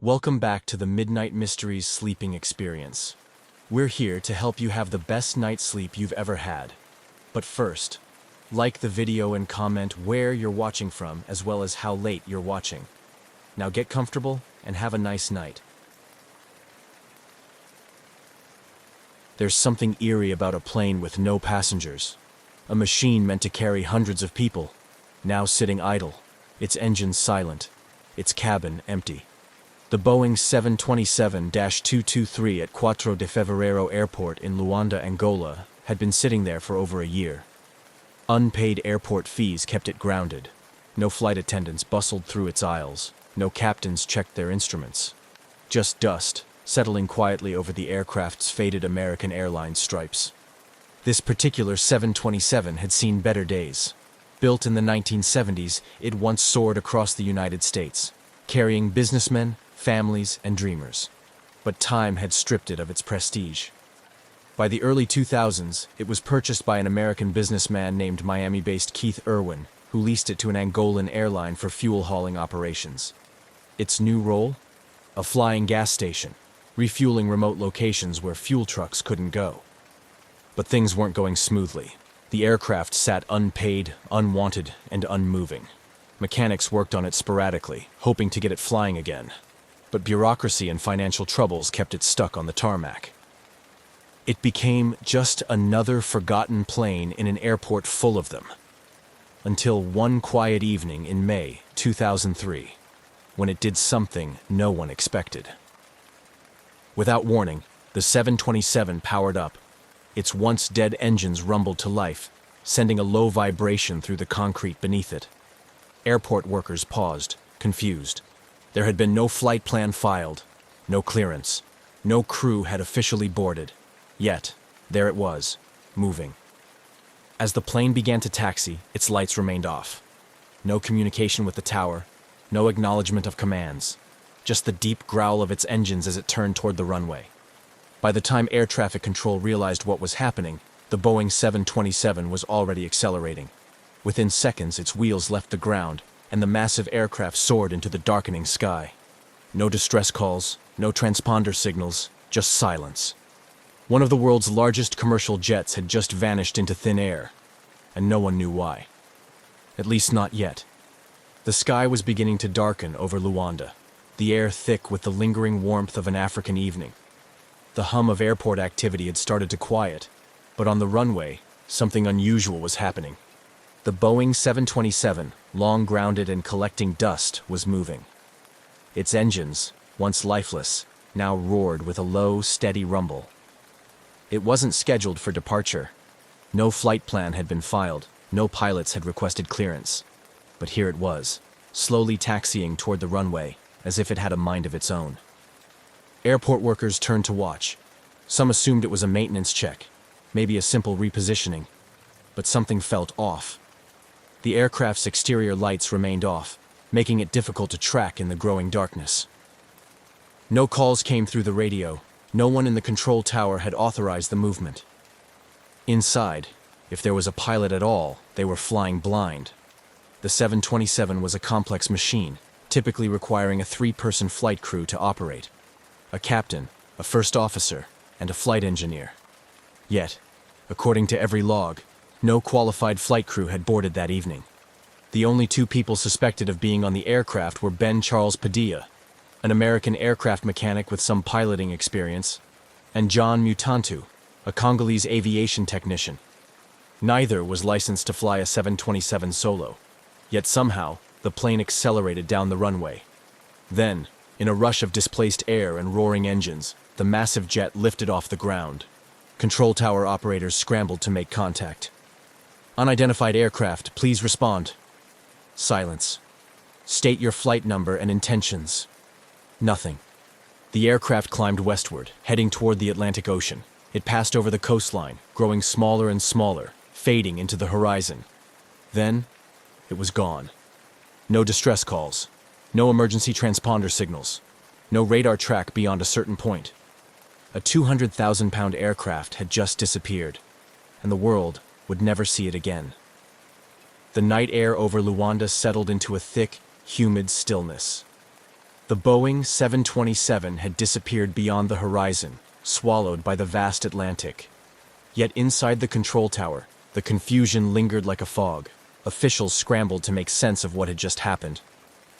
Welcome back to the Midnight Mysteries sleeping experience. We're here to help you have the best night's sleep you've ever had. But first, like the video and comment where you're watching from as well as how late you're watching. Now get comfortable and have a nice night. There's something eerie about a plane with no passengers. A machine meant to carry hundreds of people, now sitting idle, its engines silent, its cabin empty. The Boeing 727-223 at 4 de Fevereiro Airport in Luanda, Angola, had been sitting there for over a year. Unpaid airport fees kept it grounded. No flight attendants bustled through its aisles. No captains checked their instruments. Just dust, settling quietly over the aircraft's faded American Airlines stripes. This particular 727 had seen better days. Built in the 1970s, it once soared across the United States, carrying businessmen, families, and dreamers. But time had stripped it of its prestige. By the early 2000s, it was purchased by an American businessman named Miami-based Keith Irwin, who leased it to an Angolan airline for fuel-hauling operations. Its new role? A flying gas station, refueling remote locations where fuel trucks couldn't go. But things weren't going smoothly. The aircraft sat unpaid, unwanted, and unmoving. Mechanics worked on it sporadically, hoping to get it flying again. But bureaucracy and financial troubles kept it stuck on the tarmac. It became just another forgotten plane in an airport full of them. Until one quiet evening in May 2003, when it did something no one expected. Without warning, the 727 powered up. Its once dead engines rumbled to life, sending a low vibration through the concrete beneath it. Airport workers paused, confused. There had been no flight plan filed, no clearance, no crew had officially boarded. Yet, there it was, moving. As the plane began to taxi, its lights remained off. No communication with the tower, no acknowledgement of commands, just the deep growl of its engines as it turned toward the runway. By the time air traffic control realized what was happening, the Boeing 727 was already accelerating. Within seconds, its wheels left the ground, and the massive aircraft soared into the darkening sky. No distress calls, no transponder signals, just silence. One of the world's largest commercial jets had just vanished into thin air, and no one knew why. At least not yet. The sky was beginning to darken over Luanda, the air thick with the lingering warmth of an African evening. The hum of airport activity had started to quiet, but on the runway, something unusual was happening. The Boeing 727, long grounded and collecting dust, was moving. Its engines, once lifeless, now roared with a low, steady rumble. It wasn't scheduled for departure. No flight plan had been filed, no pilots had requested clearance. But here it was, slowly taxiing toward the runway, as if it had a mind of its own. Airport workers turned to watch. Some assumed it was a maintenance check, maybe a simple repositioning. But something felt off. The aircraft's exterior lights remained off, making it difficult to track in the growing darkness. No calls came through the radio. No one in the control tower had authorized the movement. Inside, if there was a pilot at all, they were flying blind. The 727 was a complex machine, typically requiring a 3-person flight crew to operate. A captain, a first officer, and a flight engineer. Yet, according to every log, no qualified flight crew had boarded that evening. The only 2 people suspected of being on the aircraft were Ben Charles Padilla, an American aircraft mechanic with some piloting experience, and John Mutantu, a Congolese aviation technician. Neither was licensed to fly a 727 solo, yet somehow the plane accelerated down the runway. Then, in a rush of displaced air and roaring engines, the massive jet lifted off the ground. Control tower operators scrambled to make contact. Unidentified aircraft, please respond. Silence. State your flight number and intentions. Nothing. The aircraft climbed westward, heading toward the Atlantic Ocean. It passed over the coastline, growing smaller and smaller, fading into the horizon. Then, it was gone. No distress calls. No emergency transponder signals. No radar track beyond a certain point. A 200,000-pound aircraft had just disappeared, and the world would never see it again. The night air over Luanda settled into a thick, humid stillness. The Boeing 727 had disappeared beyond the horizon, swallowed by the vast Atlantic. Yet inside the control tower, the confusion lingered like a fog. Officials scrambled to make sense of what had just happened.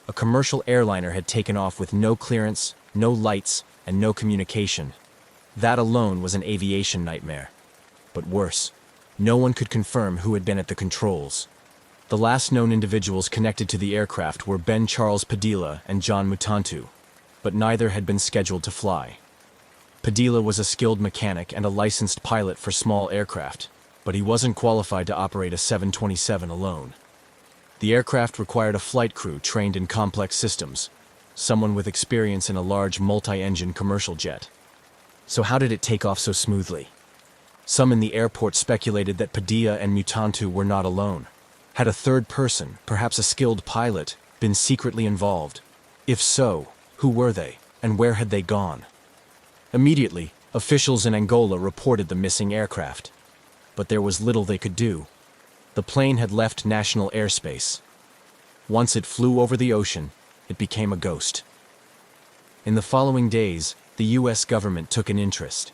A commercial airliner had taken off with no clearance, no lights, and no communication. That alone was an aviation nightmare. But worse, no one could confirm who had been at the controls. The last known individuals connected to the aircraft were Ben Charles Padilla and John Mutantu, but neither had been scheduled to fly. Padilla was a skilled mechanic and a licensed pilot for small aircraft, but he wasn't qualified to operate a 727 alone. The aircraft required a flight crew trained in complex systems, someone with experience in a large multi-engine commercial jet. So how did it take off so smoothly? Some in the airport speculated that Padilla and Mutantu were not alone. Had a third person, perhaps a skilled pilot, been secretly involved? If so, who were they, and where had they gone? Immediately, officials in Angola reported the missing aircraft. But there was little they could do. The plane had left national airspace. Once it flew over the ocean, it became a ghost. In the following days, the U.S. government took an interest.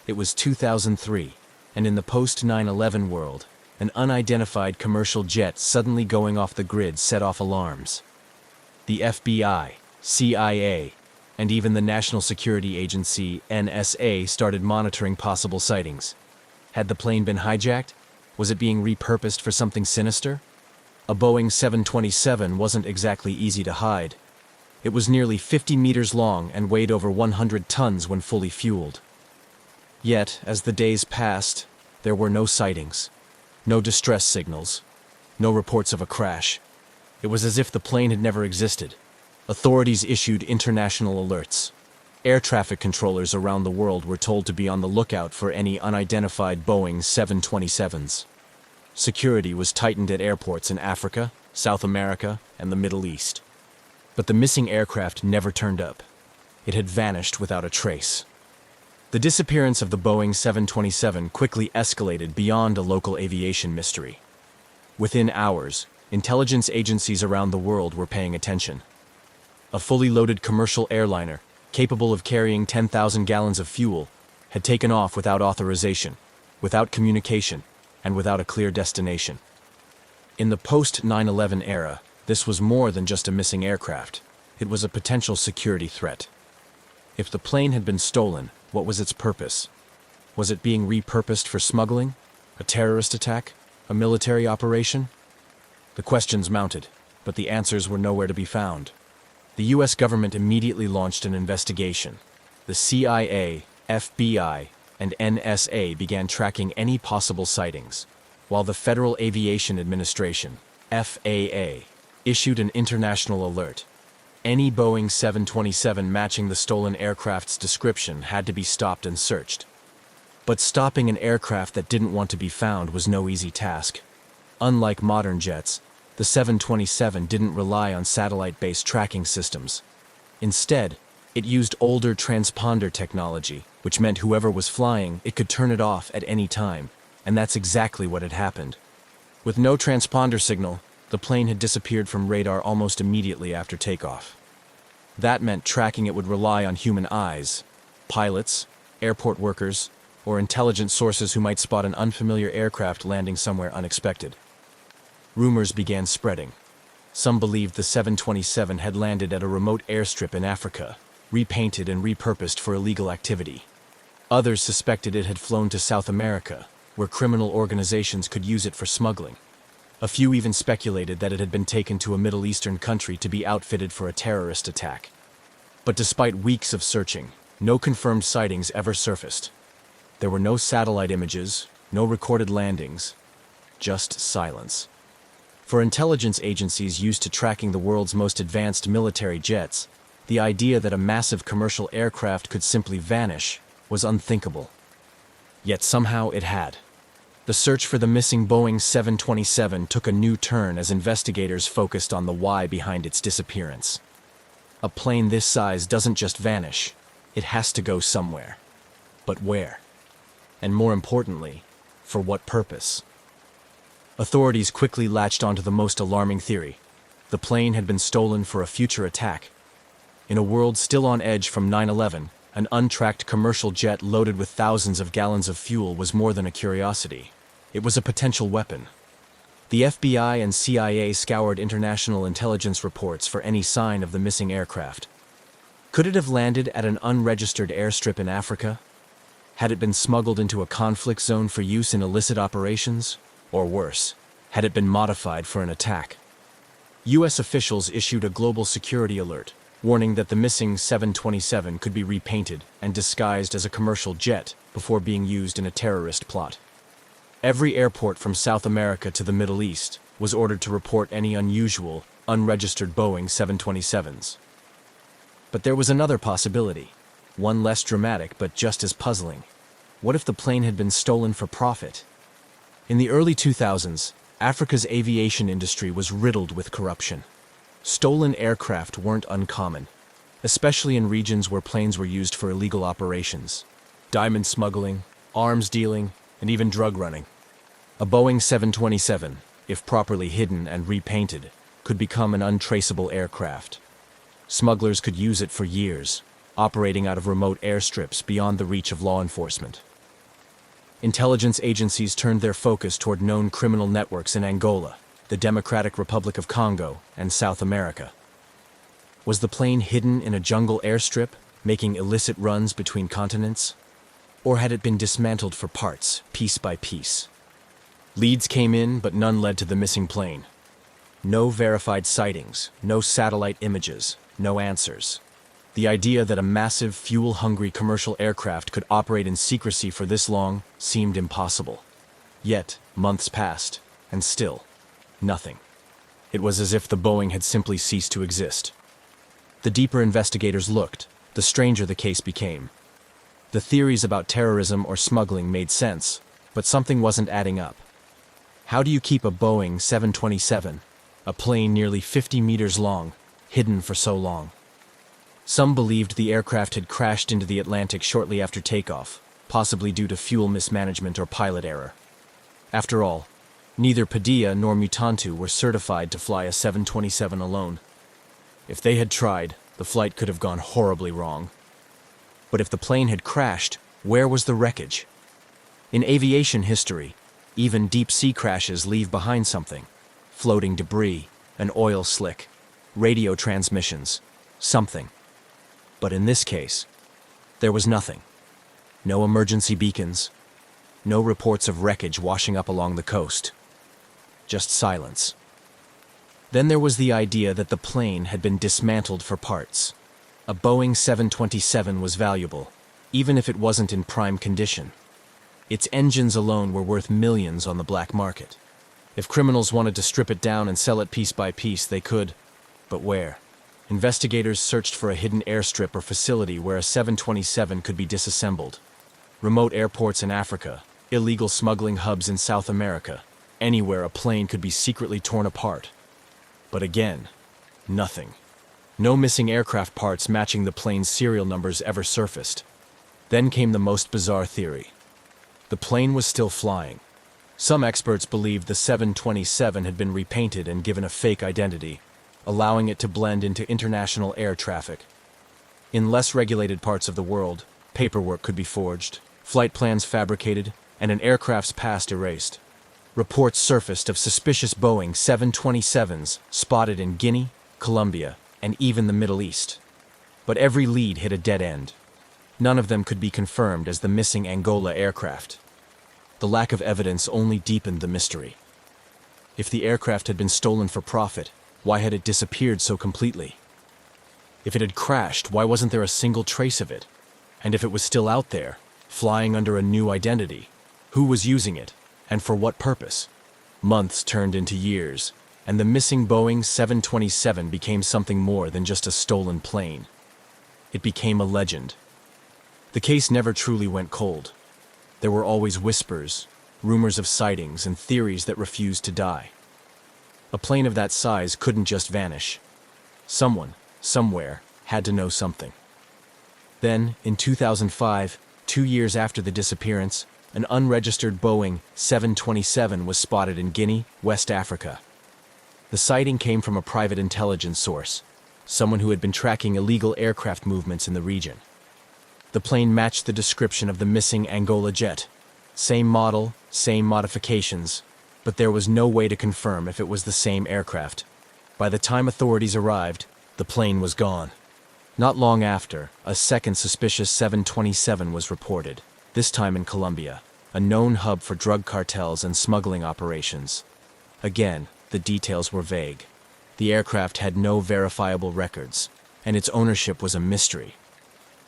It was 2003, and in the post-9/11 world, an unidentified commercial jet suddenly going off the grid set off alarms. The FBI, CIA, and even the National Security Agency, NSA, started monitoring possible sightings. Had the plane been hijacked? Was it being repurposed for something sinister? A Boeing 727 wasn't exactly easy to hide. It was nearly 50 meters long and weighed over 100 tons when fully fueled. Yet, as the days passed, there were no sightings. No distress signals. No reports of a crash. It was as if the plane had never existed. Authorities issued international alerts. Air traffic controllers around the world were told to be on the lookout for any unidentified Boeing 727s. Security was tightened at airports in Africa, South America, and the Middle East. But the missing aircraft never turned up. It had vanished without a trace. The disappearance of the Boeing 727 quickly escalated beyond a local aviation mystery. Within hours, intelligence agencies around the world were paying attention. A fully loaded commercial airliner, capable of carrying 10,000 gallons of fuel, had taken off without authorization, without communication, and without a clear destination. In the post-9/11 era, this was more than just a missing aircraft. It was a potential security threat. If the plane had been stolen, what was its purpose? Was it being repurposed for smuggling? A terrorist attack? A military operation? The questions mounted, but the answers were nowhere to be found. The U.S. government immediately launched an investigation. The CIA, FBI, and NSA began tracking any possible sightings, while the Federal Aviation Administration, FAA, issued an international alert. Any Boeing 727 matching the stolen aircraft's description had to be stopped and searched. But stopping an aircraft that didn't want to be found was no easy task. Unlike modern jets, the 727 didn't rely on satellite-based tracking systems. Instead, it used older transponder technology, which meant whoever was flying, it could turn it off at any time, and that's exactly what had happened. With no transponder signal, the plane had disappeared from radar almost immediately after takeoff. That meant tracking it would rely on human eyes, pilots, airport workers, or intelligence sources who might spot an unfamiliar aircraft landing somewhere unexpected. Rumors began spreading. Some believed the 727 had landed at a remote airstrip in Africa, repainted and repurposed for illegal activity. Others suspected it had flown to South America, where criminal organizations could use it for smuggling. A few even speculated that it had been taken to a Middle Eastern country to be outfitted for a terrorist attack. But despite weeks of searching, no confirmed sightings ever surfaced. There were no satellite images, no recorded landings, just silence. For intelligence agencies used to tracking the world's most advanced military jets, the idea that a massive commercial aircraft could simply vanish was unthinkable. Yet somehow it had. The search for the missing Boeing 727 took a new turn as investigators focused on the why behind its disappearance. A plane this size doesn't just vanish, it has to go somewhere. But where? And more importantly, for what purpose? Authorities quickly latched onto the most alarming theory. The plane had been stolen for a future attack. In a world still on edge from 9/11, an untracked commercial jet loaded with thousands of gallons of fuel was more than a curiosity. It was a potential weapon. The FBI and CIA scoured international intelligence reports for any sign of the missing aircraft. Could it have landed at an unregistered airstrip in Africa? Had it been smuggled into a conflict zone for use in illicit operations? Or worse, had it been modified for an attack? U.S. officials issued a global security alert, warning that the missing 727 could be repainted and disguised as a commercial jet before being used in a terrorist plot. Every airport from South America to the Middle East was ordered to report any unusual, unregistered Boeing 727s. But there was another possibility, one less dramatic but just as puzzling. What if the plane had been stolen for profit? In the early 2000s, Africa's aviation industry was riddled with corruption. Stolen aircraft weren't uncommon, especially in regions where planes were used for illegal operations. Diamond smuggling, arms dealing, and even drug running. A Boeing 727, if properly hidden and repainted, could become an untraceable aircraft. Smugglers could use it for years, operating out of remote airstrips beyond the reach of law enforcement. Intelligence agencies turned their focus toward known criminal networks in Angola, the Democratic Republic of Congo, and South America. Was the plane hidden in a jungle airstrip, making illicit runs between continents? Or had it been dismantled for parts, piece by piece? Leads came in, but none led to the missing plane. No verified sightings, no satellite images, no answers. The idea that a massive, fuel-hungry commercial aircraft could operate in secrecy for this long seemed impossible. Yet, months passed, and still, nothing. It was as if the Boeing had simply ceased to exist. The deeper investigators looked, the stranger the case became. The theories about terrorism or smuggling made sense, but something wasn't adding up. How do you keep a Boeing 727, a plane nearly 50 meters long, hidden for so long? Some believed the aircraft had crashed into the Atlantic shortly after takeoff, possibly due to fuel mismanagement or pilot error. After all, neither Padilla nor Mutantu were certified to fly a 727 alone. If they had tried, the flight could have gone horribly wrong. But if the plane had crashed, where was the wreckage? In aviation history, even deep-sea crashes leave behind something. Floating debris, an oil slick, radio transmissions, something. But in this case, there was nothing. No emergency beacons, no reports of wreckage washing up along the coast. Just silence. Then there was the idea that the plane had been dismantled for parts. A Boeing 727 was valuable, even if it wasn't in prime condition. Its engines alone were worth millions on the black market. If criminals wanted to strip it down and sell it piece by piece, they could. But where? Investigators searched for a hidden airstrip or facility where a 727 could be disassembled. Remote airports in Africa, illegal smuggling hubs in South America, anywhere a plane could be secretly torn apart. But again, nothing. No missing aircraft parts matching the plane's serial numbers ever surfaced. Then came the most bizarre theory. The plane was still flying. Some experts believed the 727 had been repainted and given a fake identity, allowing it to blend into international air traffic. In less regulated parts of the world, paperwork could be forged, flight plans fabricated, and an aircraft's past erased. Reports surfaced of suspicious Boeing 727s spotted in Guinea, Colombia, and even the Middle East. But every lead hit a dead end. None of them could be confirmed as the missing Angola aircraft. The lack of evidence only deepened the mystery. If the aircraft had been stolen for profit, why had it disappeared so completely? If it had crashed, why wasn't there a single trace of it? And if it was still out there, flying under a new identity, who was using it, and for what purpose? Months turned into years, and the missing Boeing 727 became something more than just a stolen plane. It became a legend. The case never truly went cold. There were always whispers, rumors of sightings, and theories that refused to die. A plane of that size couldn't just vanish. Someone, somewhere, had to know something. Then, in 2005, 2 years after the disappearance, an unregistered Boeing 727 was spotted in Guinea, West Africa. The sighting came from a private intelligence source, someone who had been tracking illegal aircraft movements in the region. The plane matched the description of the missing Angola jet. Same model, same modifications, but there was no way to confirm if it was the same aircraft. By the time authorities arrived, the plane was gone. Not long after, a second suspicious 727 was reported, this time in Colombia, a known hub for drug cartels and smuggling operations. Again, the details were vague. The aircraft had no verifiable records, and its ownership was a mystery.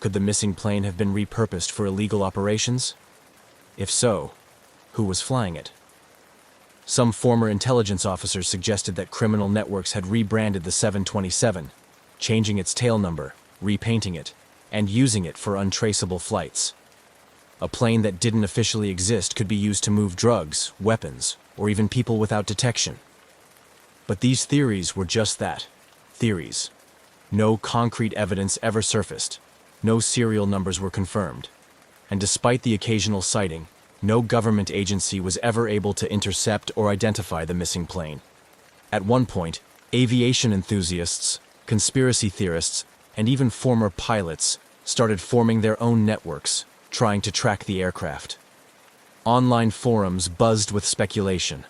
Could the missing plane have been repurposed for illegal operations? If so, who was flying it? Some former intelligence officers suggested that criminal networks had rebranded the 727, changing its tail number, repainting it, and using it for untraceable flights. A plane that didn't officially exist could be used to move drugs, weapons, or even people without detection. But these theories were just that, theories. No concrete evidence ever surfaced. No serial numbers were confirmed. And despite the occasional sighting, no government agency was ever able to intercept or identify the missing plane. At one point, aviation enthusiasts, conspiracy theorists, and even former pilots started forming their own networks, trying to track the aircraft. Online forums buzzed with speculation.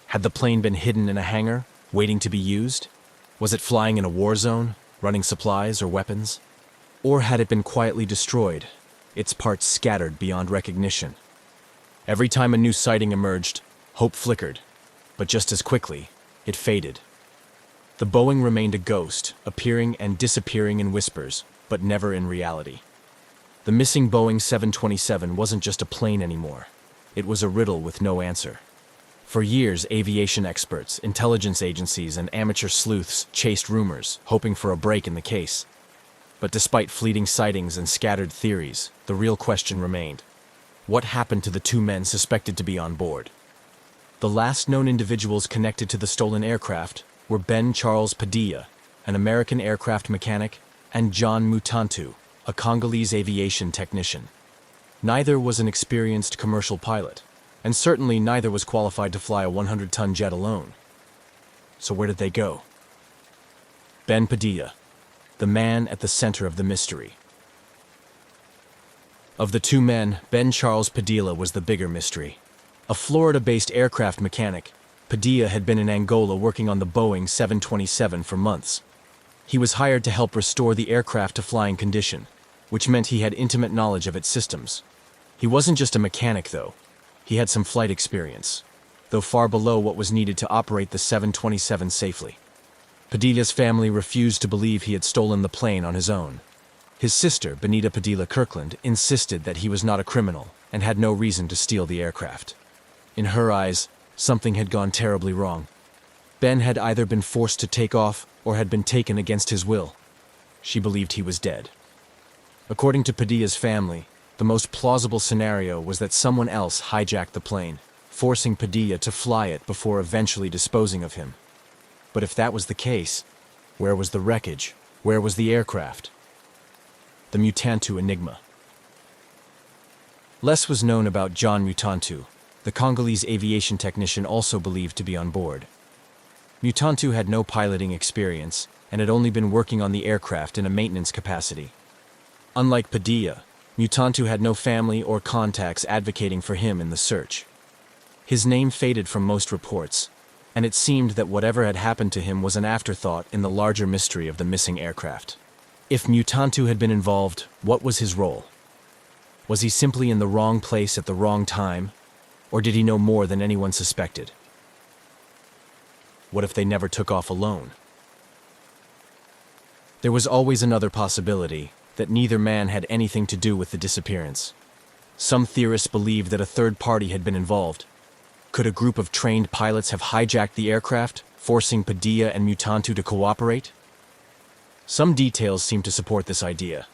Had the plane been hidden in a hangar, waiting to be used? Was it flying in a war zone, running supplies or weapons? Or had it been quietly destroyed, its parts scattered beyond recognition? Every time a new sighting emerged, hope flickered, but just as quickly, it faded. The Boeing remained a ghost, appearing and disappearing in whispers, but never in reality. The missing Boeing 727 wasn't just a plane anymore. It was a riddle with no answer. For years, aviation experts, intelligence agencies, and amateur sleuths chased rumors, hoping for a break in the case. But despite fleeting sightings and scattered theories, the real question remained. What happened to the two men suspected to be on board? The last known individuals connected to the stolen aircraft were Ben Charles Padilla, an American aircraft mechanic, and John Mutantu, a Congolese aviation technician. Neither was an experienced commercial pilot, and certainly neither was qualified to fly a 100-ton jet alone. So where did they go? Ben Padilla, the man at the center of the mystery. Of the two men, Ben Charles Padilla was the bigger mystery. A Florida-based aircraft mechanic, Padilla had been in Angola working on the Boeing 727 for months. He was hired to help restore the aircraft to flying condition, which meant he had intimate knowledge of its systems. He wasn't just a mechanic, though. He had some flight experience, though far below what was needed to operate the 727 safely. Padilla's family refused to believe he had stolen the plane on his own. His sister, Benita Padilla Kirkland, insisted that he was not a criminal and had no reason to steal the aircraft. In her eyes, something had gone terribly wrong. Ben had either been forced to take off or had been taken against his will. She believed he was dead. According to Padilla's family, the most plausible scenario was that someone else hijacked the plane, forcing Padilla to fly it before eventually disposing of him. But if that was the case, where was the wreckage? Where was the aircraft? The Mutantu enigma. Less was known about John Mutantu, the Congolese aviation technician also believed to be on board. Mutantu had no piloting experience and had only been working on the aircraft in a maintenance capacity. Unlike Padilla, Mutantu had no family or contacts advocating for him in the search. His name faded from most reports, and it seemed that whatever had happened to him was an afterthought in the larger mystery of the missing aircraft. If Mutantu had been involved, what was his role? Was he simply in the wrong place at the wrong time, or did he know more than anyone suspected? What if they never took off alone? There was always another possibility, that neither man had anything to do with the disappearance. Some theorists believed that a third party had been involved. Could a group of trained pilots have hijacked the aircraft, forcing Padilla and Mutantu to cooperate? Some details seemed to support this idea.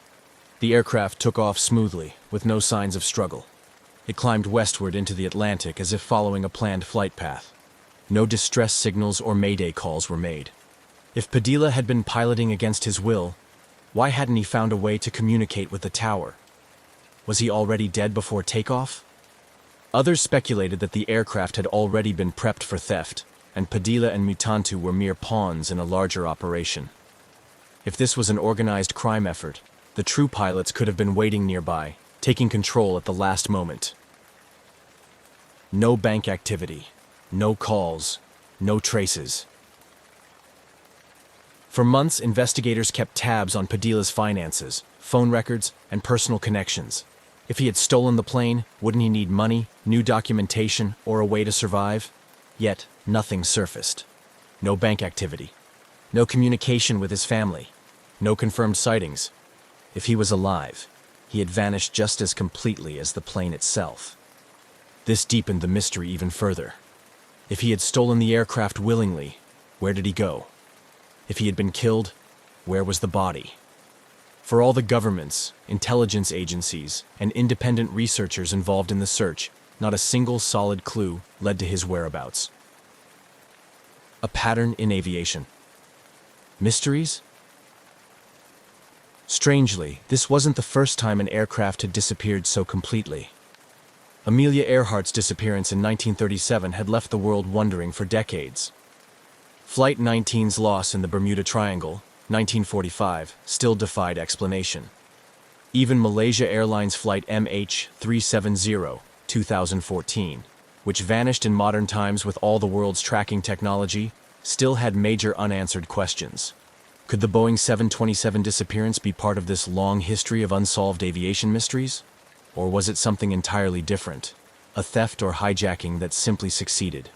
The aircraft took off smoothly, with no signs of struggle. It climbed westward into the Atlantic as if following a planned flight path. No distress signals or mayday calls were made. If Padilla had been piloting against his will, why hadn't he found a way to communicate with the tower? Was he already dead before takeoff? Others speculated that the aircraft had already been prepped for theft, and Padilla and Mutantu were mere pawns in a larger operation. If this was an organized crime effort, the true pilots could have been waiting nearby, taking control at the last moment. No bank activity, no calls, no traces. For months, investigators kept tabs on Padilla's finances, phone records, and personal connections. If he had stolen the plane, wouldn't he need money, new documentation, or a way to survive? Yet, nothing surfaced. No bank activity. No communication with his family. No confirmed sightings. If he was alive, he had vanished just as completely as the plane itself. This deepened the mystery even further. If he had stolen the aircraft willingly, where did he go? If he had been killed, where was the body? For all the governments, intelligence agencies, and independent researchers involved in the search, not a single solid clue led to his whereabouts. A pattern in aviation. Mysteries? Strangely, this wasn't the first time an aircraft had disappeared so completely. Amelia Earhart's disappearance in 1937 had left the world wondering for decades. Flight 19's loss in the Bermuda Triangle, 1945, still defied explanation. Even Malaysia Airlines Flight MH370, 2014, which vanished in modern times with all the world's tracking technology, still had major unanswered questions. Could the Boeing 727 disappearance be part of this long history of unsolved aviation mysteries? Or was it something entirely different, a theft or hijacking that simply succeeded?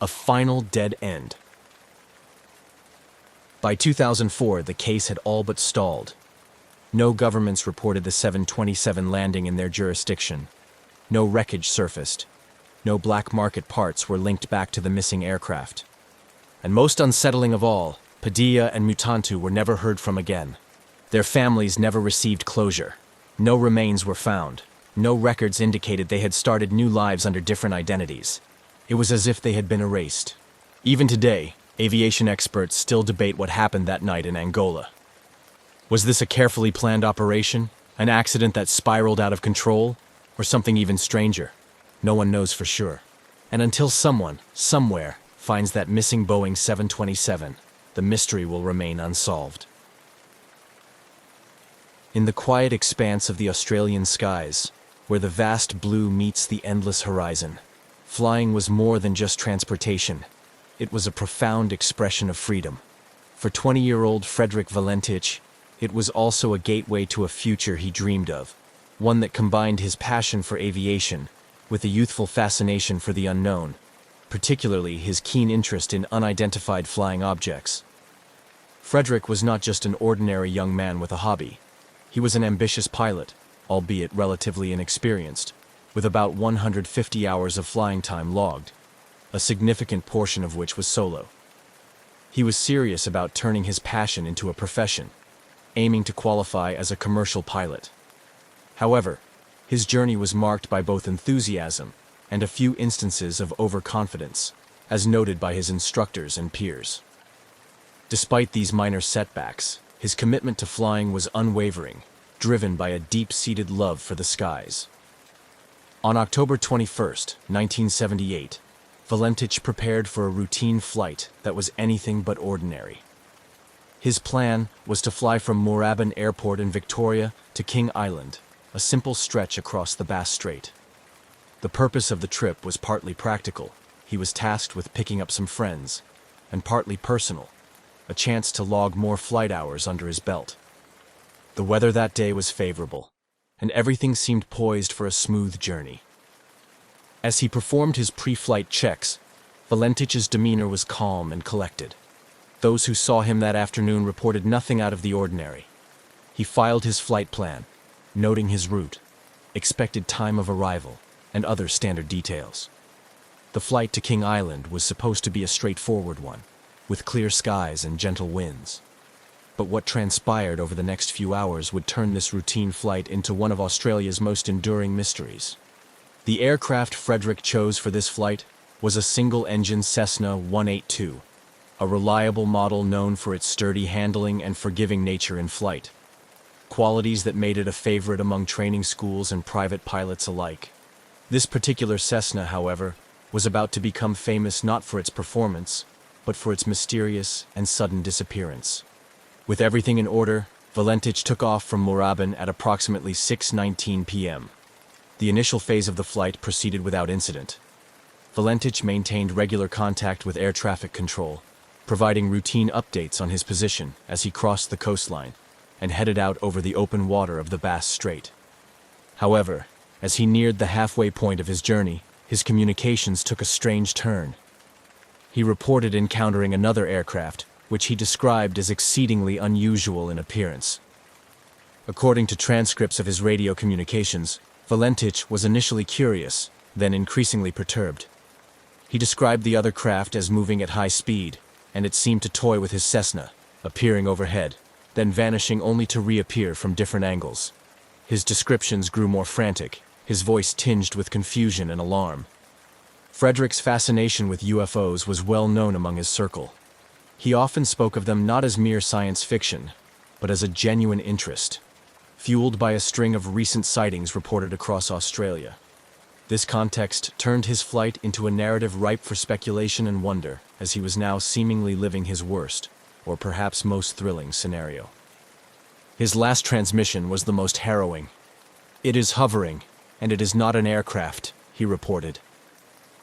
A final dead end. By 2004, the case had all but stalled. No governments reported the 727 landing in their jurisdiction. No wreckage surfaced. No black market parts were linked back to the missing aircraft. And most unsettling of all, Padilla and Mutantu were never heard from again. Their families never received closure. No remains were found. No records indicated they had started new lives under different identities. It was as if they had been erased. Even today, aviation experts still debate what happened that night in Angola. Was this a carefully planned operation, an accident that spiraled out of control, or something even stranger? No one knows for sure. And until someone, somewhere, finds that missing Boeing 727, the mystery will remain unsolved. In the quiet expanse of the Australian skies, where the vast blue meets the endless horizon, flying was more than just transportation. It was a profound expression of freedom. For 20-year-old Frederick Valentich, it was also a gateway to a future he dreamed of, one that combined his passion for aviation with a youthful fascination for the unknown, particularly his keen interest in unidentified flying objects. Frederick was not just an ordinary young man with a hobby. He was an ambitious pilot, albeit relatively inexperienced, with about 150 hours of flying time logged, a significant portion of which was solo. He was serious about turning his passion into a profession, aiming to qualify as a commercial pilot. However, his journey was marked by both enthusiasm and a few instances of overconfidence, as noted by his instructors and peers. Despite these minor setbacks, his commitment to flying was unwavering, driven by a deep-seated love for the skies. On October 21, 1978, Valentich prepared for a routine flight that was anything but ordinary. His plan was to fly from Moorabbin Airport in Victoria to King Island, a simple stretch across the Bass Strait. The purpose of the trip was partly practical. He was tasked with picking up some friends, and partly personal, a chance to log more flight hours under his belt. The weather that day was favorable, and everything seemed poised for a smooth journey. As he performed his pre-flight checks, Valentich's demeanor was calm and collected. Those who saw him that afternoon reported nothing out of the ordinary. He filed his flight plan, noting his route, expected time of arrival, and other standard details. The flight to King Island was supposed to be a straightforward one, with clear skies and gentle winds. But what transpired over the next few hours would turn this routine flight into one of Australia's most enduring mysteries. The aircraft Frederick chose for this flight was a single-engine Cessna 182, a reliable model known for its sturdy handling and forgiving nature in flight, qualities that made it a favorite among training schools and private pilots alike. This particular Cessna, however, was about to become famous not for its performance, but for its mysterious and sudden disappearance. With everything in order, Valentich took off from Mooraban at approximately 6:19 p.m. The initial phase of the flight proceeded without incident. Valentich maintained regular contact with air traffic control, providing routine updates on his position as he crossed the coastline and headed out over the open water of the Bass Strait. However, as he neared the halfway point of his journey, his communications took a strange turn. He reported encountering another aircraft, which he described as exceedingly unusual in appearance. According to transcripts of his radio communications, Valentich was initially curious, then increasingly perturbed. He described the other craft as moving at high speed, and it seemed to toy with his Cessna, appearing overhead, then vanishing only to reappear from different angles. His descriptions grew more frantic, his voice tinged with confusion and alarm. Frederick's fascination with UFOs was well known among his circle. He often spoke of them not as mere science fiction, but as a genuine interest, fueled by a string of recent sightings reported across Australia. This context turned his flight into a narrative ripe for speculation and wonder, as he was now seemingly living his worst, or perhaps most thrilling, scenario. His last transmission was the most harrowing. "It is hovering, and it is not an aircraft," he reported.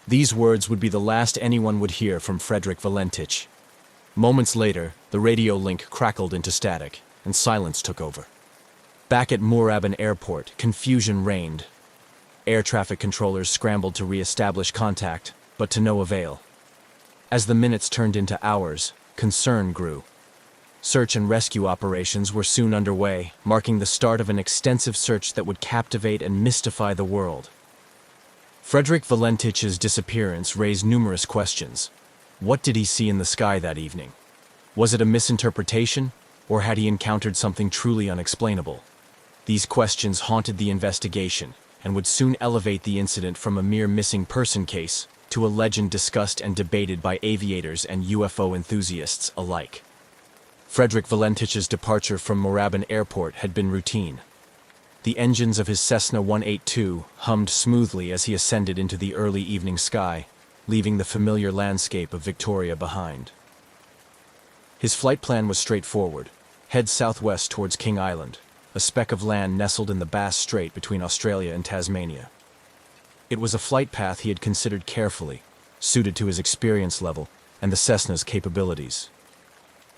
These words would be the last anyone would hear from Frederick Valentich. Moments later, the radio link crackled into static, and silence took over. Back at Mooraban Airport, confusion reigned. Air traffic controllers scrambled to re-establish contact, but to no avail. As the minutes turned into hours, concern grew. Search and rescue operations were soon underway, marking the start of an extensive search that would captivate and mystify the world. Frederick Valentich's disappearance raised numerous questions. What did he see in the sky that evening? Was it a misinterpretation, or had he encountered something truly unexplainable? These questions haunted the investigation, and would soon elevate the incident from a mere missing person case to a legend discussed and debated by aviators and UFO enthusiasts alike. Frederick Valentich's departure from Mooraban Airport had been routine. The engines of his Cessna 182 hummed smoothly as he ascended into the early evening sky, leaving the familiar landscape of Victoria behind. His flight plan was straightforward: head southwest towards King Island, a speck of land nestled in the Bass Strait between Australia and Tasmania. It was a flight path he had considered carefully, suited to his experience level and the Cessna's capabilities.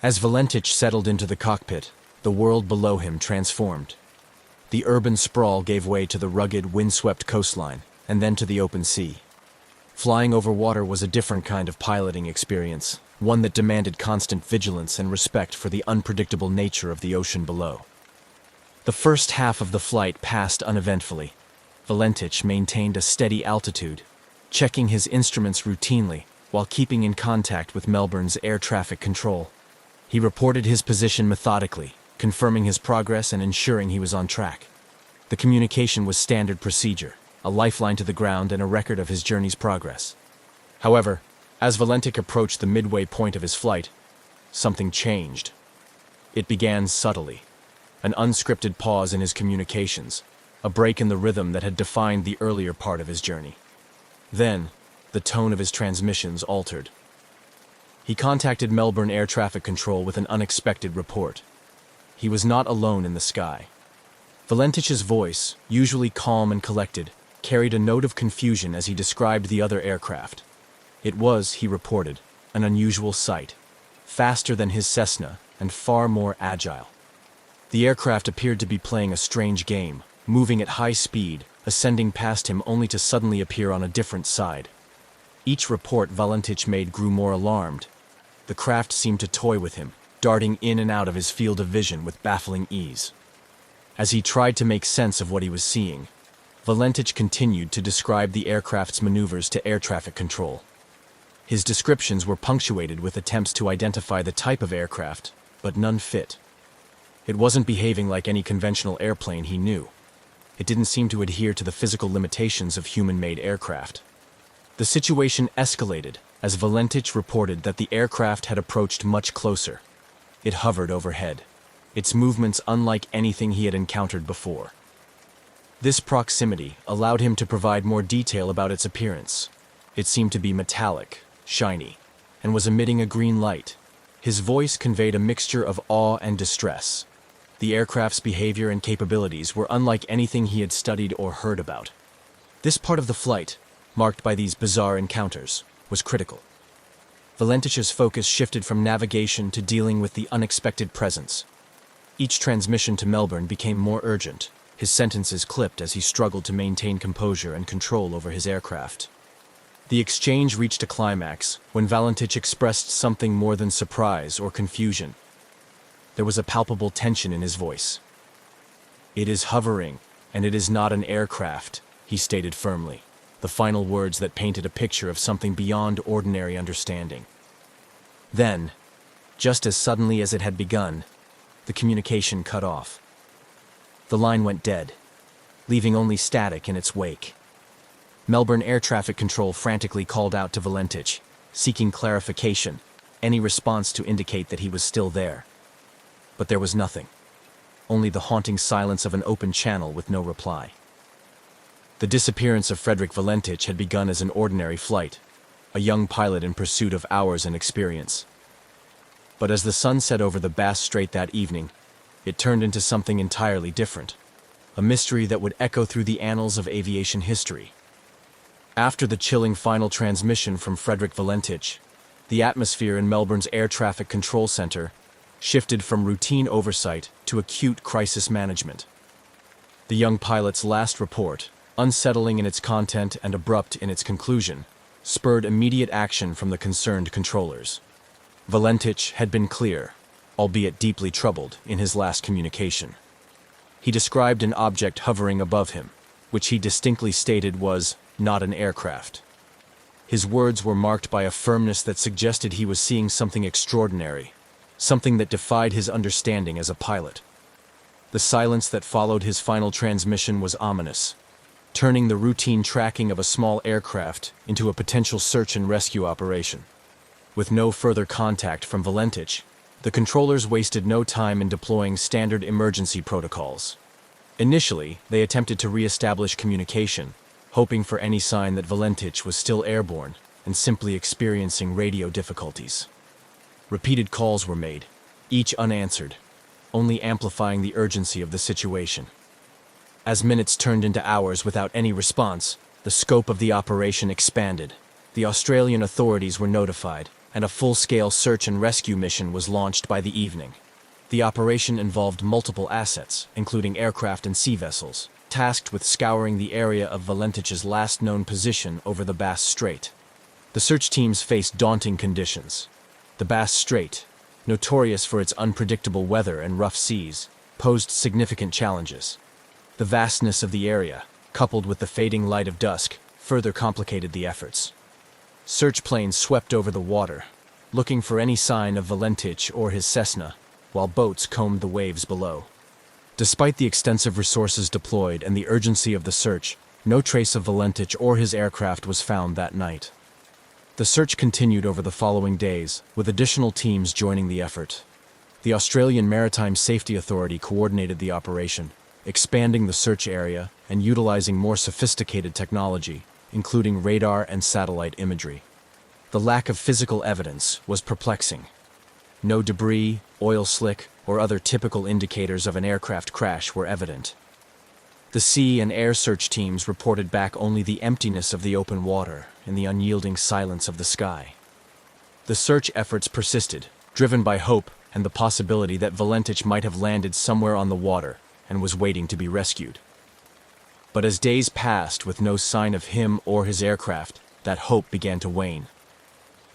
As Valentich settled into the cockpit, the world below him transformed. The urban sprawl gave way to the rugged, windswept coastline, and then to the open sea. Flying over water was a different kind of piloting experience, one that demanded constant vigilance and respect for the unpredictable nature of the ocean below. The first half of the flight passed uneventfully. Valentich maintained a steady altitude, checking his instruments routinely while keeping in contact with Melbourne's air traffic control. He reported his position methodically, confirming his progress and ensuring he was on track. The communication was standard procedure, a lifeline to the ground and a record of his journey's progress. However, as Valentich approached the midway point of his flight, something changed. It began subtly. An unscripted pause in his communications, a break in the rhythm that had defined the earlier part of his journey. Then, the tone of his transmissions altered. He contacted Melbourne Air Traffic Control with an unexpected report. He was not alone in the sky. Valentich's voice, usually calm and collected, carried a note of confusion as he described the other aircraft. It was, he reported, an unusual sight, faster than his Cessna and far more agile. The aircraft appeared to be playing a strange game, moving at high speed, ascending past him only to suddenly appear on a different side. Each report Valentich made grew more alarmed. The craft seemed to toy with him, darting in and out of his field of vision with baffling ease. As he tried to make sense of what he was seeing, Valentich continued to describe the aircraft's maneuvers to air traffic control. His descriptions were punctuated with attempts to identify the type of aircraft, but none fit. It wasn't behaving like any conventional airplane he knew. It didn't seem to adhere to the physical limitations of human-made aircraft. The situation escalated as Valentich reported that the aircraft had approached much closer. It hovered overhead, its movements unlike anything he had encountered before. This proximity allowed him to provide more detail about its appearance. It seemed to be metallic, shiny, and was emitting a green light. His voice conveyed a mixture of awe and distress. The aircraft's behavior and capabilities were unlike anything he had studied or heard about. This part of the flight, marked by these bizarre encounters, was critical. Valentich's focus shifted from navigation to dealing with the unexpected presence. Each transmission to Melbourne became more urgent, his sentences clipped as he struggled to maintain composure and control over his aircraft. The exchange reached a climax when Valentich expressed something more than surprise or confusion. There was a palpable tension in his voice. "It is hovering, and it is not an aircraft," he stated firmly, the final words that painted a picture of something beyond ordinary understanding. Then, just as suddenly as it had begun, the communication cut off. The line went dead, leaving only static in its wake. Melbourne Air Traffic Control frantically called out to Valentich, seeking clarification, any response to indicate that he was still there. But there was nothing, only the haunting silence of an open channel with no reply. The disappearance of Frederick Valentich had begun as an ordinary flight, a young pilot in pursuit of hours and experience. But as the sun set over the Bass Strait that evening, it turned into something entirely different, a mystery that would echo through the annals of aviation history. After the chilling final transmission from Frederick Valentich, the atmosphere in Melbourne's Air Traffic Control Centre shifted from routine oversight to acute crisis management. The young pilot's last report, unsettling in its content and abrupt in its conclusion, spurred immediate action from the concerned controllers. Valentich had been clear, albeit deeply troubled, in his last communication. He described an object hovering above him, which he distinctly stated was not an aircraft. His words were marked by a firmness that suggested he was seeing something extraordinary, something that defied his understanding as a pilot. The silence that followed his final transmission was ominous, turning the routine tracking of a small aircraft into a potential search and rescue operation. With no further contact from Valentich, the controllers wasted no time in deploying standard emergency protocols. Initially, they attempted to re-establish communication, hoping for any sign that Valentich was still airborne and simply experiencing radio difficulties. Repeated calls were made, each unanswered, only amplifying the urgency of the situation. As minutes turned into hours without any response, the scope of the operation expanded. The Australian authorities were notified, and a full-scale search and rescue mission was launched by the evening. The operation involved multiple assets, including aircraft and sea vessels, tasked with scouring the area of Valentich's last known position over the Bass Strait. The search teams faced daunting conditions. The Bass Strait, notorious for its unpredictable weather and rough seas, posed significant challenges. The vastness of the area, coupled with the fading light of dusk, further complicated the efforts. Search planes swept over the water, looking for any sign of Valentich or his Cessna, while boats combed the waves below. Despite the extensive resources deployed and the urgency of the search, no trace of Valentich or his aircraft was found that night. The search continued over the following days, with additional teams joining the effort. The Australian Maritime Safety Authority coordinated the operation, expanding the search area and utilizing more sophisticated technology, including radar and satellite imagery. The lack of physical evidence was perplexing. No debris, oil slick, or other typical indicators of an aircraft crash were evident. The sea and air search teams reported back only the emptiness of the open water and the unyielding silence of the sky. The search efforts persisted, driven by hope and the possibility that Valentich might have landed somewhere on the water and was waiting to be rescued. But as days passed with no sign of him or his aircraft, that hope began to wane.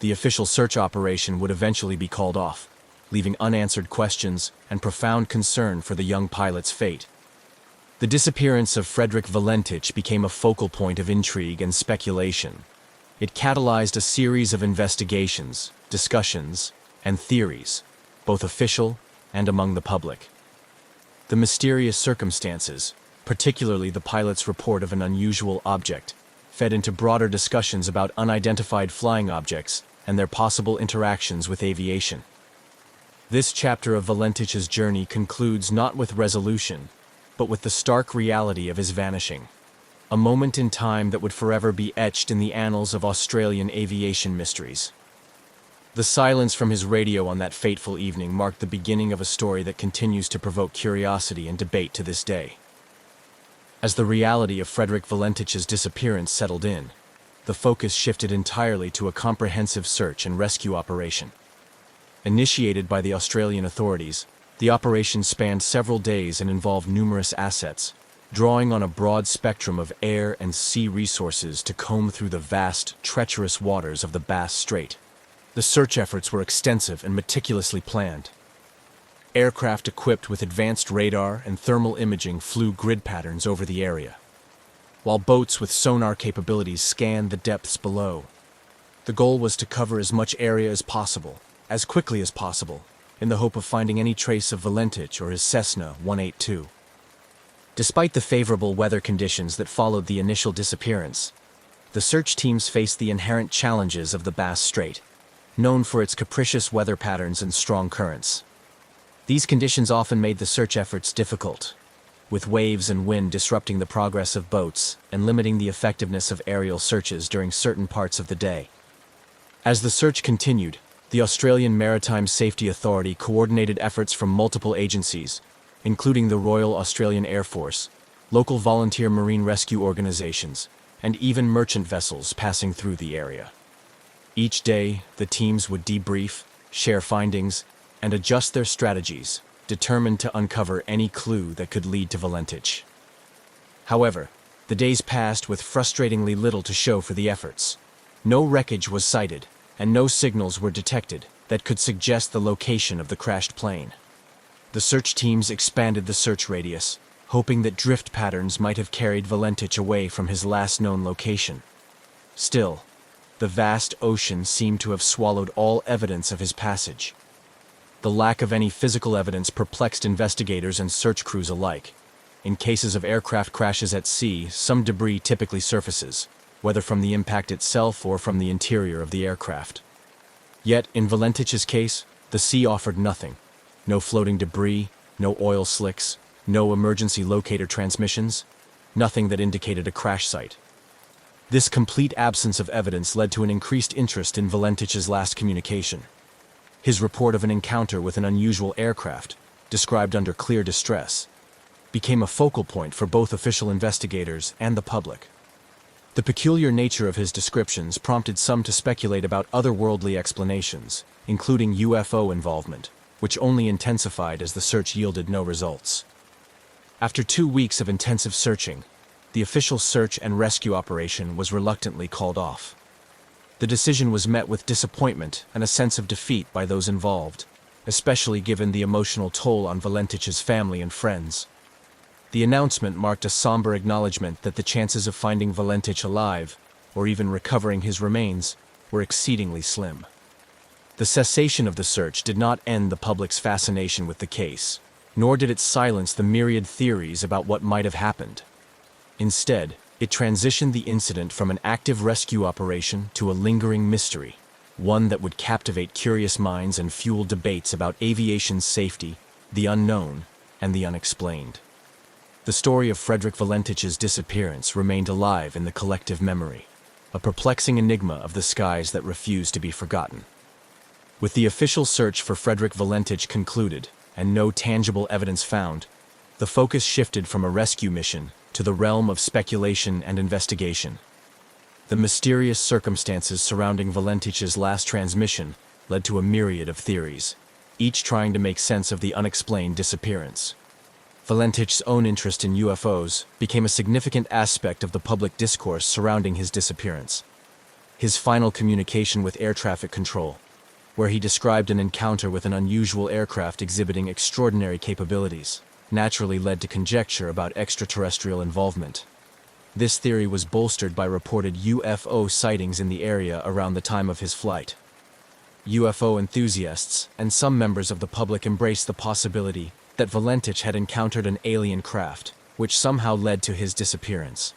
The official search operation would eventually be called off, leaving unanswered questions and profound concern for the young pilot's fate. The disappearance of Frederick Valentich became a focal point of intrigue and speculation. It catalyzed a series of investigations, discussions, and theories, both official and among the public. The mysterious circumstances, particularly the pilot's report of an unusual object, fed into broader discussions about unidentified flying objects and their possible interactions with aviation. This chapter of Valentich's journey concludes not with resolution, but with the stark reality of his vanishing, a moment in time that would forever be etched in the annals of Australian aviation mysteries. The silence from his radio on that fateful evening marked the beginning of a story that continues to provoke curiosity and debate to this day. As the reality of Frederick Valentich's disappearance settled in, the focus shifted entirely to a comprehensive search and rescue operation. Initiated by the Australian authorities, the operation spanned several days and involved numerous assets, drawing on a broad spectrum of air and sea resources to comb through the vast, treacherous waters of the Bass Strait. The search efforts were extensive and meticulously planned. Aircraft equipped with advanced radar and thermal imaging flew grid patterns over the area, while boats with sonar capabilities scanned the depths below. The goal was to cover as much area as possible, as quickly as possible, in the hope of finding any trace of Valentich or his Cessna 182. Despite the favorable weather conditions that followed the initial disappearance, the search teams faced the inherent challenges of the Bass Strait, known for its capricious weather patterns and strong currents. These conditions often made the search efforts difficult, with waves and wind disrupting the progress of boats and limiting the effectiveness of aerial searches during certain parts of the day. As the search continued, the Australian Maritime Safety Authority coordinated efforts from multiple agencies, including the Royal Australian Air Force, local volunteer marine rescue organizations, and even merchant vessels passing through the area. Each day, the teams would debrief, share findings, and adjust their strategies, determined to uncover any clue that could lead to Valentich. However, the days passed with frustratingly little to show for the efforts. No wreckage was sighted, and no signals were detected that could suggest the location of the crashed plane. The search teams expanded the search radius, hoping that drift patterns might have carried Valentich away from his last known location. Still, the vast ocean seemed to have swallowed all evidence of his passage. The lack of any physical evidence perplexed investigators and search crews alike. In cases of aircraft crashes at sea, some debris typically surfaces, whether from the impact itself or from the interior of the aircraft. Yet, in Valentich's case, the sea offered nothing. No floating debris, no oil slicks, no emergency locator transmissions, nothing that indicated a crash site. This complete absence of evidence led to an increased interest in Valentich's last communication. His report of an encounter with an unusual aircraft, described under clear distress, became a focal point for both official investigators and the public. The peculiar nature of his descriptions prompted some to speculate about otherworldly explanations, including UFO involvement, which only intensified as the search yielded no results. After 2 weeks of intensive searching, the official search and rescue operation was reluctantly called off. The decision was met with disappointment and a sense of defeat by those involved, especially given the emotional toll on Valentich's family and friends. The announcement marked a somber acknowledgement that the chances of finding Valentich alive, or even recovering his remains, were exceedingly slim. The cessation of the search did not end the public's fascination with the case, nor did it silence the myriad theories about what might have happened. Instead, it transitioned the incident from an active rescue operation to a lingering mystery, one that would captivate curious minds and fuel debates about aviation safety, the unknown, and the unexplained. The story of Frederick Valentich's disappearance remained alive in the collective memory, a perplexing enigma of the skies that refused to be forgotten. With the official search for Frederick Valentich concluded and no tangible evidence found, the focus shifted from a rescue mission to the realm of speculation and investigation. The mysterious circumstances surrounding Valentich's last transmission led to a myriad of theories, each trying to make sense of the unexplained disappearance. Valentich's own interest in UFOs became a significant aspect of the public discourse surrounding his disappearance. His final communication with air traffic control, where he described an encounter with an unusual aircraft exhibiting extraordinary capabilities, naturally led to conjecture about extraterrestrial involvement. This theory was bolstered by reported UFO sightings in the area around the time of his flight. UFO enthusiasts and some members of the public embraced the possibility that Valentich had encountered an alien craft, which somehow led to his disappearance.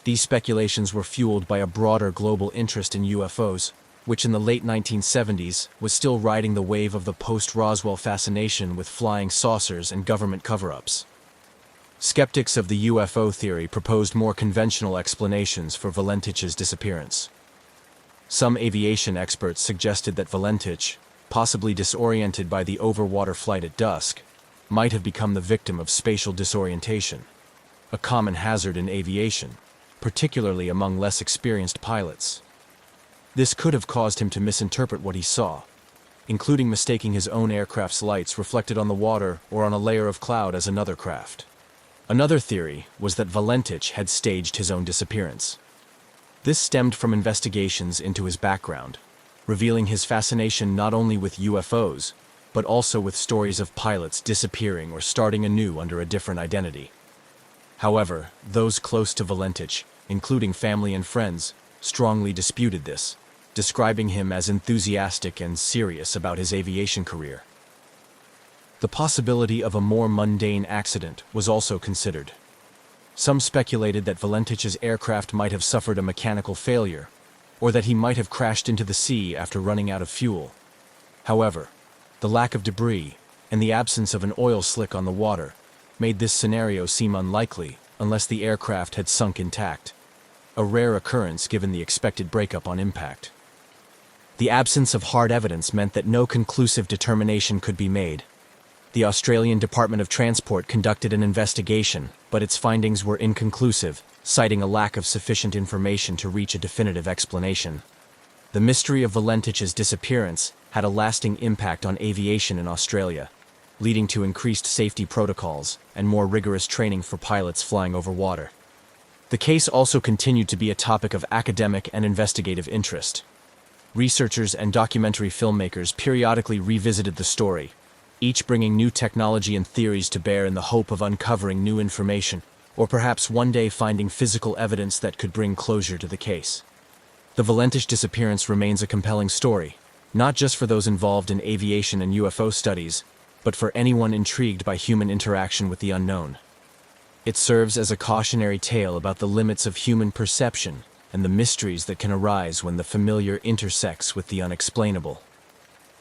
These speculations were fueled by a broader global interest in UFOs, which in the late 1970s was still riding the wave of the post-Roswell fascination with flying saucers and government cover-ups. Skeptics of the UFO theory proposed more conventional explanations for Valentich's disappearance. Some aviation experts suggested that Valentich, possibly disoriented by the overwater flight at dusk, might have become the victim of spatial disorientation, a common hazard in aviation, particularly among less experienced pilots. This could have caused him to misinterpret what he saw, including mistaking his own aircraft's lights reflected on the water or on a layer of cloud as another craft. Another theory was that Valentich had staged his own disappearance. This stemmed from investigations into his background, revealing his fascination not only with UFOs, but also with stories of pilots disappearing or starting anew under a different identity. However, those close to Valentich, including family and friends, strongly disputed this, describing him as enthusiastic and serious about his aviation career. The possibility of a more mundane accident was also considered. Some speculated that Valentich's aircraft might have suffered a mechanical failure, or that he might have crashed into the sea after running out of fuel. However, the lack of debris and the absence of an oil slick on the water made this scenario seem unlikely unless the aircraft had sunk intact, a rare occurrence given the expected breakup on impact. The absence of hard evidence meant that no conclusive determination could be made. The Australian Department of Transport conducted an investigation, but its findings were inconclusive, citing a lack of sufficient information to reach a definitive explanation. The mystery of Valentich's disappearance had a lasting impact on aviation in Australia, leading to increased safety protocols and more rigorous training for pilots flying over water. The case also continued to be a topic of academic and investigative interest. Researchers and documentary filmmakers periodically revisited the story, each bringing new technology and theories to bear in the hope of uncovering new information, or perhaps one day finding physical evidence that could bring closure to the case. The Valentich disappearance remains a compelling story, not just for those involved in aviation and UFO studies, but for anyone intrigued by human interaction with the unknown. It serves as a cautionary tale about the limits of human perception and the mysteries that can arise when the familiar intersects with the unexplainable.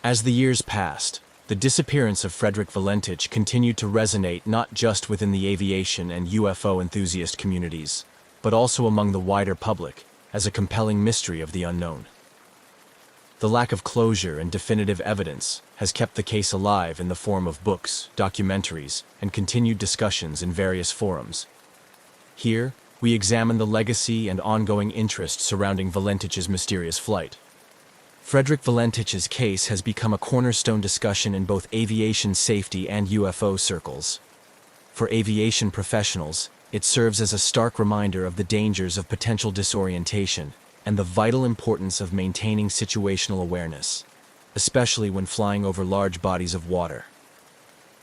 As the years passed, the disappearance of Frederick Valentich continued to resonate not just within the aviation and UFO enthusiast communities, but also among the wider public as a compelling mystery of the unknown. The lack of closure and definitive evidence has kept the case alive in the form of books, documentaries, and continued discussions in various forums. Here, we examine the legacy and ongoing interest surrounding Valentich's mysterious flight. Frederick Valentich's case has become a cornerstone discussion in both aviation safety and UFO circles. For aviation professionals, it serves as a stark reminder of the dangers of potential disorientation and the vital importance of maintaining situational awareness, especially when flying over large bodies of water.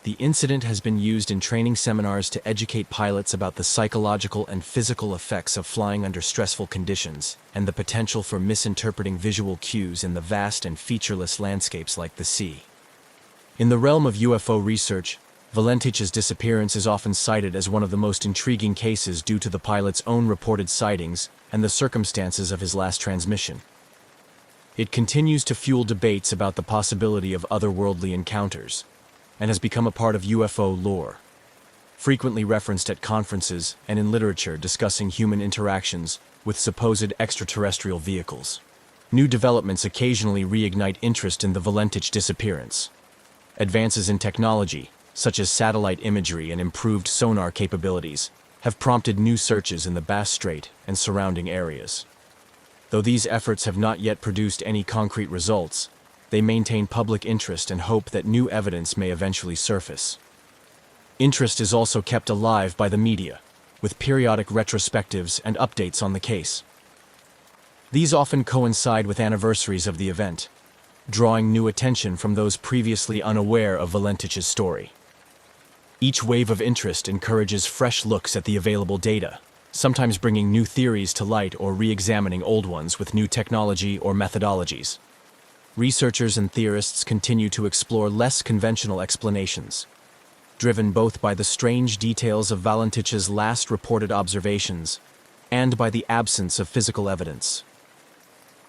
The incident has been used in training seminars to educate pilots about the psychological and physical effects of flying under stressful conditions and the potential for misinterpreting visual cues in the vast and featureless landscapes like the sea. In the realm of UFO research, Valentich's disappearance is often cited as one of the most intriguing cases due to the pilot's own reported sightings and the circumstances of his last transmission. It continues to fuel debates about the possibility of otherworldly encounters, and has become a part of UFO lore, frequently referenced at conferences and in literature discussing human interactions with supposed extraterrestrial vehicles. New developments occasionally reignite interest in the Valentich disappearance. Advances in technology, such as satellite imagery and improved sonar capabilities, have prompted new searches in the Bass Strait and surrounding areas. Though these efforts have not yet produced any concrete results, they maintain public interest and hope that new evidence may eventually surface. Interest is also kept alive by the media, with periodic retrospectives and updates on the case. These often coincide with anniversaries of the event, drawing new attention from those previously unaware of Valentich's story. Each wave of interest encourages fresh looks at the available data, sometimes bringing new theories to light or re-examining old ones with new technology or methodologies. Researchers and theorists continue to explore less conventional explanations, driven both by the strange details of Valentich's last reported observations and by the absence of physical evidence.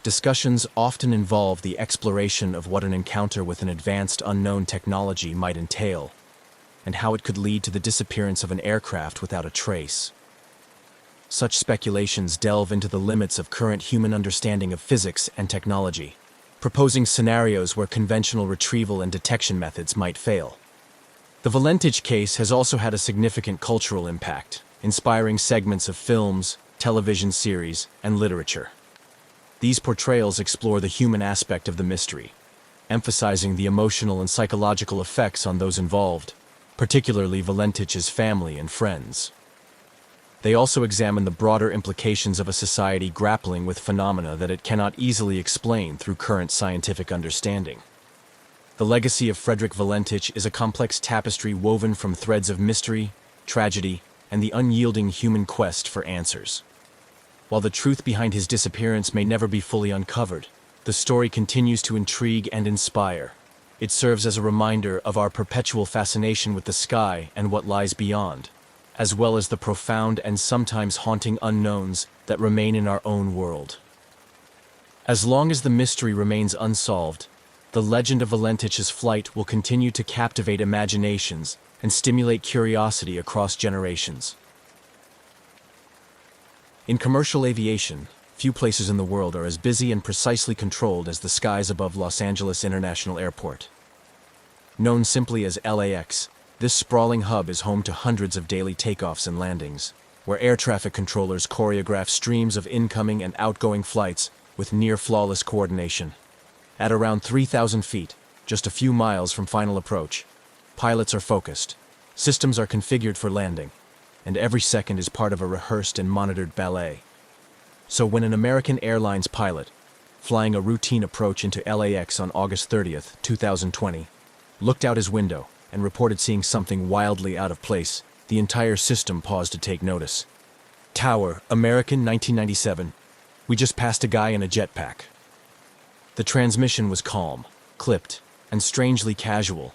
Discussions often involve the exploration of what an encounter with an advanced unknown technology might entail, and how it could lead to the disappearance of an aircraft without a trace. such speculations delve into the limits of current human understanding of physics and technology, proposing scenarios where conventional retrieval and detection methods might fail. The Valentich case has also had a significant cultural impact, inspiring segments of films, television series, and literature. These portrayals explore the human aspect of the mystery, emphasizing the emotional and psychological effects on those involved, particularly Valentich's family and friends. They also examine the broader implications of a society grappling with phenomena that it cannot easily explain through current scientific understanding. The legacy of Frederick Valentich is a complex tapestry woven from threads of mystery, tragedy, and the unyielding human quest for answers. While the truth behind his disappearance may never be fully uncovered, the story continues to intrigue and inspire. It serves as a reminder of our perpetual fascination with the sky and what lies beyond, as well as the profound and sometimes haunting unknowns that remain in our own world. As long as the mystery remains unsolved, the legend of Valentich's flight will continue to captivate imaginations and stimulate curiosity across generations. In commercial aviation, few places in the world are as busy and precisely controlled as the skies above Los Angeles International Airport. Known simply as LAX, this sprawling hub is home to hundreds of daily takeoffs and landings, where air traffic controllers choreograph streams of incoming and outgoing flights with near-flawless coordination. At around 3,000 feet, just a few miles from final approach, pilots are focused, systems are configured for landing, and every second is part of a rehearsed and monitored ballet. So when an American Airlines pilot, flying a routine approach into LAX on August 30th, 2020, looked out his window and reported seeing something wildly out of place, the entire system paused to take notice. Tower, American, 1997. We just passed a guy in a jetpack. The transmission was calm, clipped, and strangely casual,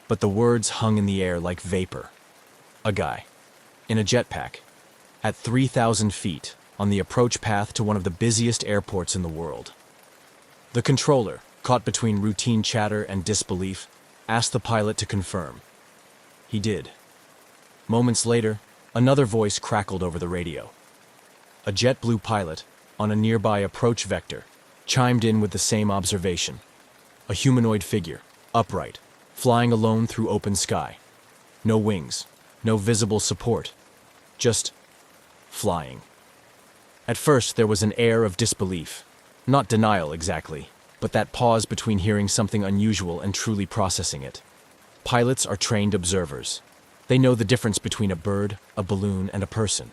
but the words hung in the air like vapor. A guy. In a jetpack. At 3,000 feet, on the approach path to one of the busiest airports in the world. The controller, caught between routine chatter and disbelief, asked the pilot to confirm. He did. Moments later, another voice crackled over the radio. A JetBlue pilot, on a nearby approach vector, chimed in with the same observation. A humanoid figure, upright, flying alone through open sky. No wings, no visible support, just flying. At first, there was an air of disbelief. Not denial exactly, but that pause between hearing something unusual and truly processing it. Pilots are trained observers. They know the difference between a bird, a balloon, and a person.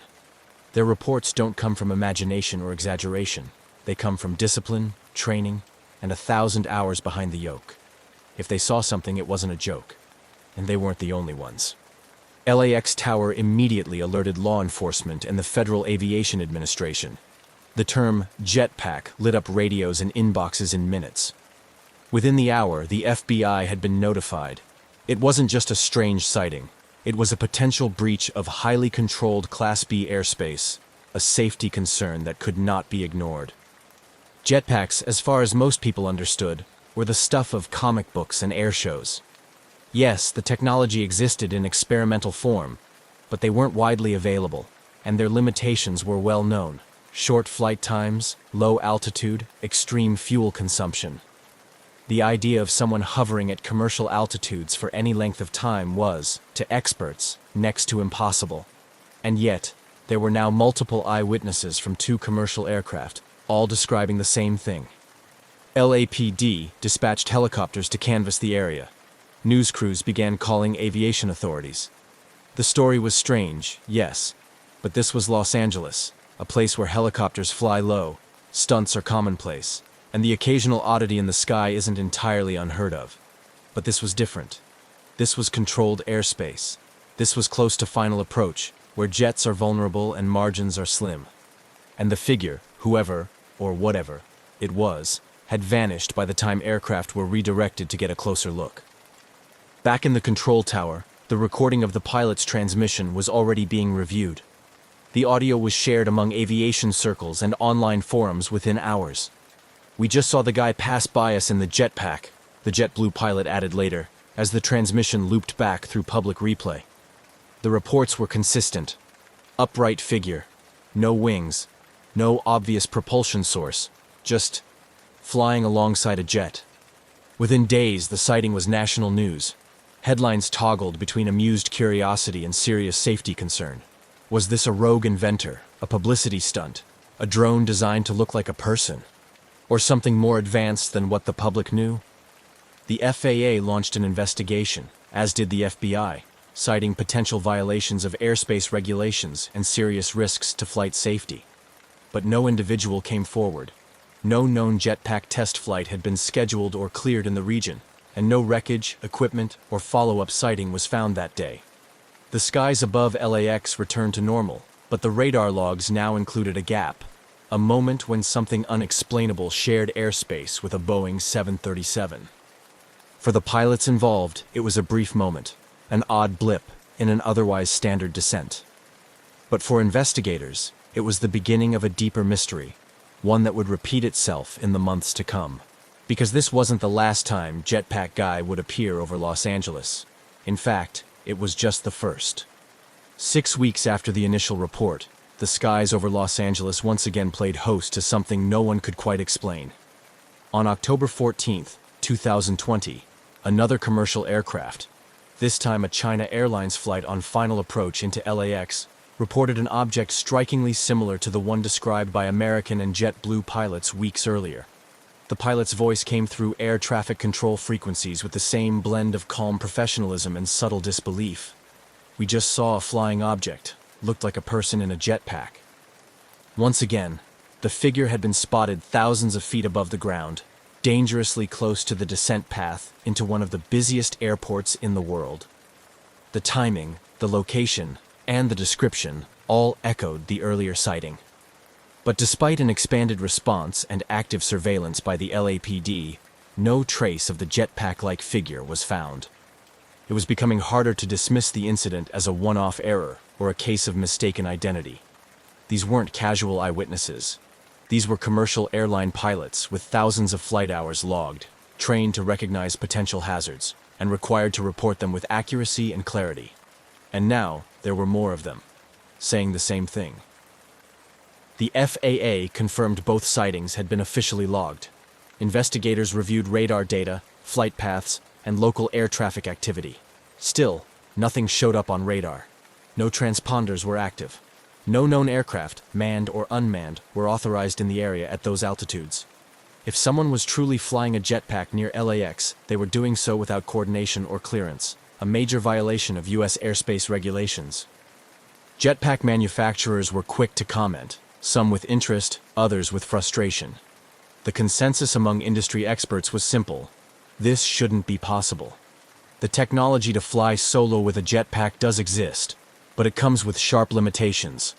Their reports don't come from imagination or exaggeration. They come from discipline, training, and 1,000 hours behind the yoke. If they saw something, it wasn't a joke. And they weren't the only ones. LAX Tower immediately alerted law enforcement and the Federal Aviation Administration. The term jetpack lit up radios and inboxes in minutes. Within the hour, the FBI had been notified. It wasn't just a strange sighting. It was a potential breach of highly controlled Class B airspace, a safety concern that could not be ignored. Jetpacks, as far as most people understood, were the stuff of comic books and air shows. Yes, the technology existed in experimental form, but they weren't widely available, and their limitations were well known. Short flight times, low altitude, extreme fuel consumption. The idea of someone hovering at commercial altitudes for any length of time was, to experts, next to impossible. And yet, there were now multiple eyewitnesses from 2 commercial aircraft, all describing the same thing. LAPD dispatched helicopters to canvass the area. News crews began calling aviation authorities. The story was strange, yes, but this was Los Angeles, a place where helicopters fly low, stunts are commonplace, and the occasional oddity in the sky isn't entirely unheard of. But this was different. This was controlled airspace. This was close to final approach, where jets are vulnerable and margins are slim. And the figure, whoever, or whatever, it was, had vanished by the time aircraft were redirected to get a closer look. Back in the control tower, the recording of the pilot's transmission was already being reviewed. The audio was shared among aviation circles and online forums within hours. "We just saw the guy pass by us in the jetpack," the JetBlue pilot added later, as the transmission looped back through public replay. The reports were consistent. Upright figure, No wings, no obvious propulsion source, just flying alongside a jet. Within days, the sighting was national news. Headlines toggled between amused curiosity and serious safety concern. Was this a rogue inventor, a publicity stunt, a drone designed to look like a person, or something more advanced than what the public knew? The FAA launched an investigation, as did the FBI, citing potential violations of airspace regulations and serious risks to flight safety. But no individual came forward. No known jetpack test flight had been scheduled or cleared in the region, and no wreckage, equipment, or follow-up sighting was found that day. The skies above LAX returned to normal, but the radar logs now included a gap, a moment when something unexplainable shared airspace with a Boeing 737. For the pilots involved, it was a brief moment, an odd blip in an otherwise standard descent. But for investigators, it was the beginning of a deeper mystery, one that would repeat itself in the months to come. Because this wasn't the last time Jetpack Guy would appear over Los Angeles. In fact, it was just the first. 6 weeks after the initial report, the skies over Los Angeles once again played host to something no one could quite explain. On October 14th, 2020, another commercial aircraft, this time a China Airlines flight on final approach into LAX, reported an object strikingly similar to the one described by American and JetBlue pilots weeks earlier. The pilot's voice came through air traffic control frequencies with the same blend of calm professionalism and subtle disbelief. "We just saw a flying object. Looked like a person in a jetpack." Once again, the figure had been spotted thousands of feet above the ground, dangerously close to the descent path into one of the busiest airports in the world. The timing, the location, and the description all echoed the earlier sighting. But despite an expanded response and active surveillance by the LAPD, no trace of the jetpack-like figure was found. It was becoming harder to dismiss the incident as a one-off error or a case of mistaken identity. These weren't casual eyewitnesses. These were commercial airline pilots with thousands of flight hours logged, trained to recognize potential hazards, and required to report them with accuracy and clarity. And now, there were more of them, saying the same thing. The FAA confirmed both sightings had been officially logged. Investigators reviewed radar data, flight paths, and local air traffic activity. Still, nothing showed up on radar. No transponders were active. No known aircraft, manned or unmanned, were authorized in the area at those altitudes. If someone was truly flying a jetpack near LAX, they were doing so without coordination or clearance, a major violation of U.S. airspace regulations. Jetpack manufacturers were quick to comment, some with interest, others with frustration. The consensus among industry experts was simple: this shouldn't be possible. The technology to fly solo with a jetpack does exist, but it comes with sharp limitations.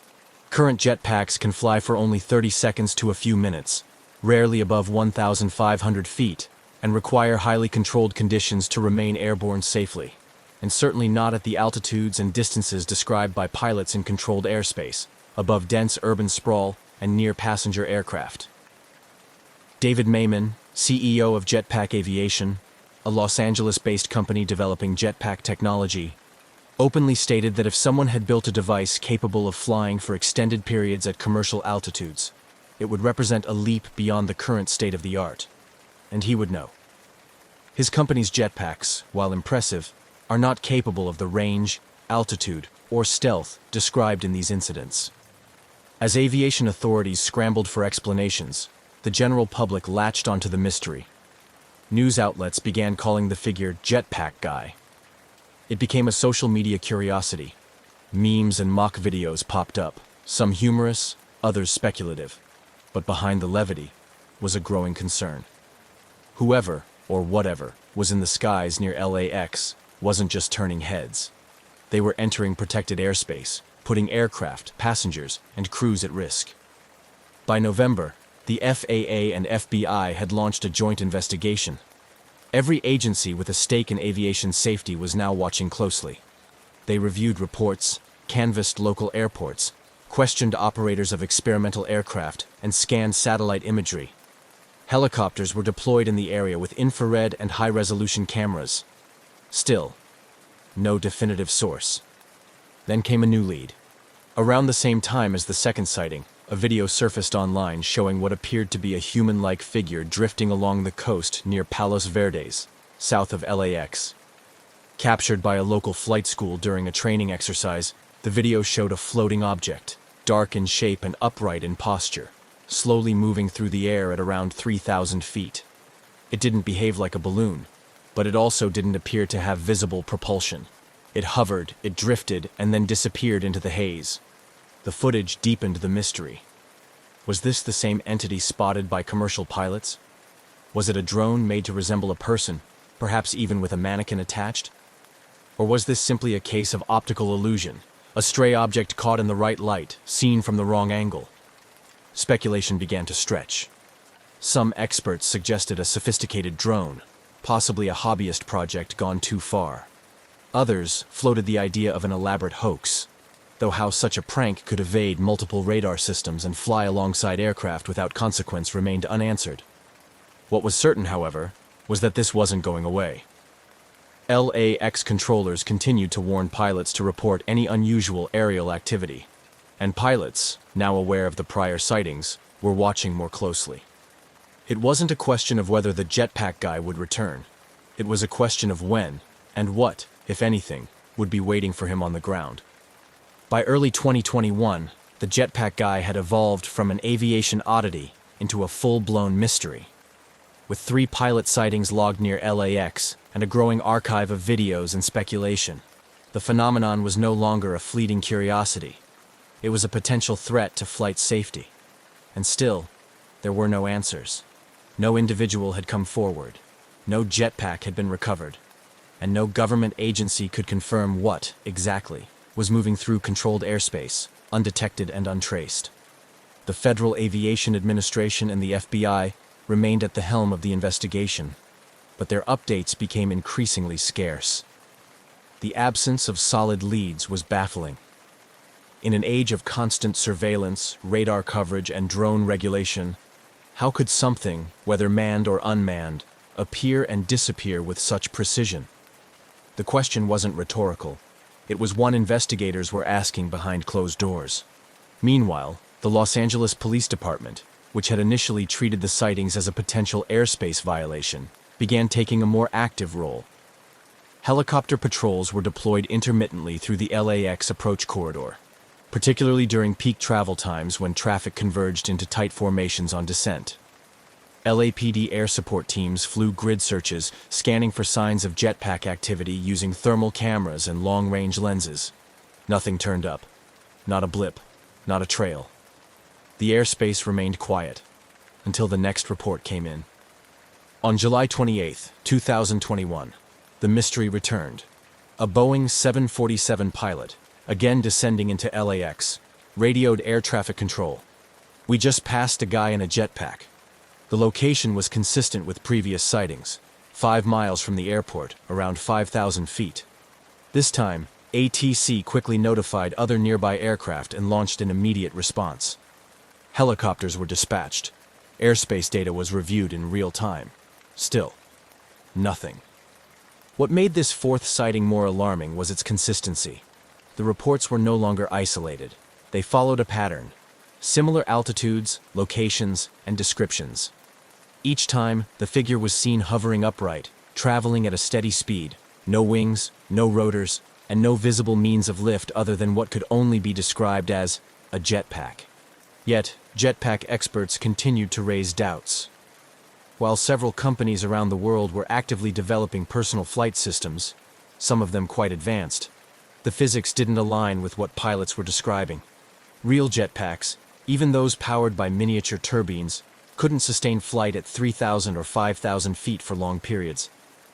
Current jetpacks can fly for only 30 seconds to a few minutes, rarely above 1,500 feet, and require highly controlled conditions to remain airborne safely, and certainly not at the altitudes and distances described by pilots in controlled airspace, above dense urban sprawl and near passenger aircraft. David Mayman, CEO of Jetpack Aviation, a Los Angeles-based company developing jetpack technology, openly stated that if someone had built a device capable of flying for extended periods at commercial altitudes, it would represent a leap beyond the current state of the art. And he would know. His company's jetpacks, while impressive, are not capable of the range, altitude, or stealth described in these incidents. As aviation authorities scrambled for explanations, the general public latched onto the mystery. News outlets began calling the figure Jetpack Guy. It became a social media curiosity. Memes and mock videos popped up, some humorous, others speculative. But behind the levity was a growing concern. Whoever, or whatever, was in the skies near LAX wasn't just turning heads. They were entering protected airspace, putting aircraft, passengers, and crews at risk. By November, the FAA and FBI had launched a joint investigation. Every agency with a stake in aviation safety was now watching closely. They reviewed reports, canvassed local airports, questioned operators of experimental aircraft, and scanned satellite imagery. Helicopters were deployed in the area with infrared and high-resolution cameras. Still, no definitive source. Then came a new lead. Around the same time as the second sighting, a video surfaced online showing what appeared to be a human-like figure drifting along the coast near Palos Verdes, south of LAX. Captured by a local flight school during a training exercise, the video showed a floating object, dark in shape and upright in posture, slowly moving through the air at around 3,000 feet. It didn't behave like a balloon, but it also didn't appear to have visible propulsion. It hovered, it drifted, and then disappeared into the haze. The footage deepened the mystery. Was this the same entity spotted by commercial pilots? Was it a drone made to resemble a person, perhaps even with a mannequin attached? Or was this simply a case of optical illusion, a stray object caught in the right light, seen from the wrong angle? Speculation began to stretch. Some experts suggested a sophisticated drone, possibly a hobbyist project gone too far. Others floated the idea of an elaborate hoax, though how such a prank could evade multiple radar systems and fly alongside aircraft without consequence remained unanswered. What was certain, however, was that this wasn't going away. LAX controllers continued to warn pilots to report any unusual aerial activity, and pilots, now aware of the prior sightings, were watching more closely. It wasn't a question of whether the jetpack guy would return. It was a question of when, and what, if anything, would be waiting for him on the ground. By early 2021, the jetpack guy had evolved from an aviation oddity into a full-blown mystery. With 3 pilot sightings logged near LAX and a growing archive of videos and speculation, the phenomenon was no longer a fleeting curiosity. It was a potential threat to flight safety. And still, there were no answers. No individual had come forward, no jetpack had been recovered, and no government agency could confirm what, exactly, was moving through controlled airspace, undetected and untraced. The Federal Aviation Administration and the FBI remained at the helm of the investigation, but their updates became increasingly scarce. The absence of solid leads was baffling. In an age of constant surveillance, radar coverage, and drone regulation, how could something, whether manned or unmanned, appear and disappear with such precision? The question wasn't rhetorical. It was one investigators were asking behind closed doors. Meanwhile, the Los Angeles Police Department, which had initially treated the sightings as a potential airspace violation, began taking a more active role. Helicopter patrols were deployed intermittently through the LAX approach corridor, particularly during peak travel times when traffic converged into tight formations on descent. LAPD air support teams flew grid searches, scanning for signs of jetpack activity using thermal cameras and long-range lenses. Nothing turned up. Not a blip. Not a trail. The airspace remained quiet, until the next report came in. On July 28, 2021, the mystery returned. A Boeing 747 pilot, again descending into LAX, radioed air traffic control. "We just passed a guy in a jetpack." The location was consistent with previous sightings, 5 miles from the airport, around 5,000 feet. This time, ATC quickly notified other nearby aircraft and launched an immediate response. Helicopters were dispatched. Airspace data was reviewed in real time. Still, nothing. What made this fourth sighting more alarming was its consistency. The reports were no longer isolated. They followed a pattern. Similar altitudes, locations, and descriptions. Each time, the figure was seen hovering upright, traveling at a steady speed. No wings, no rotors, and no visible means of lift other than what could only be described as a jetpack. Yet, jetpack experts continued to raise doubts. While several companies around the world were actively developing personal flight systems, some of them quite advanced, the physics didn't align with what pilots were describing. Real jetpacks, even those powered by miniature turbines, couldn't sustain flight at 3,000 or 5,000 feet for long periods.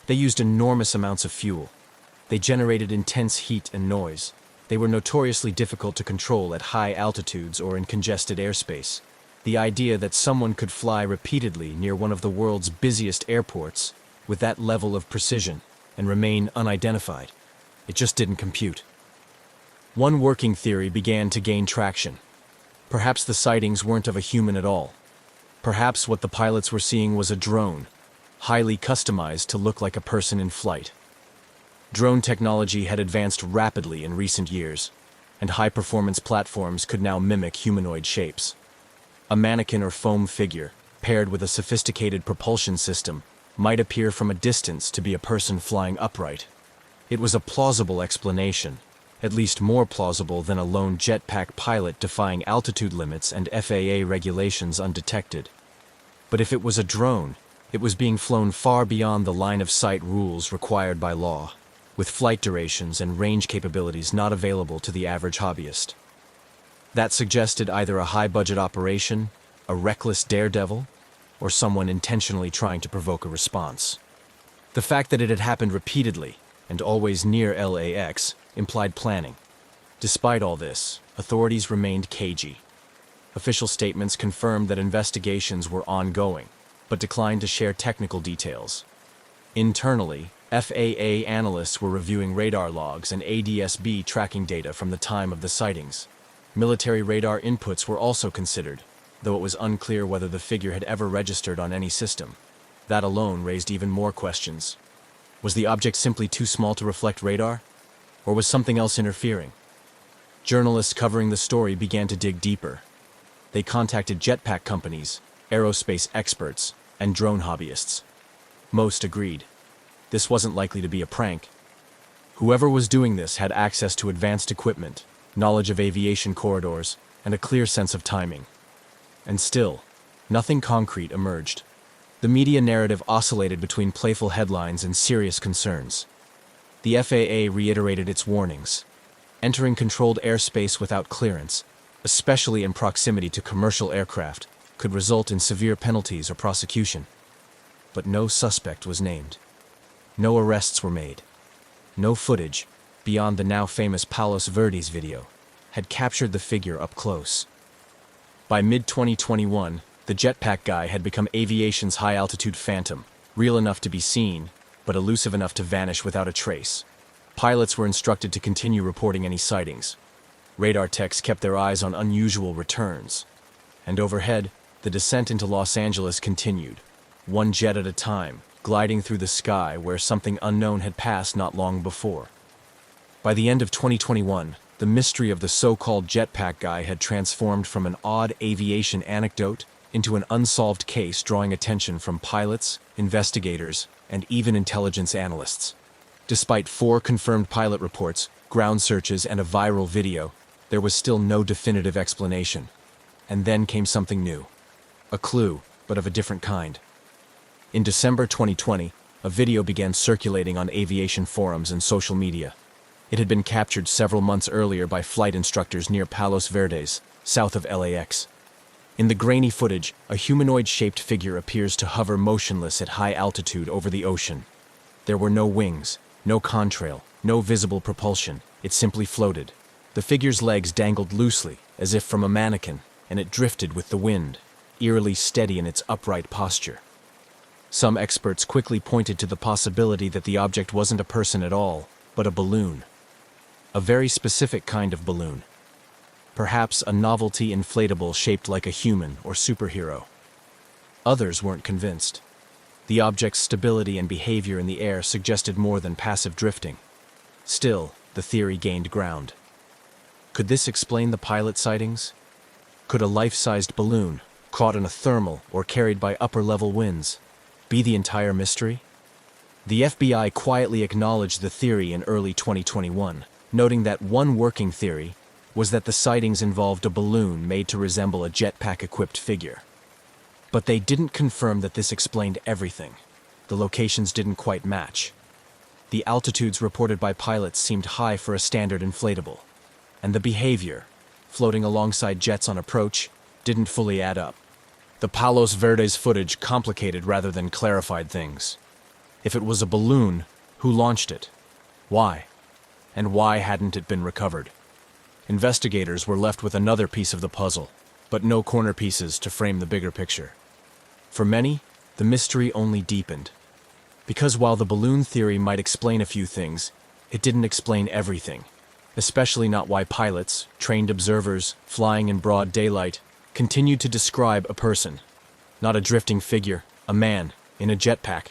They used enormous amounts of fuel. They generated intense heat and noise. They were notoriously difficult to control at high altitudes or in congested airspace. The idea that someone could fly repeatedly near one of the world's busiest airports with that level of precision and remain unidentified, it just didn't compute. One working theory began to gain traction. Perhaps the sightings weren't of a human at all. Perhaps what the pilots were seeing was a drone, highly customized to look like a person in flight. Drone technology had advanced rapidly in recent years. and high-performance platforms could now mimic humanoid shapes. A mannequin or foam figure, paired with a sophisticated propulsion system, might appear from a distance to be a person flying upright. It was a plausible explanation, at least more plausible than a lone jetpack pilot defying altitude limits and FAA regulations undetected. But if it was a drone, it was being flown far beyond the line-of-sight rules required by law, with flight durations and range capabilities not available to the average hobbyist. That suggested either a high-budget operation, a reckless daredevil, or someone intentionally trying to provoke a response. The fact that it had happened repeatedly, and always near LAX, implied planning. Despite all this, authorities remained cagey. Official statements confirmed that investigations were ongoing, but declined to share technical details. Internally, FAA analysts were reviewing radar logs and ADS-B tracking data from the time of the sightings. Military radar inputs were also considered, though it was unclear whether the figure had ever registered on any system. That alone raised even more questions. Was the object simply too small to reflect radar? Or was something else interfering? Journalists covering the story began to dig deeper. They contacted jetpack companies, aerospace experts, and drone hobbyists. Most agreed. This wasn't likely to be a prank. Whoever was doing this had access to advanced equipment, knowledge of aviation corridors, and a clear sense of timing. And still, nothing concrete emerged. The media narrative oscillated between playful headlines and serious concerns. The FAA reiterated its warnings. Entering controlled airspace without clearance, especially in proximity to commercial aircraft, could result in severe penalties or prosecution. But no suspect was named. No arrests were made. No footage, beyond the now famous Palos Verdes video, had captured the figure up close. By mid-2021, the jetpack guy had become aviation's high-altitude phantom, real enough to be seen, but elusive enough to vanish without a trace. Pilots were instructed to continue reporting any sightings. Radar techs kept their eyes on unusual returns. And overhead, the descent into Los Angeles continued, one jet at a time, gliding through the sky where something unknown had passed not long before. By the end of 2021, the mystery of the so-called jetpack guy had transformed from an odd aviation anecdote into an unsolved case drawing attention from pilots, investigators, and even intelligence analysts. Despite 4 confirmed pilot reports, ground searches, and a viral video, there was still no definitive explanation. And then came something new. A clue, but of a different kind. In December 2020, a video began circulating on aviation forums and social media. It had been captured several months earlier by flight instructors near Palos Verdes, south of LAX. In the grainy footage, a humanoid-shaped figure appears to hover motionless at high altitude over the ocean. There were no wings, no contrail, no visible propulsion. It simply floated. The figure's legs dangled loosely, as if from a mannequin, and it drifted with the wind, eerily steady in its upright posture. Some experts quickly pointed to the possibility that the object wasn't a person at all, but a balloon. A very specific kind of balloon. Perhaps a novelty inflatable shaped like a human or superhero. Others weren't convinced. The object's stability and behavior in the air suggested more than passive drifting. Still, the theory gained ground. Could this explain the pilot sightings? Could a life-sized balloon, caught in a thermal or carried by upper-level winds, be the entire mystery? The FBI quietly acknowledged the theory in early 2021, noting that one working theory was that the sightings involved a balloon made to resemble a jetpack-equipped figure. But they didn't confirm that this explained everything. The locations didn't quite match. The altitudes reported by pilots seemed high for a standard inflatable, and the behavior, floating alongside jets on approach, didn't fully add up. The Palos Verdes footage complicated rather than clarified things. If it was a balloon, who launched it? Why? And why hadn't it been recovered? Investigators were left with another piece of the puzzle, but no corner pieces to frame the bigger picture. For many, the mystery only deepened. Because while the balloon theory might explain a few things, it didn't explain everything, especially not why pilots, trained observers, flying in broad daylight, continued to describe a person, not a drifting figure, a man, in a jetpack.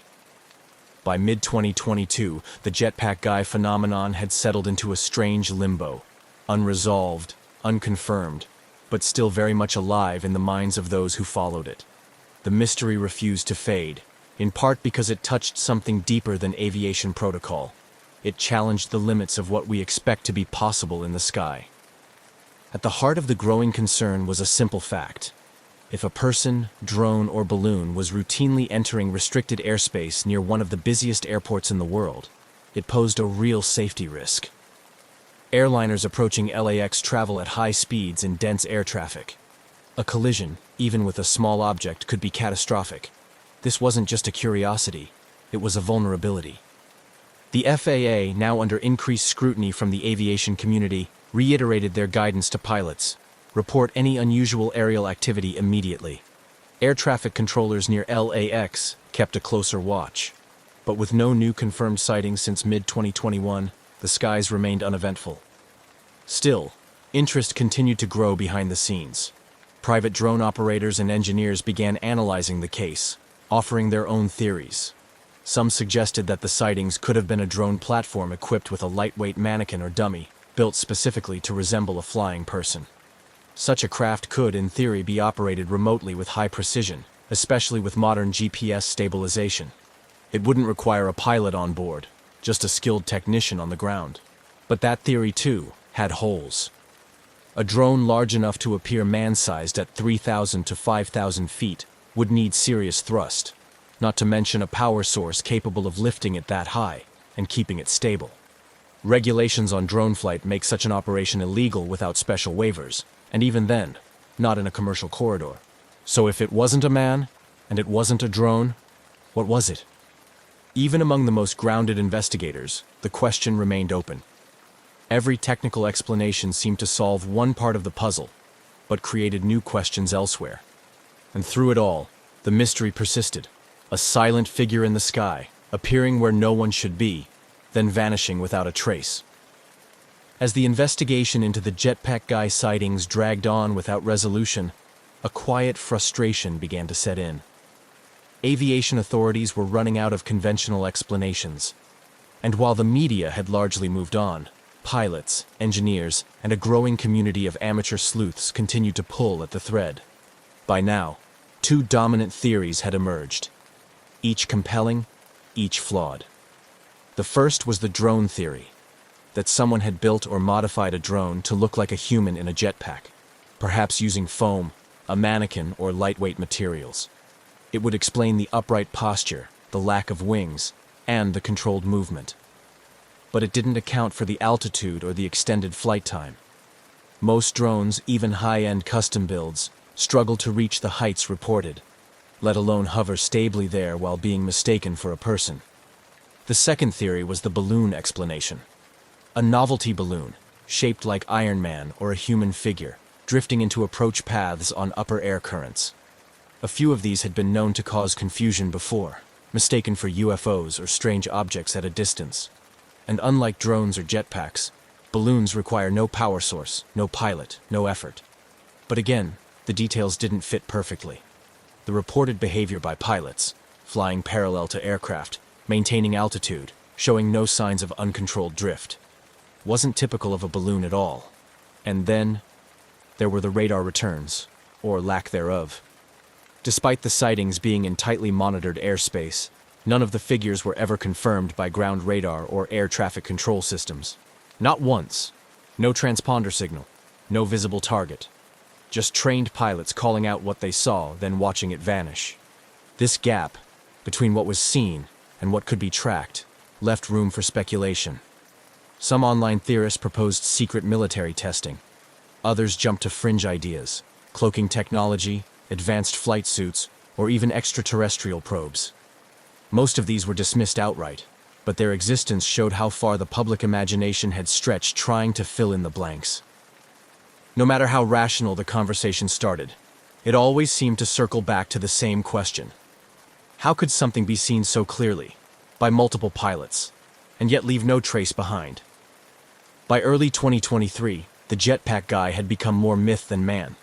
By mid-2022, the jetpack guy phenomenon had settled into a strange limbo. unresolved, unconfirmed, but still very much alive in the minds of those who followed it. The mystery refused to fade, in part because it touched something deeper than aviation protocol. It challenged the limits of what we expect to be possible in the sky. At the heart of the growing concern was a simple fact. If a person, drone, or balloon was routinely entering restricted airspace near one of the busiest airports in the world, it posed a real safety risk. Airliners approaching LAX travel at high speeds in dense air traffic. A collision, even with a small object, could be catastrophic. This wasn't just a curiosity, it was a vulnerability. The FAA, now under increased scrutiny from the aviation community, reiterated their guidance to pilots: report any unusual aerial activity immediately. Air traffic controllers near LAX kept a closer watch. But with no new confirmed sightings since mid-2021, the skies remained uneventful. Still, interest continued to grow behind the scenes. Private drone operators and engineers began analyzing the case, offering their own theories. Some suggested that the sightings could have been a drone platform equipped with a lightweight mannequin or dummy, built specifically to resemble a flying person. Such a craft could, in theory, be operated remotely with high precision, especially with modern GPS stabilization. It wouldn't require a pilot on board, just a skilled technician on the ground. But that theory, too, had holes. A drone large enough to appear man-sized at 3,000 to 5,000 feet would need serious thrust, not to mention a power source capable of lifting it that high and keeping it stable. Regulations on drone flight make such an operation illegal without special waivers, and even then, not in a commercial corridor. So if it wasn't a man, and it wasn't a drone, what was it? Even among the most grounded investigators, the question remained open. Every technical explanation seemed to solve one part of the puzzle, but created new questions elsewhere. And through it all, the mystery persisted. A silent figure in the sky, appearing where no one should be, then vanishing without a trace. As the investigation into the jetpack guy sightings dragged on without resolution, a quiet frustration began to set in. Aviation authorities were running out of conventional explanations. And while the media had largely moved on, pilots, engineers, and a growing community of amateur sleuths continued to pull at the thread. By now, two dominant theories had emerged, each compelling, each flawed. The first was the drone theory, that someone had built or modified a drone to look like a human in a jetpack, perhaps using foam, a mannequin, or lightweight materials. It would explain the upright posture, the lack of wings, and the controlled movement. But it didn't account for the altitude or the extended flight time. Most drones, even high-end custom builds, struggle to reach the heights reported, let alone hover stably there while being mistaken for a person. The second theory was the balloon explanation. A novelty balloon, shaped like Iron Man or a human figure, drifting into approach paths on upper air currents. A few of these had been known to cause confusion before, mistaken for UFOs or strange objects at a distance. And unlike drones or jetpacks, balloons require no power source, no pilot, no effort. But again, the details didn't fit perfectly. The reported behavior by pilots, flying parallel to aircraft, maintaining altitude, showing no signs of uncontrolled drift, wasn't typical of a balloon at all. And then, there were the radar returns, or lack thereof. Despite the sightings being in tightly monitored airspace, none of the figures were ever confirmed by ground radar or air traffic control systems. Not once. No transponder signal, no visible target. Just trained pilots calling out what they saw, then watching it vanish. This gap, between what was seen and what could be tracked, left room for speculation. Some online theorists proposed secret military testing. Others jumped to fringe ideas, cloaking technology, advanced flight suits, or even extraterrestrial probes. Most of these were dismissed outright, but their existence showed how far the public imagination had stretched trying to fill in the blanks. No matter how rational the conversation started, it always seemed to circle back to the same question. How could something be seen so clearly, by multiple pilots, and yet leave no trace behind? By early 2023, the jetpack guy had become more myth than man.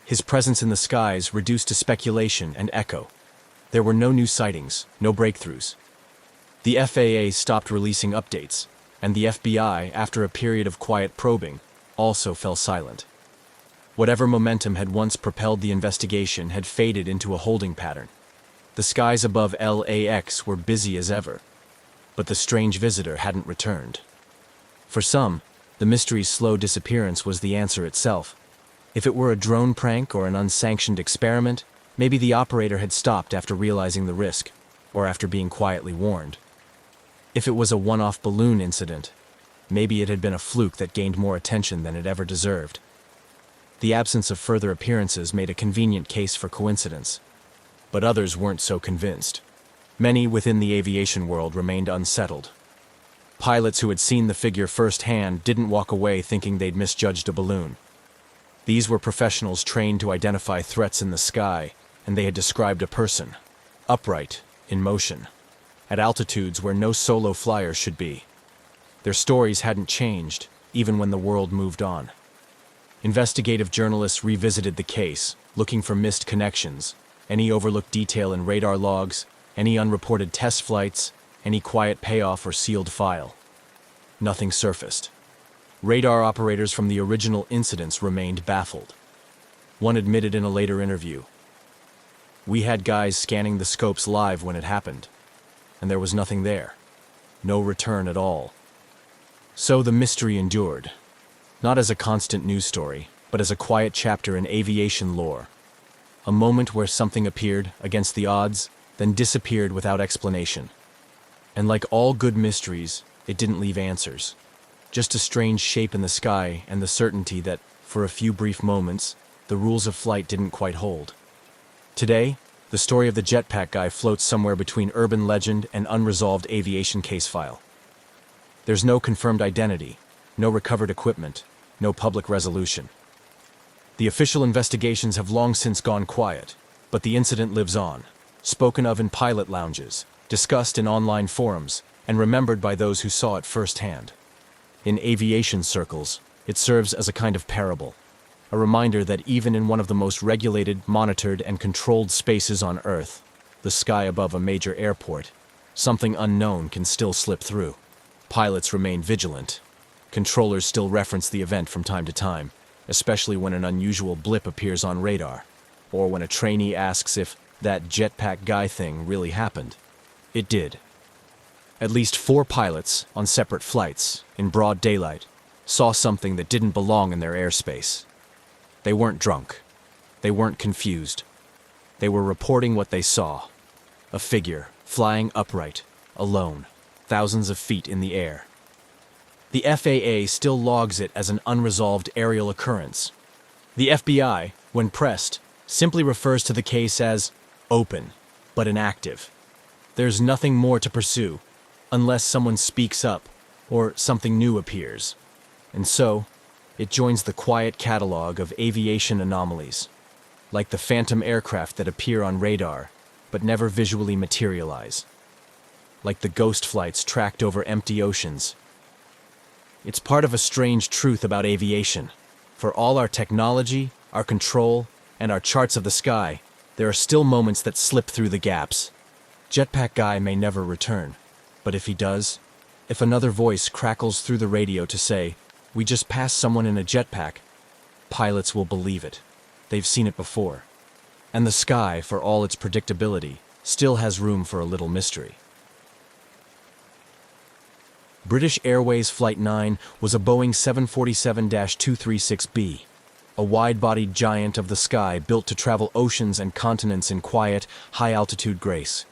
His presence in the skies reduced to speculation and echo. There were no new sightings, no breakthroughs. The FAA stopped releasing updates, and the FBI, after a period of quiet probing, also fell silent. Whatever momentum had once propelled the investigation had faded into a holding pattern. The skies above LAX were busy as ever, but the strange visitor hadn't returned. For some, the mystery's slow disappearance was the answer itself. If it were a drone prank or an unsanctioned experiment, maybe the operator had stopped after realizing the risk, or after being quietly warned. If it was a one-off balloon incident, maybe it had been a fluke that gained more attention than it ever deserved. The absence of further appearances made a convenient case for coincidence, but others weren't so convinced. Many within the aviation world remained unsettled. Pilots who had seen the figure firsthand didn't walk away thinking they'd misjudged a balloon. These were professionals trained to identify threats in the sky, and they had described a person, upright, in motion, at altitudes where no solo flyer should be. Their stories hadn't changed, even when the world moved on. Investigative journalists revisited the case, looking for missed connections, any overlooked detail in radar logs, any unreported test flights, any quiet payoff or sealed file. Nothing surfaced. Radar operators from the original incidents remained baffled. One admitted in a later interview, "We had guys scanning the scopes live when it happened, and there was nothing there. No return at all." So the mystery endured, not as a constant news story, but as a quiet chapter in aviation lore. A moment where something appeared against the odds, then disappeared without explanation. And like all good mysteries, it didn't leave answers. Just a strange shape in the sky and the certainty that, for a few brief moments, the rules of flight didn't quite hold. Today, the story of the jetpack guy floats somewhere between urban legend and unresolved aviation case file. There's no confirmed identity, no recovered equipment, no public resolution. The official investigations have long since gone quiet, but the incident lives on, spoken of in pilot lounges, discussed in online forums, and remembered by those who saw it firsthand. In aviation circles, it serves as a kind of parable, a reminder that even in one of the most regulated, monitored, and controlled spaces on Earth, the sky above a major airport, something unknown can still slip through. Pilots remain vigilant. Controllers still reference the event from time to time, especially when an unusual blip appears on radar, or when a trainee asks if that jetpack guy thing really happened. It did. At least 4 pilots, on separate flights, in broad daylight, saw something that didn't belong in their airspace. They weren't drunk. They weren't confused. They were reporting what they saw. A figure, flying upright, alone, thousands of feet in the air. The FAA still logs it as an unresolved aerial occurrence. The FBI, when pressed, simply refers to the case as open, but inactive. There's nothing more to pursue, unless someone speaks up or something new appears. And so, it joins the quiet catalog of aviation anomalies, like the phantom aircraft that appear on radar but never visually materialize, like the ghost flights tracked over empty oceans. It's part of a strange truth about aviation. For all our technology, our control, and our charts of the sky, there are still moments that slip through the gaps. Jetpack Guy may never return, but if he does, if another voice crackles through the radio to say, "We just passed someone in a jetpack," pilots will believe it. They've seen it before. And the sky, for all its predictability, still has room for a little mystery. British Airways Flight 9 was a Boeing 747-236B, a wide-bodied giant of the sky built to travel oceans and continents in quiet, high-altitude grace.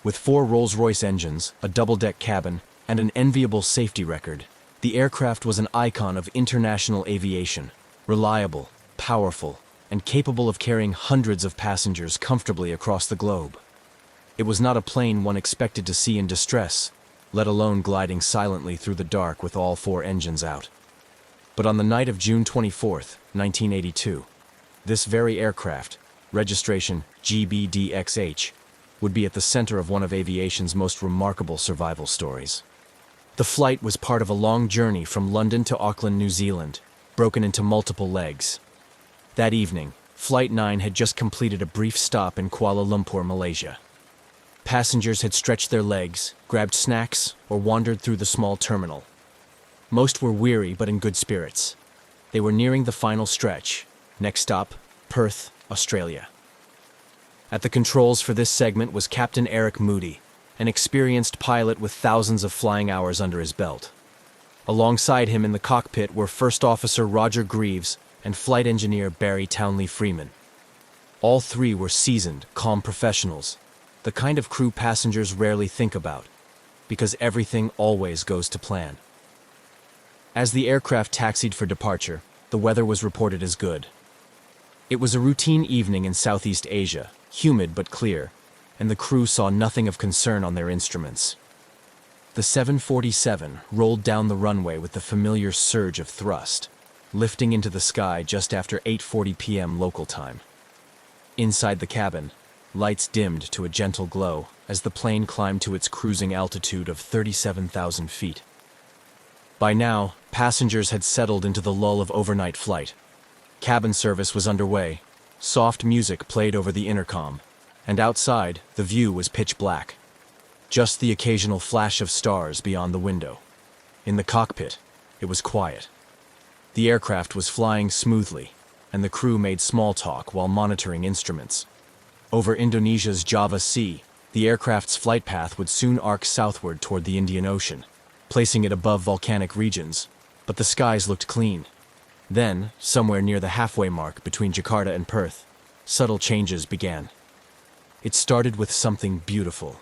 With 4 Rolls-Royce engines, a double-deck cabin, and an enviable safety record, the aircraft was an icon of international aviation, reliable, powerful, and capable of carrying hundreds of passengers comfortably across the globe. It was not a plane one expected to see in distress, let alone gliding silently through the dark with all 4 engines out. But on the night of June 24, 1982, this very aircraft, registration GBDXH, would be at the center of one of aviation's most remarkable survival stories. The flight was part of a long journey from London to Auckland, New Zealand, broken into multiple legs. That evening, Flight 9 had just completed a brief stop in Kuala Lumpur, Malaysia. Passengers had stretched their legs, grabbed snacks, or wandered through the small terminal. Most were weary but in good spirits. They were nearing the final stretch. Next stop, Perth, Australia. At the controls for this segment was Captain Eric Moody, an experienced pilot with thousands of flying hours under his belt. Alongside him in the cockpit were First Officer Roger Greaves and Flight Engineer Barry Townley Freeman. All three were seasoned, calm professionals, the kind of crew passengers rarely think about, because everything always goes to plan. As the aircraft taxied for departure, the weather was reported as good. It was a routine evening in Southeast Asia, humid but clear, and the crew saw nothing of concern on their instruments. The 747 rolled down the runway with the familiar surge of thrust, lifting into the sky just after 8:40 p.m. local time. Inside the cabin, lights dimmed to a gentle glow as the plane climbed to its cruising altitude of 37,000 feet. By now, passengers had settled into the lull of overnight flight. Cabin service was underway, soft music played over the intercom, and outside, the view was pitch black. Just the occasional flash of stars beyond the window. In the cockpit, it was quiet. The aircraft was flying smoothly, and the crew made small talk while monitoring instruments. Over Indonesia's Java Sea, the aircraft's flight path would soon arc southward toward the Indian Ocean, placing it above volcanic regions, but the skies looked clean. Then, somewhere near the halfway mark between Jakarta and Perth, subtle changes began. It started with something beautiful.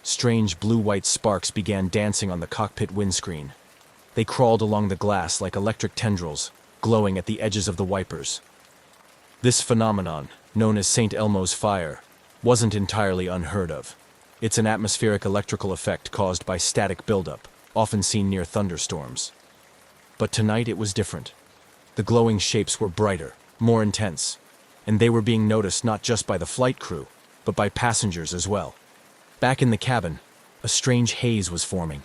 Strange blue-white sparks began dancing on the cockpit windscreen. They crawled along the glass like electric tendrils, glowing at the edges of the wipers. This phenomenon, known as St. Elmo's fire, wasn't entirely unheard of. It's an atmospheric electrical effect caused by static buildup, often seen near thunderstorms. But tonight it was different. The glowing shapes were brighter, more intense, and they were being noticed not just by the flight crew, but by passengers as well. Back in the cabin, a strange haze was forming.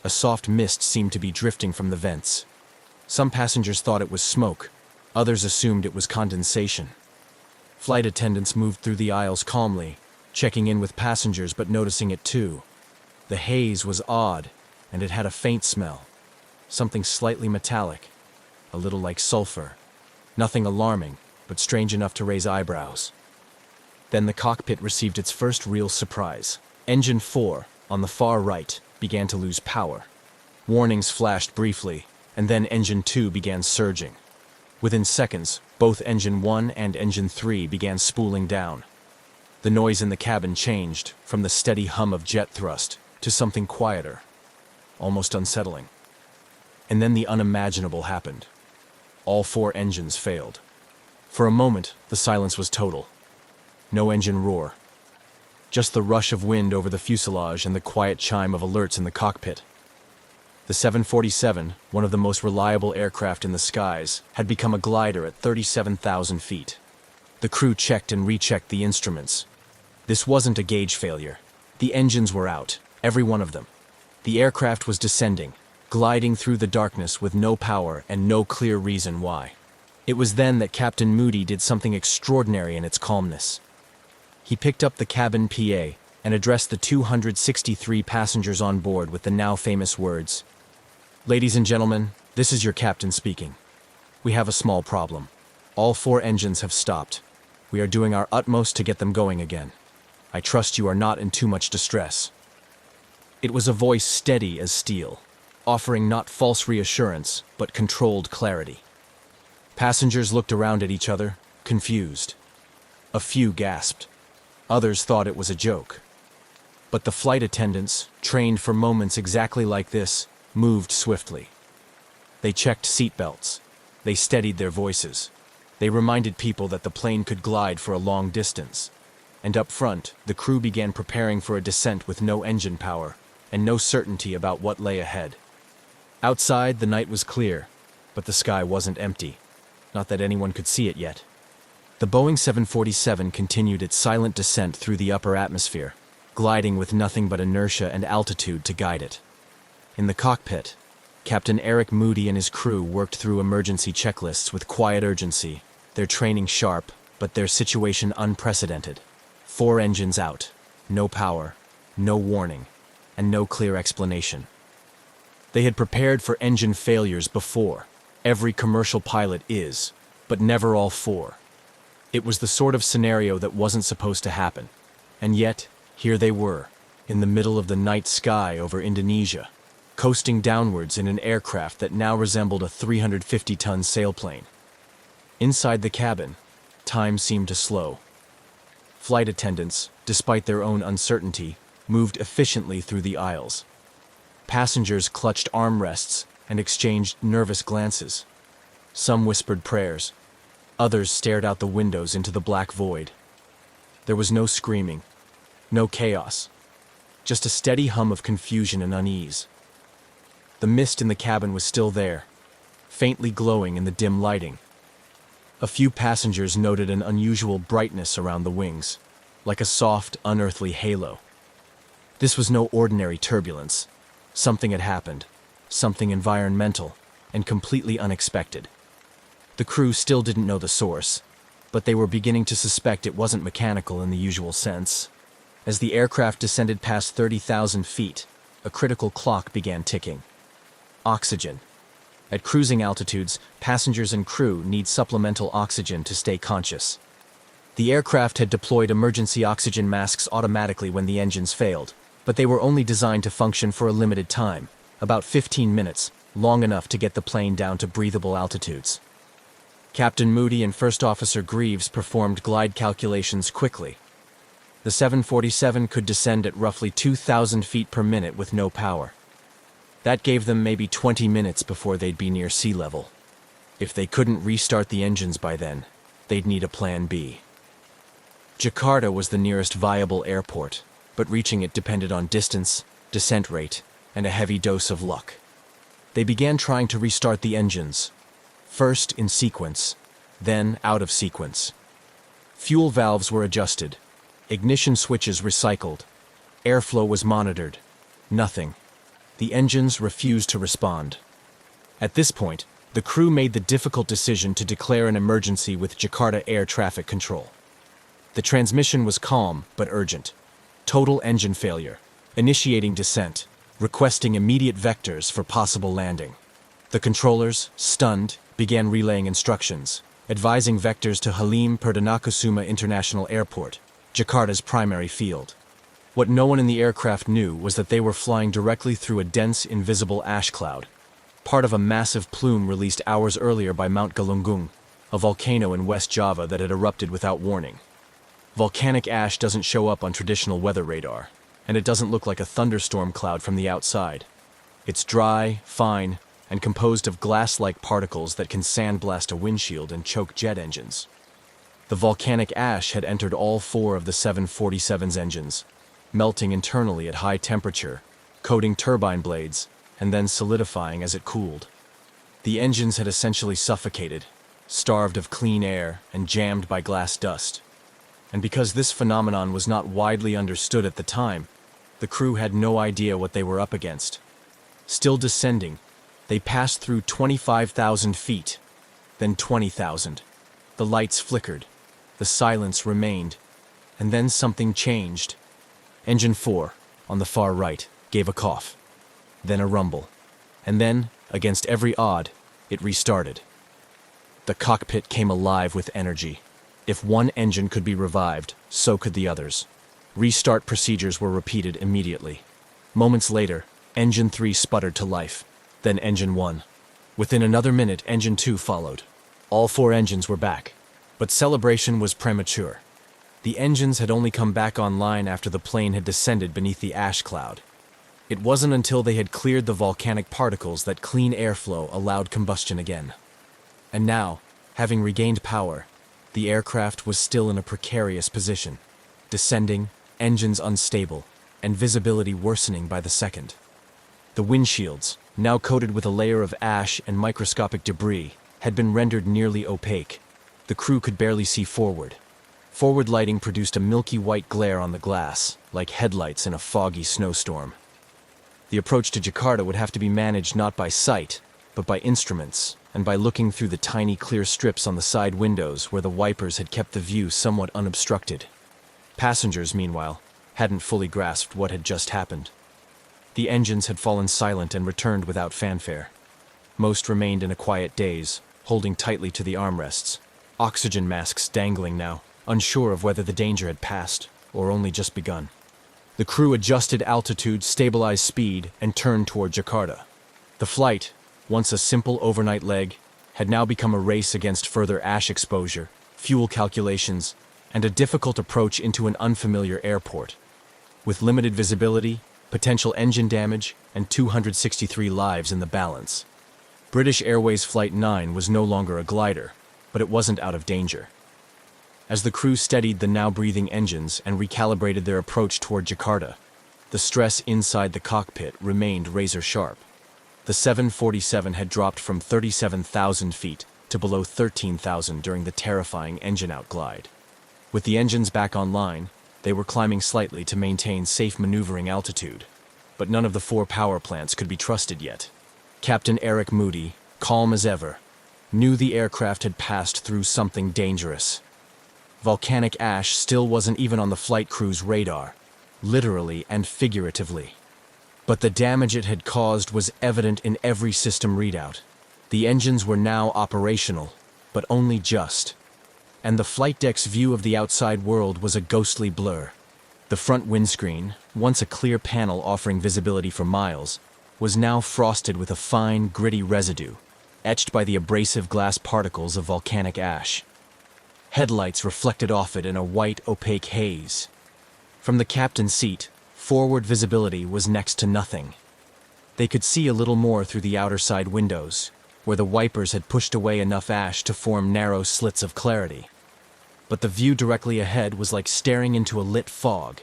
A soft mist seemed to be drifting from the vents. Some passengers thought it was smoke, others assumed it was condensation. Flight attendants moved through the aisles calmly, checking in with passengers but noticing it too. The haze was odd, and it had a faint smell. Something slightly metallic, a little like sulfur. Nothing alarming, but strange enough to raise eyebrows. Then the cockpit received its first real surprise. Engine 4, on the far right, began to lose power. Warnings flashed briefly, and then Engine 2 began surging. Within seconds, both Engine 1 and Engine 3 began spooling down. The noise in the cabin changed from the steady hum of jet thrust to something quieter, almost unsettling. And then the unimaginable happened. All four engines failed. For a moment, the silence was total. No engine roar. Just the rush of wind over the fuselage and the quiet chime of alerts in the cockpit. The 747, one of the most reliable aircraft in the skies, had become a glider at 37,000 feet. The crew checked and rechecked the instruments. This wasn't a gauge failure. The engines were out, every one of them. The aircraft was descending, gliding through the darkness with no power and no clear reason why. It was then that Captain Moody did something extraordinary in its calmness. He picked up the cabin PA and addressed the 263 passengers on board with the now famous words, "Ladies and gentlemen, this is your captain speaking. We have a small problem. All four engines have stopped. We are doing our utmost to get them going again. I trust you are not in too much distress." It was a voice steady as steel, offering not false reassurance, but controlled clarity. Passengers looked around at each other, confused. A few gasped. Others thought it was a joke. But the flight attendants, trained for moments exactly like this, moved swiftly. They checked seatbelts. They steadied their voices. They reminded people that the plane could glide for a long distance. And up front, the crew began preparing for a descent with no engine power and no certainty about what lay ahead. Outside, the night was clear, but the sky wasn't empty. Not that anyone could see it yet. The Boeing 747 continued its silent descent through the upper atmosphere, gliding with nothing but inertia and altitude to guide it. In the cockpit, Captain Eric Moody and his crew worked through emergency checklists with quiet urgency, their training sharp, but their situation unprecedented. 4 engines out, no power, no warning, and no clear explanation. They had prepared for engine failures before, Every commercial pilot is, but never all four. It was the sort of scenario that wasn't supposed to happen. And yet, here they were, in the middle of the night sky over Indonesia, coasting downwards in an aircraft that now resembled a 350-ton sailplane. Inside the cabin, time seemed to slow. Flight attendants, despite their own uncertainty, moved efficiently through the aisles. Passengers clutched armrests and exchanged nervous glances. Some whispered prayers. Others stared out the windows into the black void. There was no screaming, no chaos, just a steady hum of confusion and unease. The mist in the cabin was still there, faintly glowing in the dim lighting. A few passengers noted an unusual brightness around the wings, like a soft, unearthly halo. This was no ordinary turbulence. Something had happened, something environmental, and completely unexpected. The crew still didn't know the source, but they were beginning to suspect it wasn't mechanical in the usual sense. As the aircraft descended past 30,000 feet, a critical clock began ticking. Oxygen. At cruising altitudes, passengers and crew need supplemental oxygen to stay conscious. The aircraft had deployed emergency oxygen masks automatically when the engines failed, but they were only designed to function for a limited time, about 15 minutes, long enough to get the plane down to breathable altitudes. Captain Moody and First Officer Greaves performed glide calculations quickly. The 747 could descend at roughly 2,000 feet per minute with no power. That gave them maybe 20 minutes before they'd be near sea level. If they couldn't restart the engines by then, they'd need a plan B. Jakarta was the nearest viable airport, but reaching it depended on distance, descent rate, and a heavy dose of luck. They began trying to restart the engines, first in sequence, then out of sequence. Fuel valves were adjusted, ignition switches recycled, airflow was monitored. Nothing. The engines refused to respond. At this point, the crew made the difficult decision to declare an emergency with Jakarta Air Traffic Control. The transmission was calm but urgent. Total engine failure. Initiating descent. Requesting immediate vectors for possible landing. The controllers, stunned, began relaying instructions, advising vectors to Halim Perdanakusuma International Airport, Jakarta's primary field. What no one in the aircraft knew was that they were flying directly through a dense, invisible ash cloud, part of a massive plume released hours earlier by Mount Galunggung, a volcano in West Java that had erupted without warning. Volcanic ash doesn't show up on traditional weather radar, and it doesn't look like a thunderstorm cloud from the outside. It's dry, fine, and composed of glass-like particles that can sandblast a windshield and choke jet engines. The volcanic ash had entered all four of the 747's engines, melting internally at high temperature, coating turbine blades, and then solidifying as it cooled. The engines had essentially suffocated, starved of clean air and jammed by glass dust. And because this phenomenon was not widely understood at the time, the crew had no idea what they were up against. Still descending, they passed through 25,000 feet, then 20,000. The lights flickered, the silence remained, and then something changed. Engine 4, on the far right, gave a cough, then a rumble, and then, against every odd, it restarted. The cockpit came alive with energy. If one engine could be revived, so could the others. Restart procedures were repeated immediately. Moments later, Engine 3 sputtered to life, then Engine 1. Within another minute, Engine 2 followed. All four engines were back, but celebration was premature. The engines had only come back online after the plane had descended beneath the ash cloud. It wasn't until they had cleared the volcanic particles that clean airflow allowed combustion again. And now, having regained power, the aircraft was still in a precarious position, descending, engines unstable, and visibility worsening by the second. The windshields, now coated with a layer of ash and microscopic debris, had been rendered nearly opaque. The crew could barely see forward. Forward lighting produced a milky white glare on the glass, like headlights in a foggy snowstorm. The approach to Jakarta would have to be managed not by sight, but by instruments, and by looking through the tiny clear strips on the side windows where the wipers had kept the view somewhat unobstructed. Passengers, meanwhile, hadn't fully grasped what had just happened. The engines had fallen silent and returned without fanfare. Most remained in a quiet daze, holding tightly to the armrests, oxygen masks dangling now, unsure of whether the danger had passed or only just begun. The crew adjusted altitude, stabilized speed, and turned toward Jakarta. The flight, once a simple overnight leg, had now become a race against further ash exposure, fuel calculations, and a difficult approach into an unfamiliar airport. With limited visibility, potential engine damage, and 263 lives in the balance. British Airways Flight 9 was no longer a glider, but it wasn't out of danger. As the crew steadied the now breathing engines and recalibrated their approach toward Jakarta, the stress inside the cockpit remained razor-sharp. The 747 had dropped from 37,000 feet to below 13,000 during the terrifying engine-out glide. With the engines back online, they were climbing slightly to maintain safe maneuvering altitude, but none of the 4 power plants could be trusted yet. Captain Eric Moody, calm as ever, knew the aircraft had passed through something dangerous. Volcanic ash still wasn't even on the flight crew's radar, literally and figuratively. But the damage it had caused was evident in every system readout. The engines were now operational, but only just. And the flight deck's view of the outside world was a ghostly blur. The front windscreen, once a clear panel offering visibility for miles, was now frosted with a fine, gritty residue, etched by the abrasive glass particles of volcanic ash. Headlights reflected off it in a white, opaque haze. From the captain's seat, forward visibility was next to nothing. They could see a little more through the outer side windows, where the wipers had pushed away enough ash to form narrow slits of clarity. But the view directly ahead was like staring into a lit fog.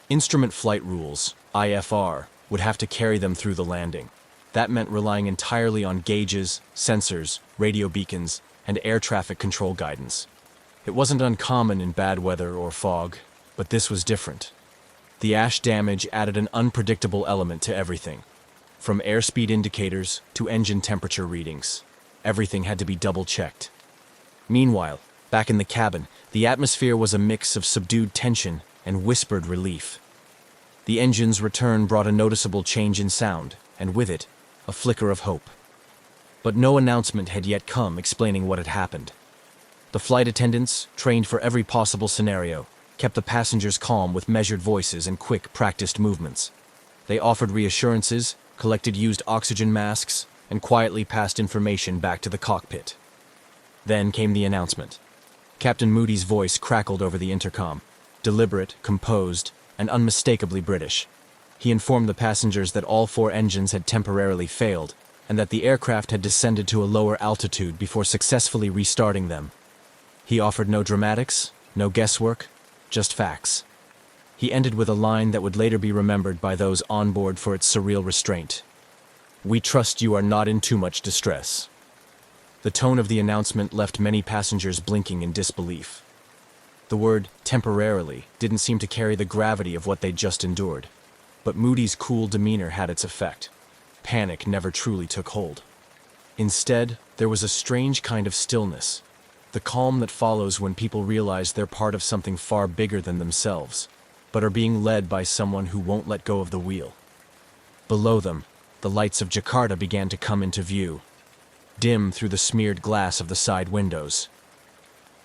Instrument flight rules, IFR, would have to carry them through the landing. That meant relying entirely on gauges, sensors, radio beacons, and air traffic control guidance. It wasn't uncommon in bad weather or fog, but this was different. The ash damage added an unpredictable element to everything. From airspeed indicators to engine temperature readings, everything had to be double-checked. Meanwhile, back in the cabin, the atmosphere was a mix of subdued tension and whispered relief. The engine's return brought a noticeable change in sound, and with it, a flicker of hope. But no announcement had yet come explaining what had happened. The flight attendants, trained for every possible scenario, kept the passengers calm with measured voices and quick, practiced movements. They offered reassurances, collected used oxygen masks, and quietly passed information back to the cockpit. Then came the announcement. Captain Moody's voice crackled over the intercom, deliberate, composed, and unmistakably British. He informed the passengers that all 4 engines had temporarily failed, and that the aircraft had descended to a lower altitude before successfully restarting them. He offered no dramatics, no guesswork, just facts. He ended with a line that would later be remembered by those on board for its surreal restraint. "We trust you are not in too much distress." The tone of the announcement left many passengers blinking in disbelief. The word temporarily didn't seem to carry the gravity of what they'd just endured. But Moody's cool demeanor had its effect. Panic never truly took hold. Instead, there was a strange kind of stillness. The calm that follows when people realize they're part of something far bigger than themselves, but are being led by someone who won't let go of the wheel. Below them, the lights of Jakarta began to come into view, dim through the smeared glass of the side windows.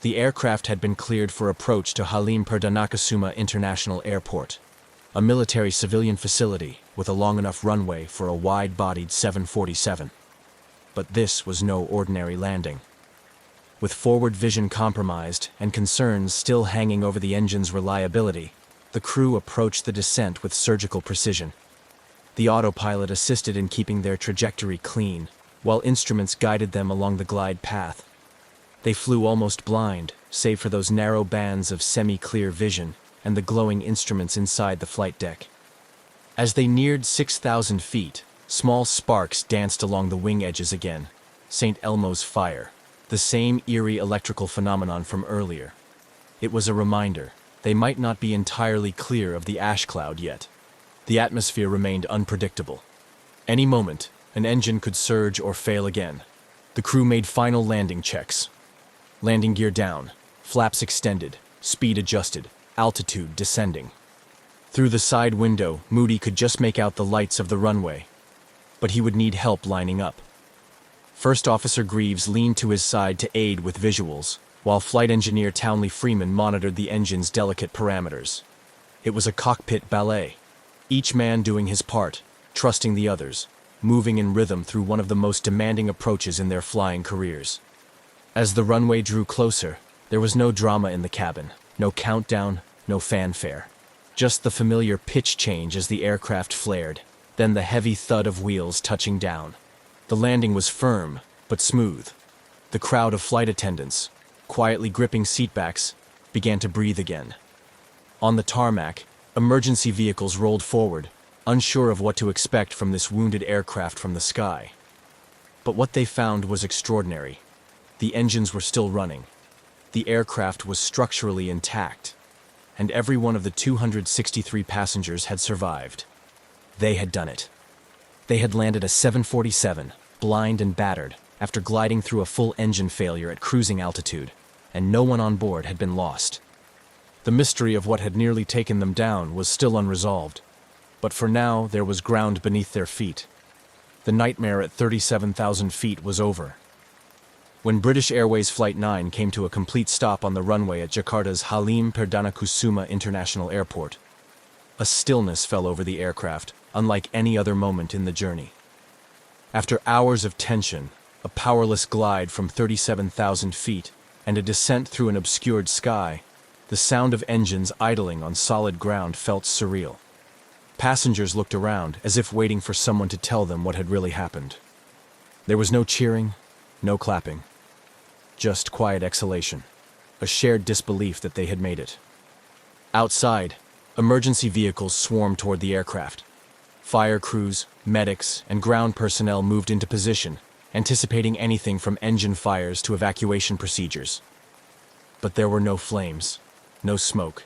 The aircraft had been cleared for approach to Halim Perdanakusuma International Airport, a military civilian facility with a long enough runway for a wide-bodied 747. But this was no ordinary landing. With forward vision compromised and concerns still hanging over the engine's reliability, the crew approached the descent with surgical precision. The autopilot assisted in keeping their trajectory clean, while instruments guided them along the glide path. They flew almost blind, save for those narrow bands of semi-clear vision and the glowing instruments inside the flight deck. As they neared 6,000 feet, small sparks danced along the wing edges again. St. Elmo's fire, the same eerie electrical phenomenon from earlier. It was a reminder. They might not be entirely clear of the ash cloud yet. The atmosphere remained unpredictable. Any moment, an engine could surge or fail again. The crew made final landing checks. Landing gear down, flaps extended, speed adjusted, altitude descending. Through the side window, Moody could just make out the lights of the runway. But he would need help lining up. First Officer Greaves leaned to his side to aid with visuals, while Flight Engineer Townley Freeman monitored the engine's delicate parameters. It was a cockpit ballet, each man doing his part, trusting the others, moving in rhythm through one of the most demanding approaches in their flying careers. As the runway drew closer, there was no drama in the cabin, no countdown, no fanfare. Just the familiar pitch change as the aircraft flared, then the heavy thud of wheels touching down. The landing was firm, but smooth. The crowd of flight attendants, quietly gripping seatbacks, began to breathe again. On the tarmac, emergency vehicles rolled forward, unsure of what to expect from this wounded aircraft from the sky. But what they found was extraordinary. The engines were still running. The aircraft was structurally intact, and every one of the 263 passengers had survived. They had done it. They had landed a 747, blind and battered, after gliding through a full engine failure at cruising altitude, and no one on board had been lost. The mystery of what had nearly taken them down was still unresolved, but for now there was ground beneath their feet. The nightmare at 37,000 feet was over. When British Airways Flight 9 came to a complete stop on the runway at Jakarta's Halim Perdanakusuma International Airport, a stillness fell over the aircraft, unlike any other moment in the journey. After hours of tension, a powerless glide from 37,000 feet, and a descent through an obscured sky, the sound of engines idling on solid ground felt surreal. Passengers looked around, as if waiting for someone to tell them what had really happened. There was no cheering, no clapping. Just quiet exhalation, a shared disbelief that they had made it. Outside, emergency vehicles swarmed toward the aircraft. Fire crews, medics, and ground personnel moved into position, anticipating anything from engine fires to evacuation procedures. But there were no flames, no smoke,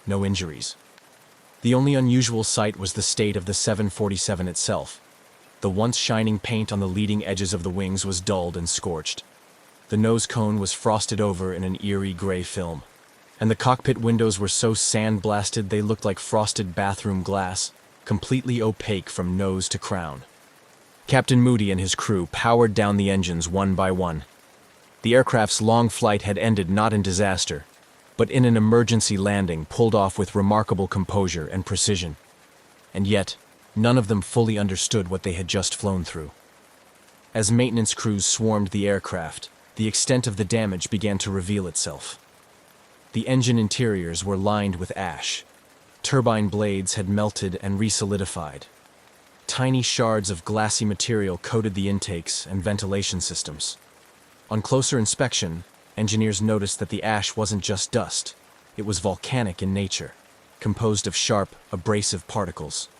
no injuries. The only unusual sight was the state of the 747 itself. The once shining paint on the leading edges of the wings was dulled and scorched. The nose cone was frosted over in an eerie gray film, and the cockpit windows were so sand-blasted they looked like frosted bathroom glass, completely opaque from nose to crown. Captain Moody and his crew powered down the engines one by one. The aircraft's long flight had ended not in disaster, but in an emergency landing pulled off with remarkable composure and precision. And yet, none of them fully understood what they had just flown through. As maintenance crews swarmed the aircraft, the extent of the damage began to reveal itself. The engine interiors were lined with ash. Turbine blades had melted and resolidified. Tiny shards of glassy material coated the intakes and ventilation systems. On closer inspection, engineers noticed that the ash wasn't just dust. It was volcanic in nature, composed of sharp, abrasive particles.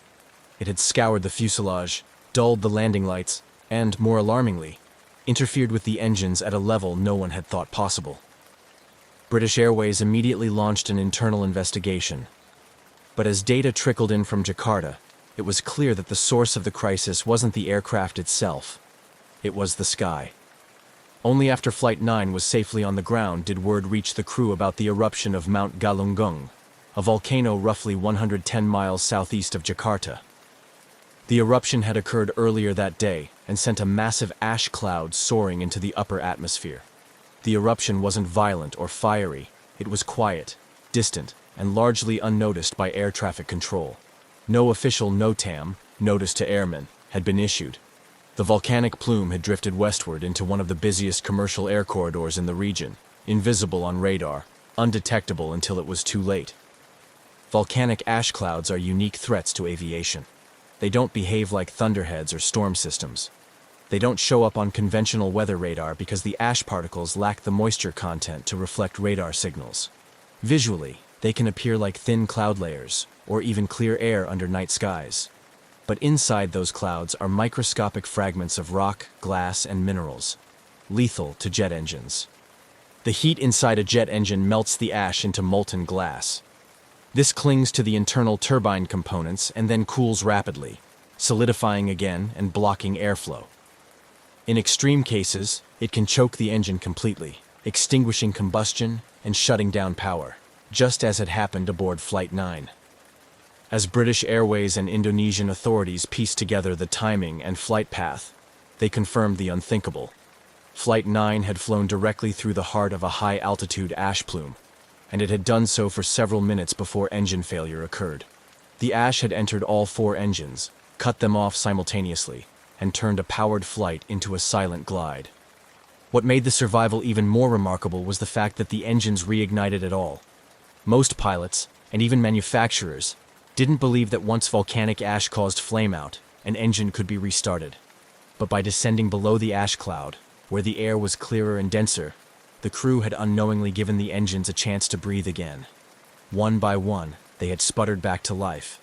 It had scoured the fuselage, dulled the landing lights, and, more alarmingly, interfered with the engines at a level no one had thought possible. British Airways immediately launched an internal investigation. But as data trickled in from Jakarta, it was clear that the source of the crisis wasn't the aircraft itself. It was the sky. Only after Flight 9 was safely on the ground did word reach the crew about the eruption of Mount Galunggung, a volcano roughly 110 miles southeast of Jakarta. The eruption had occurred earlier that day and sent a massive ash cloud soaring into the upper atmosphere. The eruption wasn't violent or fiery. It was quiet, distant, and largely unnoticed by air traffic control. No official NOTAM, notice to airmen, had been issued. The volcanic plume had drifted westward into one of the busiest commercial air corridors in the region, invisible on radar, undetectable until it was too late. Volcanic ash clouds are unique threats to aviation. They don't behave like thunderheads or storm systems. They don't show up on conventional weather radar because the ash particles lack the moisture content to reflect radar signals. Visually, they can appear like thin cloud layers, or even clear air under night skies. But inside those clouds are microscopic fragments of rock, glass, and minerals, lethal to jet engines. The heat inside a jet engine melts the ash into molten glass. This clings to the internal turbine components and then cools rapidly, solidifying again and blocking airflow. In extreme cases, it can choke the engine completely, extinguishing combustion and shutting down power, just as had happened aboard Flight 9. As British Airways and Indonesian authorities pieced together the timing and flight path, They confirmed the unthinkable. Flight 9 had flown directly through the heart of a high-altitude ash plume, and it had done so for several minutes before engine failure occurred. The ash had entered all 4 engines, cut them off simultaneously, and turned a powered flight into a silent glide. What made the survival even more remarkable was the fact that the engines reignited at all. Most pilots, and even manufacturers, didn't believe that once volcanic ash caused flameout, an engine could be restarted. But by descending below the ash cloud, where the air was clearer and denser, the crew had unknowingly given the engines a chance to breathe again. One by one, they had sputtered back to life.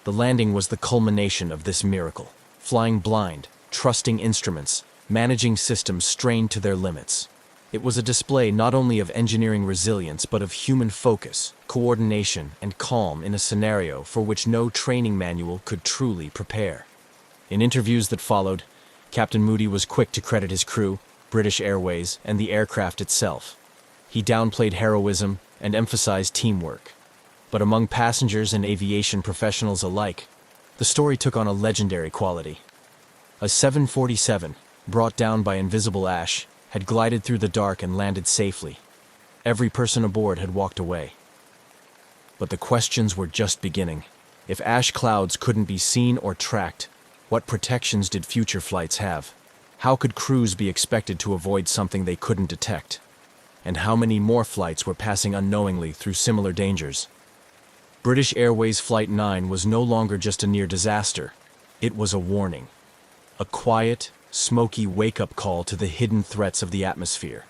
The landing was the culmination of this miracle. Flying blind, trusting instruments, managing systems strained to their limits. It was a display not only of engineering resilience but of human focus, coordination, and calm in a scenario for which no training manual could truly prepare. In interviews that followed, Captain Moody was quick to credit his crew, British Airways, and the aircraft itself. He downplayed heroism and emphasized teamwork. But among passengers and aviation professionals alike, the story took on a legendary quality. A 747, brought down by invisible ash, had glided through the dark and landed safely. Every person aboard had walked away. But the questions were just beginning. If ash clouds couldn't be seen or tracked, what protections did future flights have? How could crews be expected to avoid something they couldn't detect? And how many more flights were passing unknowingly through similar dangers? British Airways Flight 9 was no longer just a near disaster. It was a warning. A quiet, smoky wake-up call to the hidden threats of the atmosphere,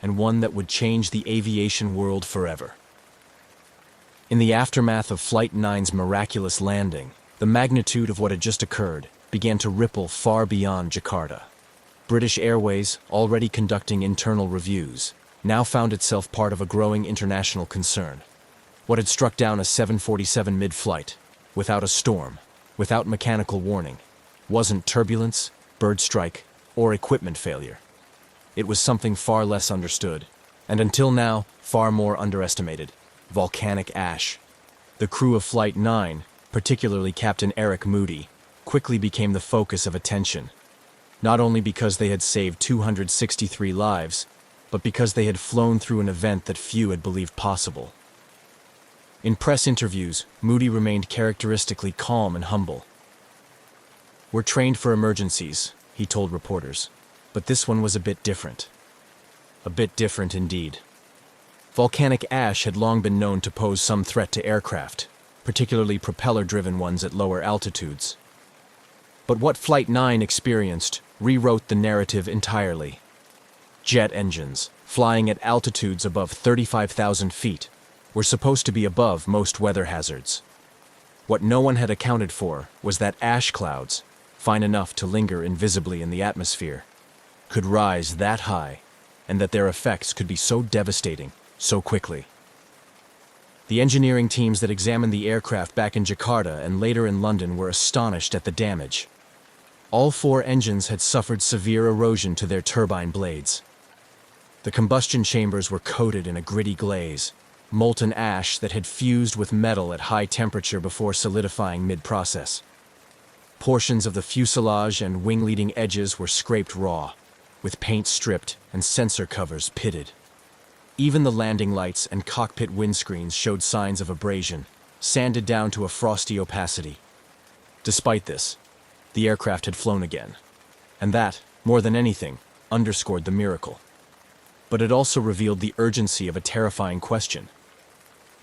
and one that would change the aviation world forever. In the aftermath of Flight 9's miraculous landing, the magnitude of what had just occurred began to ripple far beyond Jakarta. British Airways, already conducting internal reviews, now found itself part of a growing international concern. What had struck down a 747 mid-flight, without a storm, without mechanical warning, wasn't turbulence, bird strike, or equipment failure. It was something far less understood, and until now, far more underestimated: volcanic ash. The crew of Flight 9, particularly Captain Eric Moody, quickly became the focus of attention, not only because they had saved 263 lives, but because they had flown through an event that few had believed possible. In press interviews, Moody remained characteristically calm and humble. "We're trained for emergencies," he told reporters, but this one was a bit different. A bit different indeed. Volcanic ash had long been known to pose some threat to aircraft, particularly propeller-driven ones at lower altitudes. But what Flight 9 experienced rewrote the narrative entirely. Jet engines, flying at altitudes above 35,000 feet, were supposed to be above most weather hazards. What no one had accounted for was that ash clouds, fine enough to linger invisibly in the atmosphere, could rise that high, and that their effects could be so devastating so quickly. The engineering teams that examined the aircraft back in Jakarta and later in London were astonished at the damage. All 4 engines had suffered severe erosion to their turbine blades. The combustion chambers were coated in a gritty glaze, molten ash that had fused with metal at high temperature before solidifying mid-process. Portions of the fuselage and wing-leading edges were scraped raw, with paint stripped and sensor covers pitted. Even the landing lights and cockpit windscreens showed signs of abrasion, sanded down to a frosty opacity. Despite this, the aircraft had flown again, and that, more than anything, underscored the miracle. But it also revealed the urgency of a terrifying question.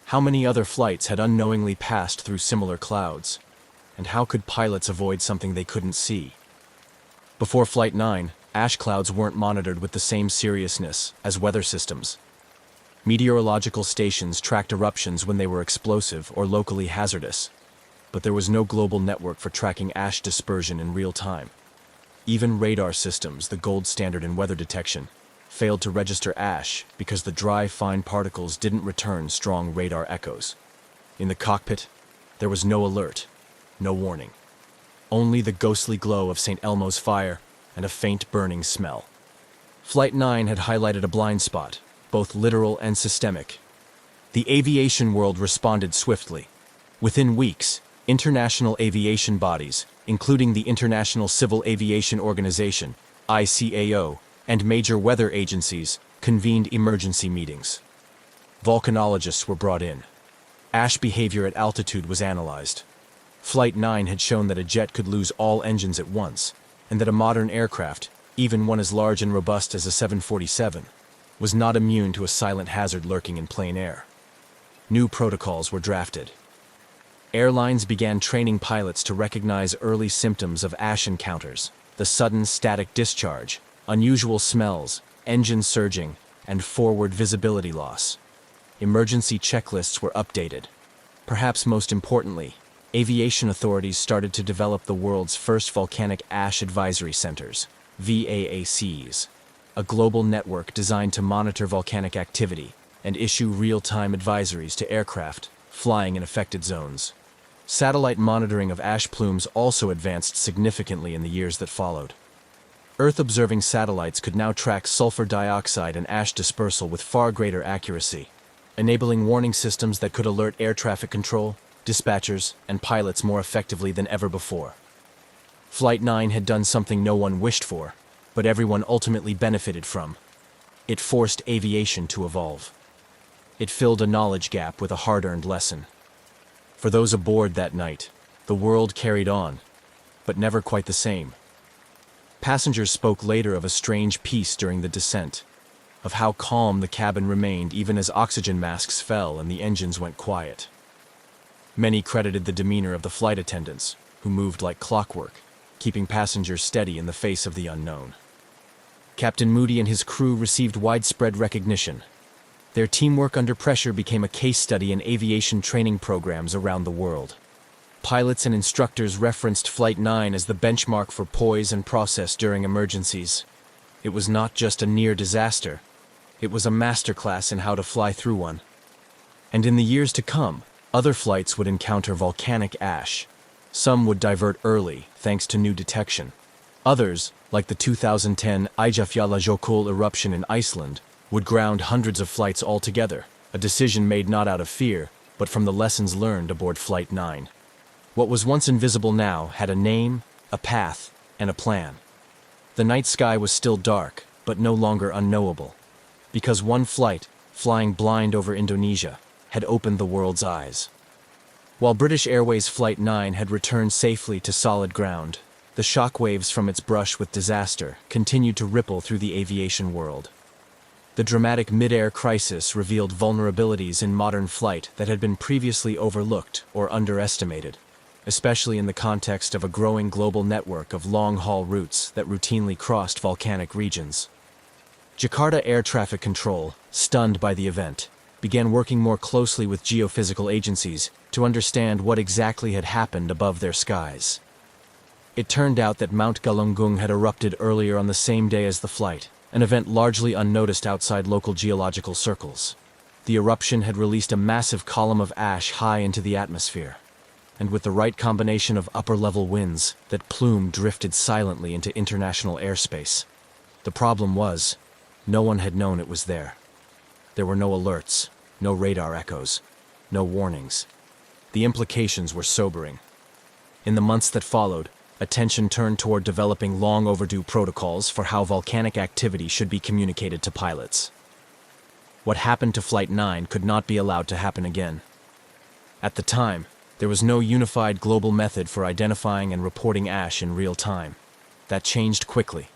How many other flights had unknowingly passed through similar clouds? And how could pilots avoid something they couldn't see? Before Flight 9, ash clouds weren't monitored with the same seriousness as weather systems. Meteorological stations tracked eruptions when they were explosive or locally hazardous, but there was no global network for tracking ash dispersion in real time. Even radar systems, the gold standard in weather detection, failed to register ash because the dry, fine particles didn't return strong radar echoes. In the cockpit, there was no alert, no warning. Only the ghostly glow of St. Elmo's fire and a faint burning smell. Flight 9 had highlighted a blind spot, both literal and systemic. The aviation world responded swiftly. Within weeks, International aviation bodies, including the International Civil Aviation Organization, ICAO, and major weather agencies, convened emergency meetings. Volcanologists were brought in. Ash behavior at altitude was analyzed. Flight 9 had shown that a jet could lose all engines at once, and that a modern aircraft, even one as large and robust as a 747, was not immune to a silent hazard lurking in plain air. New protocols were drafted. Airlines began training pilots to recognize early symptoms of ash encounters: the sudden static discharge, unusual smells, engine surging, and forward visibility loss. Emergency checklists were updated. Perhaps most importantly, aviation authorities started to develop the world's first volcanic ash advisory centers, VAACs, a global network designed to monitor volcanic activity and issue real-time advisories to aircraft flying in affected zones. Satellite monitoring of ash plumes also advanced significantly in the years that followed. Earth-observing satellites could now track sulfur dioxide and ash dispersal with far greater accuracy, enabling warning systems that could alert air traffic control, dispatchers, and pilots more effectively than ever before. Flight 9 had done something no one wished for, but everyone ultimately benefited from. It forced aviation to evolve. It filled a knowledge gap with a hard-earned lesson. For those aboard that night, the world carried on, but never quite the same. Passengers spoke later of a strange peace during the descent, of how calm the cabin remained even as oxygen masks fell and the engines went quiet. Many credited the demeanor of the flight attendants, who moved like clockwork, keeping passengers steady in the face of the unknown. Captain Moody and his crew received widespread recognition. Their teamwork under pressure became a case study in aviation training programs around the world. Pilots and instructors referenced Flight 9 as the benchmark for poise and process during emergencies. It was not just a near disaster, it was a masterclass in how to fly through one. And in the years to come, other flights would encounter volcanic ash. Some would divert early, thanks to new detection. Others, like the 2010 Eyjafjallajökull eruption in Iceland, would ground hundreds of flights altogether, a decision made not out of fear, but from the lessons learned aboard Flight 9. What was once invisible now had a name, a path, and a plan. The night sky was still dark, but no longer unknowable, because one flight, flying blind over Indonesia, had opened the world's eyes. While British Airways Flight 9 had returned safely to solid ground, the shockwaves from its brush with disaster continued to ripple through the aviation world. The dramatic mid-air crisis revealed vulnerabilities in modern flight that had been previously overlooked or underestimated, especially in the context of a growing global network of long-haul routes that routinely crossed volcanic regions. Jakarta Air Traffic Control, stunned by the event, began working more closely with geophysical agencies to understand what exactly had happened above their skies. It turned out that Mount Galunggung had erupted earlier on the same day as the flight, an event largely unnoticed outside local geological circles. The eruption had released a massive column of ash high into the atmosphere, and with the right combination of upper-level winds, that plume drifted silently into international airspace. The problem was, no one had known it was there. There were no alerts, no radar echoes, no warnings. The implications were sobering. In the months that followed, attention turned toward developing long-overdue protocols for how volcanic activity should be communicated to pilots. What happened to Flight 9 could not be allowed to happen again. At the time, there was no unified global method for identifying and reporting ash in real time. That changed quickly.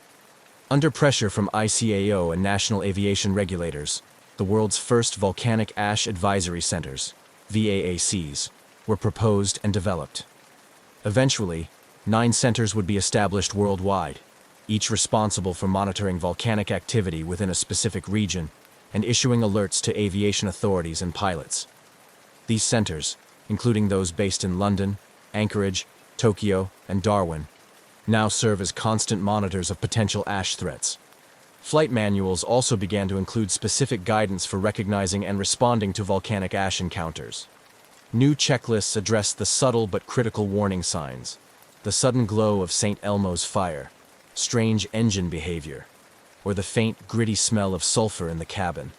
Under pressure from ICAO and national aviation regulators, the world's first volcanic ash advisory centers, VAACs, were proposed and developed. Eventually, 9 centers would be established worldwide, each responsible for monitoring volcanic activity within a specific region and issuing alerts to aviation authorities and pilots. These centers, including those based in London, Anchorage, Tokyo, and Darwin, now serve as constant monitors of potential ash threats. Flight manuals also began to include specific guidance for recognizing and responding to volcanic ash encounters. New checklists addressed the subtle but critical warning signs: the sudden glow of St. Elmo's fire, strange engine behavior, or the faint, gritty smell of sulfur in the cabin.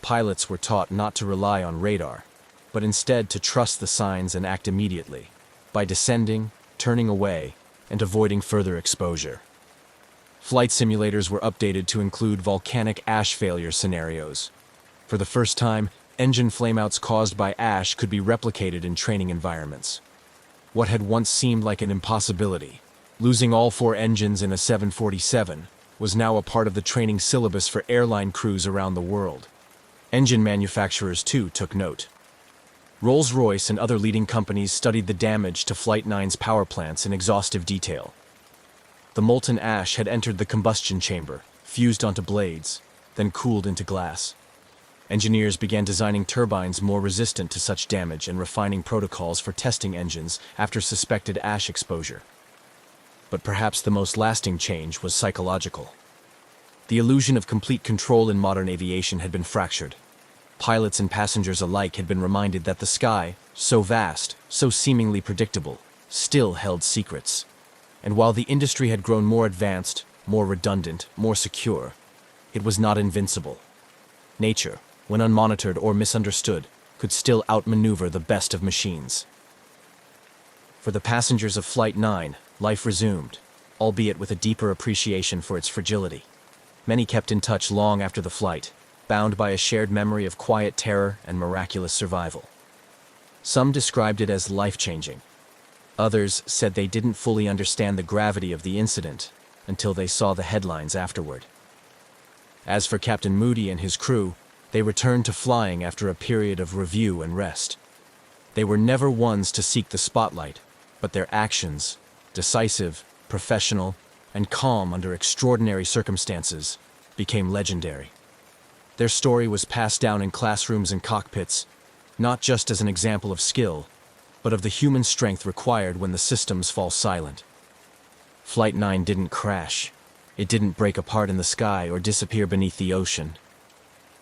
Pilots were taught not to rely on radar, but instead to trust the signs and act immediately. by descending, turning away, and avoiding further exposure. Flight simulators were updated to include volcanic ash failure scenarios. For the first time, engine flameouts caused by ash could be replicated in training environments. What had once seemed like an impossibility, losing all 4 engines in a 747, was now a part of the training syllabus for airline crews around the world. Engine manufacturers, too, took note. Rolls-Royce and other leading companies studied the damage to Flight 9's power plants in exhaustive detail. The molten ash had entered the combustion chamber, fused onto blades, then cooled into glass. Engineers began designing turbines more resistant to such damage and refining protocols for testing engines after suspected ash exposure. But perhaps the most lasting change was psychological. The illusion of complete control in modern aviation had been fractured. Pilots and passengers alike had been reminded that the sky, so vast, so seemingly predictable, still held secrets. And while the industry had grown more advanced, more redundant, more secure, it was not invincible. Nature, when unmonitored or misunderstood, could still outmaneuver the best of machines. For the passengers of Flight 9, life resumed, albeit with a deeper appreciation for its fragility. Many kept in touch long after the flight, bound by a shared memory of quiet terror and miraculous survival. Some described it as life-changing. Others said they didn't fully understand the gravity of the incident until they saw the headlines afterward. As for Captain Moody and his crew, they returned to flying after a period of review and rest. They were never ones to seek the spotlight, but their actions, decisive, professional, and calm under extraordinary circumstances, became legendary. Their story was passed down in classrooms and cockpits, not just as an example of skill, but of the human strength required when the systems fall silent. Flight 9 didn't crash. It didn't break apart in the sky or disappear beneath the ocean.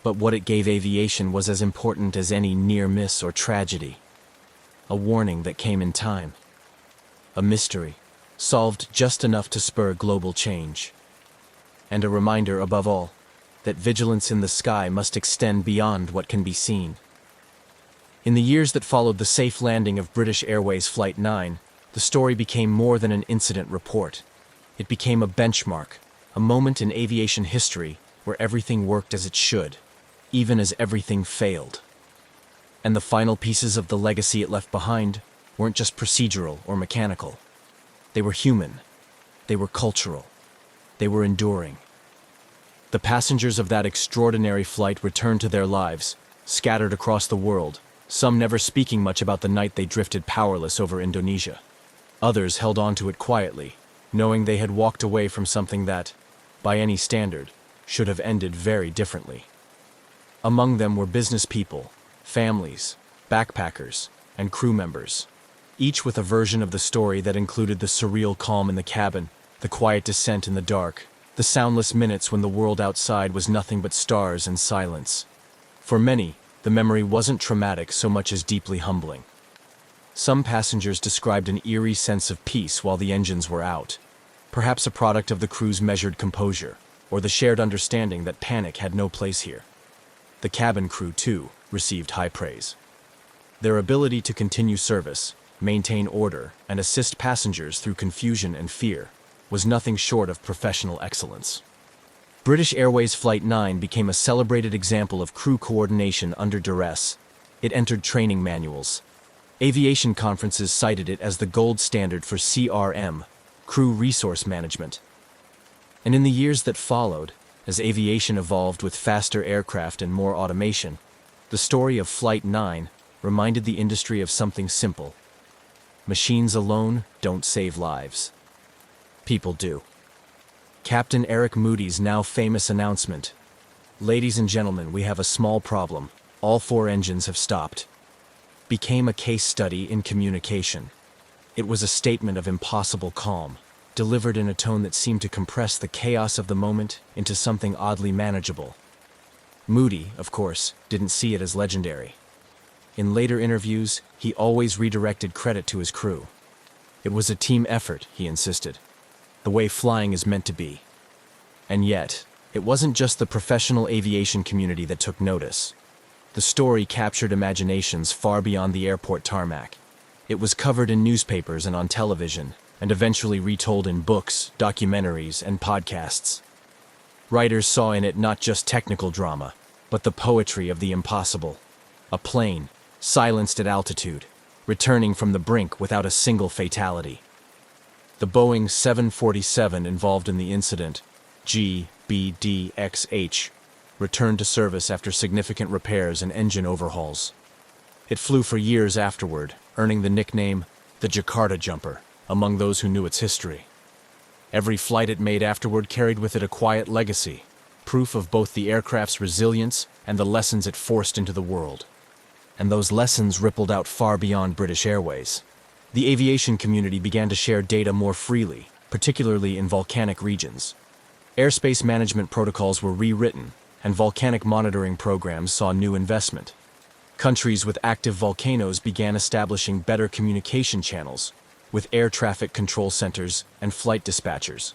But what it gave aviation was as important as any near miss or tragedy. A warning that came in time. A mystery, solved just enough to spur global change. And a reminder, above all, that vigilance in the sky must extend beyond what can be seen. In the years that followed the safe landing of British Airways Flight 9, the story became more than an incident report. It became a benchmark, a moment in aviation history where everything worked as it should, even as everything failed. And the final pieces of the legacy it left behind weren't just procedural or mechanical. They were human. They were cultural. They were enduring. The passengers of that extraordinary flight returned to their lives, scattered across the world, some never speaking much about the night they drifted powerless over Indonesia. Others held on to it quietly, knowing they had walked away from something that, by any standard, should have ended very differently. Among them were business people, families, backpackers, and crew members, each with a version of the story that included the surreal calm in the cabin, the quiet descent in the dark, the soundless minutes when the world outside was nothing but stars and silence. For many, the memory wasn't traumatic so much as deeply humbling. Some passengers described an eerie sense of peace while the engines were out, perhaps a product of the crew's measured composure, or the shared understanding that panic had no place here. The cabin crew, too, received high praise. Their ability to continue service, maintain order, and assist passengers through confusion and fear was nothing short of professional excellence. British Airways Flight 9 became a celebrated example of crew coordination under duress. It entered training manuals. Aviation conferences cited it as the gold standard for CRM, crew resource management. And in the years that followed, as aviation evolved with faster aircraft and more automation, the story of Flight 9 reminded the industry of something simple. Machines alone don't save lives. People do. Captain Eric Moody's now famous announcement, "Ladies and gentlemen, we have a small problem. All 4 engines have stopped," became a case study in communication. It was a statement of impossible calm, delivered in a tone that seemed to compress the chaos of the moment into something oddly manageable. Moody, of course, didn't see it as legendary. In later interviews, he always redirected credit to his crew. It was a team effort, he insisted, the way flying is meant to be. And yet, it wasn't just the professional aviation community that took notice. The story captured imaginations far beyond the airport tarmac. It was covered in newspapers and on television, and eventually retold in books, documentaries, and podcasts. Writers saw in it not just technical drama, but the poetry of the impossible. A plane, silenced at altitude, returning from the brink without a single fatality. The Boeing 747 involved in the incident, GBDXH, returned to service after significant repairs and engine overhauls. It flew for years afterward, earning the nickname the Jakarta Jumper among those who knew its history. Every flight it made afterward carried with it a quiet legacy, proof of both the aircraft's resilience and the lessons it forced into the world. And those lessons rippled out far beyond British Airways. The aviation community began to share data more freely, particularly in volcanic regions. Airspace management protocols were rewritten, and volcanic monitoring programs saw new investment. Countries with active volcanoes began establishing better communication channels, with air traffic control centers and flight dispatchers.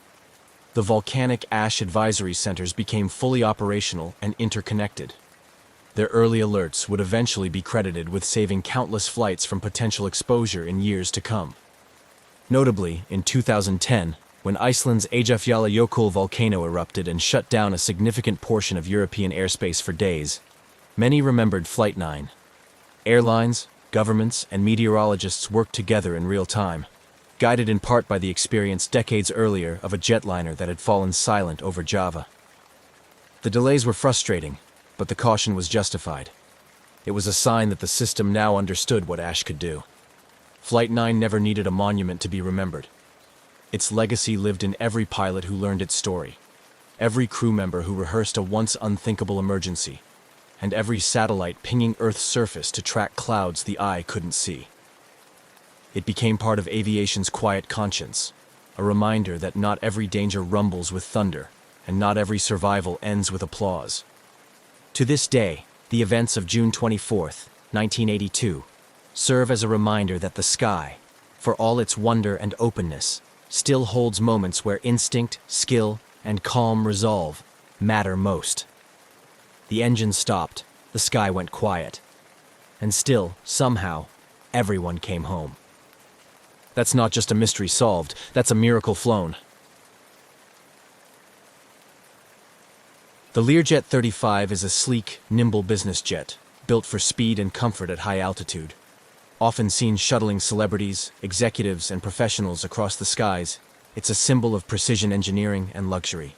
The volcanic ash advisory centers became fully operational and interconnected. Their early alerts would eventually be credited with saving countless flights from potential exposure in years to come. Notably, in 2010, when Iceland's Eyjafjallajökull volcano erupted and shut down a significant portion of European airspace for days, many remembered Flight 9. Airlines, governments, and meteorologists worked together in real time, guided in part by the experience decades earlier of a jetliner that had fallen silent over Java. The delays were frustrating, but the caution was justified. It was a sign that the system now understood what ash could do. Flight 9 never needed a monument to be remembered. Its legacy lived in every pilot who learned its story, every crew member who rehearsed a once unthinkable emergency, and every satellite pinging Earth's surface to track clouds the eye couldn't see. It became part of aviation's quiet conscience, a reminder that not every danger rumbles with thunder, and not every survival ends with applause. To this day, the events of June 24, 1982, serve as a reminder that the sky, for all its wonder and openness, still holds moments where instinct, skill, and calm resolve matter most. The engine stopped, the sky went quiet, and still, somehow, everyone came home. That's not just a mystery solved, that's a miracle flown. The Learjet 35 is a sleek, nimble business jet, built for speed and comfort at high altitude. Often seen shuttling celebrities, executives, and professionals across the skies, it's a symbol of precision engineering and luxury.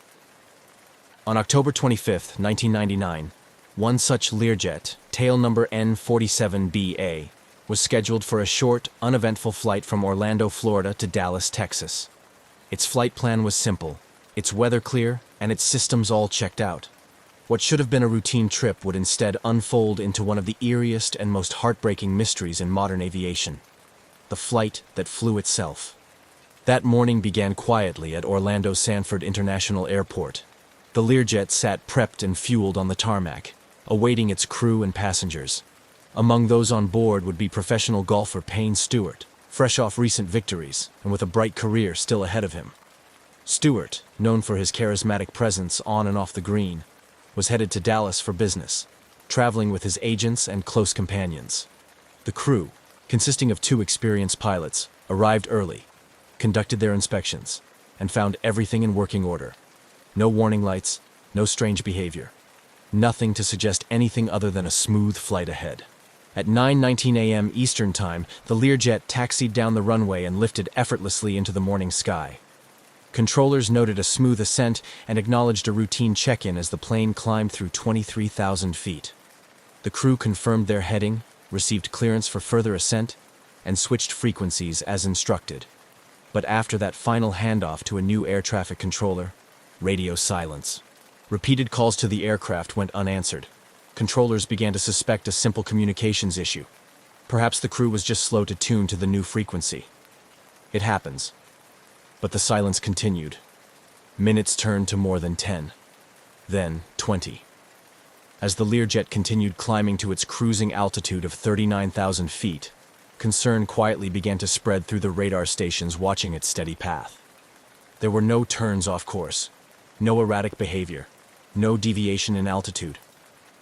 On October 25, 1999, one such Learjet, tail number N47BA, was scheduled for a short, uneventful flight from Orlando, Florida to Dallas, Texas. Its flight plan was simple, its weather clear, and its systems all checked out. What should have been a routine trip would instead unfold into one of the eeriest and most heartbreaking mysteries in modern aviation: the flight that flew itself. That morning began quietly at Orlando Sanford International Airport. The Learjet sat prepped and fueled on the tarmac, awaiting its crew and passengers. Among those on board would be professional golfer Payne Stewart, fresh off recent victories and with a bright career still ahead of him. Stewart, known for his charismatic presence on and off the green, was headed to Dallas for business, traveling with his agents and close companions. The crew, consisting of 2 experienced pilots, arrived early, conducted their inspections, and found everything in working order. No warning lights, no strange behavior. Nothing to suggest anything other than a smooth flight ahead. At 9:19 a.m. Eastern Time, the Learjet taxied down the runway and lifted effortlessly into the morning sky. Controllers noted a smooth ascent and acknowledged a routine check-in as the plane climbed through 23,000 feet. The crew confirmed their heading, received clearance for further ascent, and switched frequencies as instructed. But after that final handoff to a new air traffic controller, radio silence. Repeated calls to the aircraft went unanswered. Controllers began to suspect a simple communications issue. Perhaps the crew was just slow to tune to the new frequency. It happens. But the silence continued. Minutes turned to more than 10. Then 20. As the Learjet continued climbing to its cruising altitude of 39,000 feet, concern quietly began to spread through the radar stations watching its steady path. There were no turns off course, no erratic behavior, no deviation in altitude.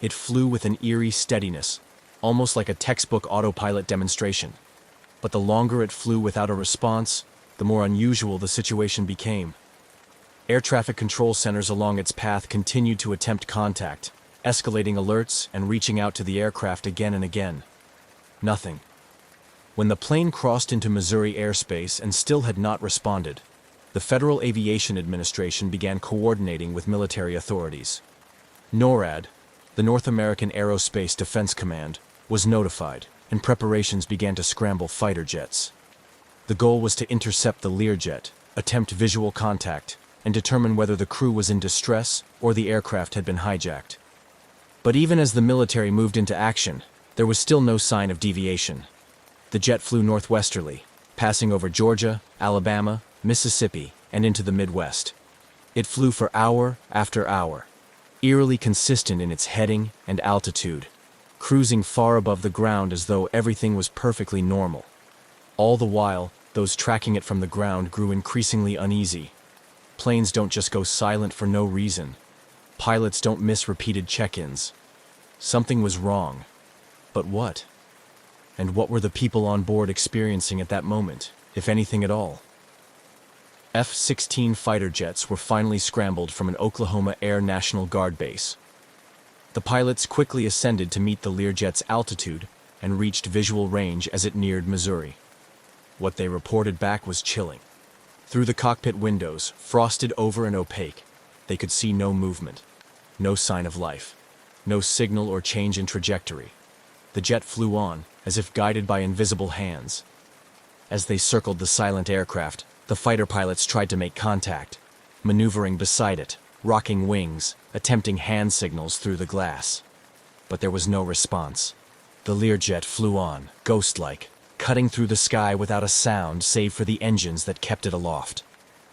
It flew with an eerie steadiness, almost like a textbook autopilot demonstration. But the longer it flew without a response, the more unusual the situation became. Air traffic control centers along its path continued to attempt contact, escalating alerts and reaching out to the aircraft again and again. Nothing. When the plane crossed into Missouri airspace and still had not responded, the Federal Aviation Administration began coordinating with military authorities. NORAD, the North American Aerospace Defense Command, was notified, and preparations began to scramble fighter jets. The goal was to intercept the Learjet, attempt visual contact, and determine whether the crew was in distress or the aircraft had been hijacked. But even as the military moved into action, there was still no sign of deviation. The jet flew northwesterly, passing over Georgia, Alabama, Mississippi, and into the Midwest. It flew for hour after hour, eerily consistent in its heading and altitude, cruising far above the ground as though everything was perfectly normal. All the while, those tracking it from the ground grew increasingly uneasy. Planes don't just go silent for no reason. Pilots don't miss repeated check-ins. Something was wrong. But what? And what were the people on board experiencing at that moment, if anything at all? F-16 fighter jets were finally scrambled from an Oklahoma Air National Guard base. The pilots quickly ascended to meet the Learjet's altitude and reached visual range as it neared Missouri. What they reported back was chilling. Through the cockpit windows, frosted over and opaque, they could see no movement, no sign of life, no signal or change in trajectory. The jet flew on, as if guided by invisible hands. As they circled the silent aircraft, the fighter pilots tried to make contact, maneuvering beside it, rocking wings, attempting hand signals through the glass. But there was no response. The Learjet flew on, ghost-like, cutting through the sky without a sound save for the engines that kept it aloft.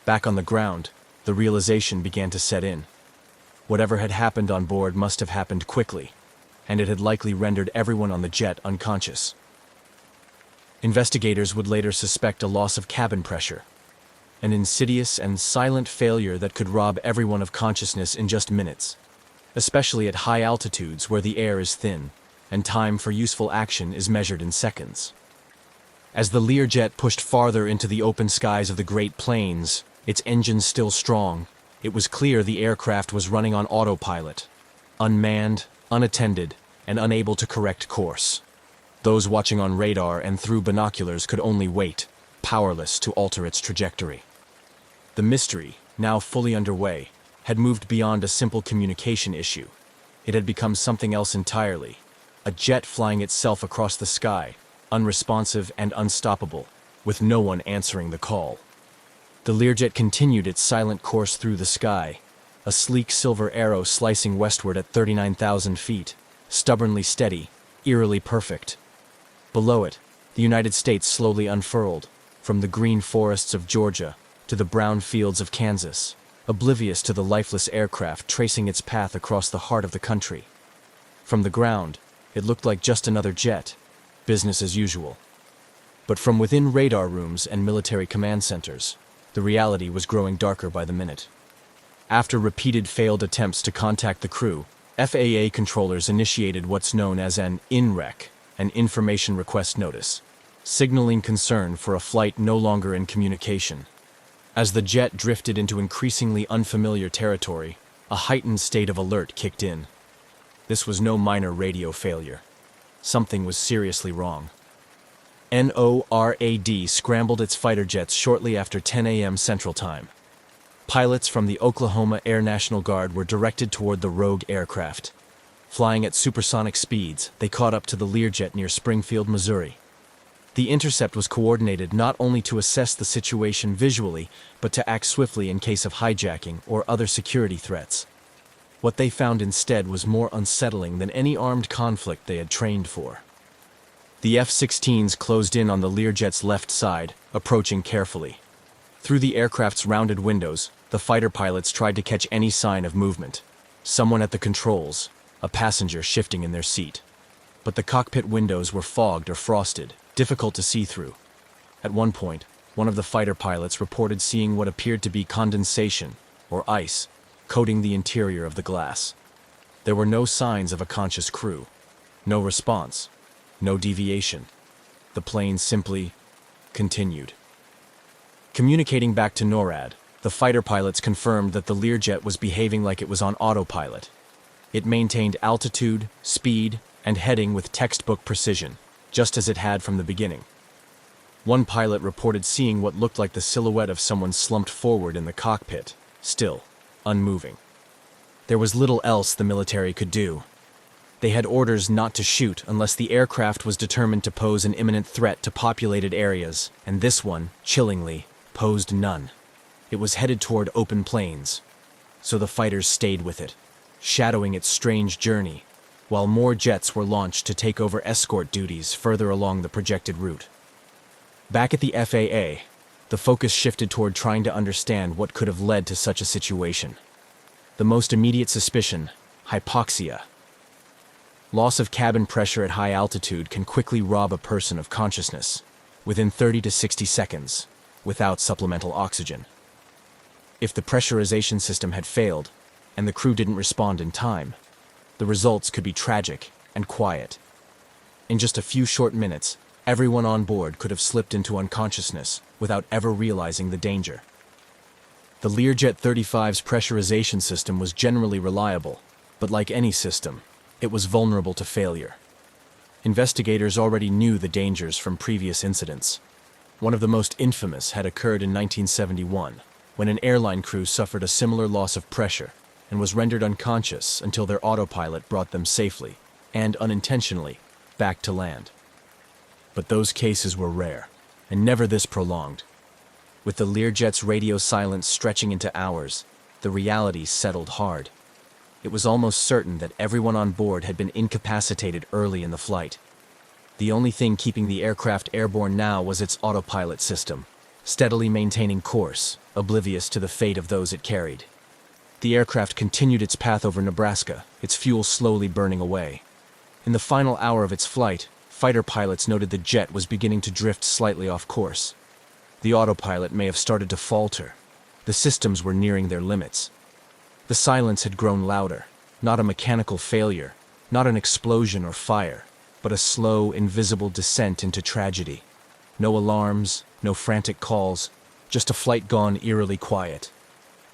Back on the ground, the realization began to set in. Whatever had happened on board must have happened quickly, and it had likely rendered everyone on the jet unconscious. Investigators would later suspect a loss of cabin pressure, an insidious and silent failure that could rob everyone of consciousness in just minutes, especially at high altitudes where the air is thin and time for useful action is measured in seconds. As the Learjet pushed farther into the open skies of the Great Plains, its engines still strong, it was clear the aircraft was running on autopilot, unmanned, unattended, and unable to correct course. Those watching on radar and through binoculars could only wait, powerless to alter its trajectory. The mystery, now fully underway, had moved beyond a simple communication issue. It had become something else entirely, a jet flying itself across the sky, unresponsive and unstoppable, with no one answering the call. The Learjet continued its silent course through the sky, a sleek silver arrow slicing westward at 39,000 feet, stubbornly steady, eerily perfect. Below it, the United States slowly unfurled, from the green forests of Georgia to the brown fields of Kansas, oblivious to the lifeless aircraft tracing its path across the heart of the country. From the ground, it looked like just another jet, business as usual. But from within radar rooms and military command centers, the reality was growing darker by the minute. After repeated failed attempts to contact the crew, FAA controllers initiated what's known as an INREC, an Information Request Notice, signaling concern for a flight no longer in communication. As the jet drifted into increasingly unfamiliar territory, a heightened state of alert kicked in. This was no minor radio failure. Something was seriously wrong. NORAD scrambled its fighter jets shortly after 10 a.m. Central Time. Pilots from the Oklahoma Air National Guard were directed toward the rogue aircraft. Flying at supersonic speeds, they caught up to the Learjet near Springfield, Missouri. The intercept was coordinated not only to assess the situation visually, but to act swiftly in case of hijacking or other security threats. What they found instead was more unsettling than any armed conflict they had trained for. The F-16s closed in on the Learjet's left side, approaching carefully. Through the aircraft's rounded windows, the fighter pilots tried to catch any sign of movement. Someone at the controls, a passenger shifting in their seat. But the cockpit windows were fogged or frosted, difficult to see through. At one point, one of the fighter pilots reported seeing what appeared to be condensation, or ice, coating the interior of the glass. There were no signs of a conscious crew. No response. No deviation. The plane simply continued. Communicating back to NORAD, the fighter pilots confirmed that the Learjet was behaving like it was on autopilot. It maintained altitude, speed, and heading with textbook precision, just as it had from the beginning. One pilot reported seeing what looked like the silhouette of someone slumped forward in the cockpit, still, unmoving. There was little else the military could do. They had orders not to shoot unless the aircraft was determined to pose an imminent threat to populated areas, and this one, chillingly, posed none. It was headed toward open plains, so the fighters stayed with it, shadowing its strange journey, while more jets were launched to take over escort duties further along the projected route. Back at the FAA, the focus shifted toward trying to understand what could have led to such a situation. The most immediate suspicion: hypoxia. Loss of cabin pressure at high altitude can quickly rob a person of consciousness, within 30 to 60 seconds, without supplemental oxygen. If the pressurization system had failed, and the crew didn't respond in time, the results could be tragic and quiet. In just a few short minutes, everyone on board could have slipped into unconsciousness without ever realizing the danger. The Learjet 35's pressurization system was generally reliable, but like any system, it was vulnerable to failure. Investigators already knew the dangers from previous incidents. One of the most infamous had occurred in 1971, when an airline crew suffered a similar loss of pressure and was rendered unconscious until their autopilot brought them safely, and unintentionally, back to land. But those cases were rare, and never this prolonged. With the Learjet's radio silence stretching into hours, the reality settled hard. It was almost certain that everyone on board had been incapacitated early in the flight. The only thing keeping the aircraft airborne now was its autopilot system, steadily maintaining course, oblivious to the fate of those it carried. The aircraft continued its path over Nebraska, its fuel slowly burning away. In the final hour of its flight, fighter pilots noted the jet was beginning to drift slightly off course. The autopilot may have started to falter. The systems were nearing their limits. The silence had grown louder, not a mechanical failure, not an explosion or fire, but a slow, invisible descent into tragedy. No alarms, no frantic calls, just a flight gone eerily quiet.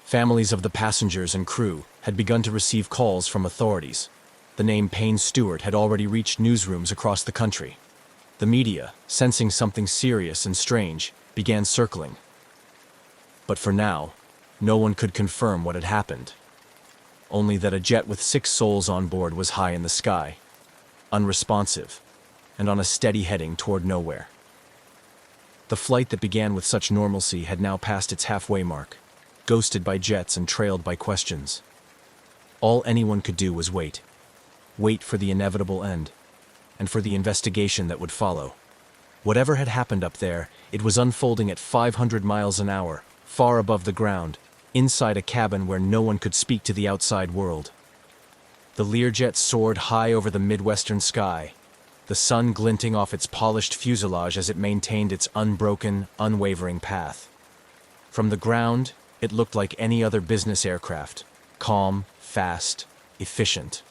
Families of the passengers and crew had begun to receive calls from authorities. The name Payne Stewart had already reached newsrooms across the country. The media, sensing something serious and strange, began circling. But for now, no one could confirm what had happened. Only that a jet with 6 souls on board was high in the sky, unresponsive, and on a steady heading toward nowhere. The flight that began with such normalcy had now passed its halfway mark, ghosted by jets and trailed by questions. All anyone could do was wait. Wait for the inevitable end, and for the investigation that would follow. Whatever had happened up there, it was unfolding at 500 miles an hour, far above the ground, inside a cabin where no one could speak to the outside world. The Learjet soared high over the Midwestern sky, the sun glinting off its polished fuselage as it maintained its unbroken, unwavering path. From the ground, it looked like any other business aircraft, calm, fast, efficient.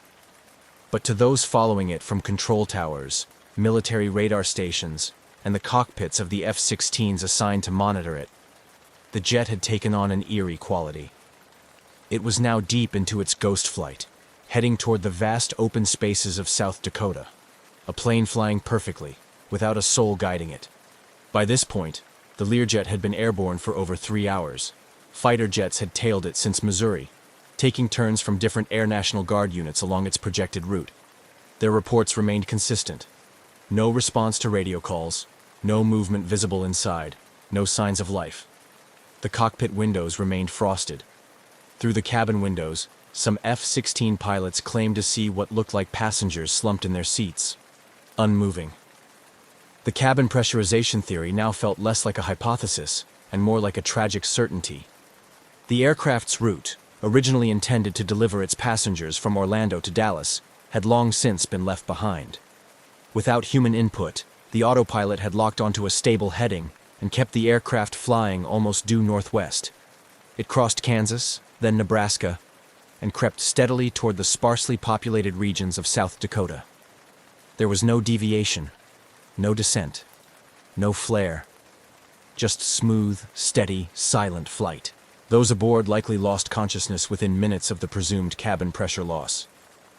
But to those following it from control towers, military radar stations, and the cockpits of the F-16s assigned to monitor it, the jet had taken on an eerie quality. It was now deep into its ghost flight, heading toward the vast open spaces of South Dakota, a plane flying perfectly, without a soul guiding it. By this point, the Learjet had been airborne for over 3 hours. Fighter jets had tailed it since Missouri, taking turns from different Air National Guard units along its projected route. Their reports remained consistent. No response to radio calls, no movement visible inside, no signs of life. The cockpit windows remained frosted. Through the cabin windows, some F-16 pilots claimed to see what looked like passengers slumped in their seats, unmoving. The cabin pressurization theory now felt less like a hypothesis and more like a tragic certainty. The aircraft's route, originally intended to deliver its passengers from Orlando to Dallas, had long since been left behind. Without human input, the autopilot had locked onto a stable heading and kept the aircraft flying almost due northwest. It crossed Kansas, then Nebraska, and crept steadily toward the sparsely populated regions of South Dakota. There was no deviation, no descent, no flare, just smooth, steady, silent flight. Those aboard likely lost consciousness within minutes of the presumed cabin pressure loss.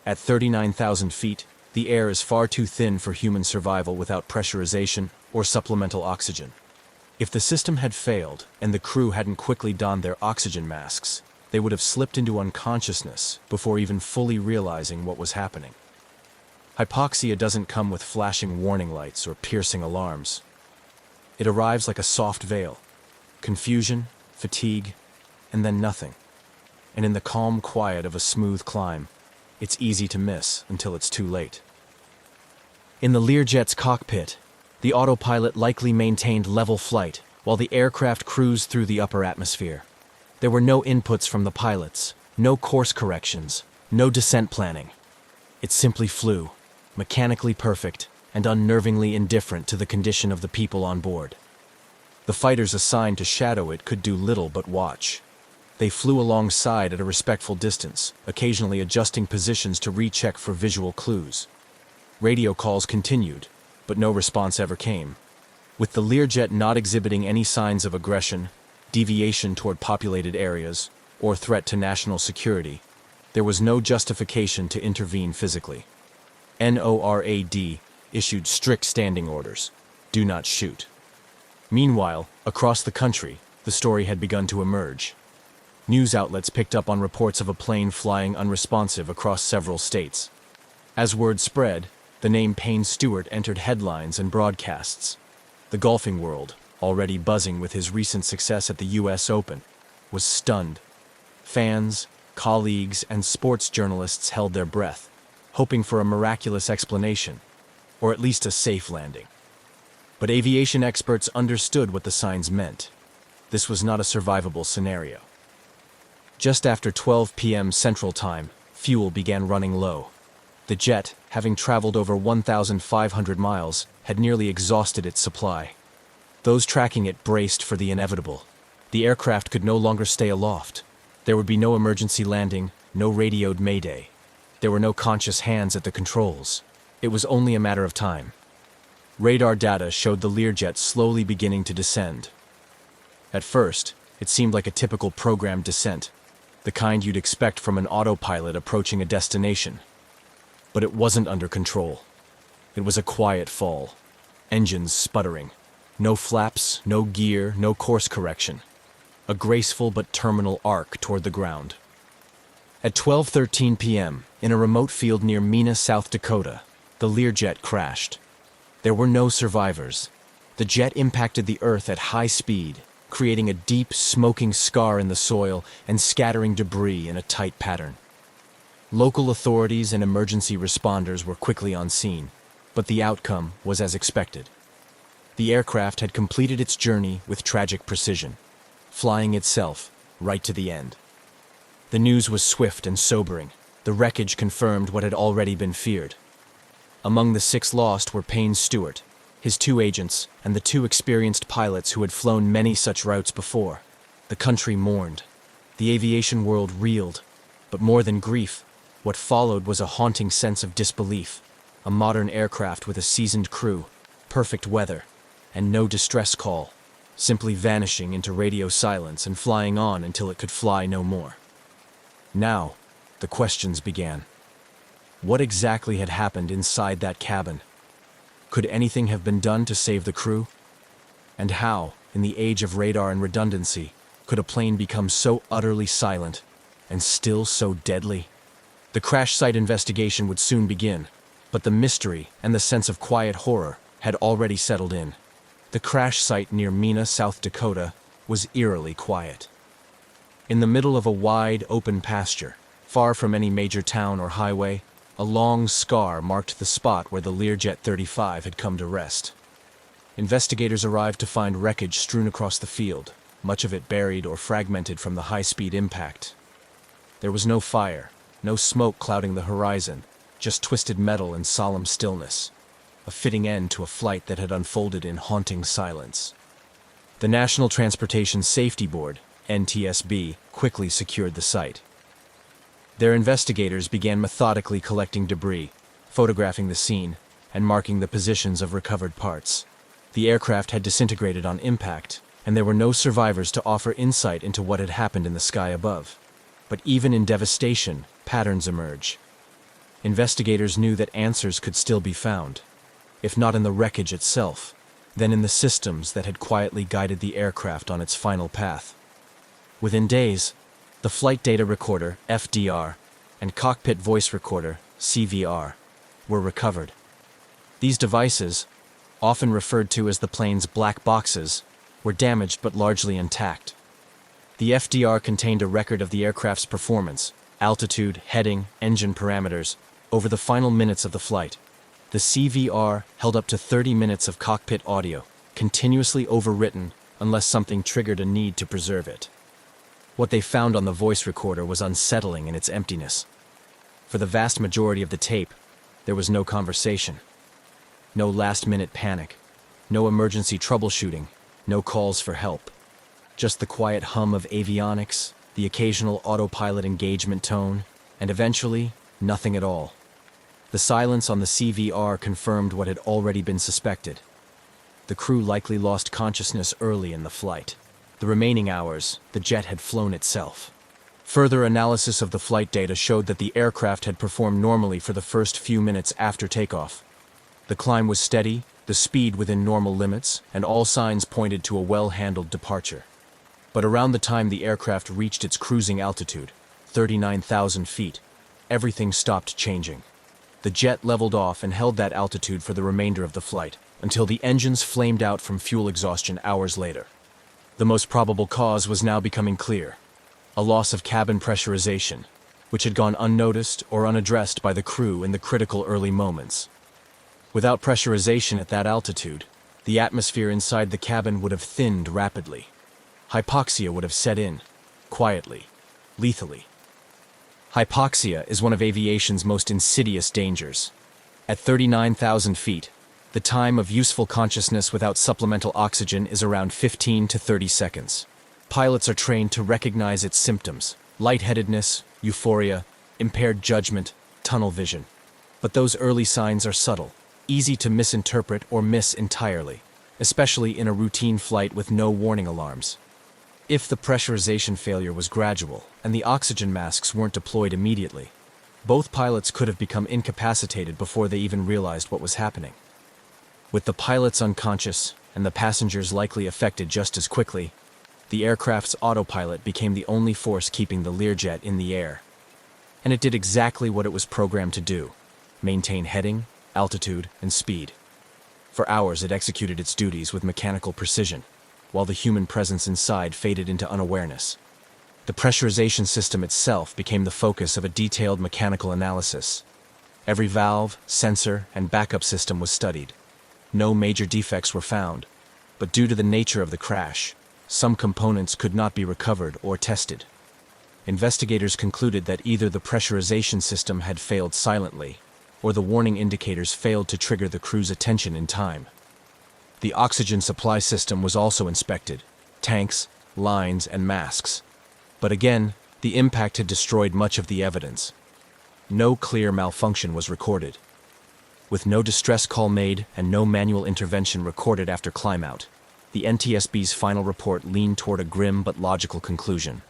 At 39,000 feet, the air is far too thin for human survival without pressurization or supplemental oxygen. If the system had failed and the crew hadn't quickly donned their oxygen masks, they would have slipped into unconsciousness before even fully realizing what was happening. Hypoxia doesn't come with flashing warning lights or piercing alarms. It arrives like a soft veil. Confusion, fatigue, and then nothing. And in the calm quiet of a smooth climb, it's easy to miss until it's too late. In the Learjet's cockpit, the autopilot likely maintained level flight while the aircraft cruised through the upper atmosphere. There were no inputs from the pilots, no course corrections, no descent planning. It simply flew, mechanically perfect and unnervingly indifferent to the condition of the people on board. The fighters assigned to shadow it could do little but watch. They flew alongside at a respectful distance, occasionally adjusting positions to recheck for visual clues. Radio calls continued, but no response ever came. With the Learjet not exhibiting any signs of aggression, deviation toward populated areas, or threat to national security, there was no justification to intervene physically. NORAD issued strict standing orders: do not shoot. Meanwhile, across the country, the story had begun to emerge. News outlets picked up on reports of a plane flying unresponsive across several states. As word spread, the name Payne Stewart entered headlines and broadcasts. The golfing world, already buzzing with his recent success at the US Open, was stunned. Fans, colleagues, and sports journalists held their breath, hoping for a miraculous explanation, or at least a safe landing. But aviation experts understood what the signs meant. This was not a survivable scenario. Just after 12 p.m. Central Time, fuel began running low. The jet, having traveled over 1,500 miles, had nearly exhausted its supply. Those tracking it braced for the inevitable. The aircraft could no longer stay aloft. There would be no emergency landing, no radioed mayday. There were no conscious hands at the controls. It was only a matter of time. Radar data showed the Learjet slowly beginning to descend. At first, it seemed like a typical programmed descent, the kind you'd expect from an autopilot approaching a destination. But it wasn't under control. It was a quiet fall. Engines sputtering. No flaps, no gear, no course correction. A graceful but terminal arc toward the ground. At 12:13 p.m., in a remote field near Mena, South Dakota, the Learjet crashed. There were no survivors. The jet impacted the earth at high speed, creating a deep, smoking scar in the soil and scattering debris in a tight pattern. Local authorities and emergency responders were quickly on scene, but the outcome was as expected. The aircraft had completed its journey with tragic precision, flying itself right to the end. The news was swift and sobering. The wreckage confirmed what had already been feared. Among the 6 lost were Payne Stewart, his 2 agents, and the 2 experienced pilots who had flown many such routes before. The country mourned. The aviation world reeled. But more than grief, what followed was a haunting sense of disbelief. A modern aircraft with a seasoned crew, perfect weather, and no distress call, simply vanishing into radio silence and flying on until it could fly no more. Now, the questions began. What exactly had happened inside that cabin? Could anything have been done to save the crew? And how, in the age of radar and redundancy, could a plane become so utterly silent and still so deadly? The crash site investigation would soon begin, but the mystery and the sense of quiet horror had already settled in. The crash site near Mena, South Dakota, was eerily quiet. In the middle of a wide, open pasture, far from any major town or highway, a long scar marked the spot where the Learjet 35 had come to rest. Investigators arrived to find wreckage strewn across the field, much of it buried or fragmented from the high-speed impact. There was no fire, no smoke clouding the horizon, just twisted metal and solemn stillness, a fitting end to a flight that had unfolded in haunting silence. The National Transportation Safety Board, NTSB, quickly secured the site. Their investigators began methodically collecting debris, photographing the scene, and marking the positions of recovered parts. The aircraft had disintegrated on impact, and there were no survivors to offer insight into what had happened in the sky above. But even in devastation, patterns emerge. Investigators knew that answers could still be found, if not in the wreckage itself, then in the systems that had quietly guided the aircraft on its final path. Within days, the flight data recorder, FDR, and cockpit voice recorder, CVR, were recovered. These devices, often referred to as the plane's black boxes, were damaged but largely intact. The FDR contained a record of the aircraft's performance, altitude, heading, engine parameters, over the final minutes of the flight. The CVR held up to 30 minutes of cockpit audio, continuously overwritten unless something triggered a need to preserve it. What they found on the voice recorder was unsettling in its emptiness. For the vast majority of the tape, there was no conversation. No last-minute panic, no emergency troubleshooting, no calls for help. Just the quiet hum of avionics, the occasional autopilot engagement tone, and eventually, nothing at all. The silence on the CVR confirmed what had already been suspected. The crew likely lost consciousness early in the flight. The remaining hours, the jet had flown itself. Further analysis of the flight data showed that the aircraft had performed normally for the first few minutes after takeoff. The climb was steady, the speed within normal limits, and all signs pointed to a well-handled departure. But around the time the aircraft reached its cruising altitude, 39,000 feet, everything stopped changing. The jet leveled off and held that altitude for the remainder of the flight, until the engines flamed out from fuel exhaustion hours later. The most probable cause was now becoming clear: a loss of cabin pressurization, which had gone unnoticed or unaddressed by the crew in the critical early moments. Without pressurization at that altitude, the atmosphere inside the cabin would have thinned rapidly. Hypoxia would have set in, quietly, lethally. Hypoxia is one of aviation's most insidious dangers. At 39,000 feet, the time of useful consciousness without supplemental oxygen is around 15 to 30 seconds. Pilots are trained to recognize its symptoms: lightheadedness, euphoria, impaired judgment, tunnel vision. But those early signs are subtle, easy to misinterpret or miss entirely, especially in a routine flight with no warning alarms. If the pressurization failure was gradual and the oxygen masks weren't deployed immediately, both pilots could have become incapacitated before they even realized what was happening. With the pilots unconscious and the passengers likely affected just as quickly, the aircraft's autopilot became the only force keeping the Learjet in the air. And it did exactly what it was programmed to do: maintain heading, altitude, and speed. For hours it executed its duties with mechanical precision, while the human presence inside faded into unawareness. The pressurization system itself became the focus of a detailed mechanical analysis. Every valve, sensor, and backup system was studied. No major defects were found, but due to the nature of the crash, some components could not be recovered or tested. Investigators concluded that either the pressurization system had failed silently, or the warning indicators failed to trigger the crew's attention in time. The oxygen supply system was also inspected: tanks, lines, and masks. But again, the impact had destroyed much of the evidence. No clear malfunction was recorded. With no distress call made and no manual intervention recorded after climb-out, the NTSB's final report leaned toward a grim but logical conclusion.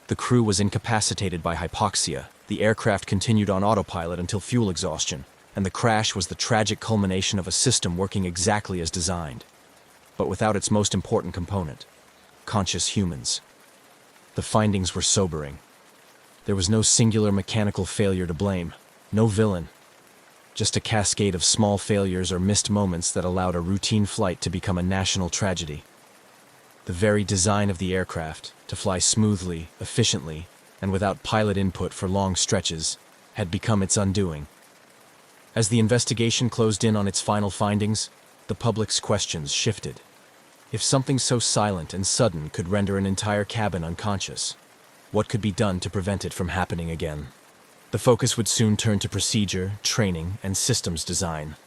The crew was incapacitated by hypoxia, the aircraft continued on autopilot until fuel exhaustion, and the crash was the tragic culmination of a system working exactly as designed, but without its most important component: conscious humans. The findings were sobering. There was no singular mechanical failure to blame, no villain, just a cascade of small failures or missed moments that allowed a routine flight to become a national tragedy. The very design of the aircraft, to fly smoothly, efficiently, and without pilot input for long stretches, had become its undoing. As the investigation closed in on its final findings, the public's questions shifted. If something so silent and sudden could render an entire cabin unconscious, what could be done to prevent it from happening again? The focus would soon turn to procedure, training, and systems design.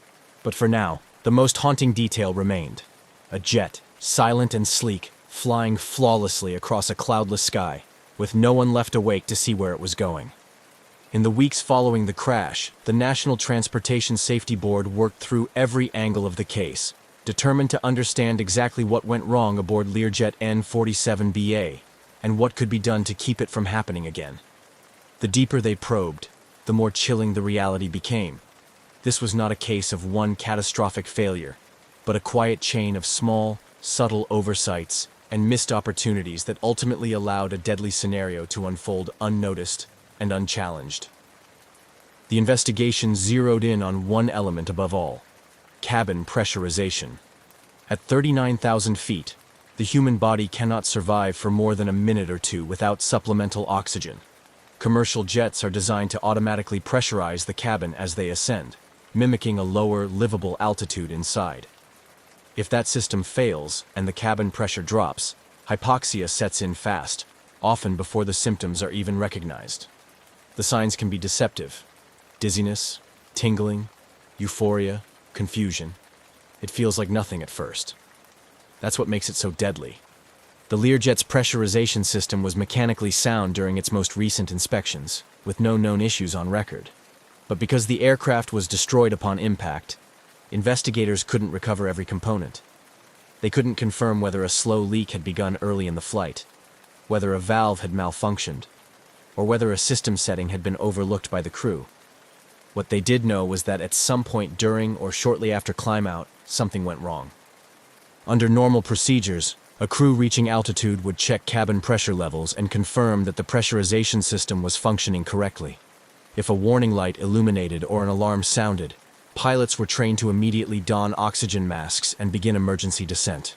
But for now, the most haunting detail remained: a jet, silent and sleek, flying flawlessly across a cloudless sky, with no one left awake to see where it was going. In the weeks following the crash, the National Transportation Safety Board worked through every angle of the case, determined to understand exactly what went wrong aboard Learjet N-47BA and what could be done to keep it from happening again. The deeper they probed, the more chilling the reality became. This was not a case of one catastrophic failure, but a quiet chain of small, subtle oversights and missed opportunities that ultimately allowed a deadly scenario to unfold unnoticed and unchallenged. The investigation zeroed in on one element above all: cabin pressurization. At 39,000 feet, the human body cannot survive for more than a minute or two without supplemental oxygen. Commercial jets are designed to automatically pressurize the cabin as they ascend, mimicking a lower, livable altitude inside. If that system fails and the cabin pressure drops, hypoxia sets in fast, often before the symptoms are even recognized. The signs can be deceptive: dizziness, tingling, euphoria, confusion. It feels like nothing at first. That's what makes it so deadly. The Learjet's pressurization system was mechanically sound during its most recent inspections, with no known issues on record. But because the aircraft was destroyed upon impact, investigators couldn't recover every component. They couldn't confirm whether a slow leak had begun early in the flight, whether a valve had malfunctioned, or whether a system setting had been overlooked by the crew. What they did know was that at some point during or shortly after climb-out, something went wrong. Under normal procedures, a crew reaching altitude would check cabin pressure levels and confirm that the pressurization system was functioning correctly. If a warning light illuminated or an alarm sounded, pilots were trained to immediately don oxygen masks and begin emergency descent.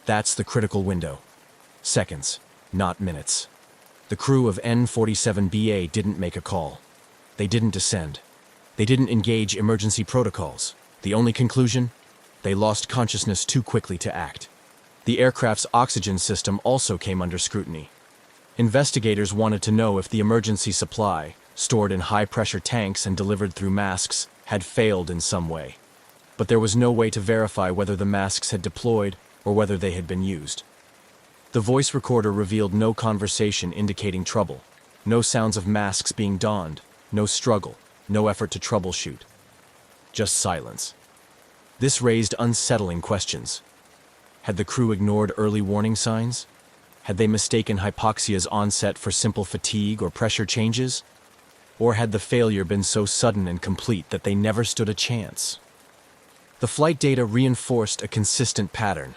That's the critical window. Seconds, not minutes. The crew of N-47BA didn't make a call. They didn't descend. They didn't engage emergency protocols. The only conclusion? They lost consciousness too quickly to act. The aircraft's oxygen system also came under scrutiny. Investigators wanted to know if the emergency supply, stored in high-pressure tanks and delivered through masks, had failed in some way. But there was no way to verify whether the masks had deployed or whether they had been used. The voice recorder revealed no conversation indicating trouble, no sounds of masks being donned, no struggle, no effort to troubleshoot. Just silence. This raised unsettling questions. Had the crew ignored early warning signs? Had they mistaken hypoxia's onset for simple fatigue or pressure changes? Or had the failure been so sudden and complete that they never stood a chance? The flight data reinforced a consistent pattern.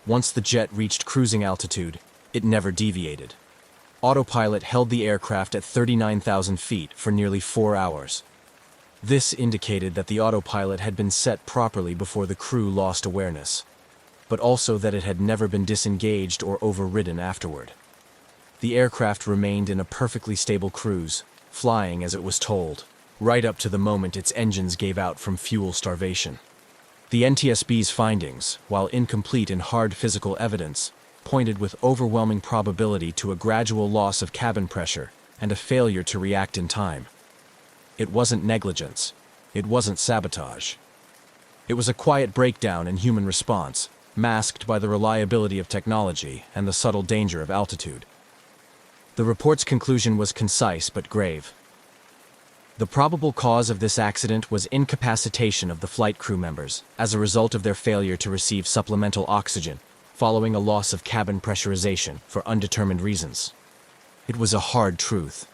Once the jet reached cruising altitude, it never deviated. Autopilot held the aircraft at 39,000 feet for nearly 4 hours. This indicated that the autopilot had been set properly before the crew lost awareness, but also that it had never been disengaged or overridden afterward. The aircraft remained in a perfectly stable cruise, flying as it was told, right up to the moment its engines gave out from fuel starvation. The NTSB's findings, while incomplete in hard physical evidence, pointed with overwhelming probability to a gradual loss of cabin pressure and a failure to react in time. It wasn't negligence. It wasn't sabotage. It was a quiet breakdown in human response, masked by the reliability of technology and the subtle danger of altitude. The report's conclusion was concise but grave. The probable cause of this accident was incapacitation of the flight crew members as a result of their failure to receive supplemental oxygen following a loss of cabin pressurization for undetermined reasons. It was a hard truth.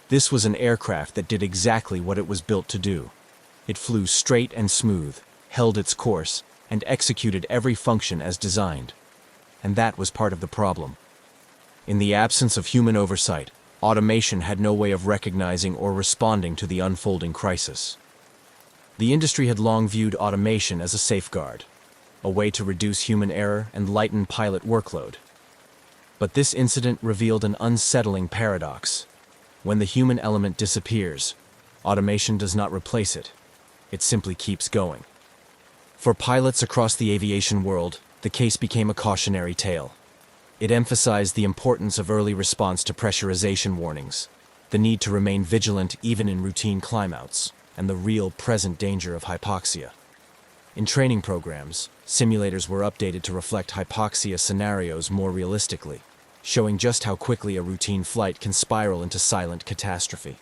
This was an aircraft that did exactly what it was built to do. It flew straight and smooth, held its course, and executed every function as designed. And that was part of the problem. In the absence of human oversight, automation had no way of recognizing or responding to the unfolding crisis. The industry had long viewed automation as a safeguard, a way to reduce human error and lighten pilot workload. But this incident revealed an unsettling paradox. When the human element disappears, automation does not replace it. It simply keeps going. For pilots across the aviation world, the case became a cautionary tale. It emphasized the importance of early response to pressurization warnings, the need to remain vigilant even in routine climbouts, and the real present danger of hypoxia. In training programs, simulators were updated to reflect hypoxia scenarios more realistically, showing just how quickly a routine flight can spiral into silent catastrophe.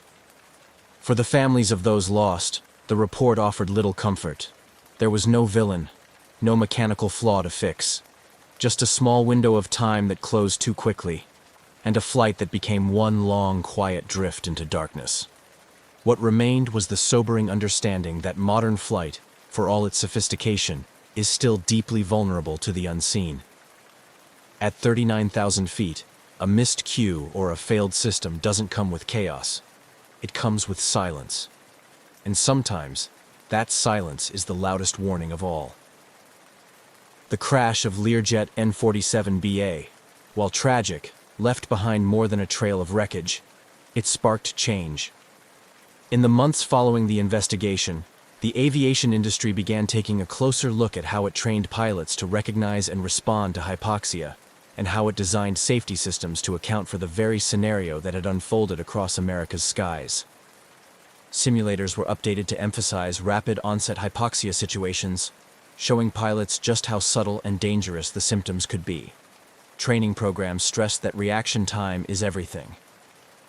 For the families of those lost, the report offered little comfort. There was no villain, no mechanical flaw to fix. Just a small window of time that closed too quickly, and a flight that became one long, quiet drift into darkness. What remained was the sobering understanding that modern flight, for all its sophistication, is still deeply vulnerable to the unseen. At 39,000 feet, a missed cue or a failed system doesn't come with chaos. It comes with silence. And sometimes, that silence is the loudest warning of all. The crash of Learjet N47BA, while tragic, left behind more than a trail of wreckage. It sparked change. In the months following the investigation, the aviation industry began taking a closer look at how it trained pilots to recognize and respond to hypoxia, and how it designed safety systems to account for the very scenario that had unfolded across America's skies. Simulators were updated to emphasize rapid onset hypoxia situations, showing pilots just how subtle and dangerous the symptoms could be. Training programs stressed that reaction time is everything.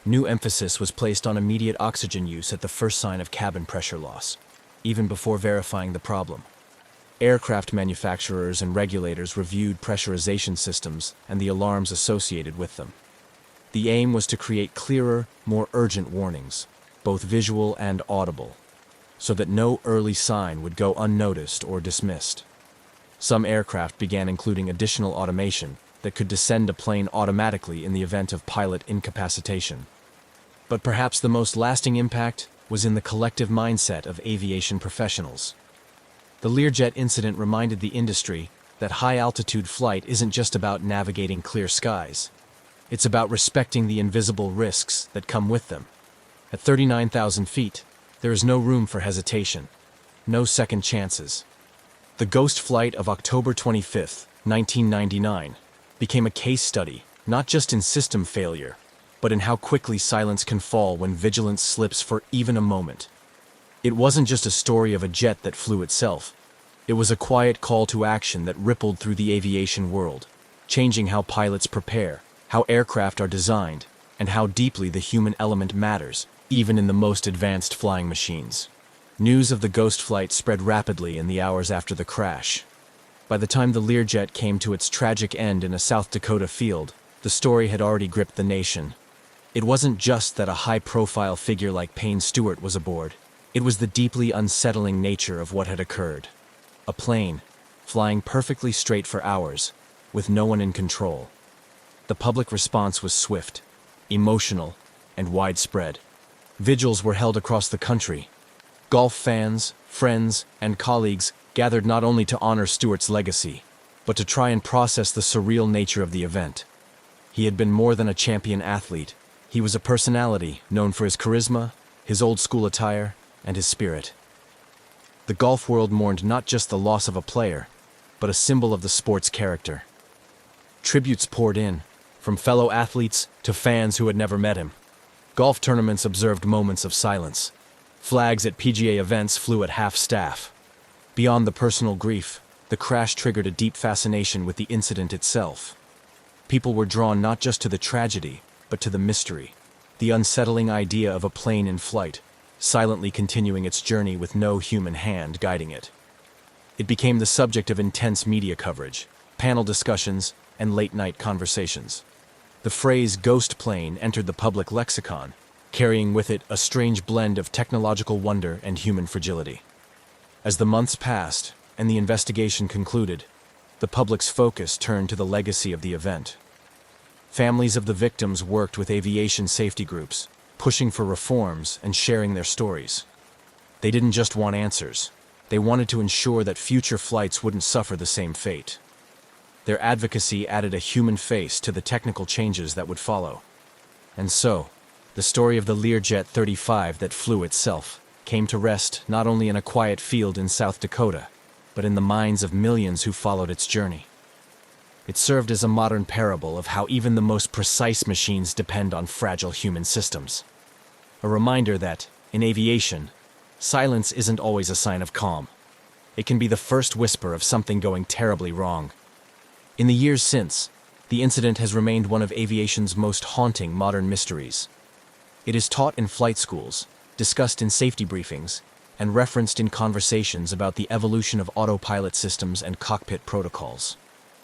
New emphasis was placed on immediate oxygen use at the first sign of cabin pressure loss, even before verifying the problem. Aircraft manufacturers and regulators reviewed pressurization systems and the alarms associated with them. The aim was to create clearer, more urgent warnings, both visual and audible, so that no early sign would go unnoticed or dismissed. Some aircraft began including additional automation that could descend a plane automatically in the event of pilot incapacitation. But perhaps the most lasting impact was in the collective mindset of aviation professionals. The Learjet incident reminded the industry that high-altitude flight isn't just about navigating clear skies. It's about respecting the invisible risks that come with them. At 39,000 feet, there is no room for hesitation, no second chances. The ghost flight of October 25, 1999, became a case study, not just in system failure, but in how quickly silence can fall when vigilance slips for even a moment. It wasn't just a story of a jet that flew itself. It was a quiet call to action that rippled through the aviation world, changing how pilots prepare, how aircraft are designed, and how deeply the human element matters, even in the most advanced flying machines. News of the ghost flight spread rapidly in the hours after the crash. By the time the Learjet came to its tragic end in a South Dakota field, the story had already gripped the nation. It wasn't just that a high-profile figure like Payne Stewart was aboard. It was the deeply unsettling nature of what had occurred. A plane, flying perfectly straight for hours, with no one in control. The public response was swift, emotional, and widespread. Vigils were held across the country. Golf fans, friends, and colleagues gathered not only to honor Stewart's legacy, but to try and process the surreal nature of the event. He had been more than a champion athlete. He was a personality known for his charisma, his old-school attire, and his spirit. The golf world mourned not just the loss of a player, but a symbol of the sport's character. Tributes poured in, from fellow athletes to fans who had never met him. Golf tournaments observed moments of silence. Flags at PGA events flew at half-staff. Beyond the personal grief, the crash triggered a deep fascination with the incident itself. People were drawn not just to the tragedy, but to the mystery, the unsettling idea of a plane in flight, silently continuing its journey with no human hand guiding it. It became the subject of intense media coverage, panel discussions, and late-night conversations. The phrase ghost plane entered the public lexicon, carrying with it a strange blend of technological wonder and human fragility. As the months passed and the investigation concluded, the public's focus turned to the legacy of the event. Families of the victims worked with aviation safety groups, pushing for reforms and sharing their stories. They didn't just want answers. They wanted to ensure that future flights wouldn't suffer the same fate. Their advocacy added a human face to the technical changes that would follow. And so, the story of the Learjet 35 that flew itself came to rest not only in a quiet field in South Dakota, but in the minds of millions who followed its journey. It served as a modern parable of how even the most precise machines depend on fragile human systems. A reminder that, in aviation, silence isn't always a sign of calm. It can be the first whisper of something going terribly wrong. In the years since, the incident has remained one of aviation's most haunting modern mysteries. It is taught in flight schools, discussed in safety briefings, and referenced in conversations about the evolution of autopilot systems and cockpit protocols.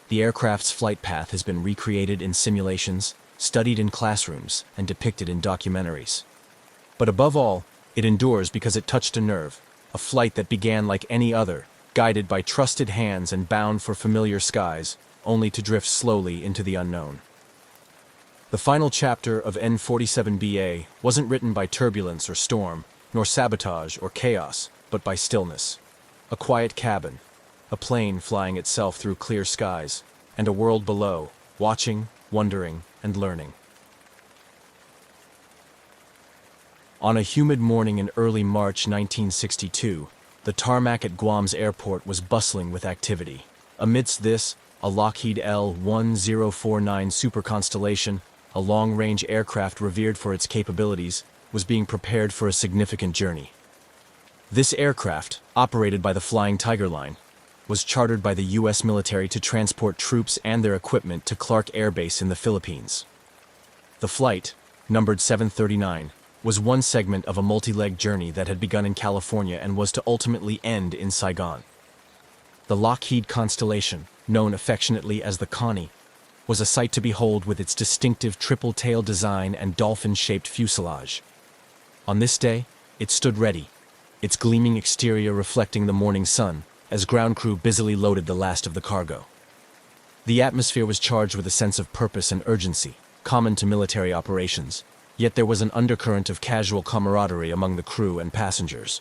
The aircraft's flight path has been recreated in simulations, studied in classrooms, and depicted in documentaries. But above all, it endures because it touched a nerve, a flight that began like any other, guided by trusted hands and bound for familiar skies, only to drift slowly into the unknown. The final chapter of N-47BA wasn't written by turbulence or storm, nor sabotage or chaos, but by stillness. A quiet cabin, a plane flying itself through clear skies, and a world below, watching, wondering, and learning. On a humid morning in early March 1962, the tarmac at Guam's airport was bustling with activity. Amidst this, a Lockheed L-1049 Super Constellation, a long-range aircraft revered for its capabilities, was being prepared for a significant journey. This aircraft, operated by the Flying Tiger Line, was chartered by the U.S. military to transport troops and their equipment to Clark Air Base in the Philippines. The flight, numbered 739, was one segment of a multi-leg journey that had begun in California and was to ultimately end in Saigon. The Lockheed Constellation, known affectionately as the Connie, was a sight to behold with its distinctive triple-tail design and dolphin-shaped fuselage. On this day, it stood ready, its gleaming exterior reflecting the morning sun, as ground crew busily loaded the last of the cargo. The atmosphere was charged with a sense of purpose and urgency, common to military operations, yet there was an undercurrent of casual camaraderie among the crew and passengers.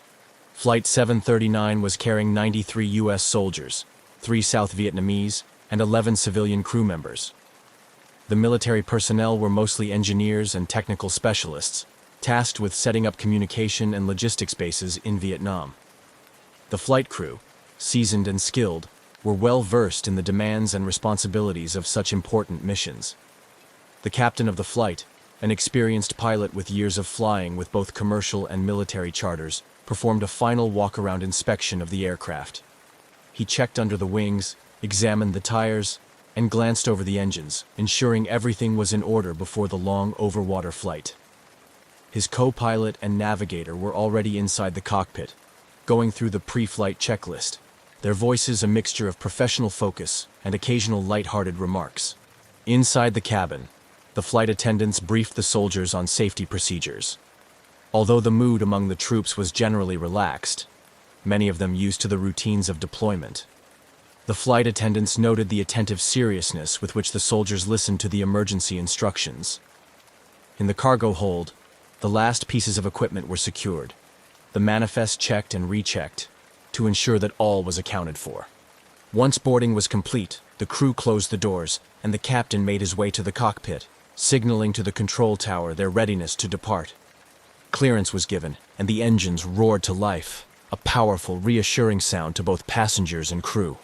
Flight 739 was carrying 93 U.S. soldiers, 3 South Vietnamese, and 11 civilian crew members. The military personnel were mostly engineers and technical specialists, tasked with setting up communication and logistics bases in Vietnam. The flight crew, seasoned and skilled, were well versed in the demands and responsibilities of such important missions. The captain of the flight, an experienced pilot with years of flying with both commercial and military charters, performed a final walk-around inspection of the aircraft. He checked under the wings, examined the tires, and glanced over the engines, ensuring everything was in order before the long overwater flight. His co-pilot and navigator were already inside the cockpit, going through the pre-flight checklist, their voices a mixture of professional focus and occasional light-hearted remarks. Inside the cabin, the flight attendants briefed the soldiers on safety procedures. Although the mood among the troops was generally relaxed, many of them used to the routines of deployment. The flight attendants noted the attentive seriousness with which the soldiers listened to the emergency instructions. In the cargo hold, the last pieces of equipment were secured, the manifest checked and rechecked, to ensure that all was accounted for. Once boarding was complete, the crew closed the doors, and the captain made his way to the cockpit, signaling to the control tower their readiness to depart. Clearance was given, and the engines roared to life, a powerful, reassuring sound to both passengers and crew.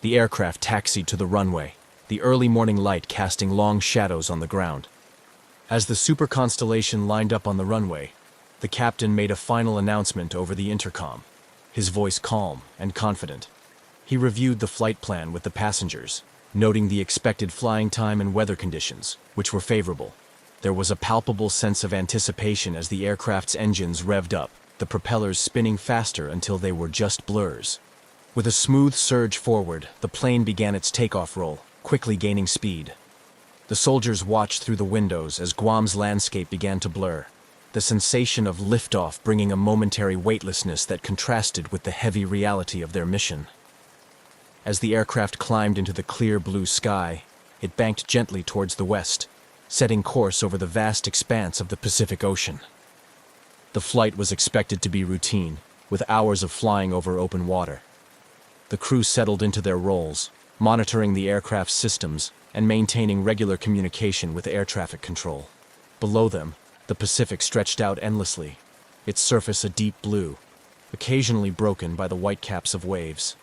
The aircraft taxied to the runway, the early morning light casting long shadows on the ground. As the Super Constellation lined up on the runway, the captain made a final announcement over the intercom, his voice calm and confident. He reviewed the flight plan with the passengers, noting the expected flying time and weather conditions, which were favorable. There was a palpable sense of anticipation as the aircraft's engines revved up, the propellers spinning faster until they were just blurs. With a smooth surge forward, the plane began its takeoff roll, quickly gaining speed. The soldiers watched through the windows as Guam's landscape began to blur, the sensation of liftoff bringing a momentary weightlessness that contrasted with the heavy reality of their mission. As the aircraft climbed into the clear blue sky, it banked gently towards the west, setting course over the vast expanse of the Pacific Ocean. The flight was expected to be routine, with hours of flying over open water. The crew settled into their roles, monitoring the aircraft's systems and maintaining regular communication with air traffic control. Below them, the Pacific stretched out endlessly, its surface a deep blue, occasionally broken by the white caps of waves.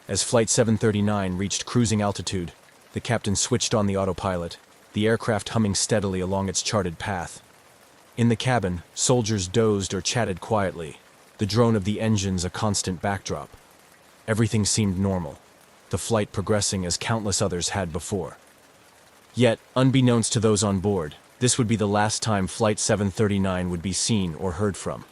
As Flight 739 reached cruising altitude, the captain switched on the autopilot, the aircraft humming steadily along its charted path. In the cabin, soldiers dozed or chatted quietly, the drone of the engines a constant backdrop. Everything seemed normal, the flight progressing as countless others had before. Yet, unbeknownst to those on board, this would be the last time Flight 739 would be seen or heard from.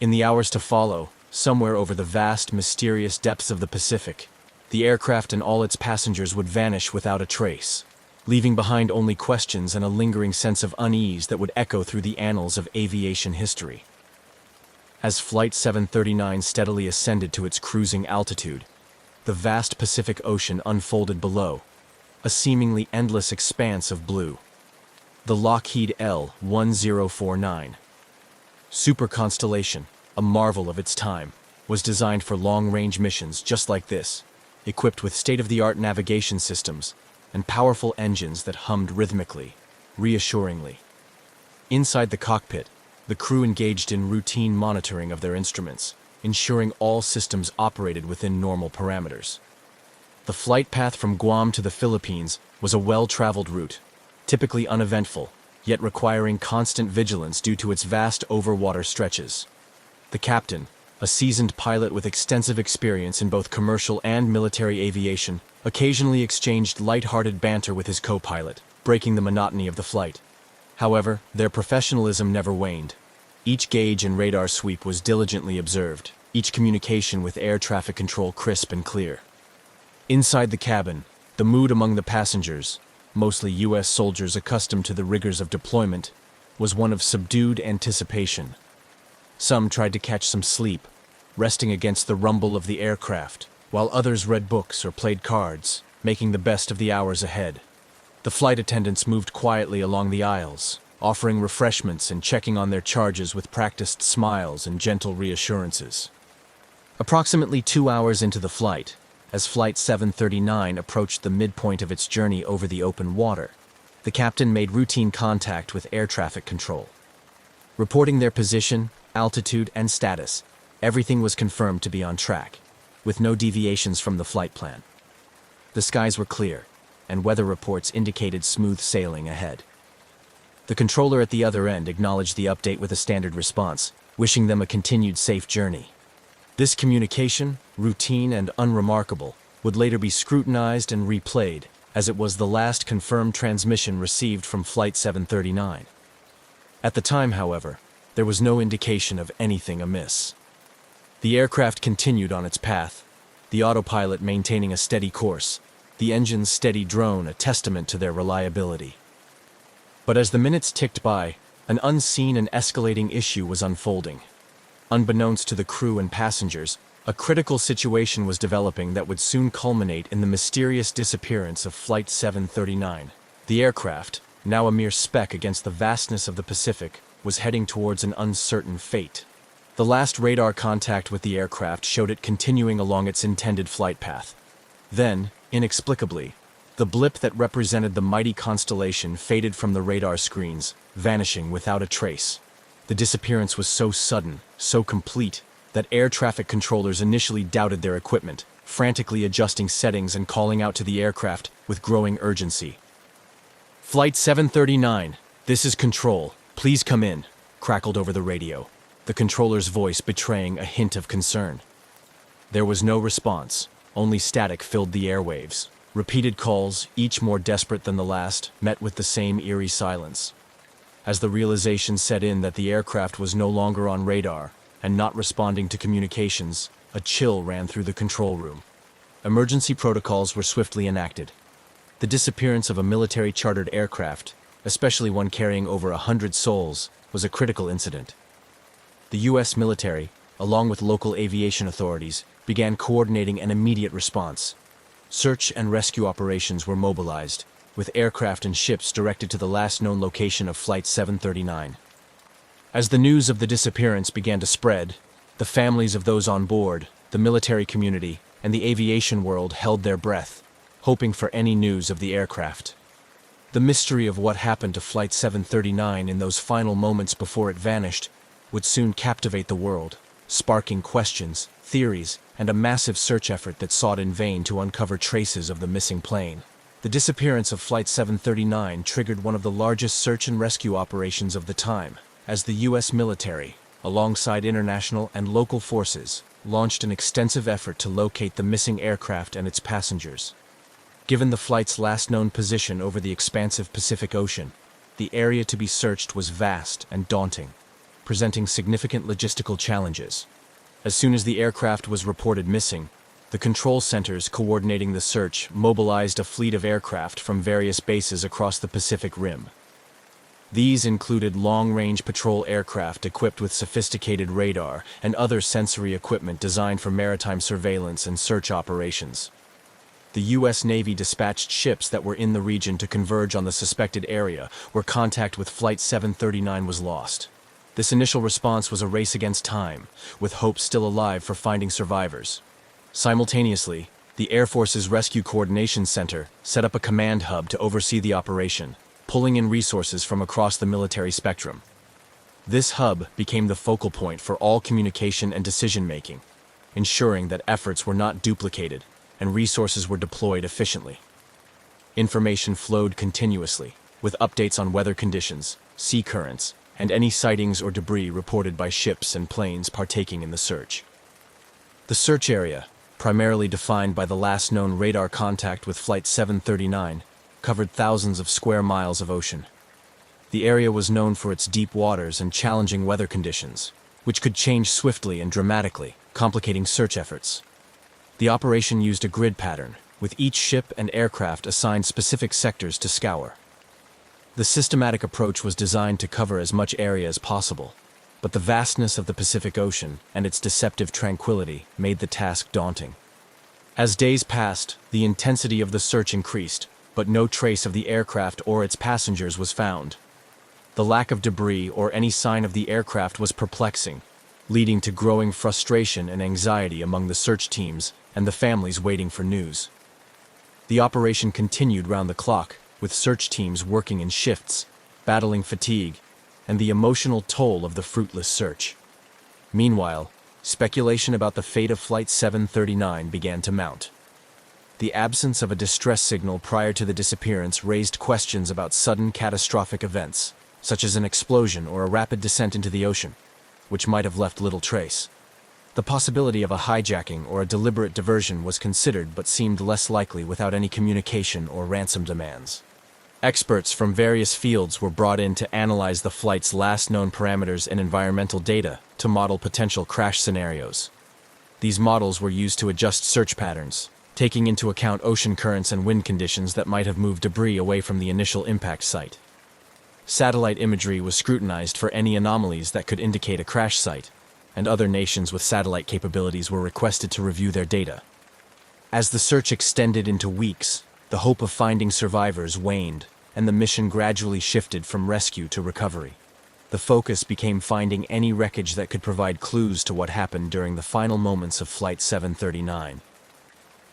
In the hours to follow, somewhere over the vast, mysterious depths of the Pacific, the aircraft and all its passengers would vanish without a trace, leaving behind only questions and a lingering sense of unease that would echo through the annals of aviation history. As Flight 739 steadily ascended to its cruising altitude, the vast Pacific Ocean unfolded below, a seemingly endless expanse of blue. The Lockheed L-1049 super constellation, a marvel of its time, was designed for long-range missions just like this, equipped with state-of-the-art navigation systems and powerful engines that hummed rhythmically, reassuringly. Inside the cockpit, the crew engaged in routine monitoring of their instruments, ensuring all systems operated within normal parameters. The flight path from Guam to the Philippines was a well-traveled route, typically uneventful, yet requiring constant vigilance due to its vast overwater stretches. The captain, a seasoned pilot with extensive experience in both commercial and military aviation, occasionally exchanged light-hearted banter with his co-pilot, breaking the monotony of the flight. However, their professionalism never waned. Each gauge and radar sweep was diligently observed, each communication with air traffic control crisp and clear. Inside the cabin, the mood among the passengers, mostly U.S. soldiers accustomed to the rigors of deployment, was one of subdued anticipation. Some tried to catch some sleep, resting against the rumble of the aircraft, while others read books or played cards, making the best of the hours ahead. The flight attendants moved quietly along the aisles, offering refreshments and checking on their charges with practiced smiles and gentle reassurances. Approximately 2 hours into the flight, as Flight 739 approached the midpoint of its journey over the open water, the captain made routine contact with air traffic control. Reporting their position, altitude, and status, everything was confirmed to be on track, with no deviations from the flight plan. The skies were clear, and weather reports indicated smooth sailing ahead. The controller at the other end acknowledged the update with a standard response, wishing them a continued safe journey. This communication, routine and unremarkable, would later be scrutinized and replayed, as it was the last confirmed transmission received from Flight 739. At the time, however, there was no indication of anything amiss. The aircraft continued on its path, the autopilot maintaining a steady course, the engine's steady drone a testament to their reliability. But as the minutes ticked by, an unseen and escalating issue was unfolding. Unbeknownst to the crew and passengers, a critical situation was developing that would soon culminate in the mysterious disappearance of Flight 739. The aircraft, now a mere speck against the vastness of the Pacific, was heading towards an uncertain fate. The last radar contact with the aircraft showed it continuing along its intended flight path. Then, inexplicably, the blip that represented the mighty constellation faded from the radar screens, vanishing without a trace. The disappearance was so sudden, so complete, that air traffic controllers initially doubted their equipment, frantically adjusting settings and calling out to the aircraft with growing urgency. "Flight 739, this is Control. Please come in," crackled over the radio, the controller's voice betraying a hint of concern. There was no response, only static filled the airwaves. Repeated calls, each more desperate than the last, met with the same eerie silence. As the realization set in that the aircraft was no longer on radar and not responding to communications, a chill ran through the control room. Emergency protocols were swiftly enacted. The disappearance of a military-chartered aircraft, especially one carrying over 100 souls, was a critical incident. The U.S. military, along with local aviation authorities, began coordinating an immediate response. Search and rescue operations were mobilized, with aircraft and ships directed to the last known location of Flight 739. As the news of the disappearance began to spread, the families of those on board, the military community, and the aviation world held their breath, hoping for any news of the aircraft. The mystery of what happened to Flight 739 in those final moments before it vanished would soon captivate the world, sparking questions, theories, and a massive search effort that sought in vain to uncover traces of the missing plane. The disappearance of Flight 739 triggered one of the largest search and rescue operations of the time, as the U.S. military, alongside international and local forces, launched an extensive effort to locate the missing aircraft and its passengers. Given the flight's last known position over the expansive Pacific Ocean, the area to be searched was vast and daunting. presenting significant logistical challenges. As soon as the aircraft was reported missing, the control centers coordinating the search mobilized a fleet of aircraft from various bases across the Pacific Rim. These included long-range patrol aircraft equipped with sophisticated radar and other sensory equipment designed for maritime surveillance and search operations. The U.S. Navy dispatched ships that were in the region to converge on the suspected area where contact with Flight 739 was lost. This initial response was a race against time, with hope still alive for finding survivors. Simultaneously, the Air Force's Rescue Coordination Center set up a command hub to oversee the operation, pulling in resources from across the military spectrum. This hub became the focal point for all communication and decision-making, ensuring that efforts were not duplicated and resources were deployed efficiently. Information flowed continuously, with updates on weather conditions, sea currents, and any sightings or debris reported by ships and planes partaking in the search. The search area, primarily defined by the last known radar contact with Flight 739, covered thousands of square miles of ocean. The area was known for its deep waters and challenging weather conditions, which could change swiftly and dramatically, complicating search efforts. The operation used a grid pattern, with each ship and aircraft assigned specific sectors to scour. The systematic approach was designed to cover as much area as possible, but the vastness of the Pacific Ocean and its deceptive tranquility made the task daunting. As days passed, the intensity of the search increased, but no trace of the aircraft or its passengers was found. The lack of debris or any sign of the aircraft was perplexing, leading to growing frustration and anxiety among the search teams and the families waiting for news. The operation continued round the clock, with search teams working in shifts, battling fatigue, and the emotional toll of the fruitless search. Meanwhile, speculation about the fate of Flight 739 began to mount. The absence of a distress signal prior to the disappearance raised questions about sudden catastrophic events, such as an explosion or a rapid descent into the ocean, which might have left little trace. The possibility of a hijacking or a deliberate diversion was considered but seemed less likely without any communication or ransom demands. Experts from various fields were brought in to analyze the flight's last known parameters and environmental data to model potential crash scenarios. These models were used to adjust search patterns, taking into account ocean currents and wind conditions that might have moved debris away from the initial impact site. Satellite imagery was scrutinized for any anomalies that could indicate a crash site, and other nations with satellite capabilities were requested to review their data. As the search extended into weeks, the hope of finding survivors waned, and the mission gradually shifted from rescue to recovery. The focus became finding any wreckage that could provide clues to what happened during the final moments of Flight 739.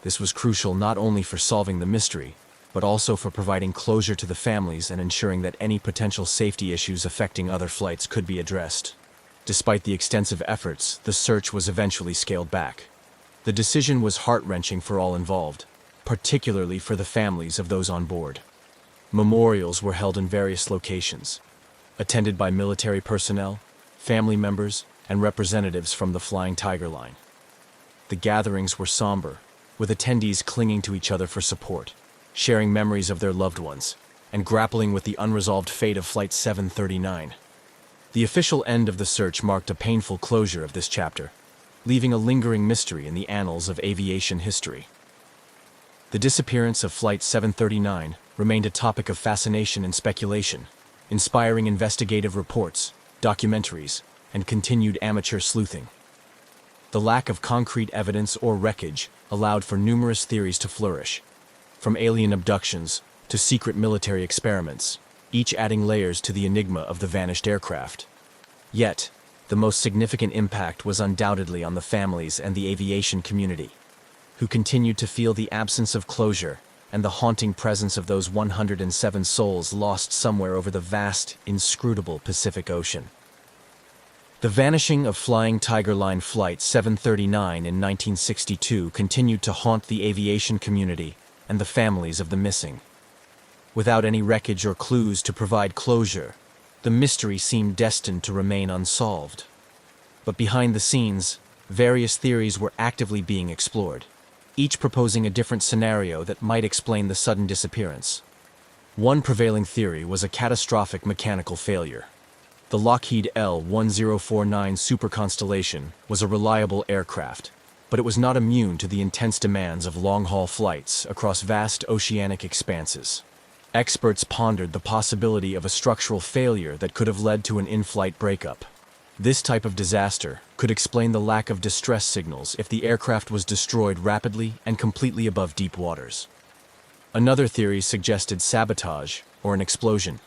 This was crucial not only for solving the mystery, but also for providing closure to the families and ensuring that any potential safety issues affecting other flights could be addressed. Despite the extensive efforts, the search was eventually scaled back. The decision was heart-wrenching for all involved, particularly for the families of those on board. Memorials were held in various locations, attended by military personnel, family members, and representatives from the Flying Tiger Line. The gatherings were somber, with attendees clinging to each other for support, sharing memories of their loved ones, and grappling with the unresolved fate of Flight 739. The official end of the search marked a painful closure of this chapter, leaving a lingering mystery in the annals of aviation history. The disappearance of Flight 739 remained a topic of fascination and speculation, inspiring investigative reports, documentaries, and continued amateur sleuthing. The lack of concrete evidence or wreckage allowed for numerous theories to flourish, from alien abductions to secret military experiments, each adding layers to the enigma of the vanished aircraft. Yet, the most significant impact was undoubtedly on the families and the aviation community, who continued to feel the absence of closure and the haunting presence of those 107 souls lost somewhere over the vast, inscrutable Pacific Ocean. The vanishing of Flying Tiger Line Flight 739 in 1962 continued to haunt the aviation community and the families of the missing. Without any wreckage or clues to provide closure, the mystery seemed destined to remain unsolved. But behind the scenes, various theories were actively being explored, each proposing a different scenario that might explain the sudden disappearance. One prevailing theory was a catastrophic mechanical failure. The Lockheed L-1049 Super Constellation was a reliable aircraft, but it was not immune to the intense demands of long-haul flights across vast oceanic expanses. Experts pondered the possibility of a structural failure that could have led to an in-flight breakup. This type of disaster could explain the lack of distress signals if the aircraft was destroyed rapidly and completely above deep waters. Another theory suggested sabotage or an explosion.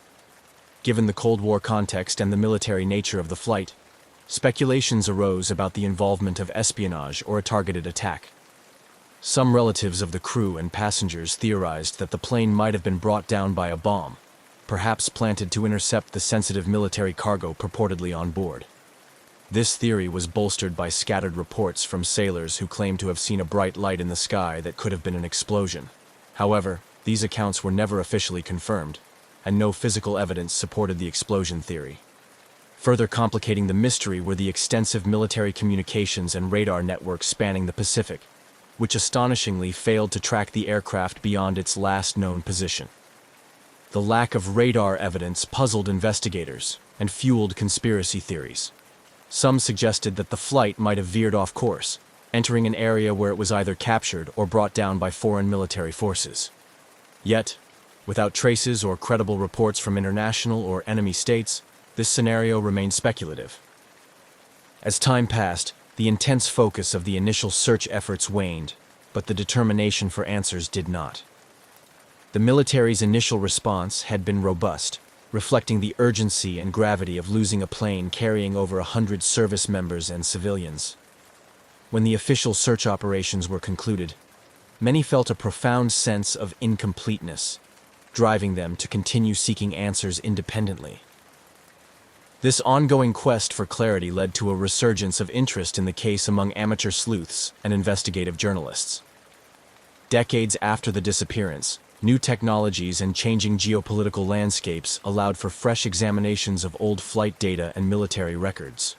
Given the Cold War context and the military nature of the flight, speculations arose about the involvement of espionage or a targeted attack. Some relatives of the crew and passengers theorized that the plane might have been brought down by a bomb, perhaps planted to intercept the sensitive military cargo purportedly on board. This theory was bolstered by scattered reports from sailors who claimed to have seen a bright light in the sky that could have been an explosion. However, these accounts were never officially confirmed, and no physical evidence supported the explosion theory. Further complicating the mystery were the extensive military communications and radar networks spanning the Pacific, which astonishingly failed to track the aircraft beyond its last known position. The lack of radar evidence puzzled investigators and fueled conspiracy theories. Some suggested that the flight might have veered off course, entering an area where it was either captured or brought down by foreign military forces. Yet, without traces or credible reports from international or enemy states, this scenario remained speculative. As time passed, the intense focus of the initial search efforts waned, but the determination for answers did not. The military's initial response had been robust, reflecting the urgency and gravity of losing a plane carrying over 100 service members and civilians. When the official search operations were concluded, many felt a profound sense of incompleteness, driving them to continue seeking answers independently. This ongoing quest for clarity led to a resurgence of interest in the case among amateur sleuths and investigative journalists. Decades after the disappearance, new technologies and changing geopolitical landscapes allowed for fresh examinations of old flight data and military records.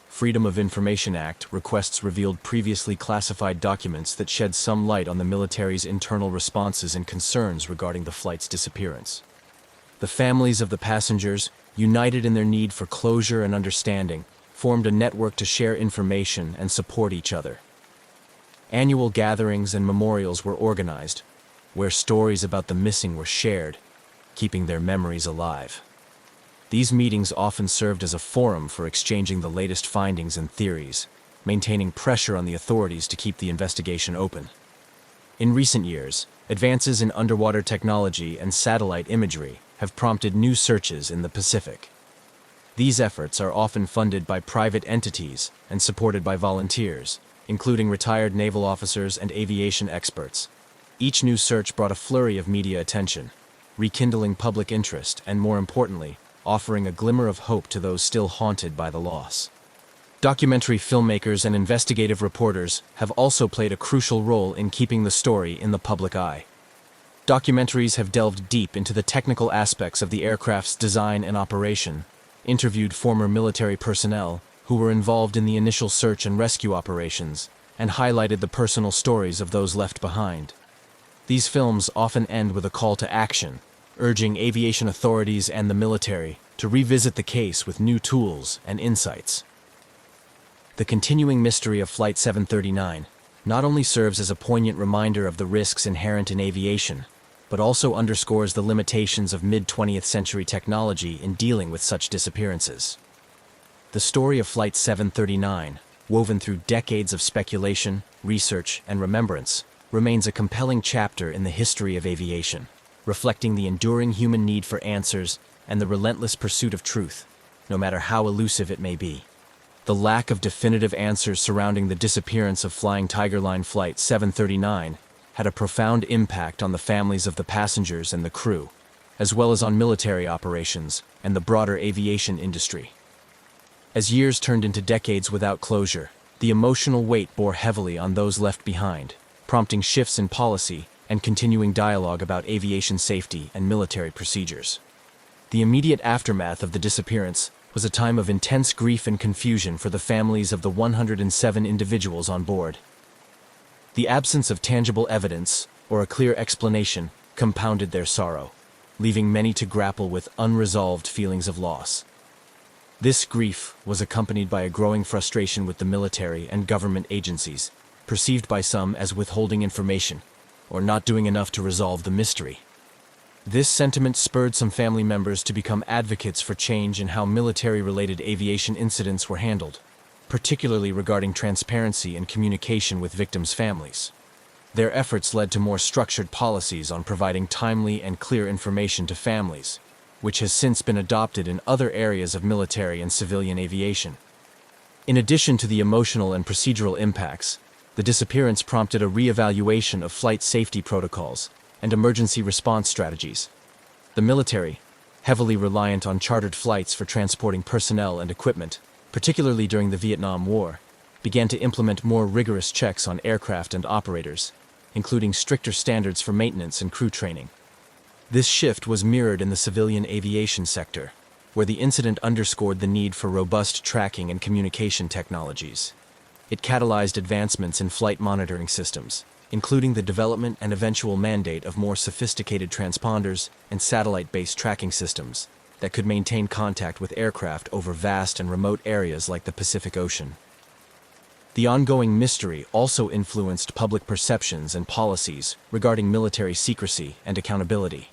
Freedom of Information Act requests revealed previously classified documents that shed some light on the military's internal responses and concerns regarding the flight's disappearance. The families of the passengers, united in their need for closure and understanding, formed a network to share information and support each other. Annual gatherings and memorials were organized, where stories about the missing were shared, keeping their memories alive. These meetings often served as a forum for exchanging the latest findings and theories, maintaining pressure on the authorities to keep the investigation open. In recent years, advances in underwater technology and satellite imagery have prompted new searches in the Pacific. These efforts are often funded by private entities and supported by volunteers, including retired naval officers and aviation experts. Each new search brought a flurry of media attention, rekindling public interest and, more importantly, offering a glimmer of hope to those still haunted by the loss. Documentary filmmakers and investigative reporters have also played a crucial role in keeping the story in the public eye. Documentaries have delved deep into the technical aspects of the aircraft's design and operation, interviewed former military personnel who were involved in the initial search and rescue operations, and highlighted the personal stories of those left behind. These films often end with a call to action, urging aviation authorities and the military to revisit the case with new tools and insights. The continuing mystery of Flight 739 not only serves as a poignant reminder of the risks inherent in aviation, but also underscores the limitations of mid-20th century technology in dealing with such disappearances. The story of Flight 739, woven through decades of speculation, research, and remembrance, remains a compelling chapter in the history of aviation, reflecting the enduring human need for answers and the relentless pursuit of truth, no matter how elusive it may be. The lack of definitive answers surrounding the disappearance of Flying Tiger Line Flight 739 had a profound impact on the families of the passengers and the crew, as well as on military operations and the broader aviation industry. As years turned into decades without closure, the emotional weight bore heavily on those left behind, prompting shifts in policy and continuing dialogue about aviation safety and military procedures. The immediate aftermath of the disappearance was a time of intense grief and confusion for the families of the 107 individuals on board. The absence of tangible evidence or a clear explanation compounded their sorrow, leaving many to grapple with unresolved feelings of loss. This grief was accompanied by a growing frustration with the military and government agencies, perceived by some as withholding information or not doing enough to resolve the mystery. This sentiment spurred some family members to become advocates for change in how military-related aviation incidents were handled, particularly regarding transparency and communication with victims' families. Their efforts led to more structured policies on providing timely and clear information to families, which has since been adopted in other areas of military and civilian aviation. In addition to the emotional and procedural impacts, the disappearance prompted a re-evaluation of flight safety protocols and emergency response strategies. The military, heavily reliant on chartered flights for transporting personnel and equipment, particularly during the Vietnam War, began to implement more rigorous checks on aircraft and operators, including stricter standards for maintenance and crew training. This shift was mirrored in the civilian aviation sector, where the incident underscored the need for robust tracking and communication technologies. It catalyzed advancements in flight monitoring systems, including the development and eventual mandate of more sophisticated transponders and satellite-based tracking systems that could maintain contact with aircraft over vast and remote areas like the Pacific Ocean. The ongoing mystery also influenced public perceptions and policies regarding military secrecy and accountability.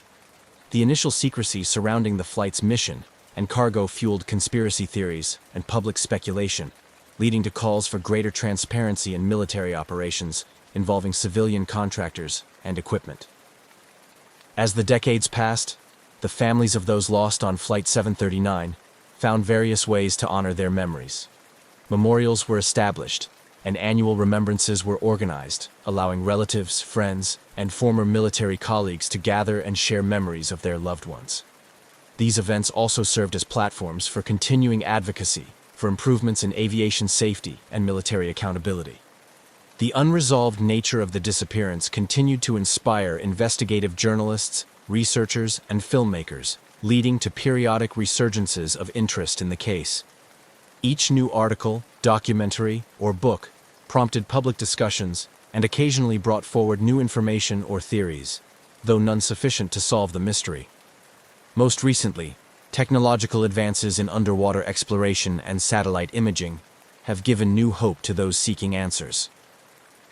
The initial secrecy surrounding the flight's mission and cargo fueled conspiracy theories and public speculation, leading to calls for greater transparency in military operations involving civilian contractors and equipment. As the decades passed, the families of those lost on Flight 739 found various ways to honor their memories. Memorials were established, and annual remembrances were organized, allowing relatives, friends, and former military colleagues to gather and share memories of their loved ones. These events also served as platforms for continuing advocacy for improvements in aviation safety and military accountability. The unresolved nature of the disappearance continued to inspire investigative journalists, researchers, and filmmakers, leading to periodic resurgences of interest in the case. Each new article, documentary, or book prompted public discussions and occasionally brought forward new information or theories, though none sufficient to solve the mystery. Most recently, technological advances in underwater exploration and satellite imaging have given new hope to those seeking answers.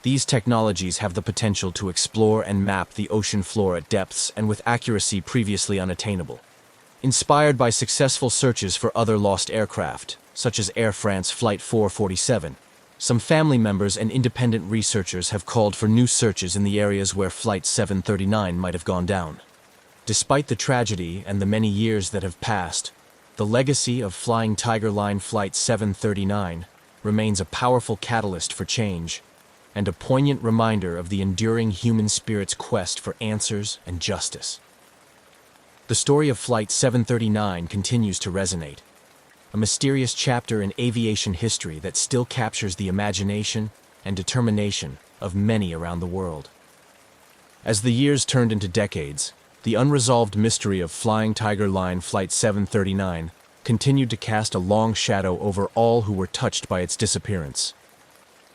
These technologies have the potential to explore and map the ocean floor at depths and with accuracy previously unattainable. Inspired by successful searches for other lost aircraft, such as Air France Flight 447, some family members and independent researchers have called for new searches in the areas where Flight 739 might have gone down. Despite the tragedy and the many years that have passed, the legacy of Flying Tiger Line Flight 739 remains a powerful catalyst for change and a poignant reminder of the enduring human spirit's quest for answers and justice. The story of Flight 739 continues to resonate, a mysterious chapter in aviation history that still captures the imagination and determination of many around the world. As the years turned into decades, the unresolved mystery of Flying Tiger Line Flight 739 continued to cast a long shadow over all who were touched by its disappearance.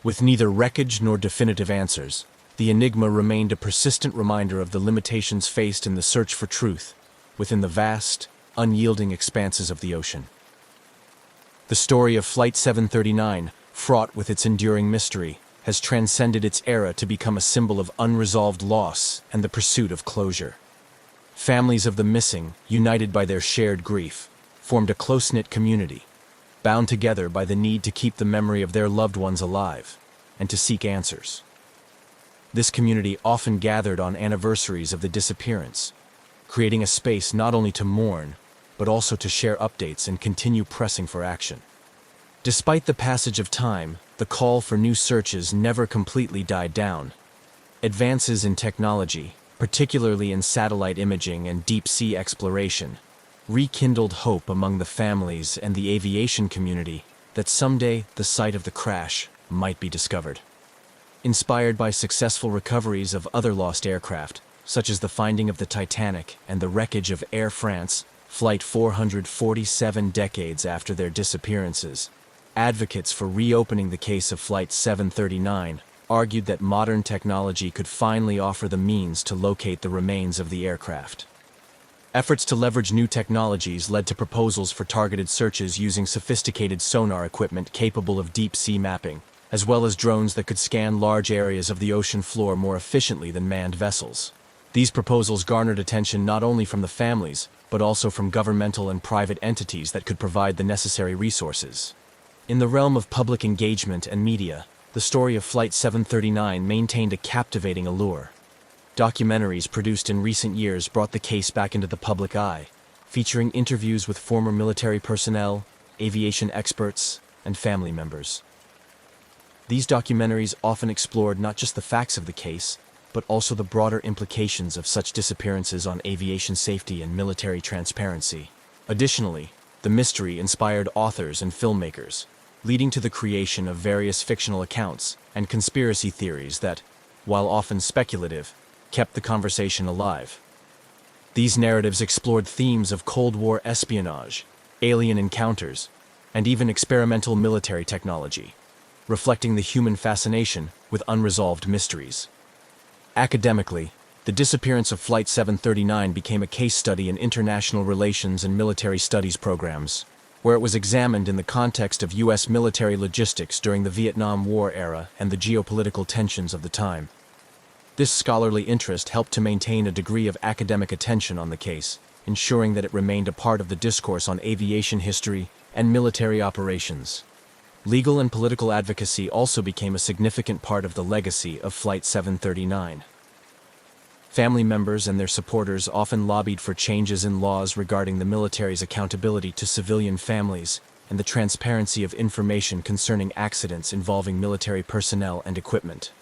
With neither wreckage nor definitive answers, the enigma remained a persistent reminder of the limitations faced in the search for truth within the vast, unyielding expanses of the ocean. The story of Flight 739, fraught with its enduring mystery, has transcended its era to become a symbol of unresolved loss and the pursuit of closure. Families of the missing, united by their shared grief, formed a close-knit community, bound together by the need to keep the memory of their loved ones alive and to seek answers. This community often gathered on anniversaries of the disappearance, creating a space not only to mourn, but also to share updates and continue pressing for action. Despite the passage of time, the call for new searches never completely died down. Advances in technology, particularly in satellite imaging and deep-sea exploration, rekindled hope among the families and the aviation community that someday the site of the crash might be discovered. Inspired by successful recoveries of other lost aircraft, such as the finding of the Titanic and the wreckage of Air France Flight 447 decades after their disappearances, advocates for reopening the case of Flight 739 argued that modern technology could finally offer the means to locate the remains of the aircraft. Efforts to leverage new technologies led to proposals for targeted searches using sophisticated sonar equipment capable of deep-sea mapping, as well as drones that could scan large areas of the ocean floor more efficiently than manned vessels. These proposals garnered attention not only from the families, but also from governmental and private entities that could provide the necessary resources. In the realm of public engagement and media, the story of Flight 739 maintained a captivating allure. Documentaries produced in recent years brought the case back into the public eye, featuring interviews with former military personnel, aviation experts, and family members. These documentaries often explored not just the facts of the case, but also the broader implications of such disappearances on aviation safety and military transparency. Additionally, the mystery inspired authors and filmmakers, leading to the creation of various fictional accounts and conspiracy theories that, while often speculative, kept the conversation alive. These narratives explored themes of Cold War espionage, alien encounters, and even experimental military technology, reflecting the human fascination with unresolved mysteries. Academically, the disappearance of Flight 739 became a case study in international relations and military studies programs, where it was examined in the context of U.S. military logistics during the Vietnam War era and the geopolitical tensions of the time. This scholarly interest helped to maintain a degree of academic attention on the case, ensuring that it remained a part of the discourse on aviation history and military operations. Legal and political advocacy also became a significant part of the legacy of Flight 739. Family members and their supporters often lobbied for changes in laws regarding the military's accountability to civilian families and the transparency of information concerning accidents involving military personnel and equipment.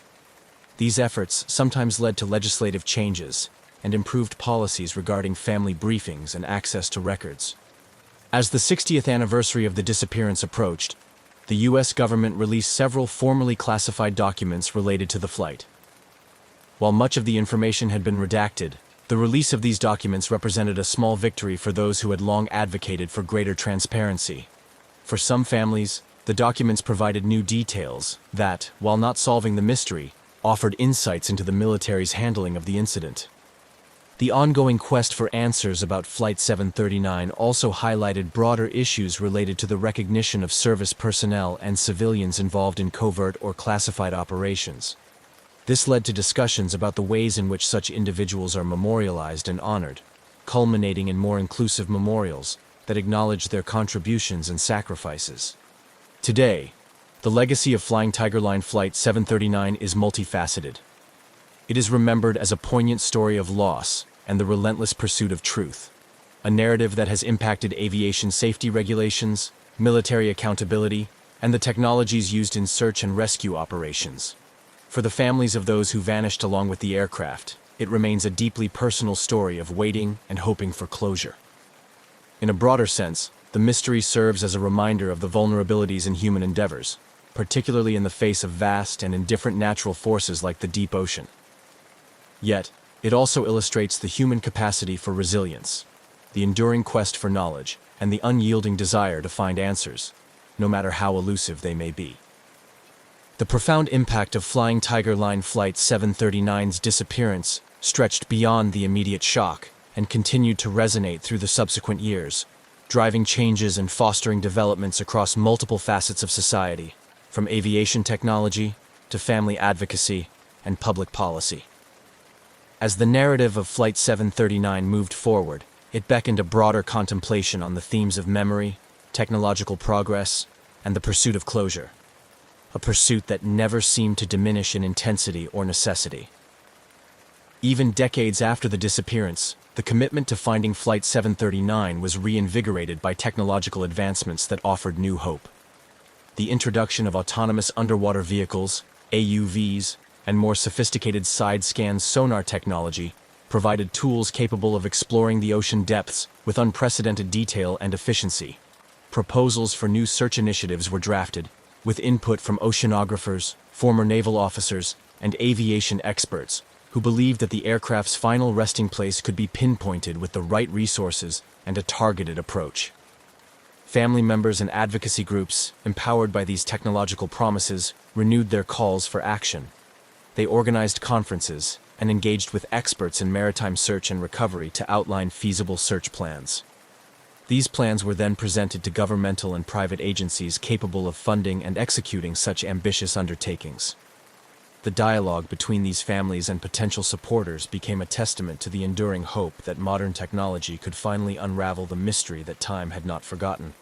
These efforts sometimes led to legislative changes and improved policies regarding family briefings and access to records. As the 60th anniversary of the disappearance approached, the U.S. government released several formally classified documents related to the flight. While much of the information had been redacted, the release of these documents represented a small victory for those who had long advocated for greater transparency. For some families, the documents provided new details that, while not solving the mystery, offered insights into the military's handling of the incident. The ongoing quest for answers about Flight 739 also highlighted broader issues related to the recognition of service personnel and civilians involved in covert or classified operations. This led to discussions about the ways in which such individuals are memorialized and honored, culminating in more inclusive memorials that acknowledge their contributions and sacrifices. Today, the legacy of Flying Tiger Line Flight 739 is multifaceted. It is remembered as a poignant story of loss and the relentless pursuit of truth, a narrative that has impacted aviation safety regulations, military accountability, and the technologies used in search and rescue operations. For the families of those who vanished along with the aircraft, it remains a deeply personal story of waiting and hoping for closure. In a broader sense, the mystery serves as a reminder of the vulnerabilities in human endeavors, particularly in the face of vast and indifferent natural forces like the deep ocean. Yet, it also illustrates the human capacity for resilience, the enduring quest for knowledge, and the unyielding desire to find answers, no matter how elusive they may be. The profound impact of Flying Tiger Line Flight 739's disappearance stretched beyond the immediate shock and continued to resonate through the subsequent years, driving changes and fostering developments across multiple facets of society, from aviation technology to family advocacy and public policy. As the narrative of Flight 739 moved forward, it beckoned a broader contemplation on the themes of memory, technological progress, and the pursuit of closure, a pursuit that never seemed to diminish in intensity or necessity. Even decades after the disappearance, the commitment to finding Flight 739 was reinvigorated by technological advancements that offered new hope. The introduction of autonomous underwater vehicles, AUVs, and more sophisticated side-scan sonar technology provided tools capable of exploring the ocean depths with unprecedented detail and efficiency. Proposals for new search initiatives were drafted, with input from oceanographers, former naval officers, and aviation experts who believed that the aircraft's final resting place could be pinpointed with the right resources and a targeted approach. Family members and advocacy groups, empowered by these technological promises, renewed their calls for action. They organized conferences, and engaged with experts in maritime search and recovery to outline feasible search plans. These plans were then presented to governmental and private agencies capable of funding and executing such ambitious undertakings. The dialogue between these families and potential supporters became a testament to the enduring hope that modern technology could finally unravel the mystery that time had not forgotten.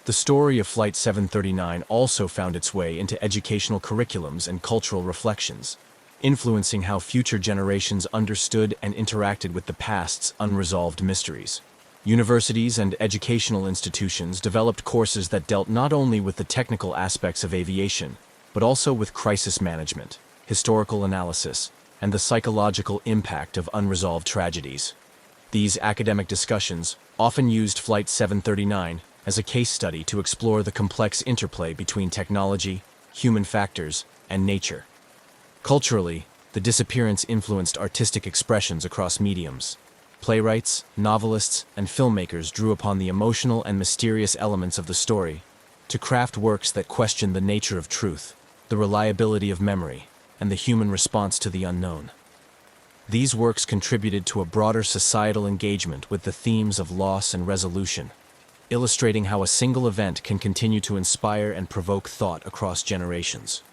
The story of Flight 739 also found its way into educational curriculums and cultural reflections, influencing how future generations understood and interacted with the past's unresolved mysteries. Universities and educational institutions developed courses that dealt not only with the technical aspects of aviation, but also with crisis management, historical analysis, and the psychological impact of unresolved tragedies. These academic discussions often used Flight 739 as a case study to explore the complex interplay between technology, human factors, and nature. Culturally, the disappearance influenced artistic expressions across mediums. Playwrights, novelists, and filmmakers drew upon the emotional and mysterious elements of the story to craft works that questioned the nature of truth, the reliability of memory, and the human response to the unknown. These works contributed to a broader societal engagement with the themes of loss and resolution, illustrating how a single event can continue to inspire and provoke thought across generations.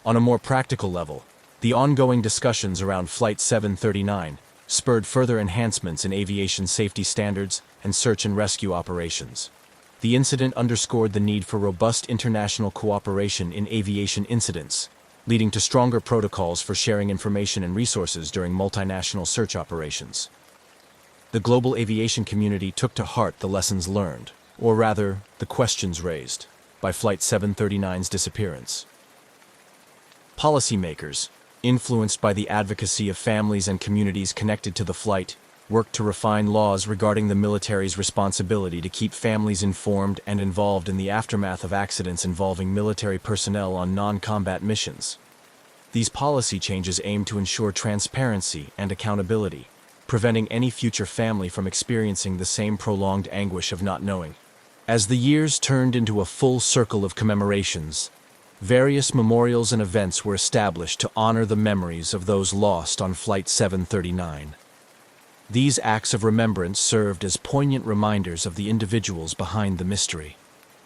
On a more practical level, the ongoing discussions around Flight 739 spurred further enhancements in aviation safety standards and search and rescue operations. The incident underscored the need for robust international cooperation in aviation incidents, leading to stronger protocols for sharing information and resources during multinational search operations. The global aviation community took to heart the lessons learned, or rather, the questions raised, by Flight 739's disappearance. Policymakers, influenced by the advocacy of families and communities connected to the flight, worked to refine laws regarding the military's responsibility to keep families informed and involved in the aftermath of accidents involving military personnel on non-combat missions. These policy changes aim to ensure transparency and accountability, preventing any future family from experiencing the same prolonged anguish of not knowing. As the years turned into a full circle of commemorations, various memorials and events were established to honor the memories of those lost on Flight 739. These acts of remembrance served as poignant reminders of the individuals behind the mystery,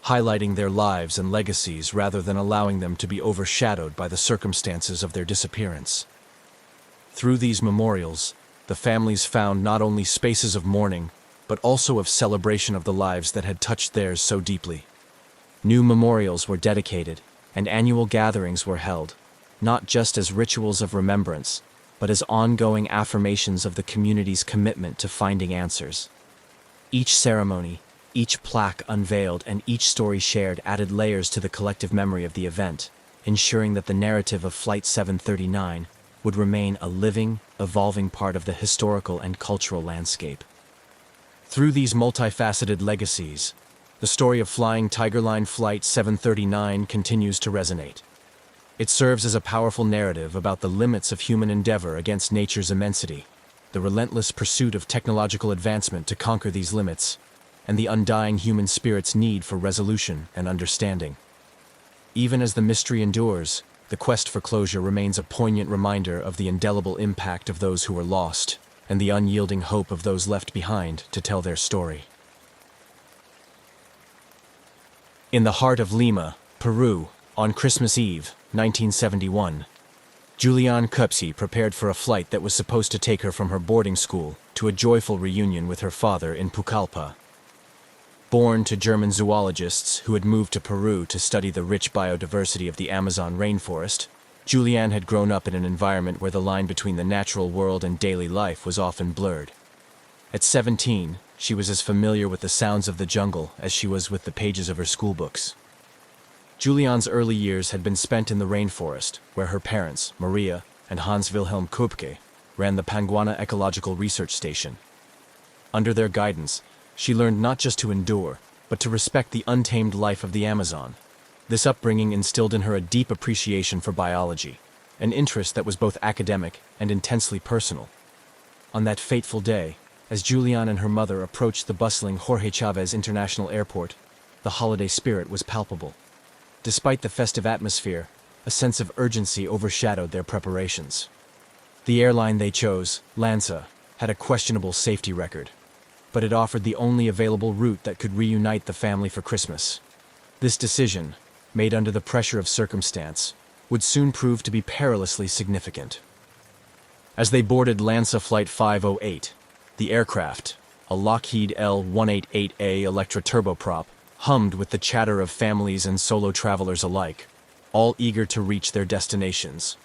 highlighting their lives and legacies rather than allowing them to be overshadowed by the circumstances of their disappearance. Through these memorials, the families found not only spaces of mourning, but also of celebration of the lives that had touched theirs so deeply. New memorials were dedicated, and annual gatherings were held, not just as rituals of remembrance, but as ongoing affirmations of the community's commitment to finding answers. Each ceremony, each plaque unveiled, and each story shared added layers to the collective memory of the event, ensuring that the narrative of Flight 739 would remain a living, evolving part of the historical and cultural landscape. Through these multifaceted legacies, the story of Flying Tiger Line Flight 739 continues to resonate. It serves as a powerful narrative about the limits of human endeavor against nature's immensity, the relentless pursuit of technological advancement to conquer these limits, and the undying human spirit's need for resolution and understanding. Even as the mystery endures, the quest for closure remains a poignant reminder of the indelible impact of those who were lost, and the unyielding hope of those left behind to tell their story. In the heart of Lima, Peru, on Christmas Eve, 1971, Julianne Cupsey prepared for a flight that was supposed to take her from her boarding school to a joyful reunion with her father in Pucallpa. Born to German zoologists who had moved to Peru to study the rich biodiversity of the Amazon rainforest, Julianne had grown up in an environment where the line between the natural world and daily life was often blurred. At 17, she was as familiar with the sounds of the jungle as she was with the pages of her schoolbooks. Julianne's early years had been spent in the rainforest, where her parents, Maria and Hans Wilhelm Köpke, ran the Panguana Ecological Research Station. Under their guidance, she learned not just to endure, but to respect the untamed life of the Amazon. This upbringing instilled in her a deep appreciation for biology, an interest that was both academic and intensely personal. On that fateful day, as Julianne and her mother approached the bustling Jorge Chávez International Airport, the holiday spirit was palpable. Despite the festive atmosphere, a sense of urgency overshadowed their preparations. The airline they chose, LANSA, had a questionable safety record, but it offered the only available route that could reunite the family for Christmas. This decision, made under the pressure of circumstance, would soon prove to be perilously significant. As they boarded LANSA Flight 508, the aircraft, a Lockheed L-188A Electra turboprop, hummed with the chatter of families and solo travelers alike, all eager to reach their destinations.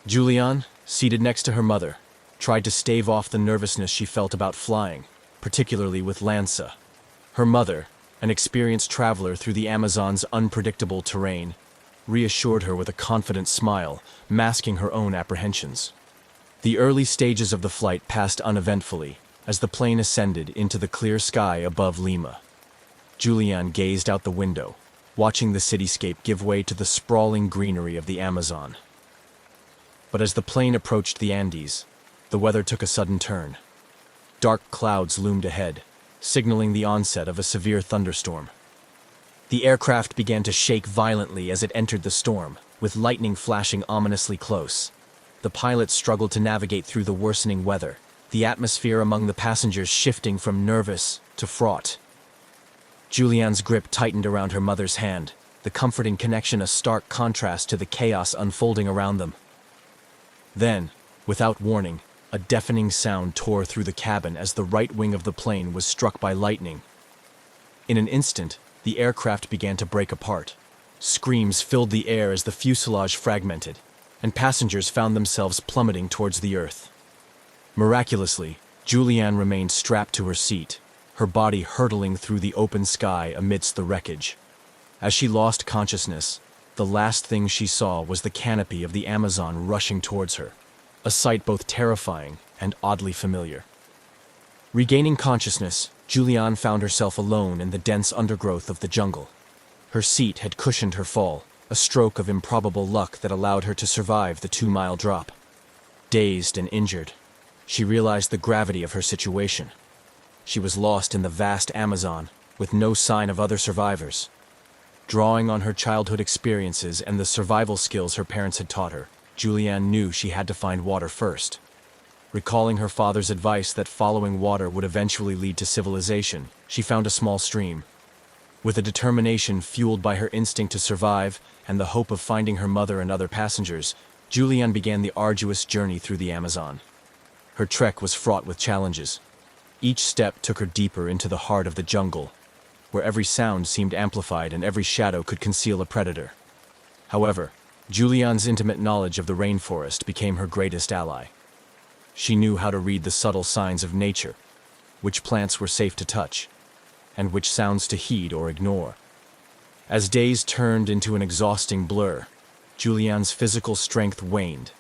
Julianne, seated next to her mother, tried to stave off the nervousness she felt about flying, particularly with LANSA. Her mother, an experienced traveler through the Amazon's unpredictable terrain, reassured her with a confident smile, masking her own apprehensions. The early stages of the flight passed uneventfully as the plane ascended into the clear sky above Lima. Julianne gazed out the window, watching the cityscape give way to the sprawling greenery of the Amazon. But as the plane approached the Andes, the weather took a sudden turn. Dark clouds loomed ahead, signaling the onset of a severe thunderstorm. The aircraft began to shake violently as it entered the storm, with lightning flashing ominously close. The pilots struggled to navigate through the worsening weather, the atmosphere among the passengers shifting from nervous to fraught. Julianne's grip tightened around her mother's hand, the comforting connection a stark contrast to the chaos unfolding around them. Then, without warning, a deafening sound tore through the cabin as the right wing of the plane was struck by lightning. In an instant, the aircraft began to break apart. Screams filled the air as the fuselage fragmented, and passengers found themselves plummeting towards the earth. Miraculously, Julianne remained strapped to her seat, her body hurtling through the open sky amidst the wreckage. As she lost consciousness, the last thing she saw was the canopy of the Amazon rushing towards her, a sight both terrifying and oddly familiar. Regaining consciousness, Julianne found herself alone in the dense undergrowth of the jungle. Her seat had cushioned her fall, a stroke of improbable luck that allowed her to survive the 2-mile drop. Dazed and injured, she realized the gravity of her situation. She was lost in the vast Amazon, with no sign of other survivors. Drawing on her childhood experiences and the survival skills her parents had taught her, Julianne knew she had to find water first. Recalling her father's advice that following water would eventually lead to civilization, she found a small stream. With a determination fueled by her instinct to survive and the hope of finding her mother and other passengers, Julianne began the arduous journey through the Amazon. Her trek was fraught with challenges. Each step took her deeper into the heart of the jungle, where every sound seemed amplified and every shadow could conceal a predator. However, Julianne's intimate knowledge of the rainforest became her greatest ally. She knew how to read the subtle signs of nature, which plants were safe to touch, and which sounds to heed or ignore. As days turned into an exhausting blur, Julianne's physical strength waned,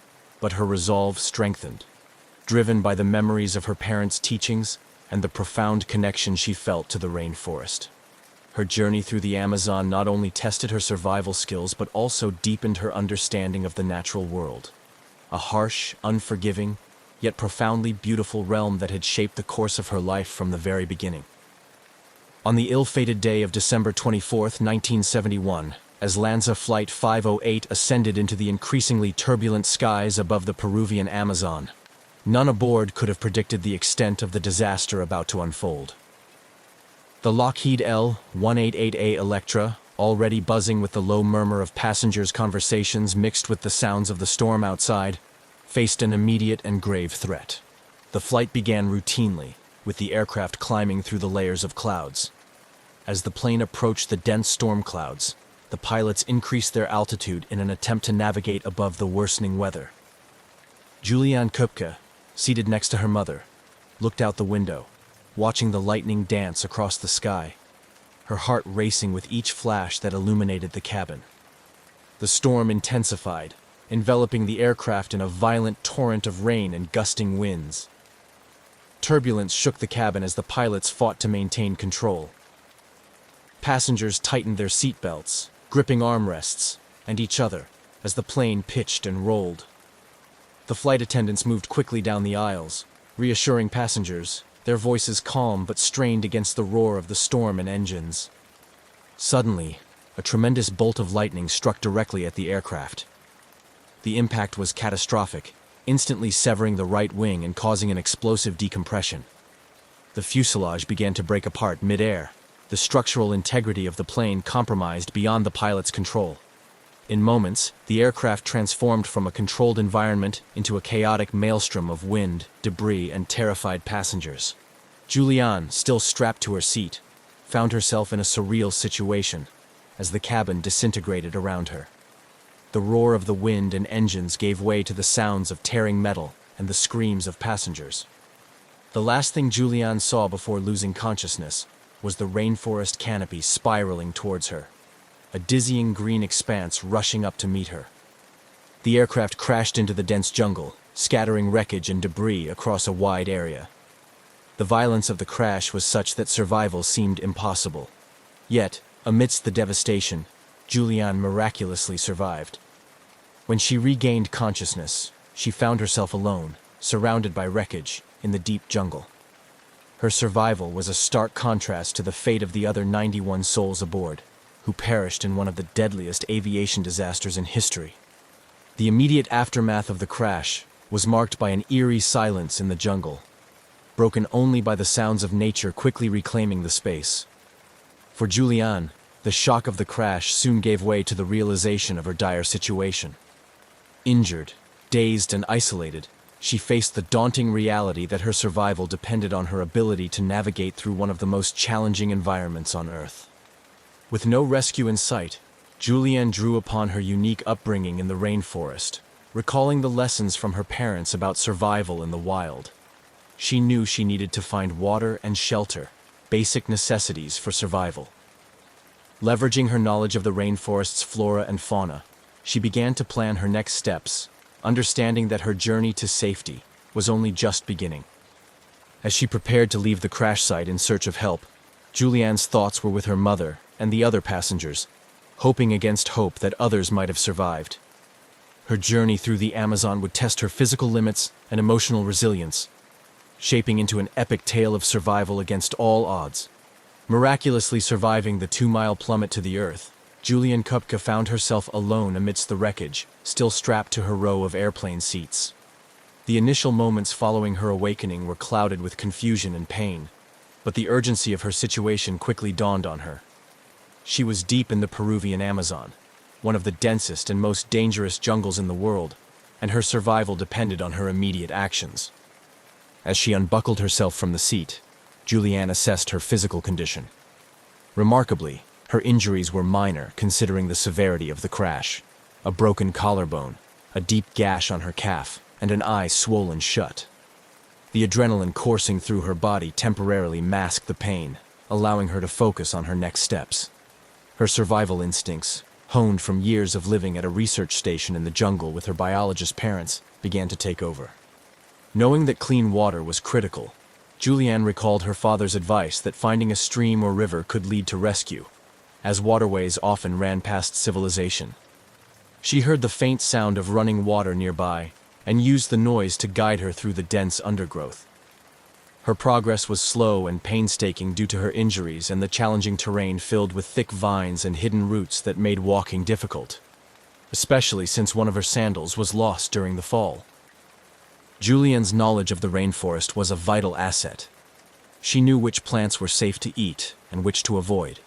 but her resolve strengthened, driven by the memories of her parents' teachings and the profound connection she felt to the rainforest. Her journey through the Amazon not only tested her survival skills but also deepened her understanding of the natural world, a harsh, unforgiving, yet profoundly beautiful realm that had shaped the course of her life from the very beginning. On the ill-fated day of December 24, 1971, as LANSA Flight 508 ascended into the increasingly turbulent skies above the Peruvian Amazon, none aboard could have predicted the extent of the disaster about to unfold. The Lockheed L-188A Electra, already buzzing with the low murmur of passengers' conversations mixed with the sounds of the storm outside, faced an immediate and grave threat. The flight began routinely, with the aircraft climbing through the layers of clouds. As the plane approached the dense storm clouds, the pilots increased their altitude in an attempt to navigate above the worsening weather. Julianne Köpke, seated next to her mother, looked out the window, watching the lightning dance across the sky, her heart racing with each flash that illuminated the cabin. The storm intensified, enveloping the aircraft in a violent torrent of rain and gusting winds. Turbulence shook the cabin as the pilots fought to maintain control. Passengers tightened their seatbelts, gripping armrests, and each other, as the plane pitched and rolled. The flight attendants moved quickly down the aisles, reassuring passengers, their voices calm but strained against the roar of the storm and engines. Suddenly, a tremendous bolt of lightning struck directly at the aircraft. The impact was catastrophic, instantly severing the right wing and causing an explosive decompression. The fuselage began to break apart mid-air, the structural integrity of the plane compromised beyond the pilot's control. In moments, the aircraft transformed from a controlled environment into a chaotic maelstrom of wind, debris, and terrified passengers. Julianne, still strapped to her seat, found herself in a surreal situation as the cabin disintegrated around her. The roar of the wind and engines gave way to the sounds of tearing metal and the screams of passengers. The last thing Julianne saw before losing consciousness was the rainforest canopy spiraling towards her, a dizzying green expanse rushing up to meet her. The aircraft crashed into the dense jungle, scattering wreckage and debris across a wide area. The violence of the crash was such that survival seemed impossible. Yet, amidst the devastation, Julianne miraculously survived. When she regained consciousness, she found herself alone, surrounded by wreckage, in the deep jungle. Her survival was a stark contrast to the fate of the other 91 souls aboard, who perished in one of the deadliest aviation disasters in history. The immediate aftermath of the crash was marked by an eerie silence in the jungle, broken only by the sounds of nature quickly reclaiming the space. For Julianne, the shock of the crash soon gave way to the realization of her dire situation. Injured, dazed, and isolated, she faced the daunting reality that her survival depended on her ability to navigate through one of the most challenging environments on Earth. With no rescue in sight, Julianne drew upon her unique upbringing in the rainforest, recalling the lessons from her parents about survival in the wild. She knew she needed to find water and shelter, basic necessities for survival. Leveraging her knowledge of the rainforest's flora and fauna, she began to plan her next steps, understanding that her journey to safety was only just beginning. As she prepared to leave the crash site in search of help, Julianne's thoughts were with her mother and the other passengers, hoping against hope that others might have survived. Her journey through the Amazon would test her physical limits and emotional resilience, shaping into an epic tale of survival against all odds. Miraculously surviving the 2-mile plummet to the earth, Julianne Kupka found herself alone amidst the wreckage, still strapped to her row of airplane seats. The initial moments following her awakening were clouded with confusion and pain, but the urgency of her situation quickly dawned on her. She was deep in the Peruvian Amazon, one of the densest and most dangerous jungles in the world, and her survival depended on her immediate actions. As she unbuckled herself from the seat, Julianne assessed her physical condition. Remarkably, her injuries were minor considering the severity of the crash. A broken collarbone, a deep gash on her calf, and an eye swollen shut. The adrenaline coursing through her body temporarily masked the pain, allowing her to focus on her next steps. Her survival instincts, honed from years of living at a research station in the jungle with her biologist parents, began to take over. Knowing that clean water was critical, Julianne recalled her father's advice that finding a stream or river could lead to rescue, as waterways often ran past civilization. She heard the faint sound of running water nearby and used the noise to guide her through the dense undergrowth. Her progress was slow and painstaking due to her injuries and the challenging terrain filled with thick vines and hidden roots that made walking difficult, especially since one of her sandals was lost during the fall. Julianne's knowledge of the rainforest was a vital asset. She knew which plants were safe to eat and which to avoid,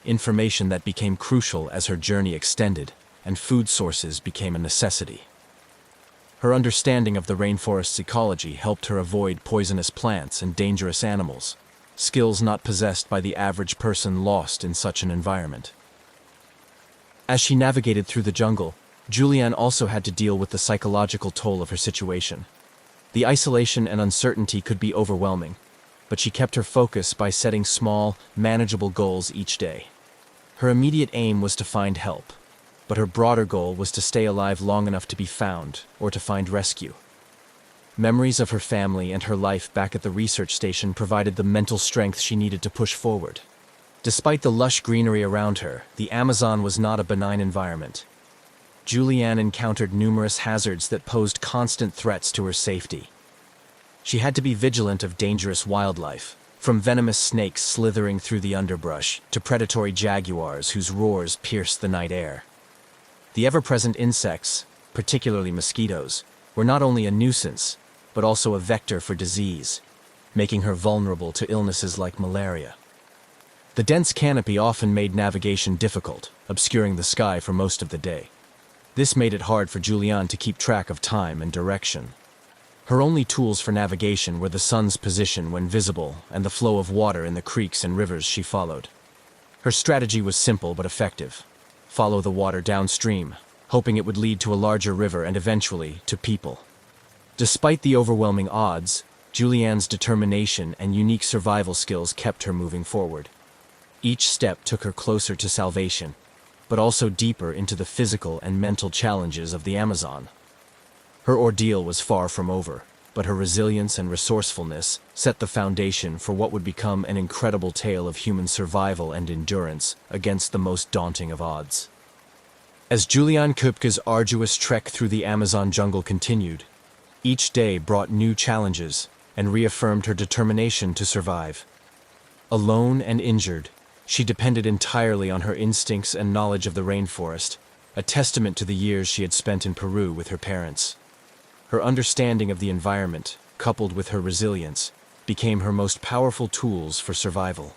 information that became crucial as her journey extended and food sources became a necessity. Her understanding of the rainforest's ecology helped her avoid poisonous plants and dangerous animals, skills not possessed by the average person lost in such an environment. As she navigated through the jungle, Julianne also had to deal with the psychological toll of her situation. The isolation and uncertainty could be overwhelming, but she kept her focus by setting small, manageable goals each day. Her immediate aim was to find help, but her broader goal was to stay alive long enough to be found or to find rescue. Memories of her family and her life back at the research station provided the mental strength she needed to push forward. Despite the lush greenery around her, the Amazon was not a benign environment. Julianne encountered numerous hazards that posed constant threats to her safety. She had to be vigilant of dangerous wildlife, from venomous snakes slithering through the underbrush to predatory jaguars whose roars pierced the night air. The ever-present insects, particularly mosquitoes, were not only a nuisance, but also a vector for disease, making her vulnerable to illnesses like malaria. The dense canopy often made navigation difficult, obscuring the sky for most of the day. This made it hard for Julianne to keep track of time and direction. Her only tools for navigation were the sun's position when visible and the flow of water in the creeks and rivers she followed. Her strategy was simple but effective. Follow the water downstream, hoping it would lead to a larger river and eventually to people. Despite the overwhelming odds, Julianne's determination and unique survival skills kept her moving forward. Each step took her closer to salvation, but also deeper into the physical and mental challenges of the Amazon. Her ordeal was far from over, but her resilience and resourcefulness set the foundation for what would become an incredible tale of human survival and endurance against the most daunting of odds. As Julianne Köpke's arduous trek through the Amazon jungle continued, each day brought new challenges and reaffirmed her determination to survive. Alone and injured, she depended entirely on her instincts and knowledge of the rainforest, a testament to the years she had spent in Peru with her parents. Her understanding of the environment, coupled with her resilience, became her most powerful tools for survival.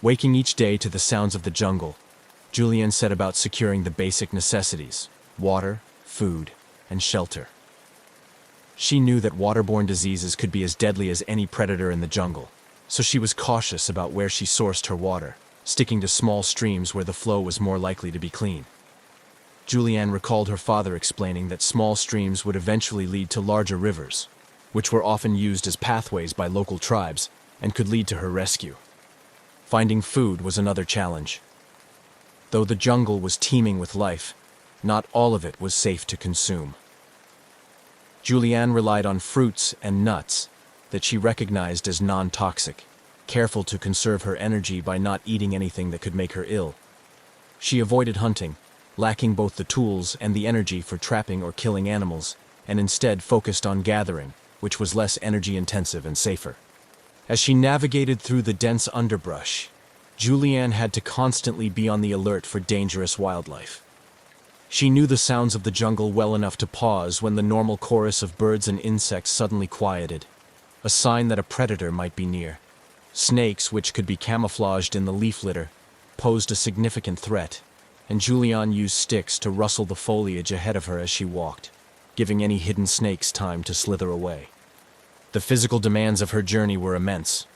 Waking each day to the sounds of the jungle, Julianne set about securing the basic necessities: water, food, and shelter. She knew that waterborne diseases could be as deadly as any predator in the jungle, so she was cautious about where she sourced her water, sticking to small streams where the flow was more likely to be clean. Julianne recalled her father explaining that small streams would eventually lead to larger rivers, which were often used as pathways by local tribes and could lead to her rescue. Finding food was another challenge. Though the jungle was teeming with life, not all of it was safe to consume. Julianne relied on fruits and nuts that she recognized as non-toxic, careful to conserve her energy by not eating anything that could make her ill. She avoided hunting, lacking both the tools and the energy for trapping or killing animals, and instead focused on gathering, which was less energy-intensive and safer. As she navigated through the dense underbrush, Julianne had to constantly be on the alert for dangerous wildlife. She knew the sounds of the jungle well enough to pause when the normal chorus of birds and insects suddenly quieted, a sign that a predator might be near. Snakes, which could be camouflaged in the leaf litter, posed a significant threat, and Julianne used sticks to rustle the foliage ahead of her as she walked, giving any hidden snakes time to slither away. The physical demands of her journey were immense.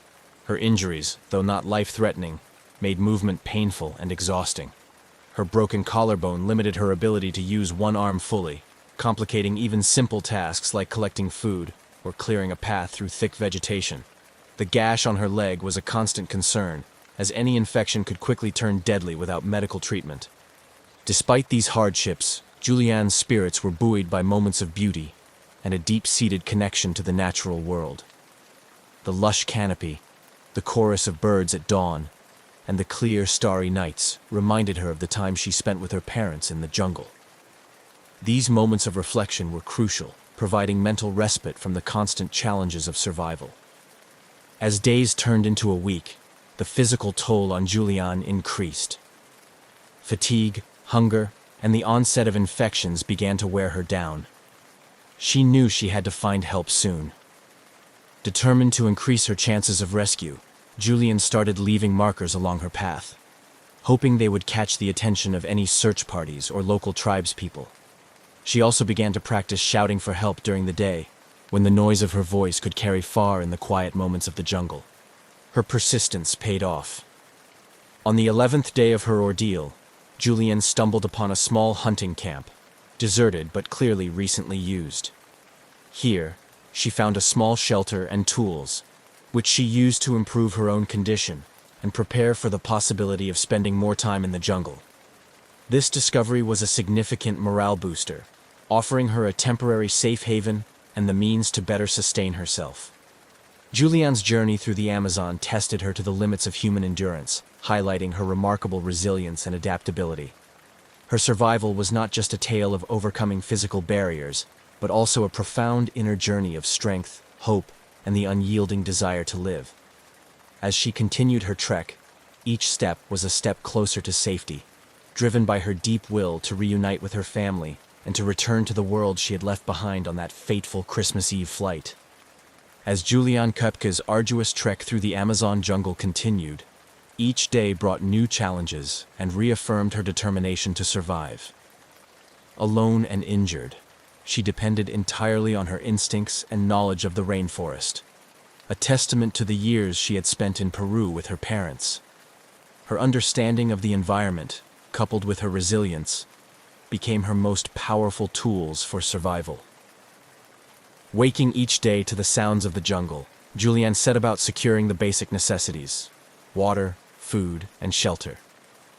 Her injuries, though not life-threatening, made movement painful and exhausting. Her broken collarbone limited her ability to use one arm fully, complicating even simple tasks like collecting food or clearing a path through thick vegetation. The gash on her leg was a constant concern, as any infection could quickly turn deadly without medical treatment. Despite these hardships, Julianne's spirits were buoyed by moments of beauty and a deep-seated connection to the natural world. The lush canopy, the chorus of birds at dawn, and the clear, starry nights reminded her of the time she spent with her parents in the jungle. These moments of reflection were crucial, providing mental respite from the constant challenges of survival. As days turned into a week, the physical toll on Julianne increased. Fatigue, hunger, and the onset of infections began to wear her down. She knew she had to find help soon. Determined to increase her chances of rescue, Julianne started leaving markers along her path, hoping they would catch the attention of any search parties or local tribespeople. She also began to practice shouting for help during the day, when the noise of her voice could carry far in the quiet moments of the jungle. Her persistence paid off. On the 11th day of her ordeal, Julianne stumbled upon a small hunting camp, deserted but clearly recently used. Here, she found a small shelter and tools, which she used to improve her own condition and prepare for the possibility of spending more time in the jungle. This discovery was a significant morale booster, offering her a temporary safe haven and the means to better sustain herself. Julianne's journey through the Amazon tested her to the limits of human endurance, highlighting her remarkable resilience and adaptability. Her survival was not just a tale of overcoming physical barriers, but also a profound inner journey of strength, hope, and the unyielding desire to live. As she continued her trek, each step was a step closer to safety, driven by her deep will to reunite with her family and to return to the world she had left behind on that fateful Christmas Eve flight. As Juliane Köpke's arduous trek through the Amazon jungle continued, each day brought new challenges and reaffirmed her determination to survive. Alone and injured, she depended entirely on her instincts and knowledge of the rainforest, a testament to the years she had spent in Peru with her parents. Her understanding of the environment, coupled with her resilience, became her most powerful tools for survival. Waking each day to the sounds of the jungle, Juliane set about securing the basic necessities: water, food, and shelter.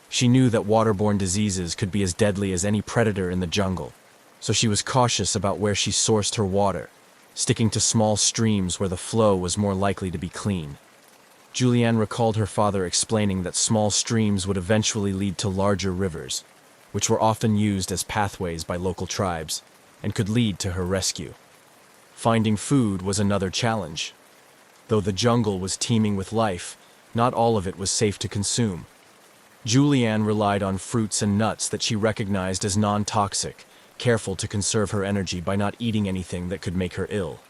She knew that waterborne diseases could be as deadly as any predator in the jungle, so she was cautious about where she sourced her water, sticking to small streams where the flow was more likely to be clean. Juliane recalled her father explaining that small streams would eventually lead to larger rivers, which were often used as pathways by local tribes, and could lead to her rescue. Finding food was another challenge. Though the jungle was teeming with life, not all of it was safe to consume. Juliane relied on fruits and nuts that she recognized as non-toxic, careful to conserve her energy by not eating anything that could make her ill.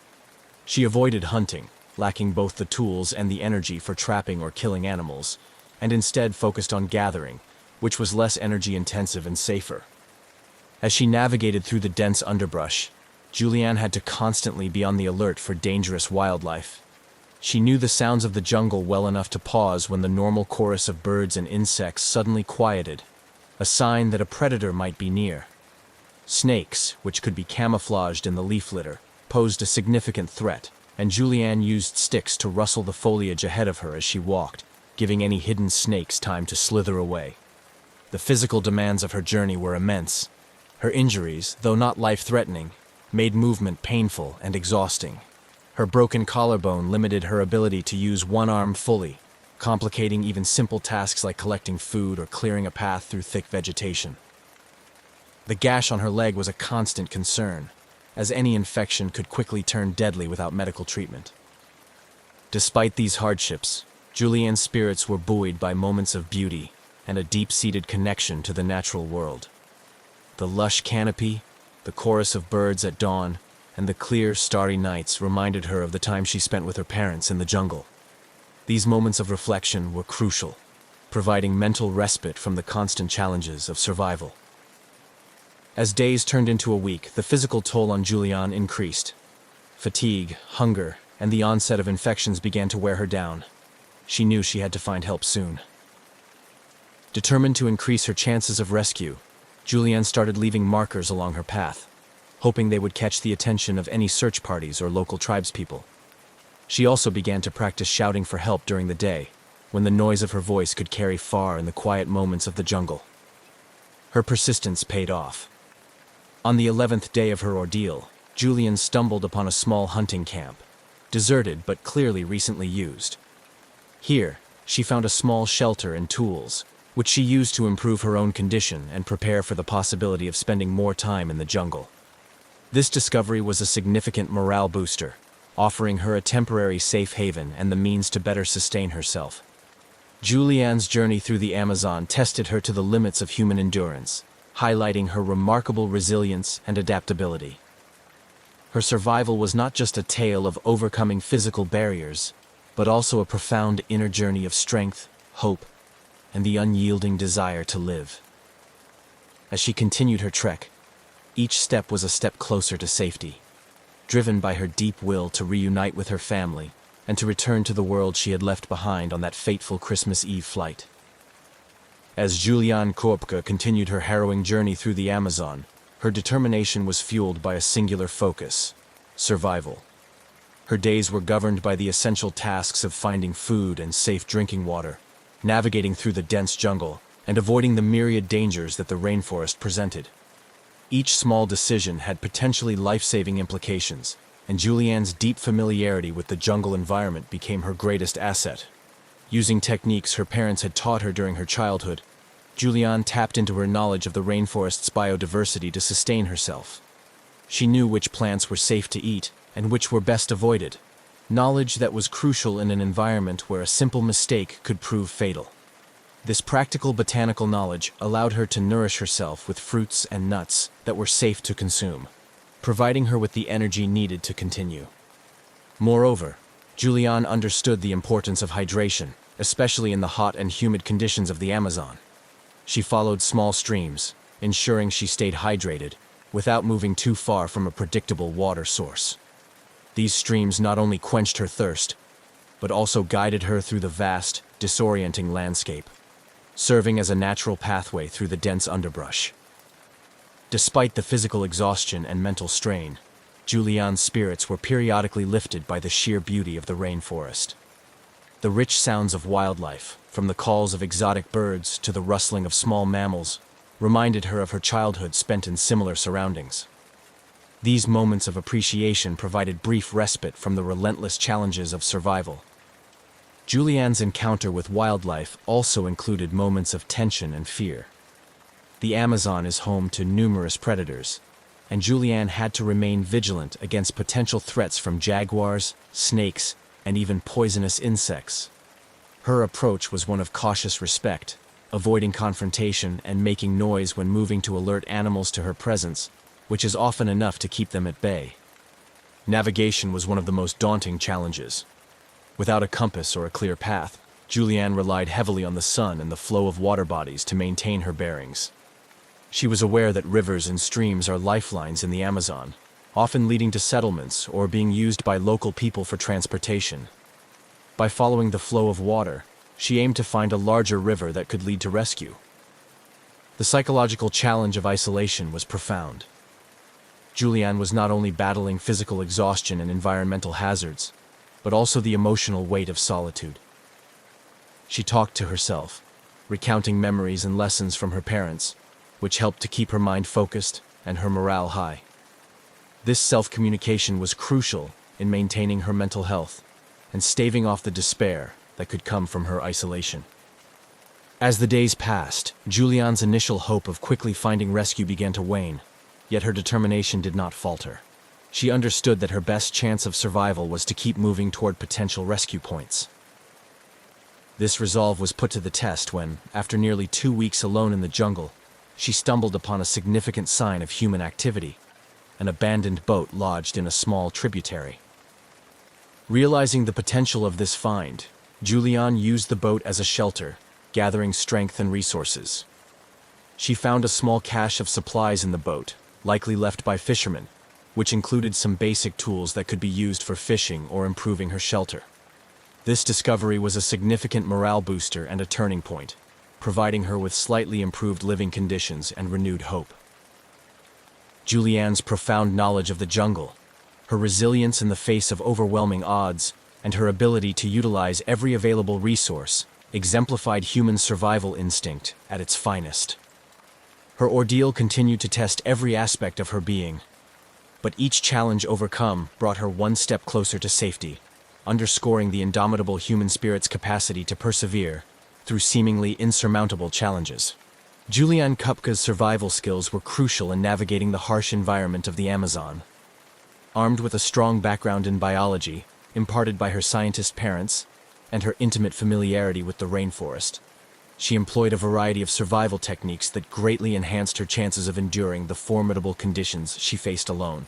She avoided hunting, lacking both the tools and the energy for trapping or killing animals, and instead focused on gathering, which was less energy-intensive and safer. As she navigated through the dense underbrush, Juliane had to constantly be on the alert for dangerous wildlife. She knew the sounds of the jungle well enough to pause when the normal chorus of birds and insects suddenly quieted, a sign that a predator might be near. Snakes, which could be camouflaged in the leaf litter, posed a significant threat, and Juliane used sticks to rustle the foliage ahead of her as she walked, giving any hidden snakes time to slither away. The physical demands of her journey were immense. Her injuries, though not life-threatening, made movement painful and exhausting. Her broken collarbone limited her ability to use one arm fully, complicating even simple tasks like collecting food or clearing a path through thick vegetation. The gash on her leg was a constant concern, as any infection could quickly turn deadly without medical treatment. Despite these hardships, Juliane's spirits were buoyed by moments of beauty and a deep-seated connection to the natural world. The lush canopy, the chorus of birds at dawn, and the clear, starry nights reminded her of the time she spent with her parents in the jungle. These moments of reflection were crucial, providing mental respite from the constant challenges of survival. As days turned into a week, the physical toll on Juliane increased. Fatigue, hunger, and the onset of infections began to wear her down. She knew she had to find help soon. Determined to increase her chances of rescue, Juliane started leaving markers along her path, hoping they would catch the attention of any search parties or local tribespeople. She also began to practice shouting for help during the day, when the noise of her voice could carry far in the quiet moments of the jungle. Her persistence paid off. On the 11th day of her ordeal, Juliane stumbled upon a small hunting camp, deserted but clearly recently used. Here, she found a small shelter and tools, which she used to improve her own condition and prepare for the possibility of spending more time in the jungle. This discovery was a significant morale booster, offering her a temporary safe haven and the means to better sustain herself. Juliane's journey through the Amazon tested her to the limits of human endurance, highlighting her remarkable resilience and adaptability. Her survival was not just a tale of overcoming physical barriers, but also a profound inner journey of strength, hope, and the unyielding desire to live. As she continued her trek, each step was a step closer to safety, driven by her deep will to reunite with her family and to return to the world she had left behind on that fateful Christmas Eve flight. As Juliane Köpke continued her harrowing journey through the Amazon, her determination was fueled by a singular focus: survival. Her days were governed by the essential tasks of finding food and safe drinking water, navigating through the dense jungle, and avoiding the myriad dangers that the rainforest presented. Each small decision had potentially life-saving implications, and Juliane's deep familiarity with the jungle environment became her greatest asset. Using techniques her parents had taught her during her childhood, Juliane tapped into her knowledge of the rainforest's biodiversity to sustain herself. She knew which plants were safe to eat and which were best avoided, knowledge that was crucial in an environment where a simple mistake could prove fatal. This practical botanical knowledge allowed her to nourish herself with fruits and nuts that were safe to consume, providing her with the energy needed to continue. Moreover, Julianne understood the importance of hydration, especially in the hot and humid conditions of the Amazon. She followed small streams, ensuring she stayed hydrated without moving too far from a predictable water source. These streams not only quenched her thirst, but also guided her through the vast, disorienting landscape, serving as a natural pathway through the dense underbrush. Despite the physical exhaustion and mental strain, Julianne's spirits were periodically lifted by the sheer beauty of the rainforest. The rich sounds of wildlife, from the calls of exotic birds to the rustling of small mammals, reminded her of her childhood spent in similar surroundings. These moments of appreciation provided brief respite from the relentless challenges of survival. Julianne's encounter with wildlife also included moments of tension and fear. The Amazon is home to numerous predators, and Julianne had to remain vigilant against potential threats from jaguars, snakes, and even poisonous insects. Her approach was one of cautious respect, avoiding confrontation and making noise when moving to alert animals to her presence, which is often enough to keep them at bay. Navigation was one of the most daunting challenges. Without a compass or a clear path, Julianne relied heavily on the sun and the flow of water bodies to maintain her bearings. She was aware that rivers and streams are lifelines in the Amazon, often leading to settlements or being used by local people for transportation. By following the flow of water, she aimed to find a larger river that could lead to rescue. The psychological challenge of isolation was profound. Julianne was not only battling physical exhaustion and environmental hazards, but also the emotional weight of solitude. She talked to herself, recounting memories and lessons from her parents, which helped to keep her mind focused and her morale high. This self-communication was crucial in maintaining her mental health and staving off the despair that could come from her isolation. As the days passed, Julianne's initial hope of quickly finding rescue began to wane, yet her determination did not falter. She understood that her best chance of survival was to keep moving toward potential rescue points. This resolve was put to the test when, after nearly 2 weeks alone in the jungle, she stumbled upon a significant sign of human activity, an abandoned boat lodged in a small tributary. Realizing the potential of this find, Julianne used the boat as a shelter, gathering strength and resources. She found a small cache of supplies in the boat, likely left by fishermen, which included some basic tools that could be used for fishing or improving her shelter. This discovery was a significant morale booster and a turning point, providing her with slightly improved living conditions and renewed hope. Julianne's profound knowledge of the jungle, her resilience in the face of overwhelming odds, and her ability to utilize every available resource exemplified human survival instinct at its finest. Her ordeal continued to test every aspect of her being, but each challenge overcome brought her one step closer to safety, underscoring the indomitable human spirit's capacity to persevere through seemingly insurmountable challenges. Julianne Kupka's survival skills were crucial in navigating the harsh environment of the Amazon. Armed with a strong background in biology, imparted by her scientist parents, and her intimate familiarity with the rainforest, she employed a variety of survival techniques that greatly enhanced her chances of enduring the formidable conditions she faced alone.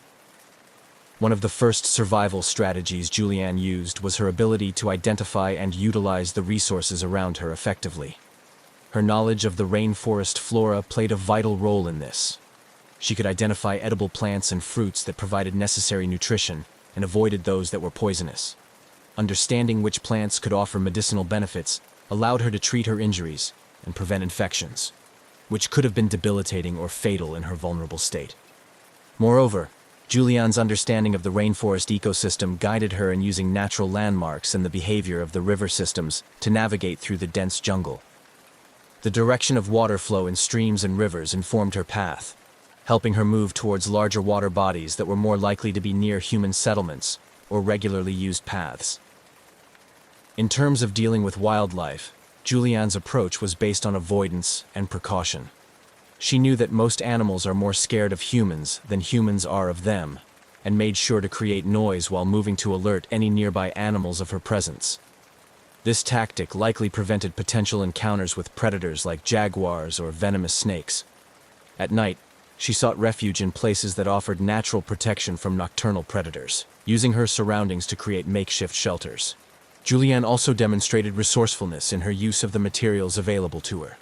One of the first survival strategies Julianne used was her ability to identify and utilize the resources around her effectively. Her knowledge of the rainforest flora played a vital role in this. She could identify edible plants and fruits that provided necessary nutrition and avoided those that were poisonous. Understanding which plants could offer medicinal benefits allowed her to treat her injuries and prevent infections, which could have been debilitating or fatal in her vulnerable state. Moreover, Julianne's understanding of the rainforest ecosystem guided her in using natural landmarks and the behavior of the river systems to navigate through the dense jungle. The direction of water flow in streams and rivers informed her path, helping her move towards larger water bodies that were more likely to be near human settlements or regularly used paths. In terms of dealing with wildlife, Julianne's approach was based on avoidance and precaution. She knew that most animals are more scared of humans than humans are of them, and made sure to create noise while moving to alert any nearby animals of her presence. This tactic likely prevented potential encounters with predators like jaguars or venomous snakes. At night, she sought refuge in places that offered natural protection from nocturnal predators, using her surroundings to create makeshift shelters. Julianne also demonstrated resourcefulness in her use of the materials available to her.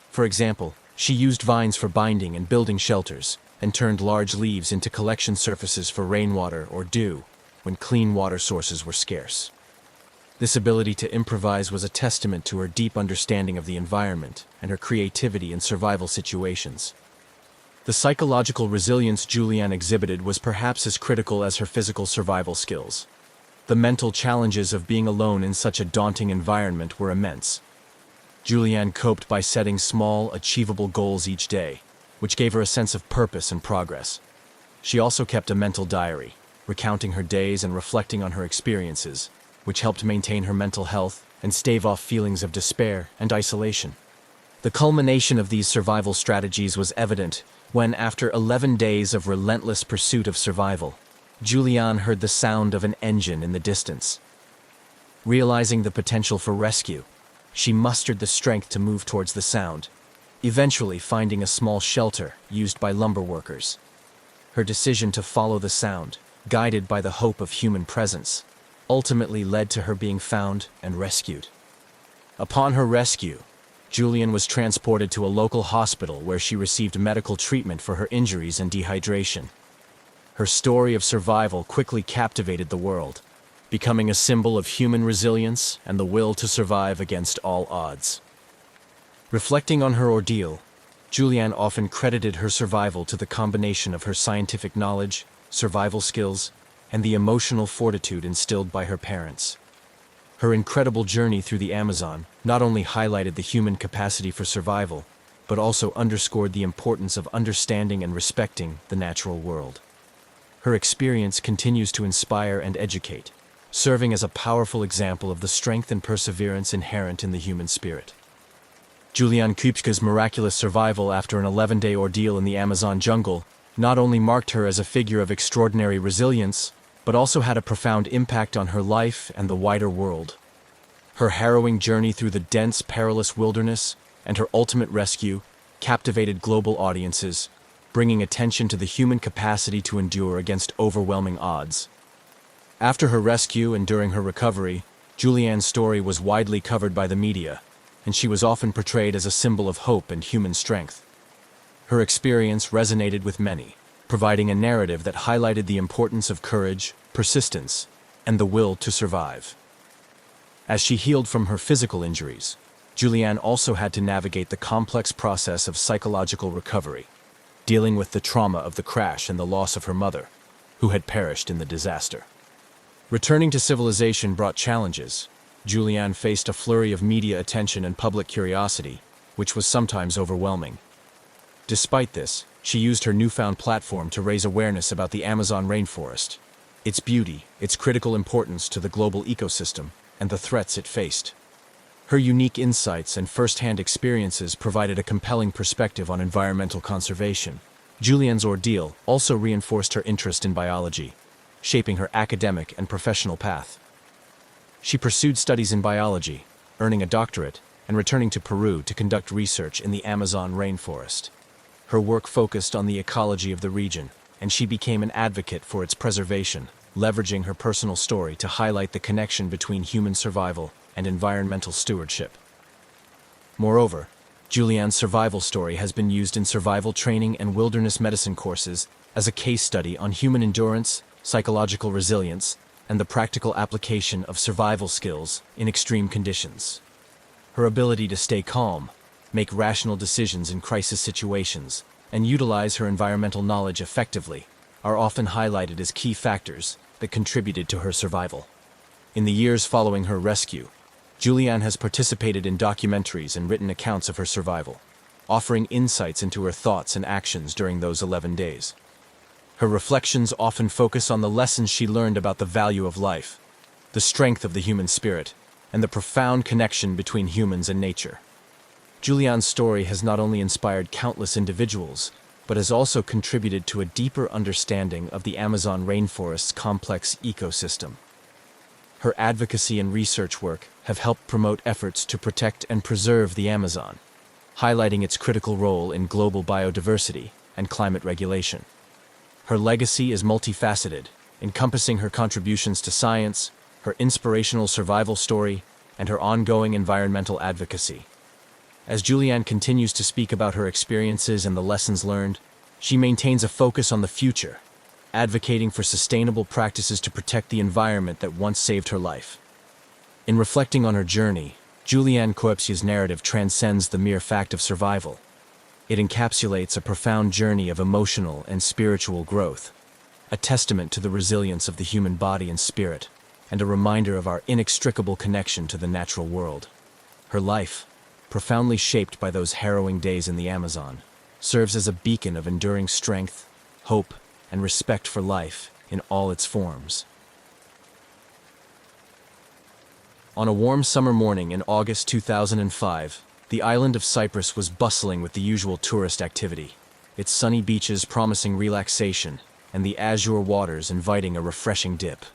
For example, she used vines for binding and building shelters, and turned large leaves into collection surfaces for rainwater or dew when clean water sources were scarce. This ability to improvise was a testament to her deep understanding of the environment and her creativity in survival situations. The psychological resilience Julianne exhibited was perhaps as critical as her physical survival skills. The mental challenges of being alone in such a daunting environment were immense. Julianne coped by setting small, achievable goals each day, which gave her a sense of purpose and progress. She also kept a mental diary, recounting her days and reflecting on her experiences, which helped maintain her mental health and stave off feelings of despair and isolation. The culmination of these survival strategies was evident when, after 11 days of relentless pursuit of survival, Julianne heard the sound of an engine in the distance. Realizing the potential for rescue, she mustered the strength to move towards the sound, eventually finding a small shelter used by lumber workers. Her decision to follow the sound, guided by the hope of human presence, ultimately led to her being found and rescued. Upon her rescue, Julianne was transported to a local hospital where she received medical treatment for her injuries and dehydration. Her story of survival quickly captivated the world, becoming a symbol of human resilience and the will to survive against all odds. Reflecting on her ordeal, Julianne often credited her survival to the combination of her scientific knowledge, survival skills, and the emotional fortitude instilled by her parents. Her incredible journey through the Amazon not only highlighted the human capacity for survival, but also underscored the importance of understanding and respecting the natural world. Her experience continues to inspire and educate, serving as a powerful example of the strength and perseverance inherent in the human spirit. Julianne Kupska's miraculous survival after an 11-day ordeal in the Amazon jungle not only marked her as a figure of extraordinary resilience, but also had a profound impact on her life and the wider world. Her harrowing journey through the dense, perilous wilderness and her ultimate rescue captivated global audiences, bringing attention to the human capacity to endure against overwhelming odds. After her rescue and during her recovery, Julianne's story was widely covered by the media, and she was often portrayed as a symbol of hope and human strength. Her experience resonated with many, providing a narrative that highlighted the importance of courage, persistence, and the will to survive. As she healed from her physical injuries, Julianne also had to navigate the complex process of psychological recovery, dealing with the trauma of the crash and the loss of her mother, who had perished in the disaster. Returning to civilization brought challenges. Julianne faced a flurry of media attention and public curiosity, which was sometimes overwhelming. Despite this, she used her newfound platform to raise awareness about the Amazon rainforest, its beauty, its critical importance to the global ecosystem, and the threats it faced. Her unique insights and first-hand experiences provided a compelling perspective on environmental conservation. Julianne's ordeal also reinforced her interest in biology, shaping her academic and professional path. She pursued studies in biology, earning a doctorate, and returning to Peru to conduct research in the Amazon rainforest. Her work focused on the ecology of the region, and she became an advocate for its preservation, leveraging her personal story to highlight the connection between human survival and environmental stewardship. Moreover, Julianne's survival story has been used in survival training and wilderness medicine courses as a case study on human endurance, psychological resilience, and the practical application of survival skills in extreme conditions. Her ability to stay calm, make rational decisions in crisis situations, and utilize her environmental knowledge effectively are often highlighted as key factors that contributed to her survival. In the years following her rescue, Julianne has participated in documentaries and written accounts of her survival, offering insights into her thoughts and actions during those 11 days. Her reflections often focus on the lessons she learned about the value of life, the strength of the human spirit, and the profound connection between humans and nature. Julianne's story has not only inspired countless individuals, but has also contributed to a deeper understanding of the Amazon rainforest's complex ecosystem. Her advocacy and research work have helped promote efforts to protect and preserve the Amazon, highlighting its critical role in global biodiversity and climate regulation. Her legacy is multifaceted, encompassing her contributions to science, her inspirational survival story, and her ongoing environmental advocacy. As Julianne continues to speak about her experiences and the lessons learned, she maintains a focus on the future, advocating for sustainable practices to protect the environment that once saved her life. In reflecting on her journey, Julianne Coepsia's narrative transcends the mere fact of survival. It encapsulates a profound journey of emotional and spiritual growth, a testament to the resilience of the human body and spirit, and a reminder of our inextricable connection to the natural world. Her life, profoundly shaped by those harrowing days in the Amazon, serves as a beacon of enduring strength, hope, and respect for life in all its forms. On a warm summer morning in August 2005, the island of Cyprus was bustling with the usual tourist activity, its sunny beaches promising relaxation and the azure waters inviting a refreshing dip.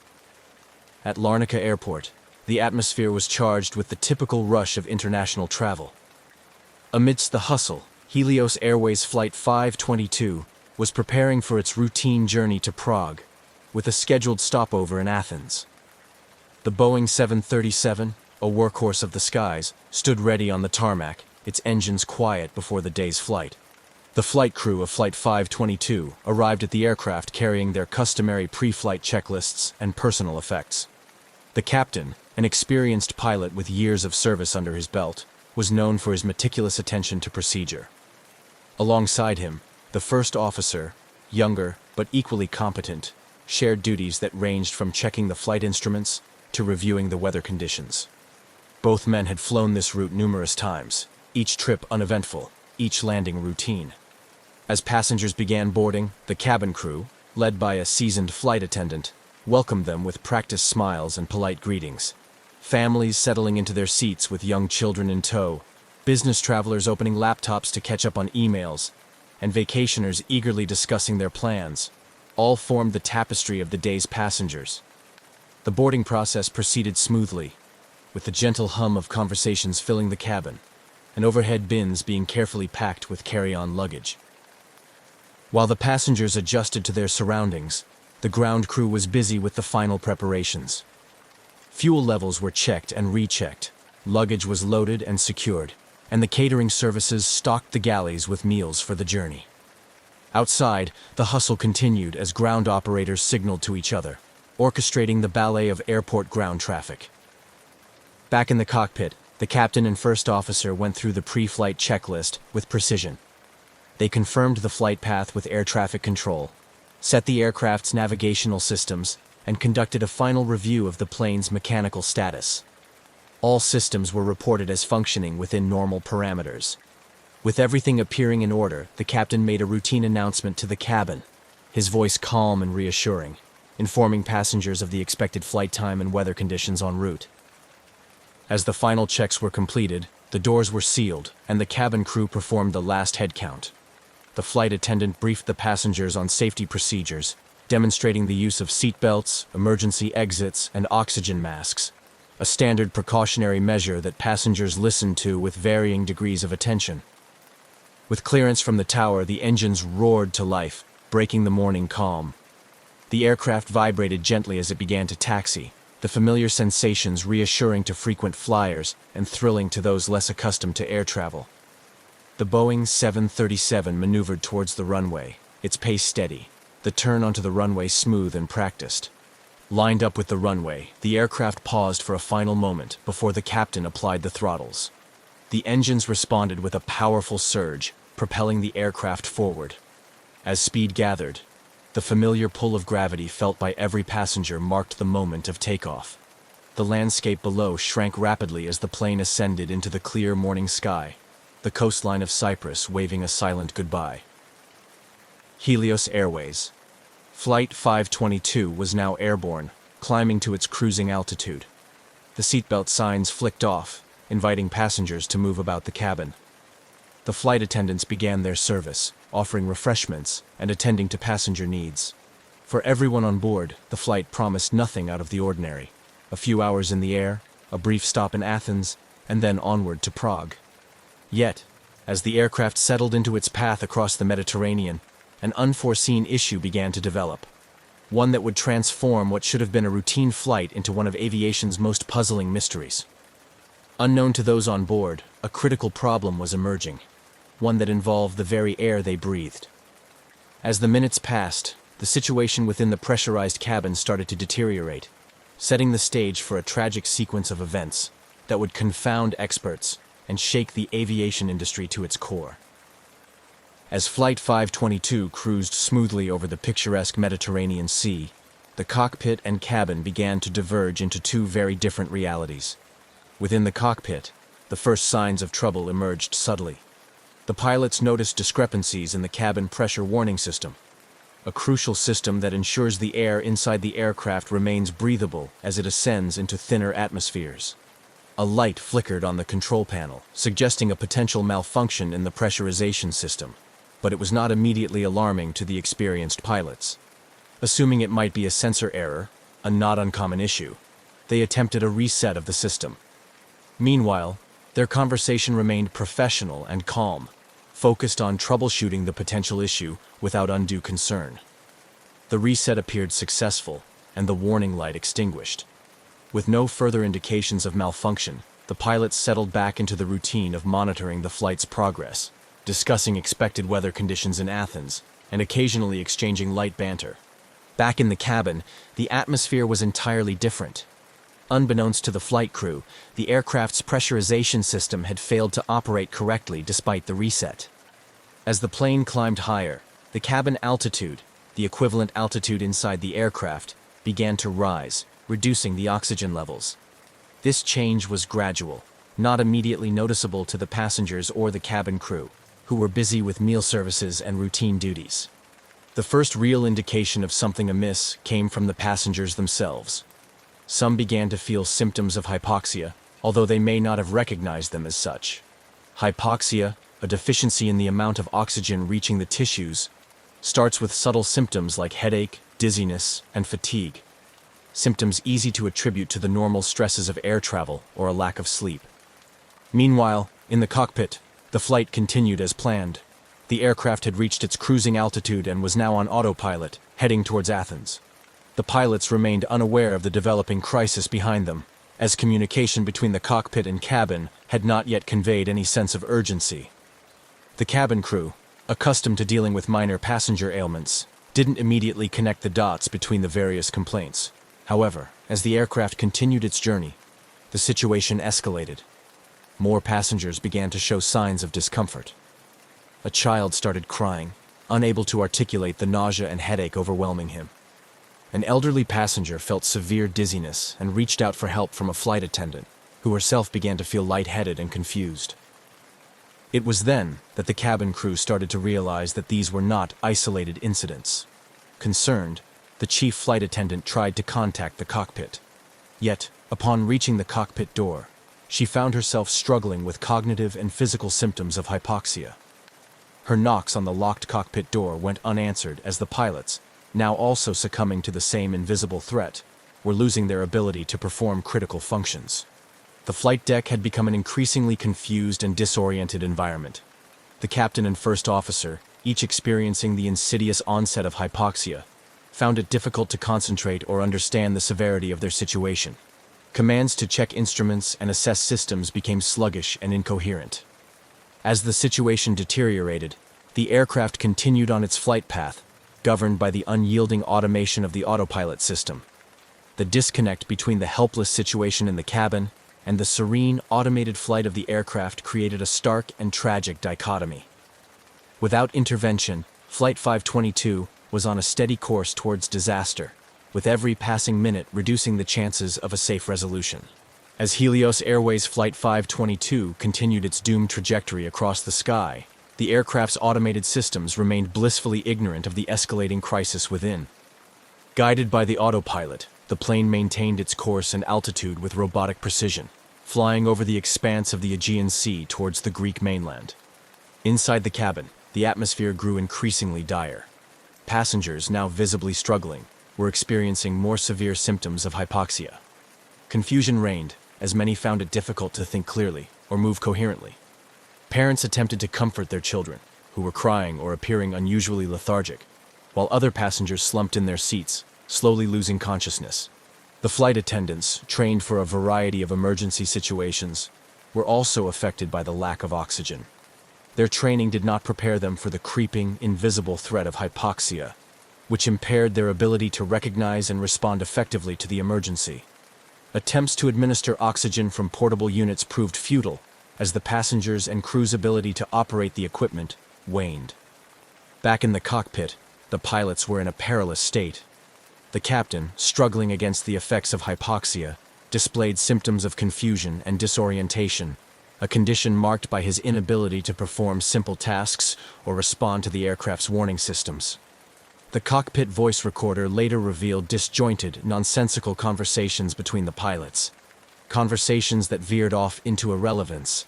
At Larnaca Airport, the atmosphere was charged with the typical rush of international travel. Amidst the hustle, Helios Airways Flight 522 was preparing for its routine journey to Prague, with a scheduled stopover in Athens. The Boeing 737, a workhorse of the skies, stood ready on the tarmac, its engines quiet before the day's flight. The flight crew of Flight 522 arrived at the aircraft carrying their customary pre-flight checklists and personal effects. The captain, an experienced pilot with years of service under his belt, was known for his meticulous attention to procedure. Alongside him, the first officer, younger but equally competent, shared duties that ranged from checking the flight instruments to reviewing the weather conditions. Both men had flown this route numerous times, each trip uneventful, each landing routine. As passengers began boarding, the cabin crew, led by a seasoned flight attendant, welcomed them with practiced smiles and polite greetings. Families settling into their seats with young children in tow, business travelers opening laptops to catch up on emails, and vacationers eagerly discussing their plans, all formed the tapestry of the day's passengers. The boarding process proceeded smoothly, with the gentle hum of conversations filling the cabin, and overhead bins being carefully packed with carry-on luggage. While the passengers adjusted to their surroundings, the ground crew was busy with the final preparations. Fuel levels were checked and rechecked, luggage was loaded and secured, and the catering services stocked the galleys with meals for the journey. Outside, the hustle continued as ground operators signaled to each other, orchestrating the ballet of airport ground traffic. Back in the cockpit, the captain and first officer went through the pre-flight checklist with precision. They confirmed the flight path with air traffic control, set the aircraft's navigational systems, and conducted a final review of the plane's mechanical status. All systems were reported as functioning within normal parameters. With everything appearing in order, the captain made a routine announcement to the cabin, his voice calm and reassuring, informing passengers of the expected flight time and weather conditions en route. As the final checks were completed, the doors were sealed, and the cabin crew performed the last head count. The flight attendant briefed the passengers on safety procedures, demonstrating the use of seatbelts, emergency exits, and oxygen masks, a standard precautionary measure that passengers listened to with varying degrees of attention. With clearance from the tower, the engines roared to life, breaking the morning calm. The aircraft vibrated gently as it began to taxi, the familiar sensations reassuring to frequent flyers and thrilling to those less accustomed to air travel. The Boeing 737 maneuvered towards the runway, its pace steady, the turn onto the runway smooth and practiced. Lined up with the runway, the aircraft paused for a final moment before the captain applied the throttles. The engines responded with a powerful surge, propelling the aircraft forward. As speed gathered, the familiar pull of gravity felt by every passenger marked the moment of takeoff. The landscape below shrank rapidly as the plane ascended into the clear morning sky, the coastline of Cyprus waving a silent goodbye. Helios Airways. Flight 522 was now airborne, climbing to its cruising altitude. The seatbelt signs flicked off, inviting passengers to move about the cabin. The flight attendants began their service, offering refreshments and attending to passenger needs. For everyone on board, the flight promised nothing out of the ordinary, A few hours in the air, a brief stop in Athens, and then onward to Prague. Yet, as the aircraft settled into its path across the Mediterranean, an unforeseen issue began to develop. One that would transform what should have been a routine flight into one of aviation's most puzzling mysteries. Unknown to those on board, a critical problem was emerging, one that involved the very air they breathed. As the minutes passed, the situation within the pressurized cabin started to deteriorate, setting the stage for a tragic sequence of events that would confound experts and shake the aviation industry to its core. As Flight 522 cruised smoothly over the picturesque Mediterranean Sea, the cockpit and cabin began to diverge into two very different realities. Within the cockpit, the first signs of trouble emerged subtly. The pilots noticed discrepancies in the cabin pressure warning system, a crucial system that ensures the air inside the aircraft remains breathable as it ascends into thinner atmospheres. A light flickered on the control panel, suggesting a potential malfunction in the pressurization system, but it was not immediately alarming to the experienced pilots. Assuming it might be a sensor error, a not uncommon issue, they attempted a reset of the system. Meanwhile, their conversation remained professional and calm, focused on troubleshooting the potential issue without undue concern. The reset appeared successful, and the warning light extinguished. With no further indications of malfunction, the pilots settled back into the routine of monitoring the flight's progress, discussing expected weather conditions in Athens, and occasionally exchanging light banter. Back in the cabin, the atmosphere was entirely different. Unbeknownst to the flight crew, the aircraft's pressurization system had failed to operate correctly despite the reset. As the plane climbed higher, the cabin altitude, the equivalent altitude inside the aircraft, began to rise, reducing the oxygen levels. This change was gradual, not immediately noticeable to the passengers or the cabin crew, who were busy with meal services and routine duties. The first real indication of something amiss came from the passengers themselves. Some began to feel symptoms of hypoxia, although they may not have recognized them as such. Hypoxia, a deficiency in the amount of oxygen reaching the tissues, starts with subtle symptoms like headache, dizziness, and fatigue. Symptoms easy to attribute to the normal stresses of air travel or a lack of sleep. Meanwhile, in the cockpit, the flight continued as planned. The aircraft had reached its cruising altitude and was now on autopilot, heading towards Athens. The pilots remained unaware of the developing crisis behind them, as communication between the cockpit and cabin had not yet conveyed any sense of urgency. The cabin crew, accustomed to dealing with minor passenger ailments, didn't immediately connect the dots between the various complaints. However, as the aircraft continued its journey, the situation escalated. More passengers began to show signs of discomfort. A child started crying, unable to articulate the nausea and headache overwhelming him. An elderly passenger felt severe dizziness and reached out for help from a flight attendant, who herself began to feel lightheaded and confused. It was then that the cabin crew started to realize that these were not isolated incidents. Concerned, the chief flight attendant tried to contact the cockpit. Yet, upon reaching the cockpit door, she found herself struggling with cognitive and physical symptoms of hypoxia. Her knocks on the locked cockpit door went unanswered as the pilots, now also succumbing to the same invisible threat, were losing their ability to perform critical functions. The flight deck had become an increasingly confused and disoriented environment. The captain and first officer, each experiencing the insidious onset of hypoxia, found it difficult to concentrate or understand the severity of their situation. Commands to check instruments and assess systems became sluggish and incoherent. As the situation deteriorated, the aircraft continued on its flight path, governed by the unyielding automation of the autopilot system. The disconnect between the helpless situation in the cabin and the serene, automated flight of the aircraft created a stark and tragic dichotomy. Without intervention, Flight 522 was on a steady course towards disaster, with every passing minute reducing the chances of a safe resolution. As Helios Airways Flight 522 continued its doomed trajectory across the sky, the aircraft's automated systems remained blissfully ignorant of the escalating crisis within. Guided by the autopilot, the plane maintained its course and altitude with robotic precision, flying over the expanse of the Aegean Sea towards the Greek mainland. Inside the cabin, the atmosphere grew increasingly dire. Passengers, now visibly struggling, were experiencing more severe symptoms of hypoxia. Confusion reigned, as many found it difficult to think clearly or move coherently. Parents attempted to comfort their children, who were crying or appearing unusually lethargic, while other passengers slumped in their seats, slowly losing consciousness. The flight attendants, trained for a variety of emergency situations, were also affected by the lack of oxygen. Their training did not prepare them for the creeping, invisible threat of hypoxia, which impaired their ability to recognize and respond effectively to the emergency. Attempts to administer oxygen from portable units proved futile, as the passengers' and crew's ability to operate the equipment waned. Back in the cockpit, the pilots were in a perilous state. The captain, struggling against the effects of hypoxia, displayed symptoms of confusion and disorientation, a condition marked by his inability to perform simple tasks or respond to the aircraft's warning systems. The cockpit voice recorder later revealed disjointed, nonsensical conversations between the pilots, conversations that veered off into irrelevance,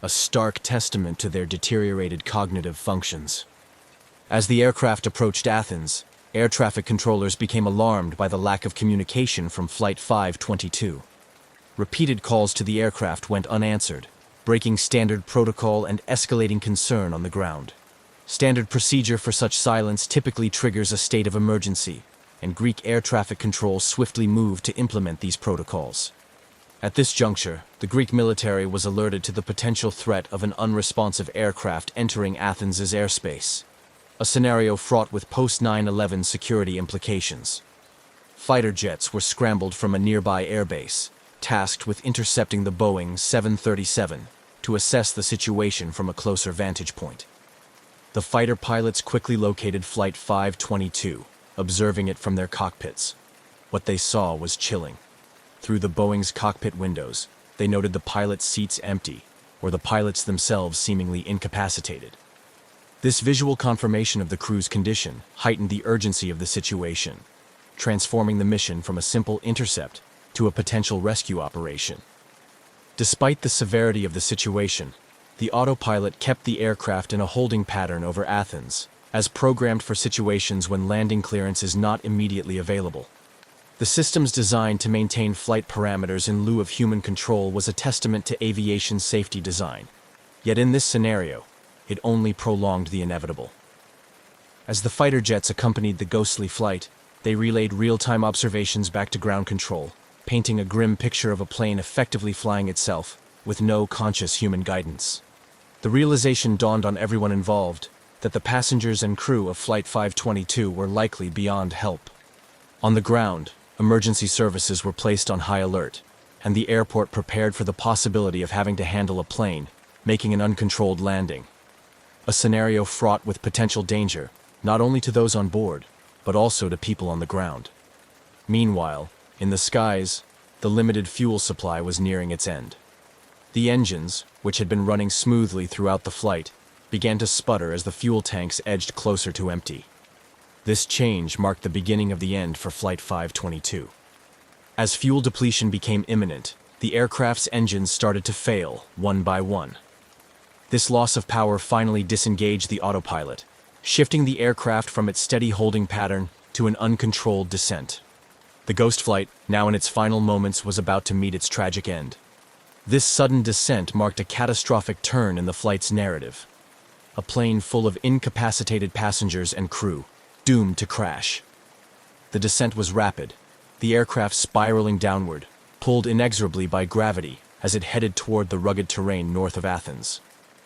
a stark testament to their deteriorated cognitive functions. As the aircraft approached Athens, air traffic controllers became alarmed by the lack of communication from Flight 522. Repeated calls to the aircraft went unanswered, breaking standard protocol and escalating concern on the ground. Standard procedure for such silence typically triggers a state of emergency, and Greek air traffic control swiftly moved to implement these protocols. At this juncture, the Greek military was alerted to the potential threat of an unresponsive aircraft entering Athens' airspace, a scenario fraught with post-9/11 security implications. Fighter jets were scrambled from a nearby airbase, tasked with intercepting the Boeing 737 to assess the situation from a closer vantage point. The fighter pilots quickly located Flight 522, observing it from their cockpits. What they saw was chilling. Through the Boeing's cockpit windows, they noted the pilots' seats empty, or the pilots themselves seemingly incapacitated. This visual confirmation of the crew's condition heightened the urgency of the situation, transforming the mission from a simple intercept to a potential rescue operation. Despite the severity of the situation, the autopilot kept the aircraft in a holding pattern over Athens, as programmed for situations when landing clearance is not immediately available. The system's design to maintain flight parameters in lieu of human control was a testament to aviation safety design. Yet in this scenario, it only prolonged the inevitable. As the fighter jets accompanied the ghostly flight, they relayed real-time observations back to ground control, painting a grim picture of a plane effectively flying itself, with no conscious human guidance. The realization dawned on everyone involved that the passengers and crew of Flight 522 were likely beyond help. On the ground, emergency services were placed on high alert, and the airport prepared for the possibility of having to handle a plane, making an uncontrolled landing. A scenario fraught with potential danger, not only to those on board, but also to people on the ground. Meanwhile, in the skies, the limited fuel supply was nearing its end. The engines, which had been running smoothly throughout the flight, began to sputter as the fuel tanks edged closer to empty. This change marked the beginning of the end for Flight 522. As fuel depletion became imminent, the aircraft's engines started to fail, one by one. This loss of power finally disengaged the autopilot, shifting the aircraft from its steady holding pattern to an uncontrolled descent. The ghost flight, now in its final moments, was about to meet its tragic end. This sudden descent marked a catastrophic turn in the flight's narrative. A plane full of incapacitated passengers and crew, doomed to crash. The descent was rapid, the aircraft spiraling downward, pulled inexorably by gravity as it headed toward the rugged terrain north of Athens.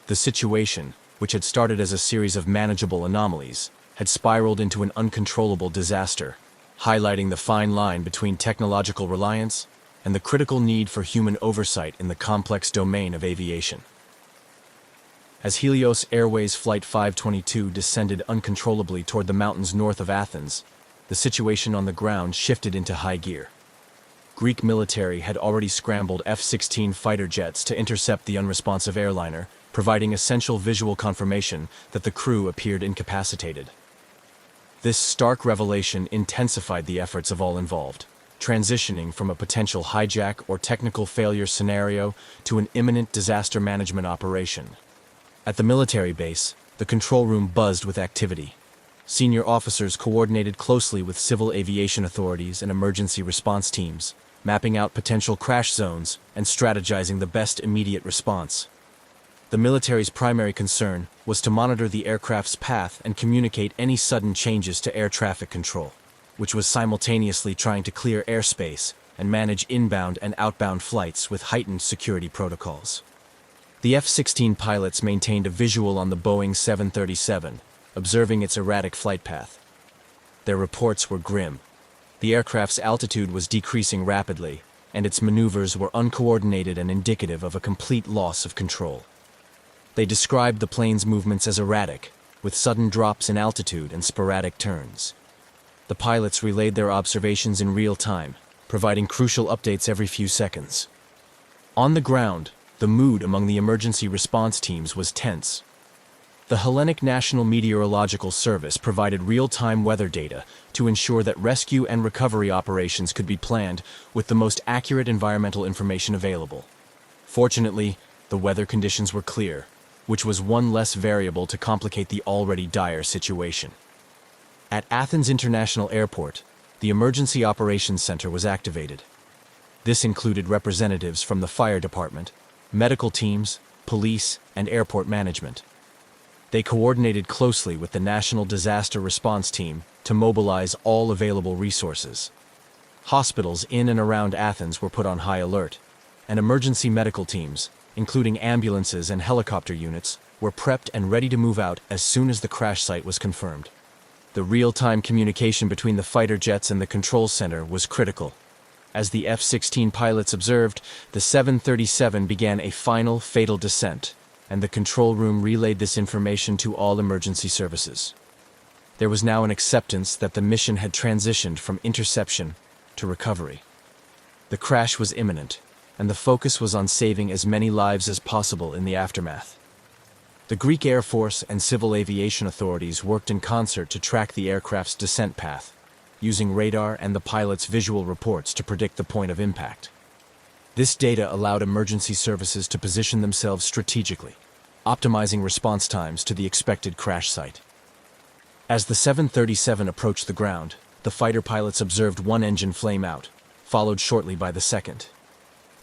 The situation, which had started as a series of manageable anomalies, had spiraled into an uncontrollable disaster, highlighting the fine line between technological reliance and the critical need for human oversight in the complex domain of aviation. As Helios Airways Flight 522 descended uncontrollably toward the mountains north of Athens, the situation on the ground shifted into high gear. Greek military had already scrambled F-16 fighter jets to intercept the unresponsive airliner, providing essential visual confirmation that the crew appeared incapacitated. This stark revelation intensified the efforts of all involved, transitioning from a potential hijack or technical failure scenario to an imminent disaster management operation. At the military base, the control room buzzed with activity. Senior officers coordinated closely with civil aviation authorities and emergency response teams, mapping out potential crash zones and strategizing the best immediate response. The military's primary concern was to monitor the aircraft's path and communicate any sudden changes to air traffic control, which was simultaneously trying to clear airspace and manage inbound and outbound flights with heightened security protocols. The F-16 pilots maintained a visual on the Boeing 737, observing its erratic flight path. Their reports were grim. The aircraft's altitude was decreasing rapidly, and its maneuvers were uncoordinated and indicative of a complete loss of control. They described the plane's movements as erratic, with sudden drops in altitude and sporadic turns. The pilots relayed their observations in real time, providing crucial updates every few seconds. On the ground, the mood among the emergency response teams was tense. The Hellenic National Meteorological Service provided real-time weather data to ensure that rescue and recovery operations could be planned with the most accurate environmental information available. Fortunately, the weather conditions were clear, which was one less variable to complicate the already dire situation. At Athens International Airport, the Emergency Operations Center was activated. This included representatives from the fire department, medical teams, police, and airport management. They coordinated closely with the National Disaster Response Team to mobilize all available resources. Hospitals in and around Athens were put on high alert, and emergency medical teams, including ambulances and helicopter units, were prepped and ready to move out as soon as the crash site was confirmed. The real-time communication between the fighter jets and the control center was critical. As the F-16 pilots observed, the 737 began a final fatal descent, and the control room relayed this information to all emergency services. There was now an acceptance that the mission had transitioned from interception to recovery. The crash was imminent, and the focus was on saving as many lives as possible in the aftermath. The Greek Air Force and civil aviation authorities worked in concert to track the aircraft's descent path, using radar and the pilot's visual reports to predict the point of impact. This data allowed emergency services to position themselves strategically, optimizing response times to the expected crash site. As the 737 approached the ground, the fighter pilots observed one engine flame out, followed shortly by the second.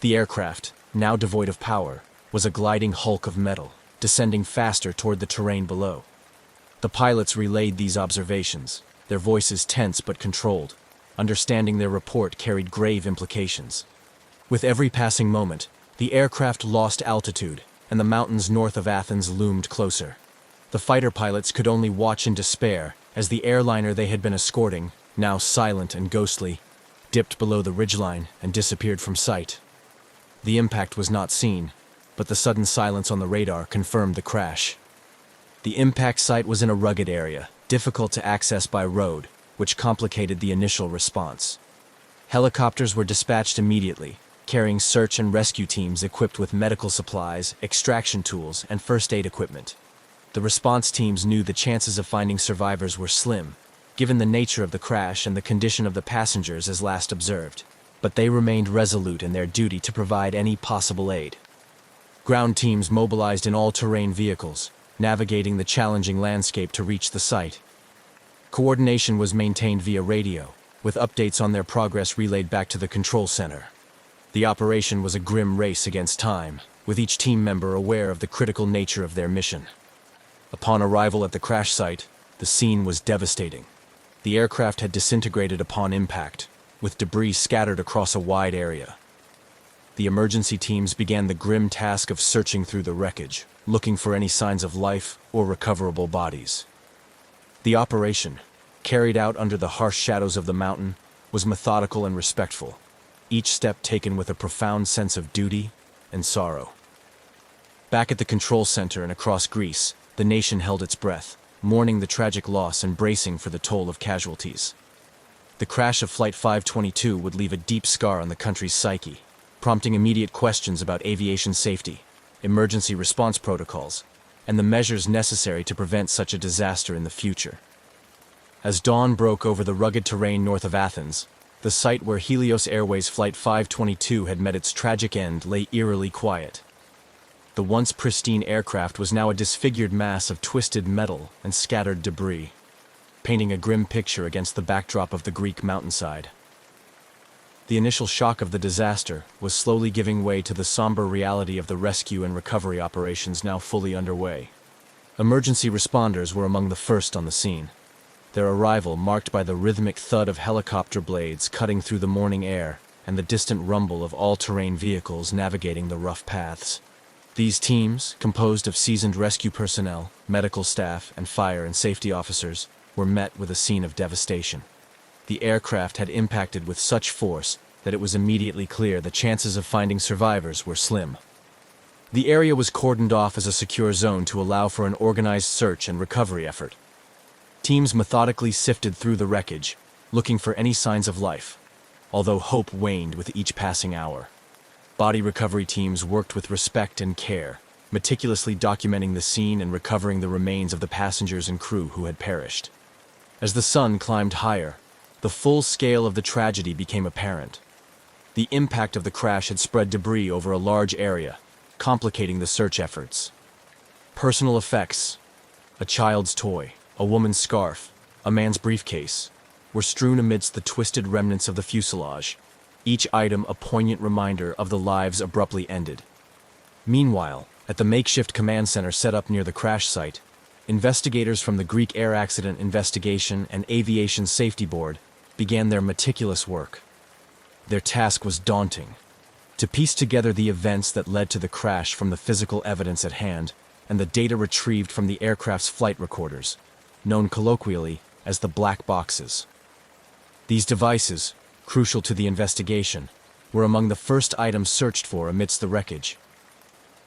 The aircraft, now devoid of power, was a gliding hulk of metal, descending faster toward the terrain below. The pilots relayed these observations, their voices tense but controlled. Understanding their report carried grave implications. With every passing moment, the aircraft lost altitude, and the mountains north of Athens loomed closer. The fighter pilots could only watch in despair as the airliner they had been escorting, now silent and ghostly, dipped below the ridgeline and disappeared from sight. The impact was not seen, but the sudden silence on the radar confirmed the crash. The impact site was in a rugged area, difficult to access by road, which complicated the initial response. Helicopters were dispatched immediately, carrying search and rescue teams equipped with medical supplies, extraction tools, and first aid equipment. The response teams knew the chances of finding survivors were slim, given the nature of the crash and the condition of the passengers as last observed, but they remained resolute in their duty to provide any possible aid. Ground teams mobilized in all-terrain vehicles, navigating the challenging landscape to reach the site. Coordination was maintained via radio, with updates on their progress relayed back to the control center. The operation was a grim race against time, with each team member aware of the critical nature of their mission. Upon arrival at the crash site, the scene was devastating. The aircraft had disintegrated upon impact, with debris scattered across a wide area. The emergency teams began the grim task of searching through the wreckage, looking for any signs of life or recoverable bodies. The operation, carried out under the harsh shadows of the mountain, was methodical and respectful, each step taken with a profound sense of duty and sorrow. Back at the control center and across Greece, the nation held its breath, mourning the tragic loss and bracing for the toll of casualties. The crash of Flight 522 would leave a deep scar on the country's psyche, prompting immediate questions about aviation safety, emergency response protocols, and the measures necessary to prevent such a disaster in the future. As dawn broke over the rugged terrain north of Athens, the site where Helios Airways Flight 522 had met its tragic end lay eerily quiet. The once pristine aircraft was now a disfigured mass of twisted metal and scattered debris, painting a grim picture against the backdrop of the Greek mountainside. The initial shock of the disaster was slowly giving way to the somber reality of the rescue and recovery operations now fully underway. Emergency responders were among the first on the scene, their arrival marked by the rhythmic thud of helicopter blades cutting through the morning air and the distant rumble of all-terrain vehicles navigating the rough paths. These teams, composed of seasoned rescue personnel, medical staff, and fire and safety officers, were met with a scene of devastation. The aircraft had impacted with such force that it was immediately clear the chances of finding survivors were slim. The area was cordoned off as a secure zone to allow for an organized search and recovery effort. Teams methodically sifted through the wreckage, looking for any signs of life, although hope waned with each passing hour. Body recovery teams worked with respect and care, meticulously documenting the scene and recovering the remains of the passengers and crew who had perished. As the sun climbed higher, the full scale of the tragedy became apparent. The impact of the crash had spread debris over a large area, complicating the search efforts. Personal effects, a child's toy, a woman's scarf, a man's briefcase, were strewn amidst the twisted remnants of the fuselage, each item a poignant reminder of the lives abruptly ended. Meanwhile, at the makeshift command center set up near the crash site, investigators from the Greek Air Accident Investigation and Aviation Safety Board began their meticulous work. Their task was daunting: to piece together the events that led to the crash from the physical evidence at hand and the data retrieved from the aircraft's flight recorders, known colloquially as the black boxes. These devices, crucial to the investigation, were among the first items searched for amidst the wreckage.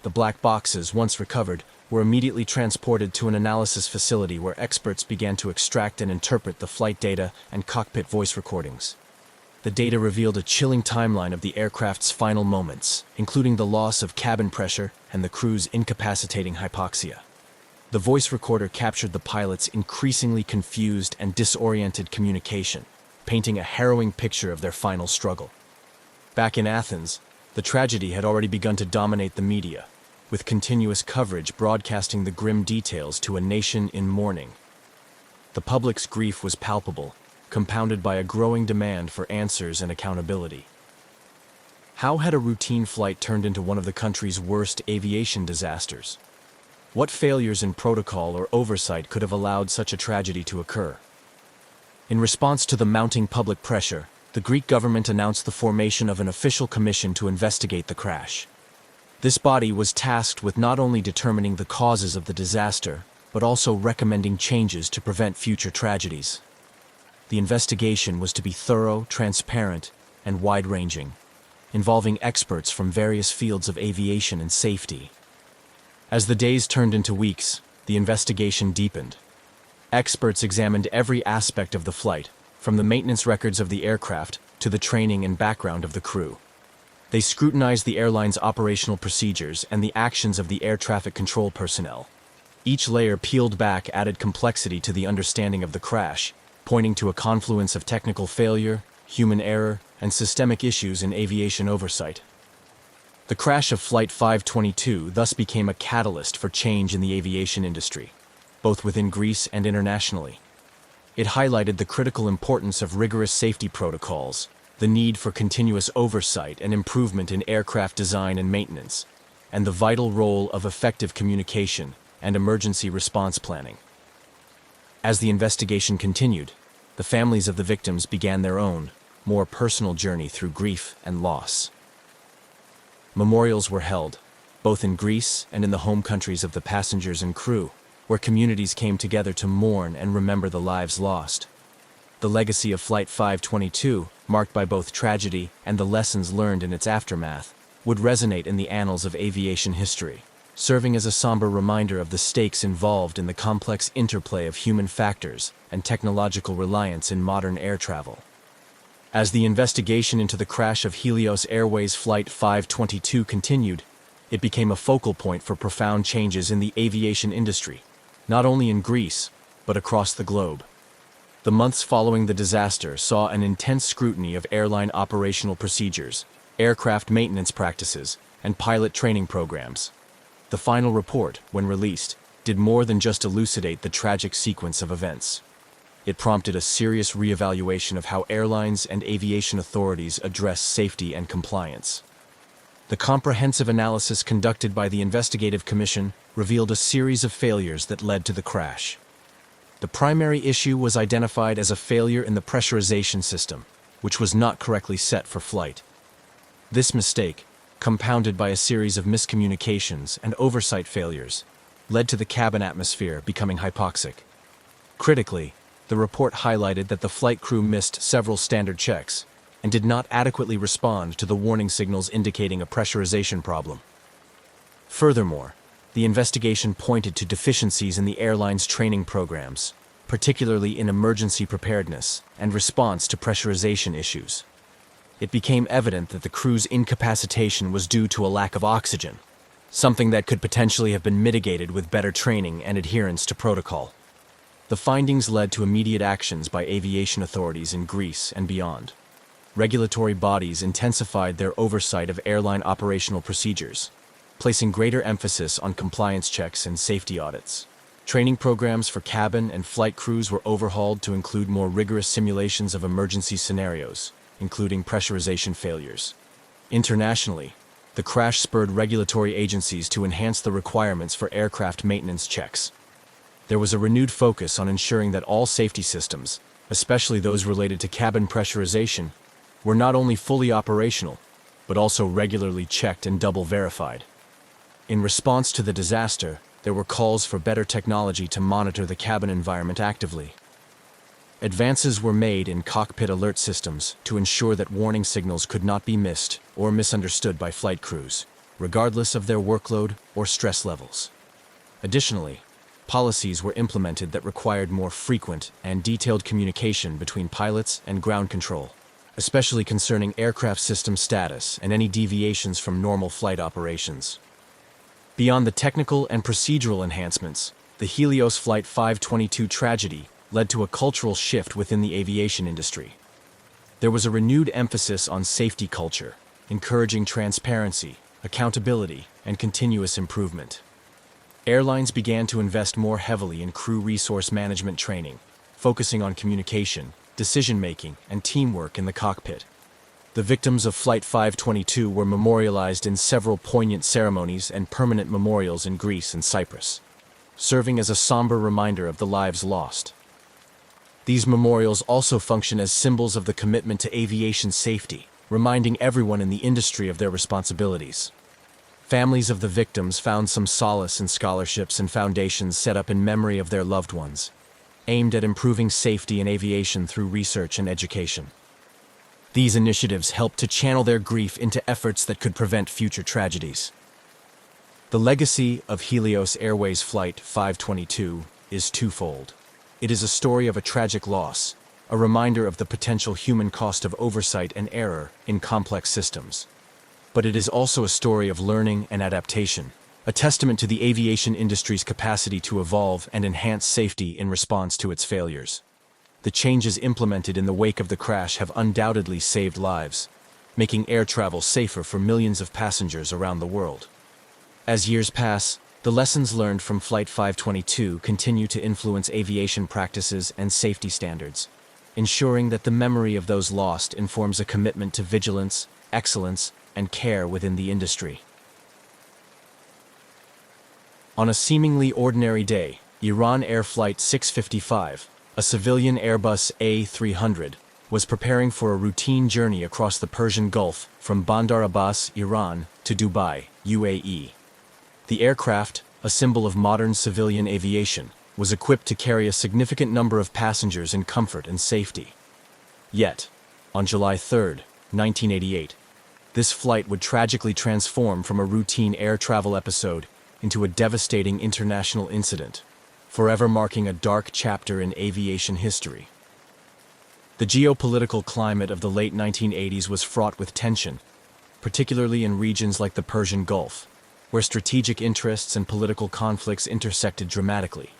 The black boxes, once recovered, were immediately transported to an analysis facility where experts began to extract and interpret the flight data and cockpit voice recordings. The data revealed a chilling timeline of the aircraft's final moments, including the loss of cabin pressure and the crew's incapacitating hypoxia. The voice recorder captured the pilot's increasingly confused and disoriented communication, painting a harrowing picture of their final struggle. Back in Athens, the tragedy had already begun to dominate the media, with continuous coverage broadcasting the grim details to a nation in mourning. The public's grief was palpable, compounded by a growing demand for answers and accountability. How had a routine flight turned into one of the country's worst aviation disasters? What failures in protocol or oversight could have allowed such a tragedy to occur? In response to the mounting public pressure, the Greek government announced the formation of an official commission to investigate the crash. This body was tasked with not only determining the causes of the disaster, but also recommending changes to prevent future tragedies. The investigation was to be thorough, transparent, and wide-ranging, involving experts from various fields of aviation and safety. As the days turned into weeks, the investigation deepened. Experts examined every aspect of the flight, from the maintenance records of the aircraft to the training and background of the crew. They scrutinized the airline's operational procedures and the actions of the air traffic control personnel. Each layer peeled back added complexity to the understanding of the crash, pointing to a confluence of technical failure, human error, and systemic issues in aviation oversight. The crash of Flight 522 thus became a catalyst for change in the aviation industry, both within Greece and internationally. It highlighted the critical importance of rigorous safety protocols, the need for continuous oversight and improvement in aircraft design and maintenance, and the vital role of effective communication and emergency response planning. As the investigation continued, the families of the victims began their own, more personal journey through grief and loss. Memorials were held, both in Greece and in the home countries of the passengers and crew, where communities came together to mourn and remember the lives lost. The legacy of Flight 522, marked by both tragedy and the lessons learned in its aftermath, would resonate in the annals of aviation history, serving as a somber reminder of the stakes involved in the complex interplay of human factors and technological reliance in modern air travel. As the investigation into the crash of Helios Airways Flight 522 continued, it became a focal point for profound changes in the aviation industry, not only in Greece, but across the globe. The months following the disaster saw an intense scrutiny of airline operational procedures, aircraft maintenance practices, and pilot training programs. The final report, when released, did more than just elucidate the tragic sequence of events. It prompted a serious reevaluation of how airlines and aviation authorities address safety and compliance. The comprehensive analysis conducted by the Investigative Commission revealed a series of failures that led to the crash. The primary issue was identified as a failure in the pressurization system, which was not correctly set for flight. This mistake, compounded by a series of miscommunications and oversight failures, led to the cabin atmosphere becoming hypoxic. Critically, the report highlighted that the flight crew missed several standard checks and did not adequately respond to the warning signals indicating a pressurization problem. Furthermore, the investigation pointed to deficiencies in the airline's training programs, particularly in emergency preparedness and response to pressurization issues. It became evident that the crew's incapacitation was due to a lack of oxygen, something that could potentially have been mitigated with better training and adherence to protocol. The findings led to immediate actions by aviation authorities in Greece and beyond. Regulatory bodies intensified their oversight of airline operational procedures, placing greater emphasis on compliance checks and safety audits. Training programs for cabin and flight crews were overhauled to include more rigorous simulations of emergency scenarios, including pressurization failures. Internationally, the crash spurred regulatory agencies to enhance the requirements for aircraft maintenance checks. There was a renewed focus on ensuring that all safety systems, especially those related to cabin pressurization, were not only fully operational, but also regularly checked and double verified. In response to the disaster, there were calls for better technology to monitor the cabin environment actively. Advances were made in cockpit alert systems to ensure that warning signals could not be missed or misunderstood by flight crews, regardless of their workload or stress levels. Additionally, policies were implemented that required more frequent and detailed communication between pilots and ground control, especially concerning aircraft system status and any deviations from normal flight operations. Beyond the technical and procedural enhancements, the Helios Flight 522 tragedy led to a cultural shift within the aviation industry. There was a renewed emphasis on safety culture, encouraging transparency, accountability, and continuous improvement. Airlines began to invest more heavily in crew resource management training, focusing on communication, decision-making, and teamwork in the cockpit. The victims of Flight 522 were memorialized in several poignant ceremonies and permanent memorials in Greece and Cyprus, serving as a somber reminder of the lives lost. These memorials also function as symbols of the commitment to aviation safety, reminding everyone in the industry of their responsibilities. Families of the victims found some solace in scholarships and foundations set up in memory of their loved ones, aimed at improving safety in aviation through research and education. These initiatives helped to channel their grief into efforts that could prevent future tragedies. The legacy of Helios Airways Flight 522 is twofold. It is a story of a tragic loss, a reminder of the potential human cost of oversight and error in complex systems. But it is also a story of learning and adaptation, a testament to the aviation industry's capacity to evolve and enhance safety in response to its failures. The changes implemented in the wake of the crash have undoubtedly saved lives, making air travel safer for millions of passengers around the world. As years pass, the lessons learned from Flight 522 continue to influence aviation practices and safety standards, ensuring that the memory of those lost informs a commitment to vigilance, excellence, and care within the industry. On a seemingly ordinary day, Iran Air Flight 655, a civilian Airbus A300, was preparing for a routine journey across the Persian Gulf from Bandar Abbas, Iran, to Dubai, UAE. The aircraft, a symbol of modern civilian aviation, was equipped to carry a significant number of passengers in comfort and safety. Yet, on July 3, 1988, this flight would tragically transform from a routine air travel episode into a devastating international incident, forever marking a dark chapter in aviation history. The geopolitical climate of the late 1980s was fraught with tension, particularly in regions like the Persian Gulf, where strategic interests and political conflicts intersected dramatically.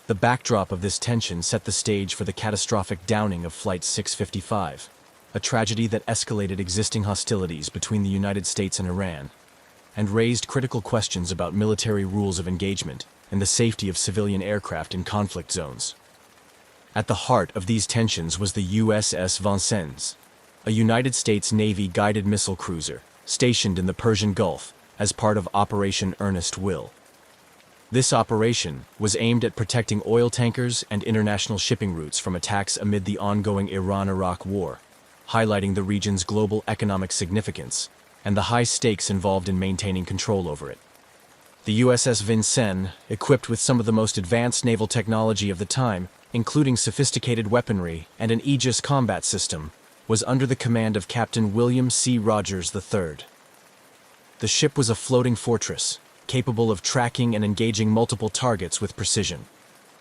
The backdrop of this tension set the stage for the catastrophic downing of Flight 655, a tragedy that escalated existing hostilities between the United States and Iran, and raised critical questions about military rules of engagement and the safety of civilian aircraft in conflict zones. At the heart of these tensions was the USS Vincennes, a United States Navy guided missile cruiser stationed in the Persian Gulf as part of Operation Earnest Will. This operation was aimed at protecting oil tankers and international shipping routes from attacks amid the ongoing Iran-Iraq war, highlighting the region's global economic significance and the high stakes involved in maintaining control over it. The USS Vincennes, equipped with some of the most advanced naval technology of the time, including sophisticated weaponry and an Aegis combat system, was under the command of Captain William C. Rogers III. The ship was a floating fortress, capable of tracking and engaging multiple targets with precision.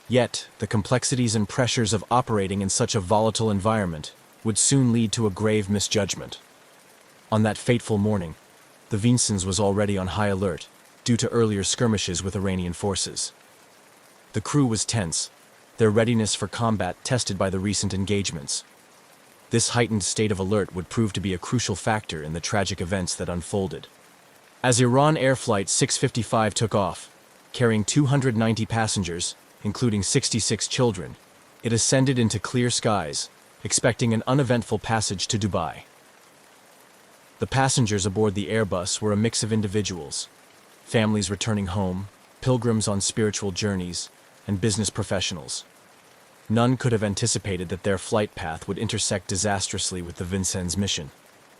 Yet, the complexities and pressures of operating in such a volatile environment would soon lead to a grave misjudgment. On that fateful morning, the Vincennes was already on high alert due to earlier skirmishes with Iranian forces. The crew was tense, their readiness for combat tested by the recent engagements. This heightened state of alert would prove to be a crucial factor in the tragic events that unfolded. As Iran Air Flight 655 took off, carrying 290 passengers, including 66 children, it ascended into clear skies, expecting an uneventful passage to Dubai. The passengers aboard the Airbus were a mix of individuals, families returning home, pilgrims on spiritual journeys, and business professionals. None could have anticipated that their flight path would intersect disastrously with the Vincennes mission.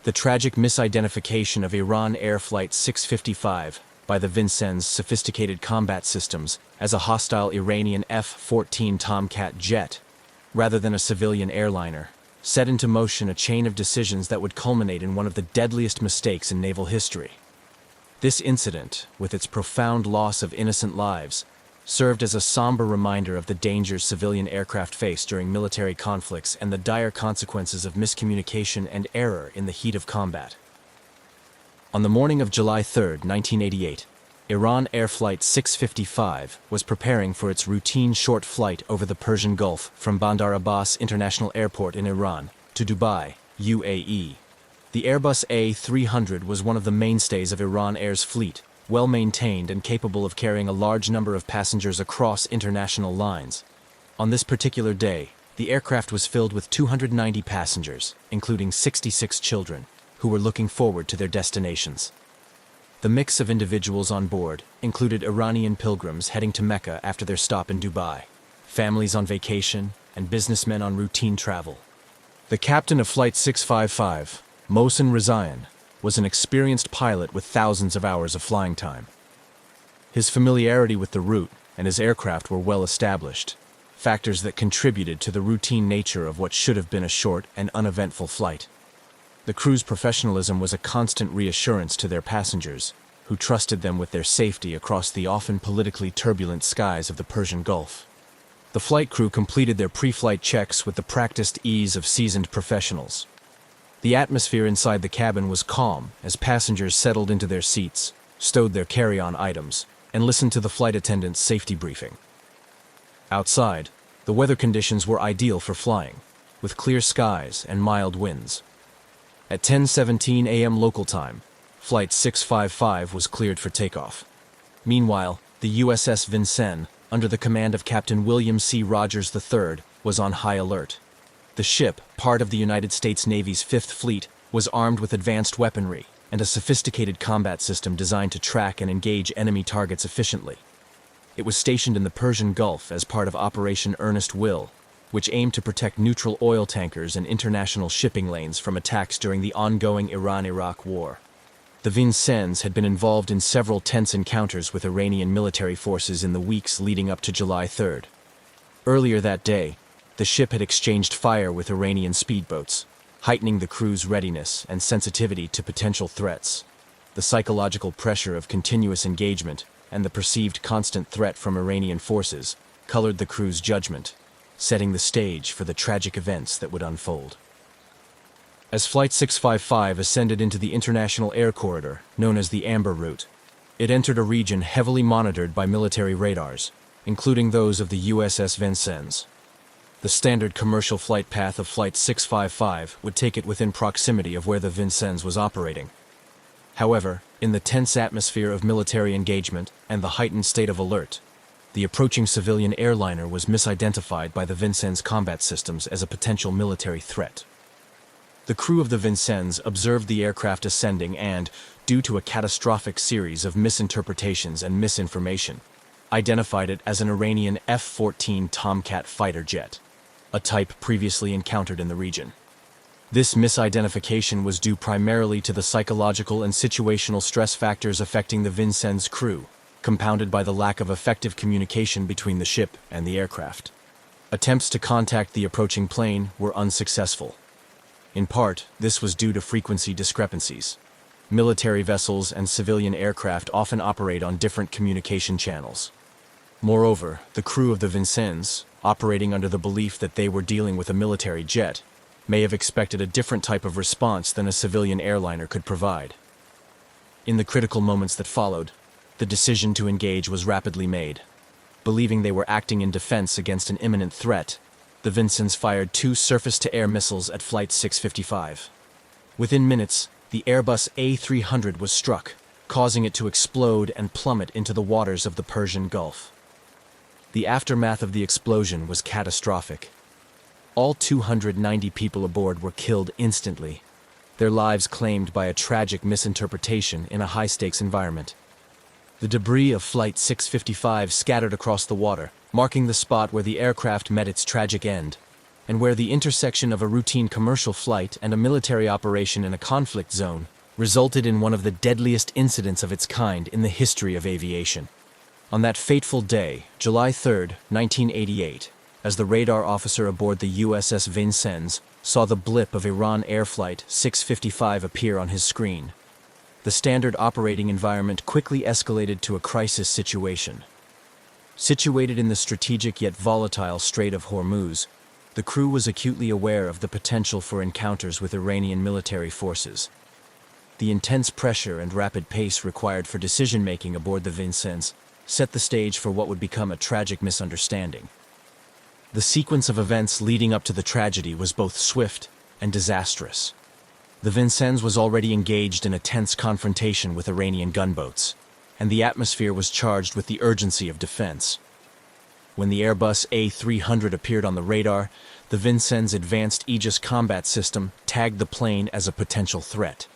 The tragic misidentification of Iran Air Flight 655 by the Vincennes' sophisticated combat systems as a hostile Iranian F-14 Tomcat jet, rather than a civilian airliner, set into motion a chain of decisions that would culminate in one of the deadliest mistakes in naval history. This incident, with its profound loss of innocent lives, served as a somber reminder of the dangers civilian aircraft face during military conflicts and the dire consequences of miscommunication and error in the heat of combat. On the morning of July 3, 1988, Iran Air Flight 655 was preparing for its routine short flight over the Persian Gulf from Bandar Abbas International Airport in Iran to Dubai, UAE. The Airbus A300 was one of the mainstays of Iran Air's fleet, well-maintained and capable of carrying a large number of passengers across international lines. On this particular day, the aircraft was filled with 290 passengers, including 66 children, who were looking forward to their destinations. The mix of individuals on board included Iranian pilgrims heading to Mecca after their stop in Dubai, families on vacation, and businessmen on routine travel. The captain of Flight 655, Mohsen Rezayan, was an experienced pilot with thousands of hours of flying time. His familiarity with the route and his aircraft were well established, factors that contributed to the routine nature of what should have been a short and uneventful flight. The crew's professionalism was a constant reassurance to their passengers, who trusted them with their safety across the often politically turbulent skies of the Persian Gulf. The flight crew completed their pre-flight checks with the practiced ease of seasoned professionals. The atmosphere inside the cabin was calm as passengers settled into their seats, stowed their carry-on items, and listened to the flight attendant's safety briefing. Outside, the weather conditions were ideal for flying, with clear skies and mild winds. At 10:17 a.m. local time, Flight 655 was cleared for takeoff. Meanwhile, the USS Vincennes, under the command of Captain William C. Rogers III, was on high alert. The ship, part of the United States Navy's Fifth Fleet, was armed with advanced weaponry and a sophisticated combat system designed to track and engage enemy targets efficiently. It was stationed in the Persian Gulf as part of Operation Earnest Will, which aimed to protect neutral oil tankers and international shipping lanes from attacks during the ongoing Iran-Iraq war. The Vincennes had been involved in several tense encounters with Iranian military forces in the weeks leading up to July 3rd. Earlier that day, the ship had exchanged fire with Iranian speedboats, heightening the crew's readiness and sensitivity to potential threats. The psychological pressure of continuous engagement and the perceived constant threat from Iranian forces colored the crew's judgment, setting the stage for the tragic events that would unfold. As Flight 655 ascended into the international air corridor, known as the Amber Route, it entered a region heavily monitored by military radars, including those of the USS Vincennes. The standard commercial flight path of Flight 655 would take it within proximity of where the Vincennes was operating. However, in the tense atmosphere of military engagement and the heightened state of alert, the approaching civilian airliner was misidentified by the Vincennes combat systems as a potential military threat. The crew of the Vincennes observed the aircraft ascending and, due to a catastrophic series of misinterpretations and misinformation, identified it as an Iranian F-14 Tomcat fighter jet, a type previously encountered in the region. This misidentification was due primarily to the psychological and situational stress factors affecting the Vincennes crew, compounded by the lack of effective communication between the ship and the aircraft. Attempts to contact the approaching plane were unsuccessful. In part, this was due to frequency discrepancies. Military vessels and civilian aircraft often operate on different communication channels. Moreover, the crew of the Vincennes, operating under the belief that they were dealing with a military jet, may have expected a different type of response than a civilian airliner could provide. In the critical moments that followed, the decision to engage was rapidly made. Believing they were acting in defense against an imminent threat, the Vincennes fired 2 surface-to-air missiles at Flight 655. Within minutes, the Airbus A300 was struck, causing it to explode and plummet into the waters of the Persian Gulf. The aftermath of the explosion was catastrophic. All 290 people aboard were killed instantly, their lives claimed by a tragic misinterpretation in a high-stakes environment. The debris of Flight 655 scattered across the water, marking the spot where the aircraft met its tragic end, and where the intersection of a routine commercial flight and a military operation in a conflict zone resulted in one of the deadliest incidents of its kind in the history of aviation. On that fateful day, July 3, 1988, as the radar officer aboard the USS Vincennes saw the blip of Iran Air Flight 655 appear on his screen, the standard operating environment quickly escalated to a crisis situation. Situated in the strategic yet volatile Strait of Hormuz, the crew was acutely aware of the potential for encounters with Iranian military forces. The intense pressure and rapid pace required for decision-making aboard the Vincennes set the stage for what would become a tragic misunderstanding. The sequence of events leading up to the tragedy was both swift and disastrous. The Vincennes was already engaged in a tense confrontation with Iranian gunboats, and the atmosphere was charged with the urgency of defense. When the Airbus A300 appeared on the radar, the Vincennes' advanced Aegis combat system tagged the plane as a potential threat.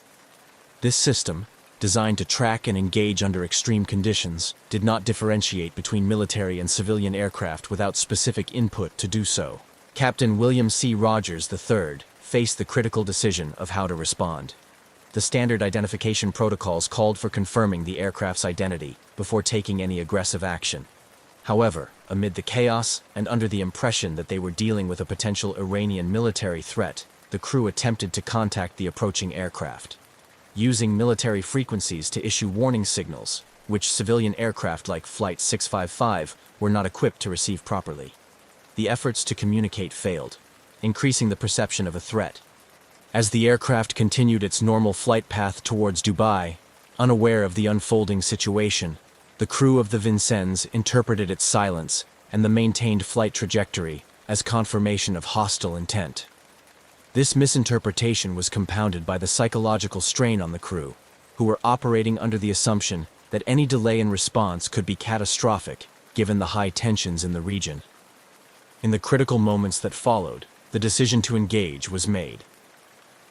This system, designed to track and engage under extreme conditions, did not differentiate between military and civilian aircraft without specific input to do so. Captain William C. Rogers III faced the critical decision of how to respond. The standard identification protocols called for confirming the aircraft's identity before taking any aggressive action. However, amid the chaos and under the impression that they were dealing with a potential Iranian military threat, the crew attempted to contact the approaching aircraft, using military frequencies to issue warning signals, which civilian aircraft like Flight 655 were not equipped to receive properly. The efforts to communicate failed, increasing the perception of a threat. As the aircraft continued its normal flight path towards Dubai, unaware of the unfolding situation, the crew of the Vincennes interpreted its silence and the maintained flight trajectory as confirmation of hostile intent. This misinterpretation was compounded by the psychological strain on the crew, who were operating under the assumption that any delay in response could be catastrophic given the high tensions in the region. In the critical moments that followed, the decision to engage was made.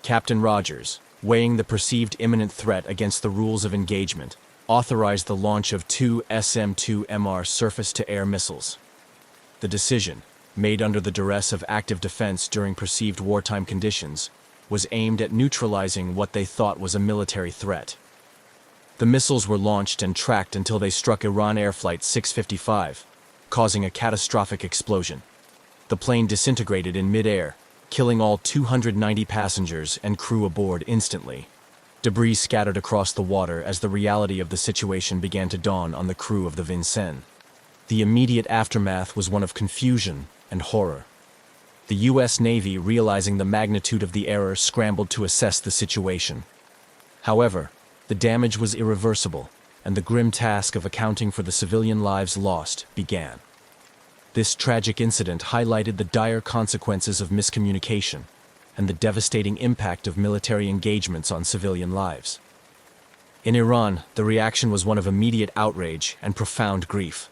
Captain Rogers, weighing the perceived imminent threat against the rules of engagement, authorized the launch of 2 SM-2MR surface-to-air missiles. The decision, made under the duress of active defense during perceived wartime conditions, was aimed at neutralizing what they thought was a military threat. The missiles were launched and tracked until they struck Iran Air Flight 655, causing a catastrophic explosion. The plane disintegrated in mid-air, killing all 290 passengers and crew aboard instantly. Debris scattered across the water as the reality of the situation began to dawn on the crew of the Vincennes. The immediate aftermath was one of confusion and horror. The U.S. Navy, realizing the magnitude of the error, scrambled to assess the situation. However, the damage was irreversible, and the grim task of accounting for the civilian lives lost began. This tragic incident highlighted the dire consequences of miscommunication and the devastating impact of military engagements on civilian lives. In Iran, the reaction was one of immediate outrage and profound grief.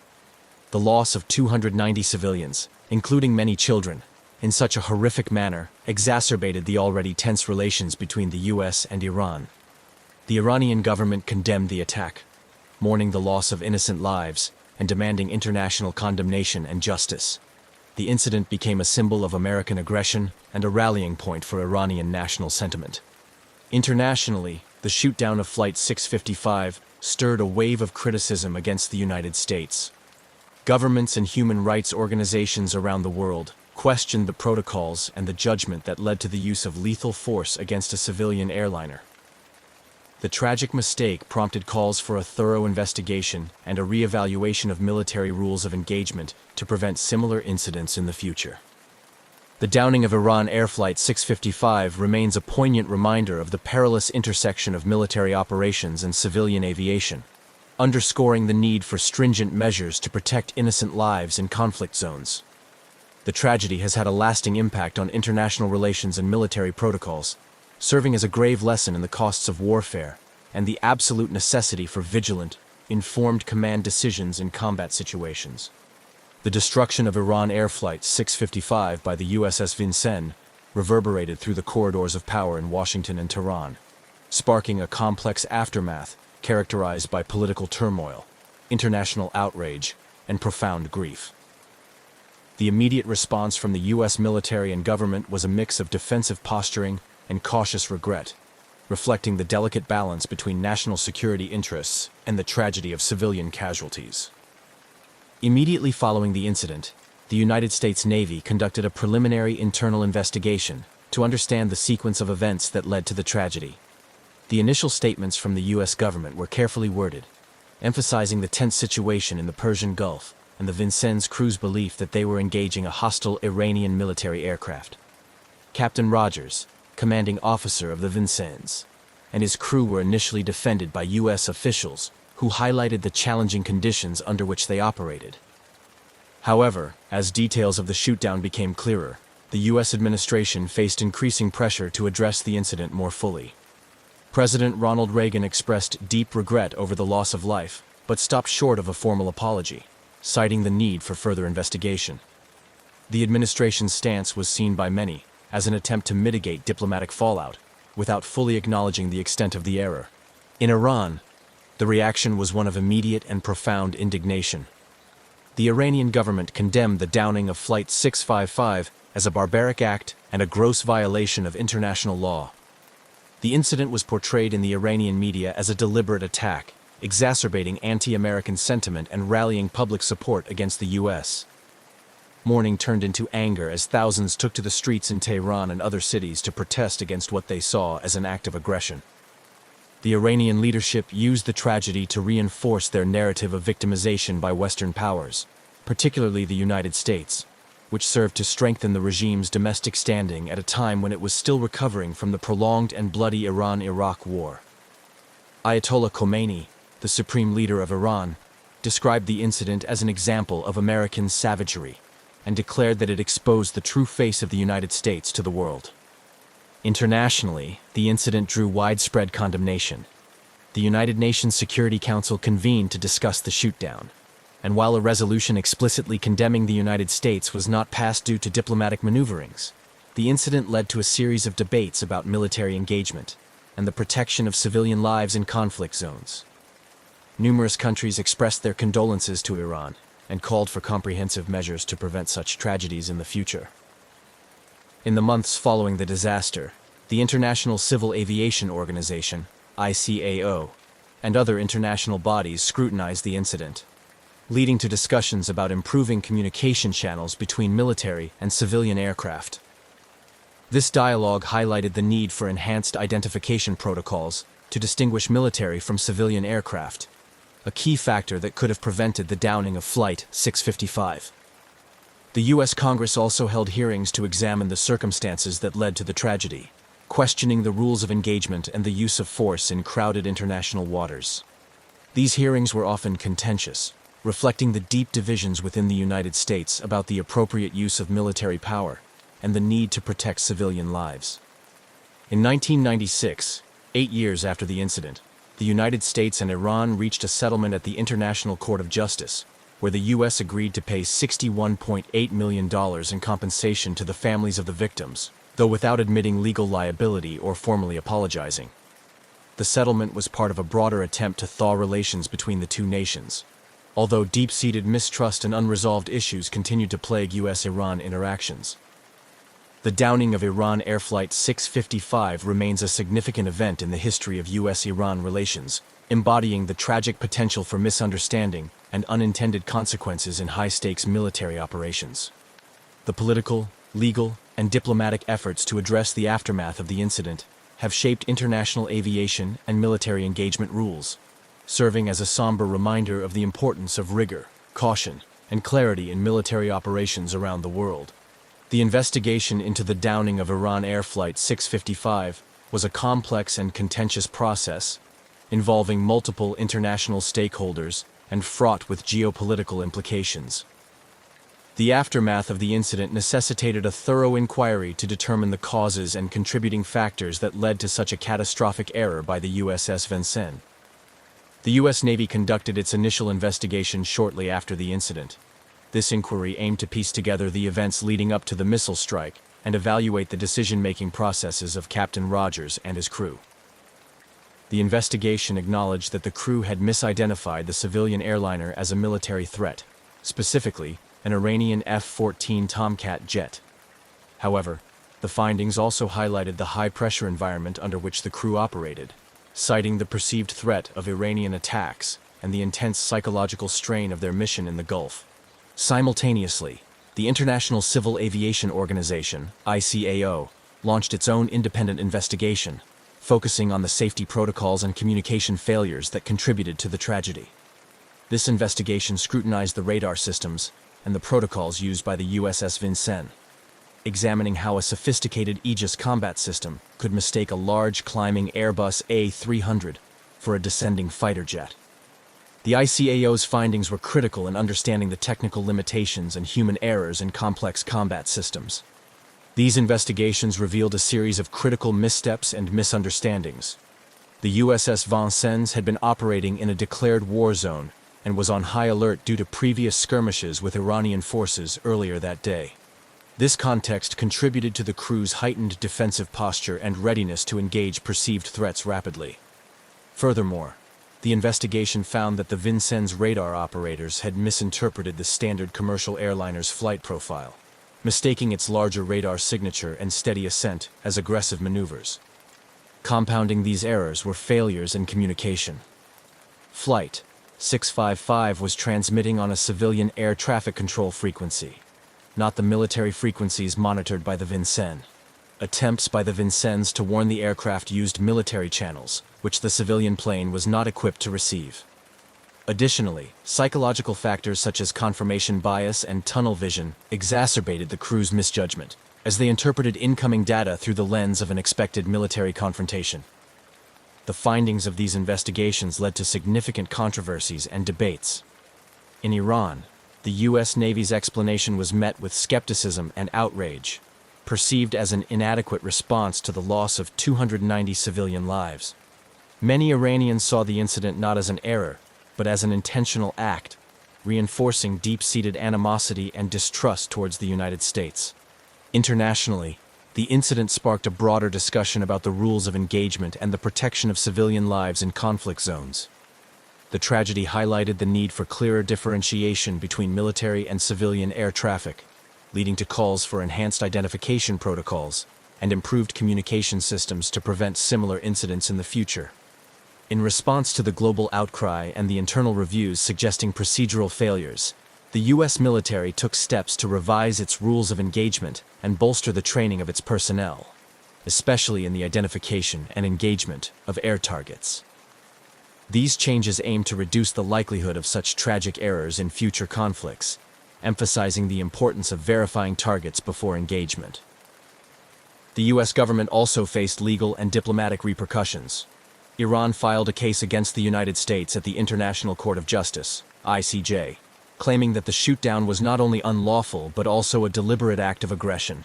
the loss of 290 civilians, including many children, in such a horrific manner, exacerbated the already tense relations between the US and Iran. The Iranian government condemned the attack, mourning the loss of innocent lives and demanding international condemnation and justice. The incident became a symbol of American aggression and a rallying point for Iranian national sentiment. Internationally, the shootdown of Flight 655 stirred a wave of criticism against the United States. Governments and human rights organizations around the world questioned the protocols and the judgment that led to the use of lethal force against a civilian airliner. The tragic mistake prompted calls for a thorough investigation and a re-evaluation of military rules of engagement to prevent similar incidents in the future. The downing of Iran Air Flight 655 remains a poignant reminder of the perilous intersection of military operations and civilian aviation, underscoring the need for stringent measures to protect innocent lives in conflict zones. The tragedy has had a lasting impact on international relations and military protocols, serving as a grave lesson in the costs of warfare and the absolute necessity for vigilant, informed command decisions in combat situations. The destruction of Iran Air Flight 655 by the USS Vincennes reverberated through the corridors of power in Washington and Tehran, sparking a complex aftermath characterized by political turmoil, international outrage, and profound grief. The immediate response from the U.S. military and government was a mix of defensive posturing and cautious regret, reflecting the delicate balance between national security interests and the tragedy of civilian casualties. Immediately following the incident, the United States Navy conducted a preliminary internal investigation to understand the sequence of events that led to the tragedy. The initial statements from the U.S. government were carefully worded, emphasizing the tense situation in the Persian Gulf and the Vincennes crew's belief that they were engaging a hostile Iranian military aircraft. Captain Rogers, commanding officer of the Vincennes, and his crew were initially defended by U.S. officials who highlighted the challenging conditions under which they operated. However, as details of the shootdown became clearer, the U.S. administration faced increasing pressure to address the incident more fully. President Ronald Reagan expressed deep regret over the loss of life, but stopped short of a formal apology, citing the need for further investigation. The administration's stance was seen by many as an attempt to mitigate diplomatic fallout, without fully acknowledging the extent of the error. In Iran, the reaction was one of immediate and profound indignation. The Iranian government condemned the downing of Flight 655 as a barbaric act and a gross violation of international law. The incident was portrayed in the Iranian media as a deliberate attack, exacerbating anti-American sentiment and rallying public support against the U.S. Mourning turned into anger as thousands took to the streets in Tehran and other cities to protest against what they saw as an act of aggression. The Iranian leadership used the tragedy to reinforce their narrative of victimization by Western powers, particularly the United States, which served to strengthen the regime's domestic standing at a time when it was still recovering from the prolonged and bloody Iran-Iraq war. Ayatollah Khomeini, the supreme leader of Iran, described the incident as an example of American savagery and declared that it exposed the true face of the United States to the world. Internationally, the incident drew widespread condemnation. The United Nations Security Council convened to discuss the shootdown, and while a resolution explicitly condemning the United States was not passed due to diplomatic maneuverings, the incident led to a series of debates about military engagement and the protection of civilian lives in conflict zones. Numerous countries expressed their condolences to Iran and called for comprehensive measures to prevent such tragedies in the future. In the months following the disaster, the International Civil Aviation Organization, ICAO, and other international bodies scrutinized the incident, leading to discussions about improving communication channels between military and civilian aircraft. This dialogue highlighted the need for enhanced identification protocols to distinguish military from civilian aircraft, a key factor that could have prevented the downing of Flight 655. The U.S. Congress also held hearings to examine the circumstances that led to the tragedy, questioning the rules of engagement and the use of force in crowded international waters. These hearings were often contentious, reflecting the deep divisions within the United States about the appropriate use of military power and the need to protect civilian lives. In 1996, 8 years after the incident, the United States and Iran reached a settlement at the International Court of Justice, where the U.S. agreed to pay $61.8 million in compensation to the families of the victims, though without admitting legal liability or formally apologizing. The settlement was part of a broader attempt to thaw relations between the two nations, although deep-seated mistrust and unresolved issues continued to plague U.S.-Iran interactions. The downing of Iran Air Flight 655 remains a significant event in the history of U.S.-Iran relations, embodying the tragic potential for misunderstanding and unintended consequences in high-stakes military operations. The political, legal, and diplomatic efforts to address the aftermath of the incident have shaped international aviation and military engagement rules, serving as a somber reminder of the importance of rigor, caution, and clarity in military operations around the world. The investigation into the downing of Iran Air Flight 655 was a complex and contentious process, involving multiple international stakeholders and fraught with geopolitical implications. The aftermath of the incident necessitated a thorough inquiry to determine the causes and contributing factors that led to such a catastrophic error by the USS Vincennes. The U.S. Navy conducted its initial investigation shortly after the incident. This inquiry aimed to piece together the events leading up to the missile strike and evaluate the decision-making processes of Captain Rogers and his crew. The investigation acknowledged that the crew had misidentified the civilian airliner as a military threat, specifically an Iranian F-14 Tomcat jet. However, the findings also highlighted the high-pressure environment under which the crew operated, citing the perceived threat of Iranian attacks and the intense psychological strain of their mission in the Gulf. Simultaneously, the International Civil Aviation Organization, ICAO, launched its own independent investigation, focusing on the safety protocols and communication failures that contributed to the tragedy. This investigation scrutinized the radar systems and the protocols used by the USS Vincennes, examining how a sophisticated Aegis combat system could mistake a large climbing Airbus A300 for a descending fighter jet. The ICAO's findings were critical in understanding the technical limitations and human errors in complex combat systems. These investigations revealed a series of critical missteps and misunderstandings. The USS Vincennes had been operating in a declared war zone and was on high alert due to previous skirmishes with Iranian forces earlier that day. This context contributed to the crew's heightened defensive posture and readiness to engage perceived threats rapidly. Furthermore, the investigation found that the Vincennes radar operators had misinterpreted the standard commercial airliner's flight profile, mistaking its larger radar signature and steady ascent as aggressive maneuvers. Compounding these errors were failures in communication. Flight 655 was transmitting on a civilian air traffic control frequency, not the military frequencies monitored by the Vincennes. Attempts by the Vincennes to warn the aircraft used military channels, which the civilian plane was not equipped to receive. Additionally, psychological factors such as confirmation bias and tunnel vision exacerbated the crew's misjudgment, as they interpreted incoming data through the lens of an expected military confrontation. The findings of these investigations led to significant controversies and debates. In Iran, the U.S. Navy's explanation was met with skepticism and outrage, perceived as an inadequate response to the loss of 290 civilian lives. Many Iranians saw the incident not as an error, but as an intentional act, reinforcing deep-seated animosity and distrust towards the United States. Internationally, the incident sparked a broader discussion about the rules of engagement and the protection of civilian lives in conflict zones. The tragedy highlighted the need for clearer differentiation between military and civilian air traffic, leading to calls for enhanced identification protocols and improved communication systems to prevent similar incidents in the future. In response to the global outcry and the internal reviews suggesting procedural failures, the U.S. military took steps to revise its rules of engagement and bolster the training of its personnel, especially in the identification and engagement of air targets. These changes aim to reduce the likelihood of such tragic errors in future conflicts, emphasizing the importance of verifying targets before engagement. The U.S. government also faced legal and diplomatic repercussions. Iran filed a case against the United States at the International Court of Justice, ICJ, claiming that the shootdown was not only unlawful but also a deliberate act of aggression.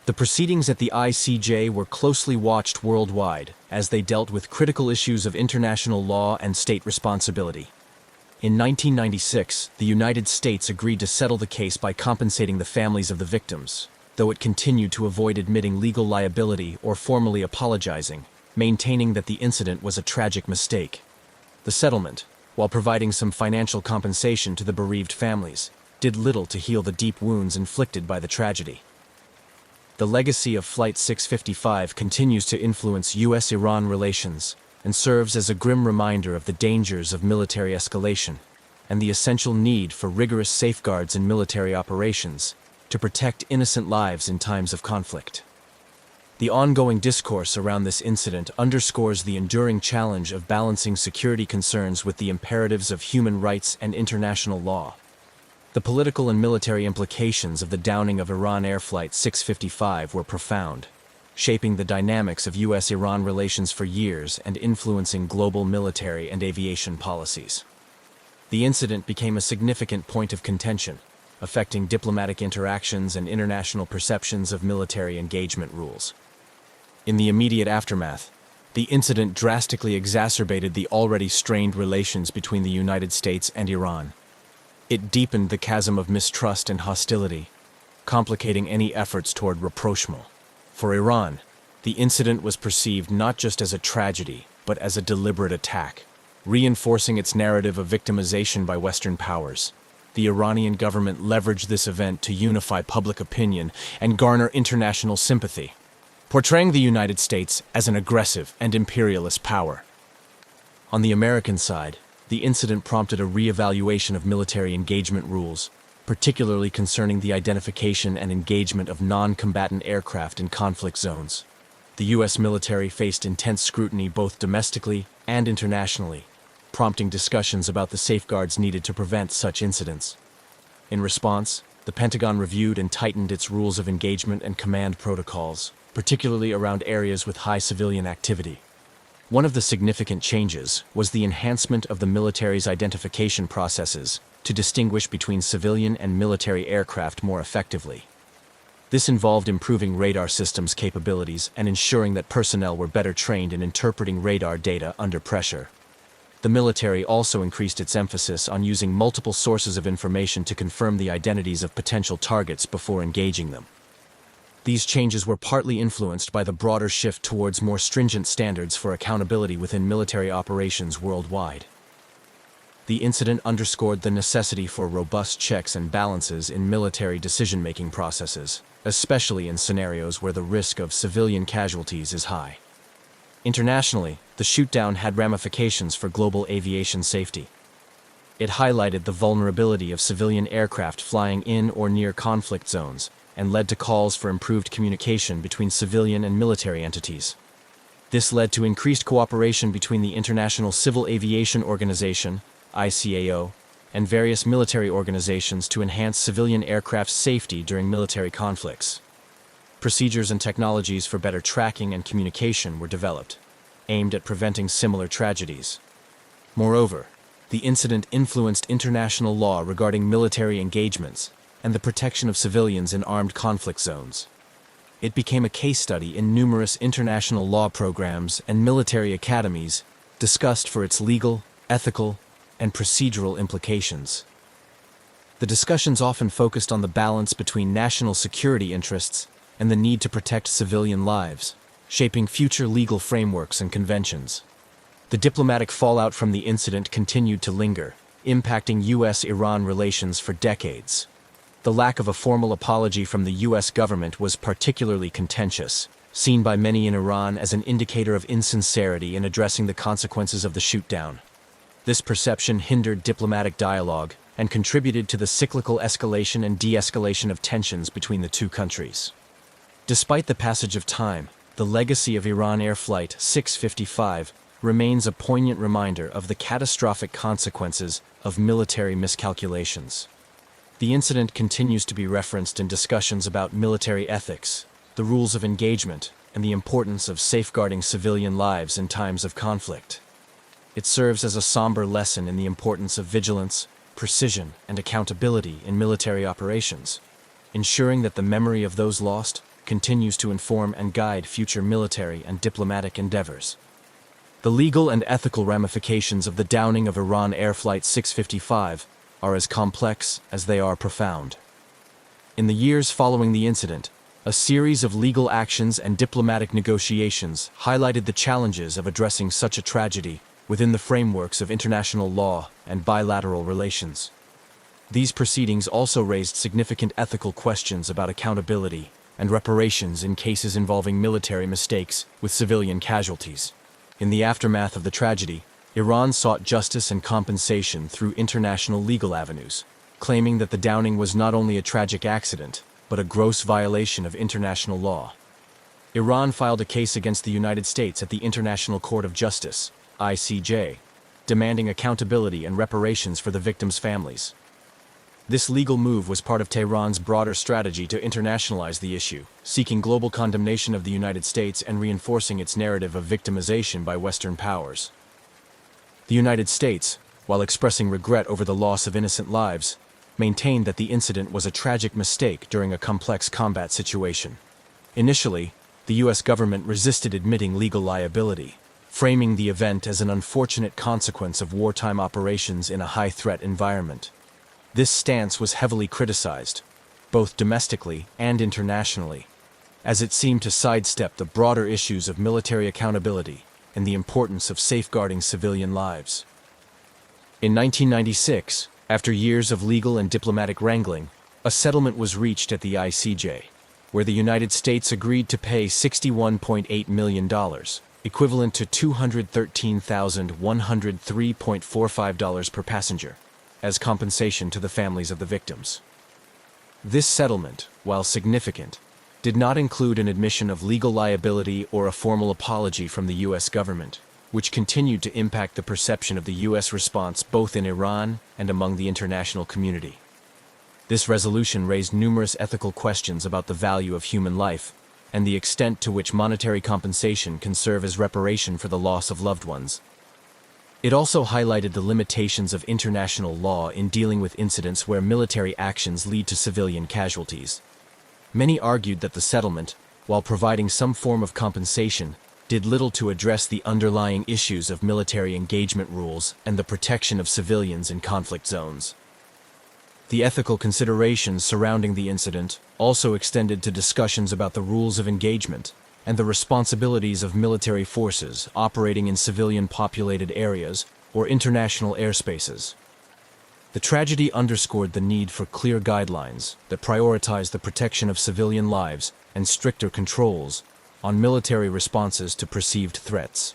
The proceedings at the ICJ were closely watched worldwide as they dealt with critical issues of international law and state responsibility. In 1996, the United States agreed to settle the case by compensating the families of the victims, though it continued to avoid admitting legal liability or formally apologizing, maintaining that the incident was a tragic mistake. The settlement, while providing some financial compensation to the bereaved families, did little to heal the deep wounds inflicted by the tragedy. The legacy of Flight 655 continues to influence U.S.-Iran relations and serves as a grim reminder of the dangers of military escalation and the essential need for rigorous safeguards in military operations to protect innocent lives in times of conflict. The ongoing discourse around this incident underscores the enduring challenge of balancing security concerns with the imperatives of human rights and international law. The political and military implications of the downing of Iran Air Flight 655 were profound, shaping the dynamics of U.S.-Iran relations for years and influencing global military and aviation policies. The incident became a significant point of contention, affecting diplomatic interactions and international perceptions of military engagement rules. In the immediate aftermath, the incident drastically exacerbated the already strained relations between the United States and Iran. It deepened the chasm of mistrust and hostility, complicating any efforts toward rapprochement. For Iran, the incident was perceived not just as a tragedy, but as a deliberate attack, reinforcing its narrative of victimization by Western powers. The Iranian government leveraged this event to unify public opinion and garner international sympathy, portraying the United States as an aggressive and imperialist power. On the American side, the incident prompted a re-evaluation of military engagement rules, particularly concerning the identification and engagement of non-combatant aircraft in conflict zones. The U.S. military faced intense scrutiny both domestically and internationally, prompting discussions about the safeguards needed to prevent such incidents. In response, the Pentagon reviewed and tightened its rules of engagement and command protocols, particularly around areas with high civilian activity. One of the significant changes was the enhancement of the military's identification processes to distinguish between civilian and military aircraft more effectively. This involved improving radar systems capabilities and ensuring that personnel were better trained in interpreting radar data under pressure. The military also increased its emphasis on using multiple sources of information to confirm the identities of potential targets before engaging them. These changes were partly influenced by the broader shift towards more stringent standards for accountability within military operations worldwide. The incident underscored the necessity for robust checks and balances in military decision-making processes, especially in scenarios where the risk of civilian casualties is high. Internationally, the shootdown had ramifications for global aviation safety. It highlighted the vulnerability of civilian aircraft flying in or near conflict zones, and led to calls for improved communication between civilian and military entities. This led to increased cooperation between the International Civil Aviation Organization, ICAO, and various military organizations to enhance civilian aircraft safety during military conflicts. Procedures and technologies for better tracking and communication were developed, aimed at preventing similar tragedies. Moreover, the incident influenced international law regarding military engagements and the protection of civilians in armed conflict zones. It became a case study in numerous international law programs and military academies discussed for its legal, ethical, and procedural implications. The discussions often focused on the balance between national security interests and the need to protect civilian lives, shaping future legal frameworks and conventions. The diplomatic fallout from the incident continued to linger, impacting U.S.-Iran relations for decades. The lack of a formal apology from the U.S. government was particularly contentious, seen by many in Iran as an indicator of insincerity in addressing the consequences of the shootdown. This perception hindered diplomatic dialogue and contributed to the cyclical escalation and de-escalation of tensions between the two countries. Despite the passage of time, the legacy of Iran Air Flight 655 remains a poignant reminder of the catastrophic consequences of military miscalculations. The incident continues to be referenced in discussions about military ethics, the rules of engagement, and the importance of safeguarding civilian lives in times of conflict. It serves as a somber lesson in the importance of vigilance, precision, and accountability in military operations, ensuring that the memory of those lost continues to inform and guide future military and diplomatic endeavors. The legal and ethical ramifications of the downing of Iran Air Flight 655 are as complex as they are profound. In the years following the incident, a series of legal actions and diplomatic negotiations highlighted the challenges of addressing such a tragedy within the frameworks of international law and bilateral relations. These proceedings also raised significant ethical questions about accountability and reparations in cases involving military mistakes with civilian casualties. In the aftermath of the tragedy, Iran sought justice and compensation through international legal avenues, claiming that the downing was not only a tragic accident, but a gross violation of international law. Iran filed a case against the United States at the International Court of Justice, ICJ, demanding accountability and reparations for the victims' families. This legal move was part of Tehran's broader strategy to internationalize the issue, seeking global condemnation of the United States and reinforcing its narrative of victimization by Western powers. The United States, while expressing regret over the loss of innocent lives, maintained that the incident was a tragic mistake during a complex combat situation. Initially, the U.S. government resisted admitting legal liability, framing the event as an unfortunate consequence of wartime operations in a high-threat environment. This stance was heavily criticized, both domestically and internationally, as it seemed to sidestep the broader issues of military accountability and the importance of safeguarding civilian lives. In 1996, after years of legal and diplomatic wrangling, a settlement was reached at the ICJ, where the United States agreed to pay $61.8 million, equivalent to $213,103.45 per passenger, as compensation to the families of the victims. This settlement, while significant, did not include an admission of legal liability or a formal apology from the U.S. government, which continued to impact the perception of the U.S. response both in Iran and among the international community. This resolution raised numerous ethical questions about the value of human life and the extent to which monetary compensation can serve as reparation for the loss of loved ones. It also highlighted the limitations of international law in dealing with incidents where military actions lead to civilian casualties. Many argued that the settlement, while providing some form of compensation, did little to address the underlying issues of military engagement rules and the protection of civilians in conflict zones. The ethical considerations surrounding the incident also extended to discussions about the rules of engagement and the responsibilities of military forces operating in civilian-populated areas or international airspaces. The tragedy underscored the need for clear guidelines that prioritize the protection of civilian lives and stricter controls on military responses to perceived threats.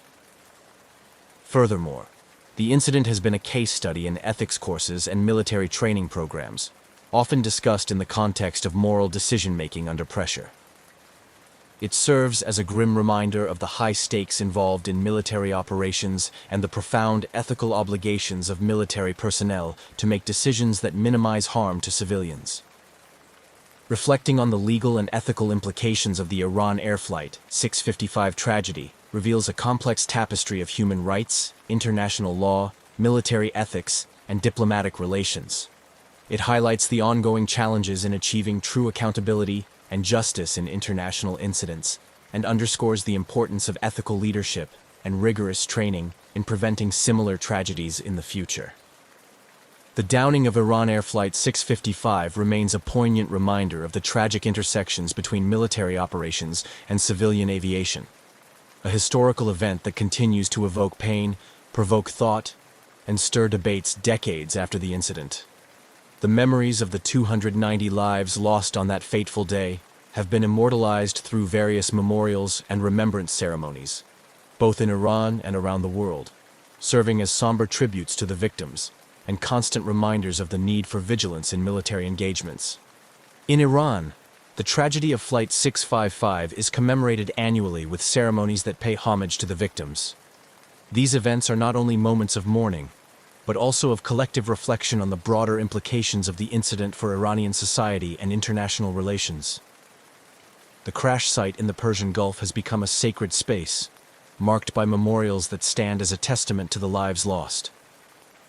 Furthermore, the incident has been a case study in ethics courses and military training programs, often discussed in the context of moral decision-making under pressure. It serves as a grim reminder of the high stakes involved in military operations and the profound ethical obligations of military personnel to make decisions that minimize harm to civilians. Reflecting on the legal and ethical implications of the Iran Air Flight 655 tragedy reveals a complex tapestry of human rights, international law, military ethics, and diplomatic relations. It highlights the ongoing challenges in achieving true accountability and justice in international incidents, and underscores the importance of ethical leadership and rigorous training in preventing similar tragedies in the future. The downing of Iran Air Flight 655 remains a poignant reminder of the tragic intersections between military operations and civilian aviation, a historical event that continues to evoke pain, provoke thought, and stir debates decades after the incident. The memories of the 290 lives lost on that fateful day have been immortalized through various memorials and remembrance ceremonies, both in Iran and around the world, serving as somber tributes to the victims and constant reminders of the need for vigilance in military engagements. In Iran, the tragedy of Flight 655 is commemorated annually with ceremonies that pay homage to the victims. These events are not only moments of mourning, but also of collective reflection on the broader implications of the incident for Iranian society and international relations. The crash site in the Persian Gulf has become a sacred space, marked by memorials that stand as a testament to the lives lost.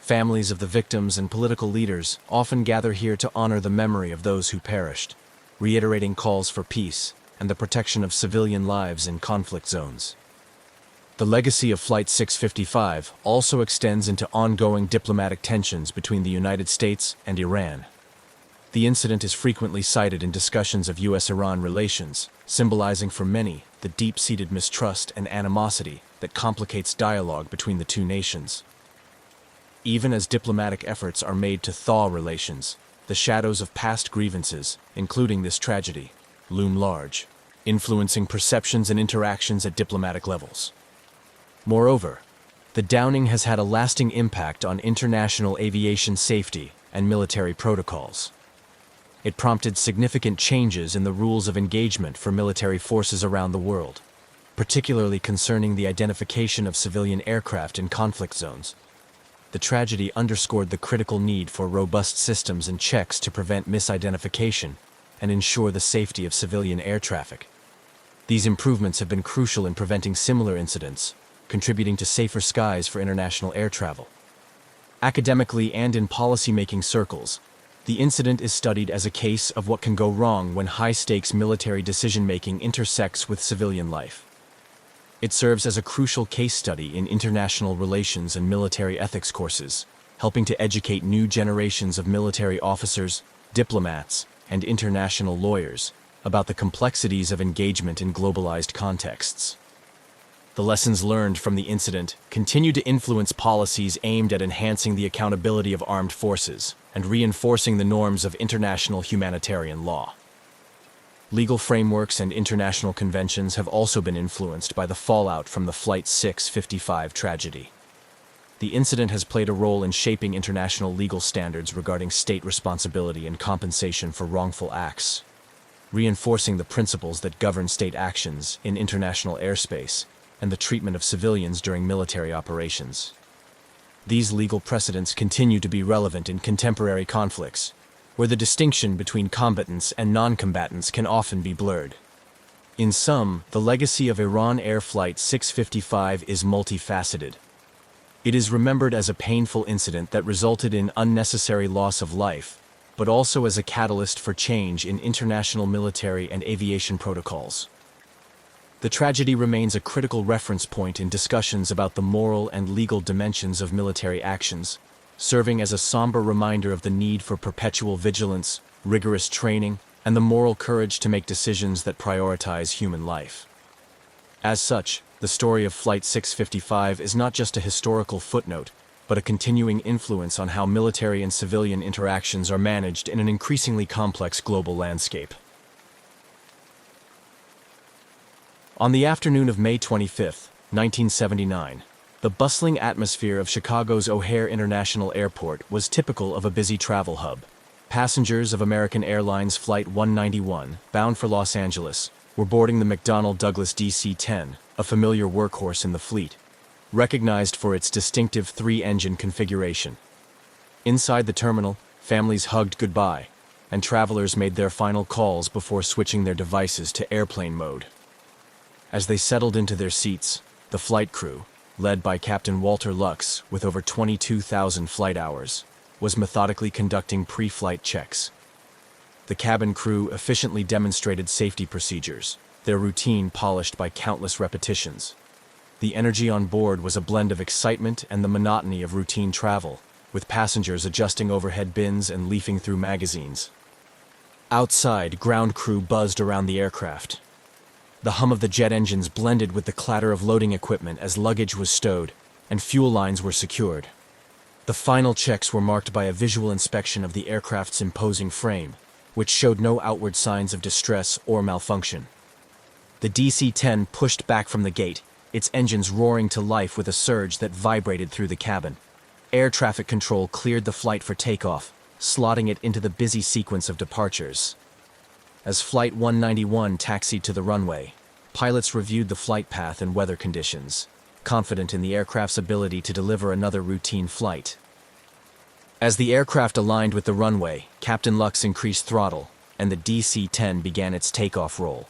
Families of the victims and political leaders often gather here to honor the memory of those who perished, reiterating calls for peace and the protection of civilian lives in conflict zones. The legacy of Flight 655 also extends into ongoing diplomatic tensions between the United States and Iran. The incident is frequently cited in discussions of U.S.-Iran relations, symbolizing for many the deep-seated mistrust and animosity that complicates dialogue between the two nations. Even as diplomatic efforts are made to thaw relations, the shadows of past grievances, including this tragedy, loom large, influencing perceptions and interactions at diplomatic levels. Moreover, the downing has had a lasting impact on international aviation safety and military protocols. It prompted significant changes in the rules of engagement for military forces around the world, particularly concerning the identification of civilian aircraft in conflict zones. The tragedy underscored the critical need for robust systems and checks to prevent misidentification and ensure the safety of civilian air traffic. These improvements have been crucial in preventing similar incidents, contributing to safer skies for international air travel. Academically and in policy-making circles, the incident is studied as a case of what can go wrong when high-stakes military decision-making intersects with civilian life. It serves as a crucial case study in international relations and military ethics courses, helping to educate new generations of military officers, diplomats, and international lawyers about the complexities of engagement in globalized contexts. The lessons learned from the incident continue to influence policies aimed at enhancing the accountability of armed forces and reinforcing the norms of international humanitarian law. Legal frameworks and international conventions have also been influenced by the fallout from the Flight 655 tragedy. The incident has played a role in shaping international legal standards regarding state responsibility and compensation for wrongful acts, reinforcing the principles that govern state actions in international airspace and the treatment of civilians during military operations. These legal precedents continue to be relevant in contemporary conflicts, where the distinction between combatants and non-combatants can often be blurred. In sum, the legacy of Iran Air Flight 655 is multifaceted. It is remembered as a painful incident that resulted in unnecessary loss of life, but also as a catalyst for change in international military and aviation protocols. The tragedy remains a critical reference point in discussions about the moral and legal dimensions of military actions, serving as a somber reminder of the need for perpetual vigilance, rigorous training, and the moral courage to make decisions that prioritize human life. As such, the story of Flight 655 is not just a historical footnote, but a continuing influence on how military and civilian interactions are managed in an increasingly complex global landscape. On the afternoon of May 25, 1979, the bustling atmosphere of Chicago's O'Hare International Airport was typical of a busy travel hub. Passengers of American Airlines Flight 191, bound for Los Angeles, were boarding the McDonnell Douglas DC-10, a familiar workhorse in the fleet, recognized for its distinctive three-engine configuration. Inside the terminal, families hugged goodbye, and travelers made their final calls before switching their devices to airplane mode. As they settled into their seats, the flight crew, led by Captain Walter Lux with over 22,000 flight hours, was methodically conducting pre-flight checks. The cabin crew efficiently demonstrated safety procedures, their routine polished by countless repetitions. The energy on board was a blend of excitement and the monotony of routine travel, with passengers adjusting overhead bins and leafing through magazines. Outside, ground crew buzzed around the aircraft. The hum of the jet engines blended with the clatter of loading equipment as luggage was stowed and fuel lines were secured. The final checks were marked by a visual inspection of the aircraft's imposing frame, which showed no outward signs of distress or malfunction. The DC-10 pushed back from the gate, its engines roaring to life with a surge that vibrated through the cabin. Air traffic control cleared the flight for takeoff, slotting it into the busy sequence of departures. As Flight 191 taxied to the runway, pilots reviewed the flight path and weather conditions, confident in the aircraft's ability to deliver another routine flight. As the aircraft aligned with the runway, Captain Lux increased throttle, and the DC-10 began its takeoff roll.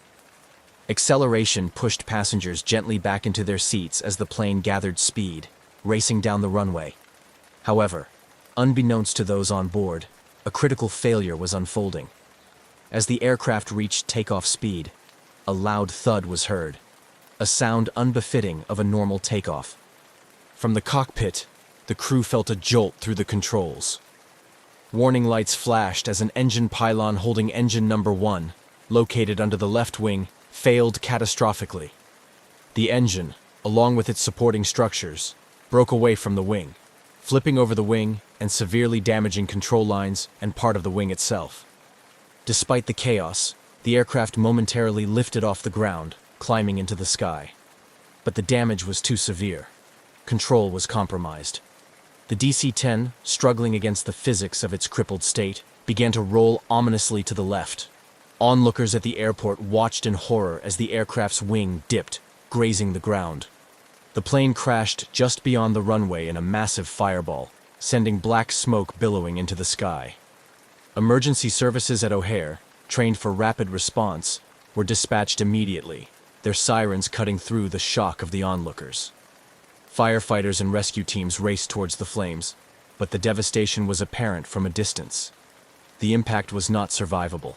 Acceleration pushed passengers gently back into their seats as the plane gathered speed, racing down the runway. However, unbeknownst to those on board, a critical failure was unfolding. As the aircraft reached takeoff speed, a loud thud was heard. a sound unbefitting of a normal takeoff. From the cockpit, the crew felt a jolt through the controls. Warning lights flashed as an engine pylon holding engine number 1, located under the left wing, failed catastrophically. The engine, along with its supporting structures, broke away from the wing, flipping over the wing and severely damaging control lines and part of the wing itself. Despite the chaos, the aircraft momentarily lifted off the ground, climbing into the sky. But the damage was too severe. Control was compromised. The DC-10, struggling against the physics of its crippled state, began to roll ominously to the left. Onlookers at the airport watched in horror as the aircraft's wing dipped, grazing the ground. The plane crashed just beyond the runway in a massive fireball, sending black smoke billowing into the sky. Emergency services at O'Hare, trained for rapid response, were dispatched immediately, their sirens cutting through the shock of the onlookers. Firefighters and rescue teams raced towards the flames, but the devastation was apparent from a distance. The impact was not survivable.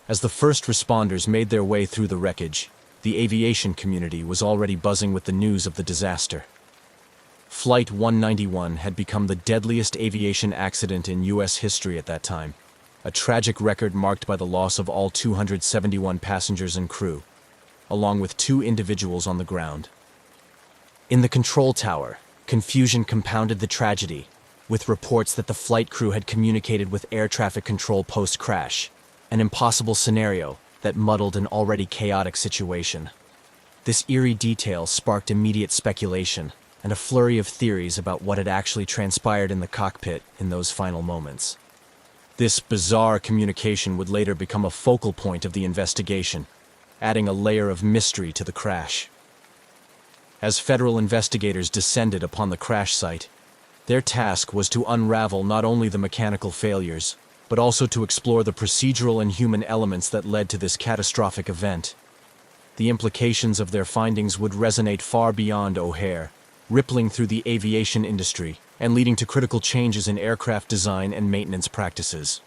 As the first responders made their way through the wreckage, the aviation community was already buzzing with the news of the disaster. Flight 191 had become the deadliest aviation accident in U.S. history at that time, a tragic record marked by the loss of all 271 passengers and crew, along with 2 individuals on the ground. In the control tower, confusion compounded the tragedy, with reports that the flight crew had communicated with air traffic control post-crash, an impossible scenario that muddled an already chaotic situation. This eerie detail sparked immediate speculation and a flurry of theories about what had actually transpired in the cockpit in those final moments. This bizarre communication would later become a focal point of the investigation, adding a layer of mystery to the crash. As federal investigators descended upon the crash site, their task was to unravel not only the mechanical failures, but also to explore the procedural and human elements that led to this catastrophic event. The implications of their findings would resonate far beyond O'Hare, rippling through the aviation industry and leading to critical changes in aircraft design and maintenance practices.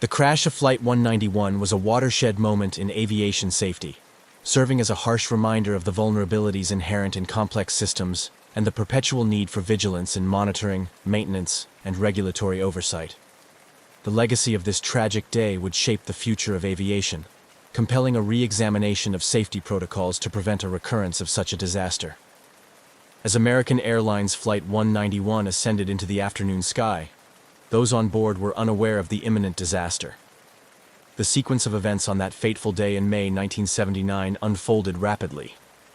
The crash of Flight 191 was a watershed moment in aviation safety, serving as a harsh reminder of the vulnerabilities inherent in complex systems and the perpetual need for vigilance in monitoring, maintenance, and regulatory oversight. The legacy of this tragic day would shape the future of aviation, compelling a re-examination of safety protocols to prevent a recurrence of such a disaster. As American Airlines Flight 191 ascended into the afternoon sky, those on board were unaware of the imminent disaster. The sequence of events on that fateful day in May 1979 unfolded rapidly,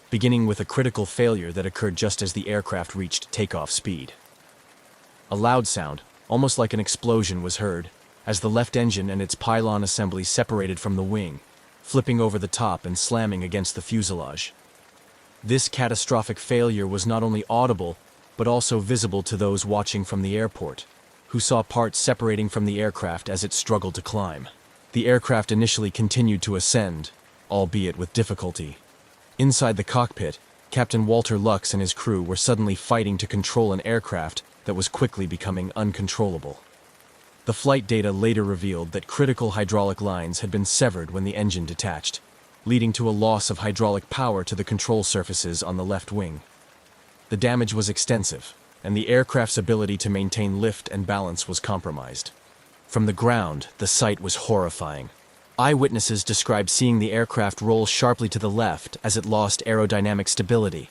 beginning with a critical failure that occurred just as the aircraft reached takeoff speed. A loud sound, almost like an explosion, was heard as the left engine and its pylon assembly separated from the wing, flipping over the top and slamming against the fuselage. This catastrophic failure was not only audible, but also visible to those watching from the airport, who saw parts separating from the aircraft as it struggled to climb. The aircraft initially continued to ascend, albeit with difficulty. Inside the cockpit, Captain Walter Lux and his crew were suddenly fighting to control an aircraft that was quickly becoming uncontrollable. The flight data later revealed that critical hydraulic lines had been severed when the engine detached, leading to a loss of hydraulic power to the control surfaces on the left wing. The damage was extensive, and the aircraft's ability to maintain lift and balance was compromised. From the ground, the sight was horrifying. Eyewitnesses described seeing the aircraft roll sharply to the left as it lost aerodynamic stability.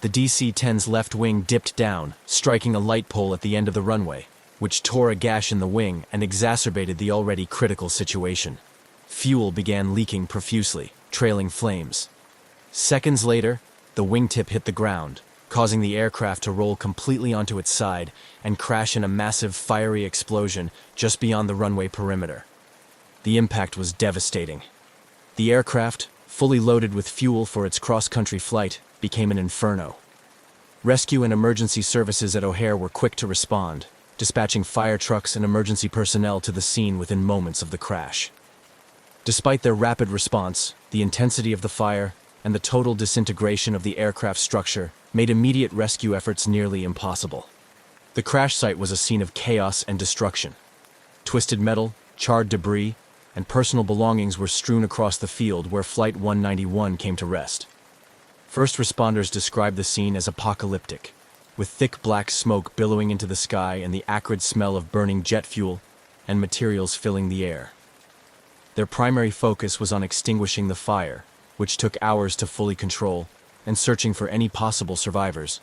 The DC-10's left wing dipped down, striking a light pole at the end of the runway, which tore a gash in the wing and exacerbated the already critical situation. Fuel began leaking profusely, trailing flames. Seconds later, the wingtip hit the ground, causing the aircraft to roll completely onto its side and crash in a massive fiery explosion just beyond the runway perimeter. The impact was devastating. The aircraft, fully loaded with fuel for its cross-country flight, became an inferno. Rescue and emergency services at O'Hare were quick to respond, dispatching fire trucks and emergency personnel to the scene within moments of the crash. Despite their rapid response, the intensity of the fire and the total disintegration of the aircraft structure made immediate rescue efforts nearly impossible. The crash site was a scene of chaos and destruction. Twisted metal, charred debris, and personal belongings were strewn across the field where Flight 191 came to rest. First responders described the scene as apocalyptic, with thick black smoke billowing into the sky and the acrid smell of burning jet fuel and materials filling the air. Their primary focus was on extinguishing the fire, which took hours to fully control, and searching for any possible survivors,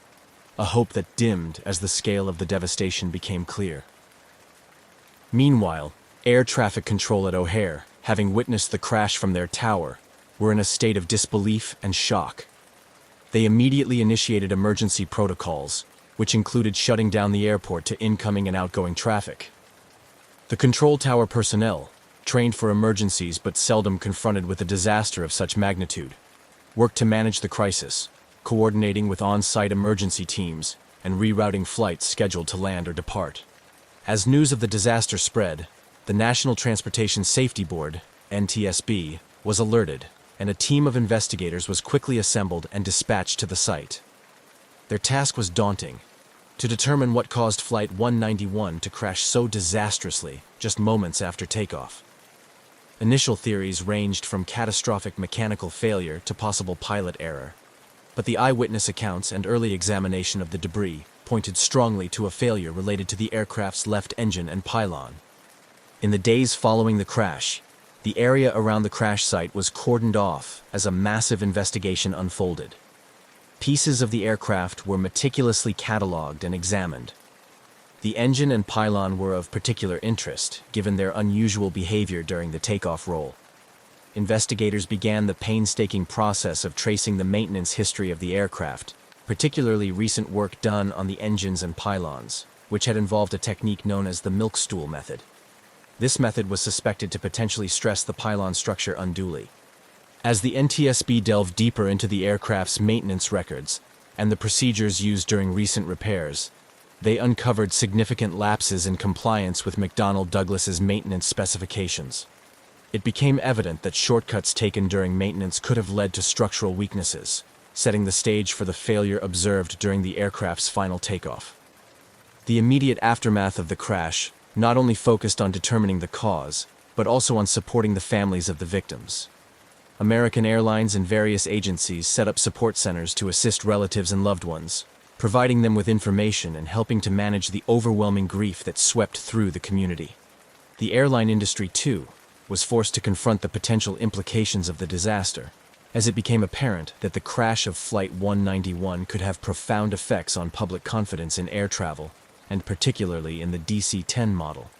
a hope that dimmed as the scale of the devastation became clear. Meanwhile, air traffic control at O'Hare, having witnessed the crash from their tower, were in a state of disbelief and shock. They immediately initiated emergency protocols, which included shutting down the airport to incoming and outgoing traffic. The control tower personnel, trained for emergencies but seldom confronted with a disaster of such magnitude, worked to manage the crisis, coordinating with on-site emergency teams and rerouting flights scheduled to land or depart. As news of the disaster spread, the National Transportation Safety Board, NTSB, was alerted, and a team of investigators was quickly assembled and dispatched to the site. Their task was daunting: to determine what caused Flight 191 to crash so disastrously just moments after takeoff. Initial theories ranged from catastrophic mechanical failure to possible pilot error, but the eyewitness accounts and early examination of the debris pointed strongly to a failure related to the aircraft's left engine and pylon. In the days following the crash, the area around the crash site was cordoned off as a massive investigation unfolded. Pieces of the aircraft were meticulously catalogued and examined. The engine and pylon were of particular interest, given their unusual behavior during the takeoff roll. Investigators began the painstaking process of tracing the maintenance history of the aircraft, particularly recent work done on the engines and pylons, which had involved a technique known as the milk stool method. This method was suspected to potentially stress the pylon structure unduly. As the NTSB delved deeper into the aircraft's maintenance records and the procedures used during recent repairs, they uncovered significant lapses in compliance with McDonnell Douglas's maintenance specifications. It became evident that shortcuts taken during maintenance could have led to structural weaknesses, setting the stage for the failure observed during the aircraft's final takeoff. The immediate aftermath of the crash not only focused on determining the cause, but also on supporting the families of the victims. American Airlines and various agencies set up support centers to assist relatives and loved ones, providing them with information and helping to manage the overwhelming grief that swept through the community. The airline industry, too, was forced to confront the potential implications of the disaster, as it became apparent that the crash of Flight 191 could have profound effects on public confidence in air travel, and particularly in the DC-10 model.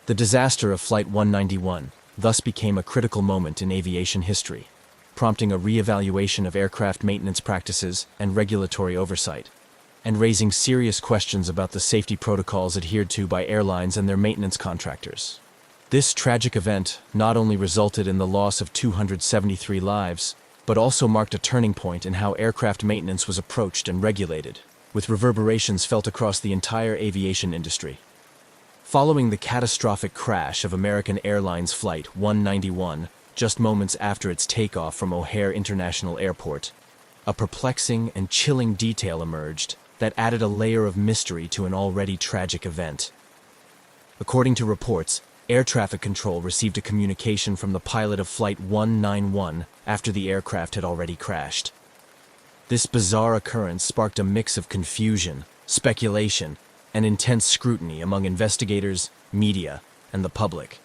The disaster of Flight 191 thus became a critical moment in aviation history, prompting a re-evaluation of aircraft maintenance practices and regulatory oversight, and raising serious questions about the safety protocols adhered to by airlines and their maintenance contractors. This tragic event not only resulted in the loss of 273 lives, but also marked a turning point in how aircraft maintenance was approached and regulated, with reverberations felt across the entire aviation industry. Following the catastrophic crash of American Airlines Flight 191, just moments after its takeoff from O'Hare International Airport, a perplexing and chilling detail emerged that added a layer of mystery to an already tragic event. According to reports, air traffic control received a communication from the pilot of Flight 191 after the aircraft had already crashed. This bizarre occurrence sparked a mix of confusion, speculation, and intense scrutiny among investigators, media, and the public.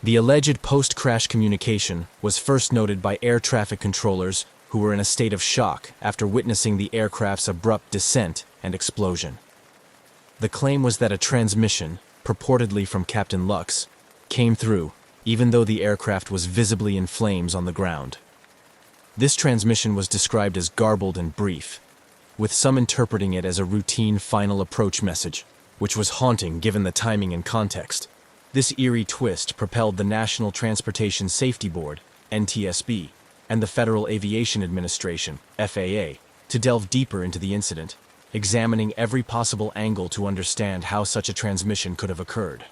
The alleged post-crash communication was first noted by air traffic controllers who were in a state of shock after witnessing the aircraft's abrupt descent and explosion. The claim was that a transmission, purportedly from Captain Lux, came through, even though the aircraft was visibly in flames on the ground. This transmission was described as garbled and brief, with some interpreting it as a routine final approach message, which was haunting given the timing and context. This eerie twist propelled the National Transportation Safety Board, NTSB, and the Federal Aviation Administration, FAA, to delve deeper into the incident, examining every possible angle to understand how such a transmission could have occurred.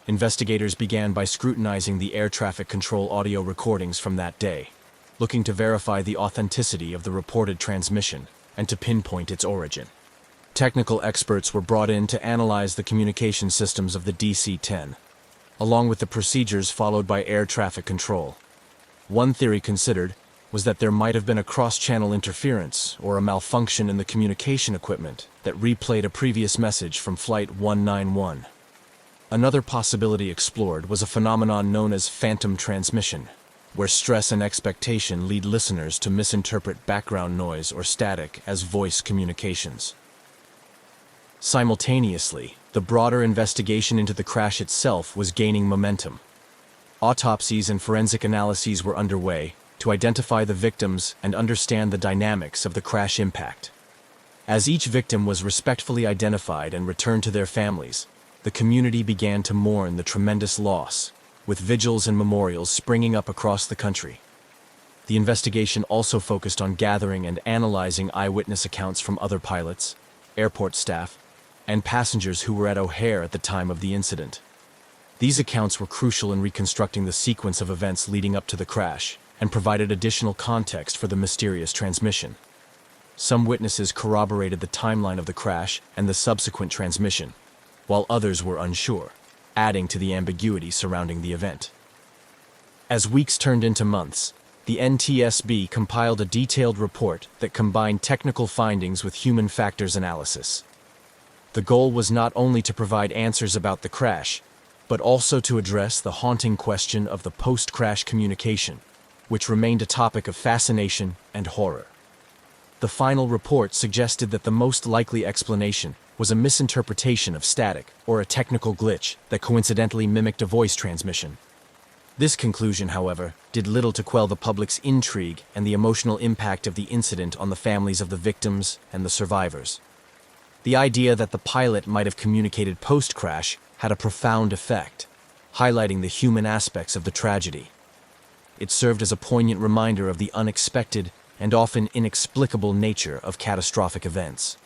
Investigators began by scrutinizing the air traffic control audio recordings from that day, looking to verify the authenticity of the reported transmission and to pinpoint its origin. Technical experts were brought in to analyze the communication systems of the DC-10, along with the procedures followed by air traffic control. One theory considered was that there might have been a cross-channel interference or a malfunction in the communication equipment that replayed a previous message from Flight 191. Another possibility explored was a phenomenon known as phantom transmission, where stress and expectation lead listeners to misinterpret background noise or static as voice communications. Simultaneously, the broader investigation into the crash itself was gaining momentum. Autopsies and forensic analyses were underway to identify the victims and understand the dynamics of the crash impact. As each victim was respectfully identified and returned to their families, the community began to mourn the tremendous loss, with vigils and memorials springing up across the country. The investigation also focused on gathering and analyzing eyewitness accounts from other pilots, airport staff, and passengers who were at O'Hare at the time of the incident. These accounts were crucial in reconstructing the sequence of events leading up to the crash and provided additional context for the mysterious transmission. Some witnesses corroborated the timeline of the crash and the subsequent transmission, while others were unsure, adding to the ambiguity surrounding the event. As weeks turned into months, the NTSB compiled a detailed report that combined technical findings with human factors analysis. The goal was not only to provide answers about the crash, but also to address the haunting question of the post-crash communication, which remained a topic of fascination and horror. The final report suggested that the most likely explanation was a misinterpretation of static or a technical glitch that coincidentally mimicked a voice transmission. This conclusion, however, did little to quell the public's intrigue and the emotional impact of the incident on the families of the victims and the survivors. The idea that the pilot might have communicated post-crash had a profound effect, highlighting the human aspects of the tragedy. It served as a poignant reminder of the unexpected and often inexplicable nature of catastrophic events.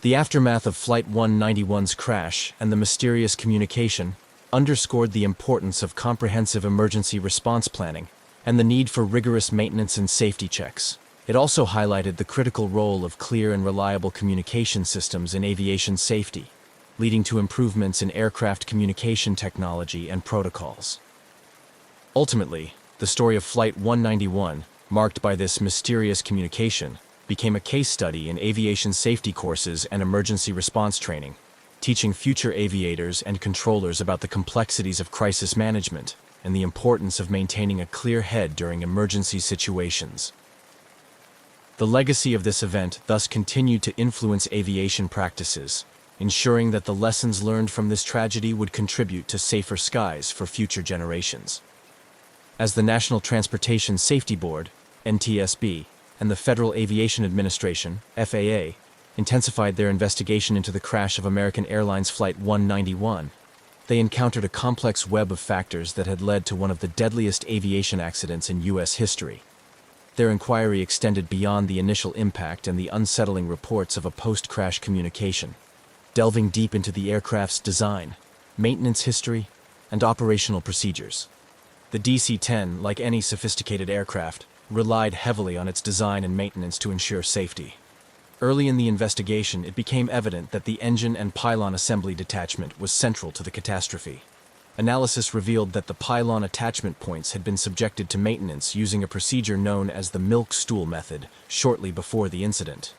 The aftermath of Flight 191's crash and the mysterious communication underscored the importance of comprehensive emergency response planning and the need for rigorous maintenance and safety checks. It also highlighted the critical role of clear and reliable communication systems in aviation safety, leading to improvements in aircraft communication technology and protocols. Ultimately, the story of Flight 191, marked by this mysterious communication, became a case study in aviation safety courses and emergency response training, teaching future aviators and controllers about the complexities of crisis management and the importance of maintaining a clear head during emergency situations. The legacy of this event thus continued to influence aviation practices, ensuring that the lessons learned from this tragedy would contribute to safer skies for future generations. As the National Transportation Safety Board, NTSB, and the Federal Aviation Administration, FAA, intensified their investigation into the crash of American Airlines Flight 191, they encountered a complex web of factors that had led to one of the deadliest aviation accidents in U.S. history. Their inquiry extended beyond the initial impact and the unsettling reports of a post-crash communication, delving deep into the aircraft's design, maintenance history, and operational procedures. The DC-10, like any sophisticated aircraft, relied heavily on its design and maintenance to ensure safety. Early in the investigation, it became evident that the engine and pylon assembly detachment was central to the catastrophe. Analysis revealed that the pylon attachment points had been subjected to maintenance using a procedure known as the milk stool method shortly before the incident.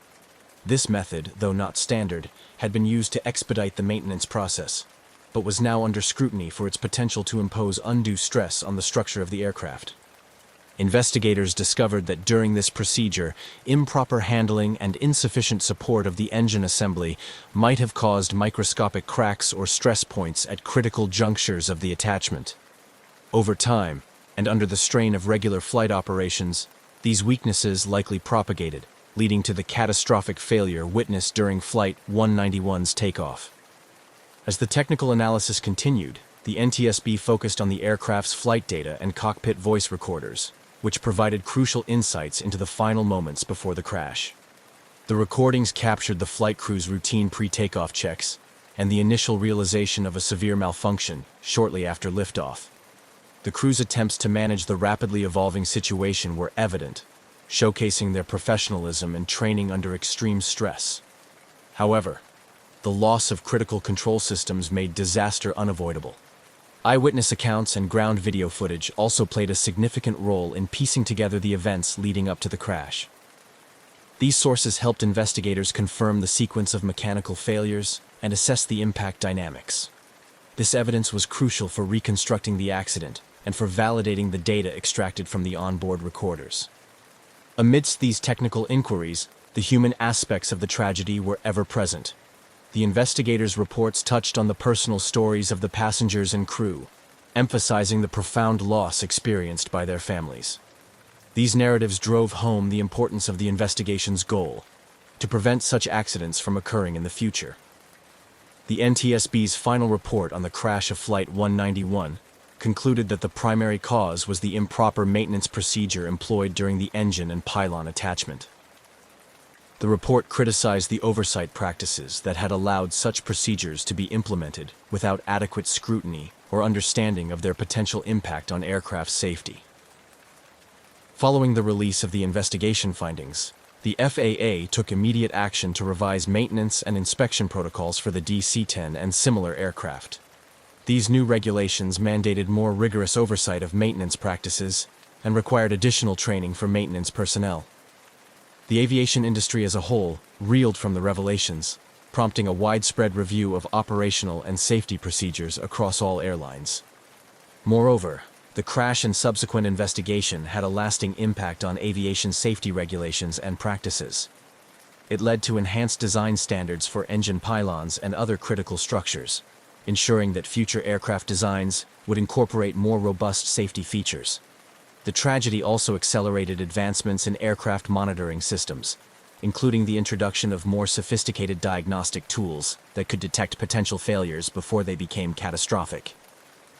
This method, though not standard, had been used to expedite the maintenance process, but was now under scrutiny for its potential to impose undue stress on the structure of the aircraft. Investigators discovered that during this procedure, improper handling and insufficient support of the engine assembly might have caused microscopic cracks or stress points at critical junctures of the attachment. Over time, and under the strain of regular flight operations, these weaknesses likely propagated, leading to the catastrophic failure witnessed during Flight 191's takeoff. As the technical analysis continued, the NTSB focused on the aircraft's flight data and cockpit voice recorders, which provided crucial insights into the final moments before the crash. The recordings captured the flight crew's routine pre-takeoff checks and the initial realization of a severe malfunction shortly after liftoff. The crew's attempts to manage the rapidly evolving situation were evident, showcasing their professionalism and training under extreme stress. However, the loss of critical control systems made disaster unavoidable. Eyewitness accounts and ground video footage also played a significant role in piecing together the events leading up to the crash. These sources helped investigators confirm the sequence of mechanical failures and assess the impact dynamics. This evidence was crucial for reconstructing the accident and for validating the data extracted from the onboard recorders. Amidst these technical inquiries, the human aspects of the tragedy were ever present. The investigators' reports touched on the personal stories of the passengers and crew, emphasizing the profound loss experienced by their families. These narratives drove home the importance of the investigation's goal, to prevent such accidents from occurring in the future. The NTSB's final report on the crash of Flight 191 concluded that the primary cause was the improper maintenance procedure employed during the engine and pylon attachment. The report criticized the oversight practices that had allowed such procedures to be implemented without adequate scrutiny or understanding of their potential impact on aircraft safety. Following the release of the investigation findings, the FAA took immediate action to revise maintenance and inspection protocols for the DC-10 and similar aircraft. These new regulations mandated more rigorous oversight of maintenance practices and required additional training for maintenance personnel. The aviation industry as a whole reeled from the revelations, prompting a widespread review of operational and safety procedures across all airlines. Moreover, the crash and subsequent investigation had a lasting impact on aviation safety regulations and practices. It led to enhanced design standards for engine pylons and other critical structures, ensuring that future aircraft designs would incorporate more robust safety features. The tragedy also accelerated advancements in aircraft monitoring systems, including the introduction of more sophisticated diagnostic tools that could detect potential failures before they became catastrophic.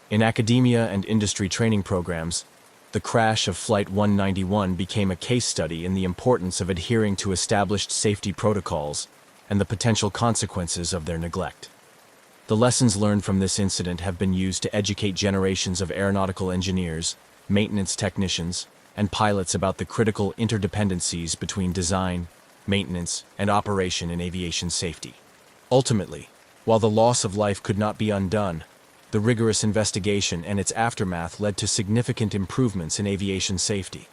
In academia and industry training programs, the crash of Flight 191 became a case study in the importance of adhering to established safety protocols and the potential consequences of their neglect. The lessons learned from this incident have been used to educate generations of aeronautical engineers, maintenance technicians, and pilots about the critical interdependencies between design, maintenance, and operation in aviation safety. Ultimately, while the loss of life could not be undone, the rigorous investigation and its aftermath led to significant improvements in aviation safety.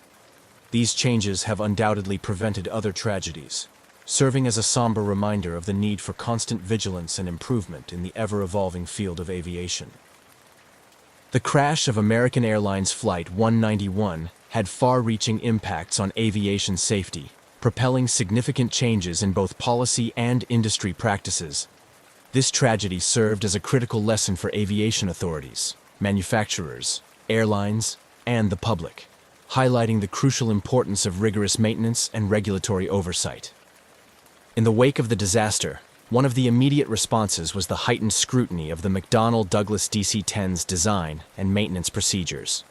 These changes have undoubtedly prevented other tragedies, serving as a somber reminder of the need for constant vigilance and improvement in the ever-evolving field of aviation. The crash of American Airlines Flight 191 had far-reaching impacts on aviation safety, propelling significant changes in both policy and industry practices. This tragedy served as a critical lesson for aviation authorities, manufacturers, airlines, and the public, highlighting the crucial importance of rigorous maintenance and regulatory oversight. In the wake of the disaster, one of the immediate responses was the heightened scrutiny of the McDonnell Douglas DC-10's design and maintenance procedures.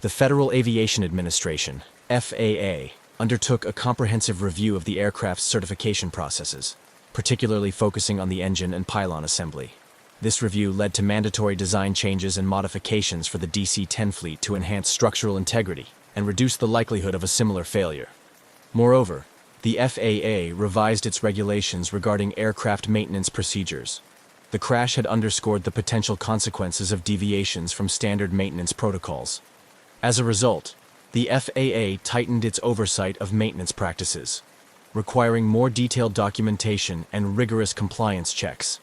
The Federal Aviation Administration, FAA, undertook a comprehensive review of the aircraft's certification processes, particularly focusing on the engine and pylon assembly. This review led to mandatory design changes and modifications for the DC-10 fleet to enhance structural integrity and reduce the likelihood of a similar failure. Moreover, the FAA revised its regulations regarding aircraft maintenance procedures. The crash had underscored the potential consequences of deviations from standard maintenance protocols. As a result, the FAA tightened its oversight of maintenance practices, requiring more detailed documentation and rigorous compliance checks.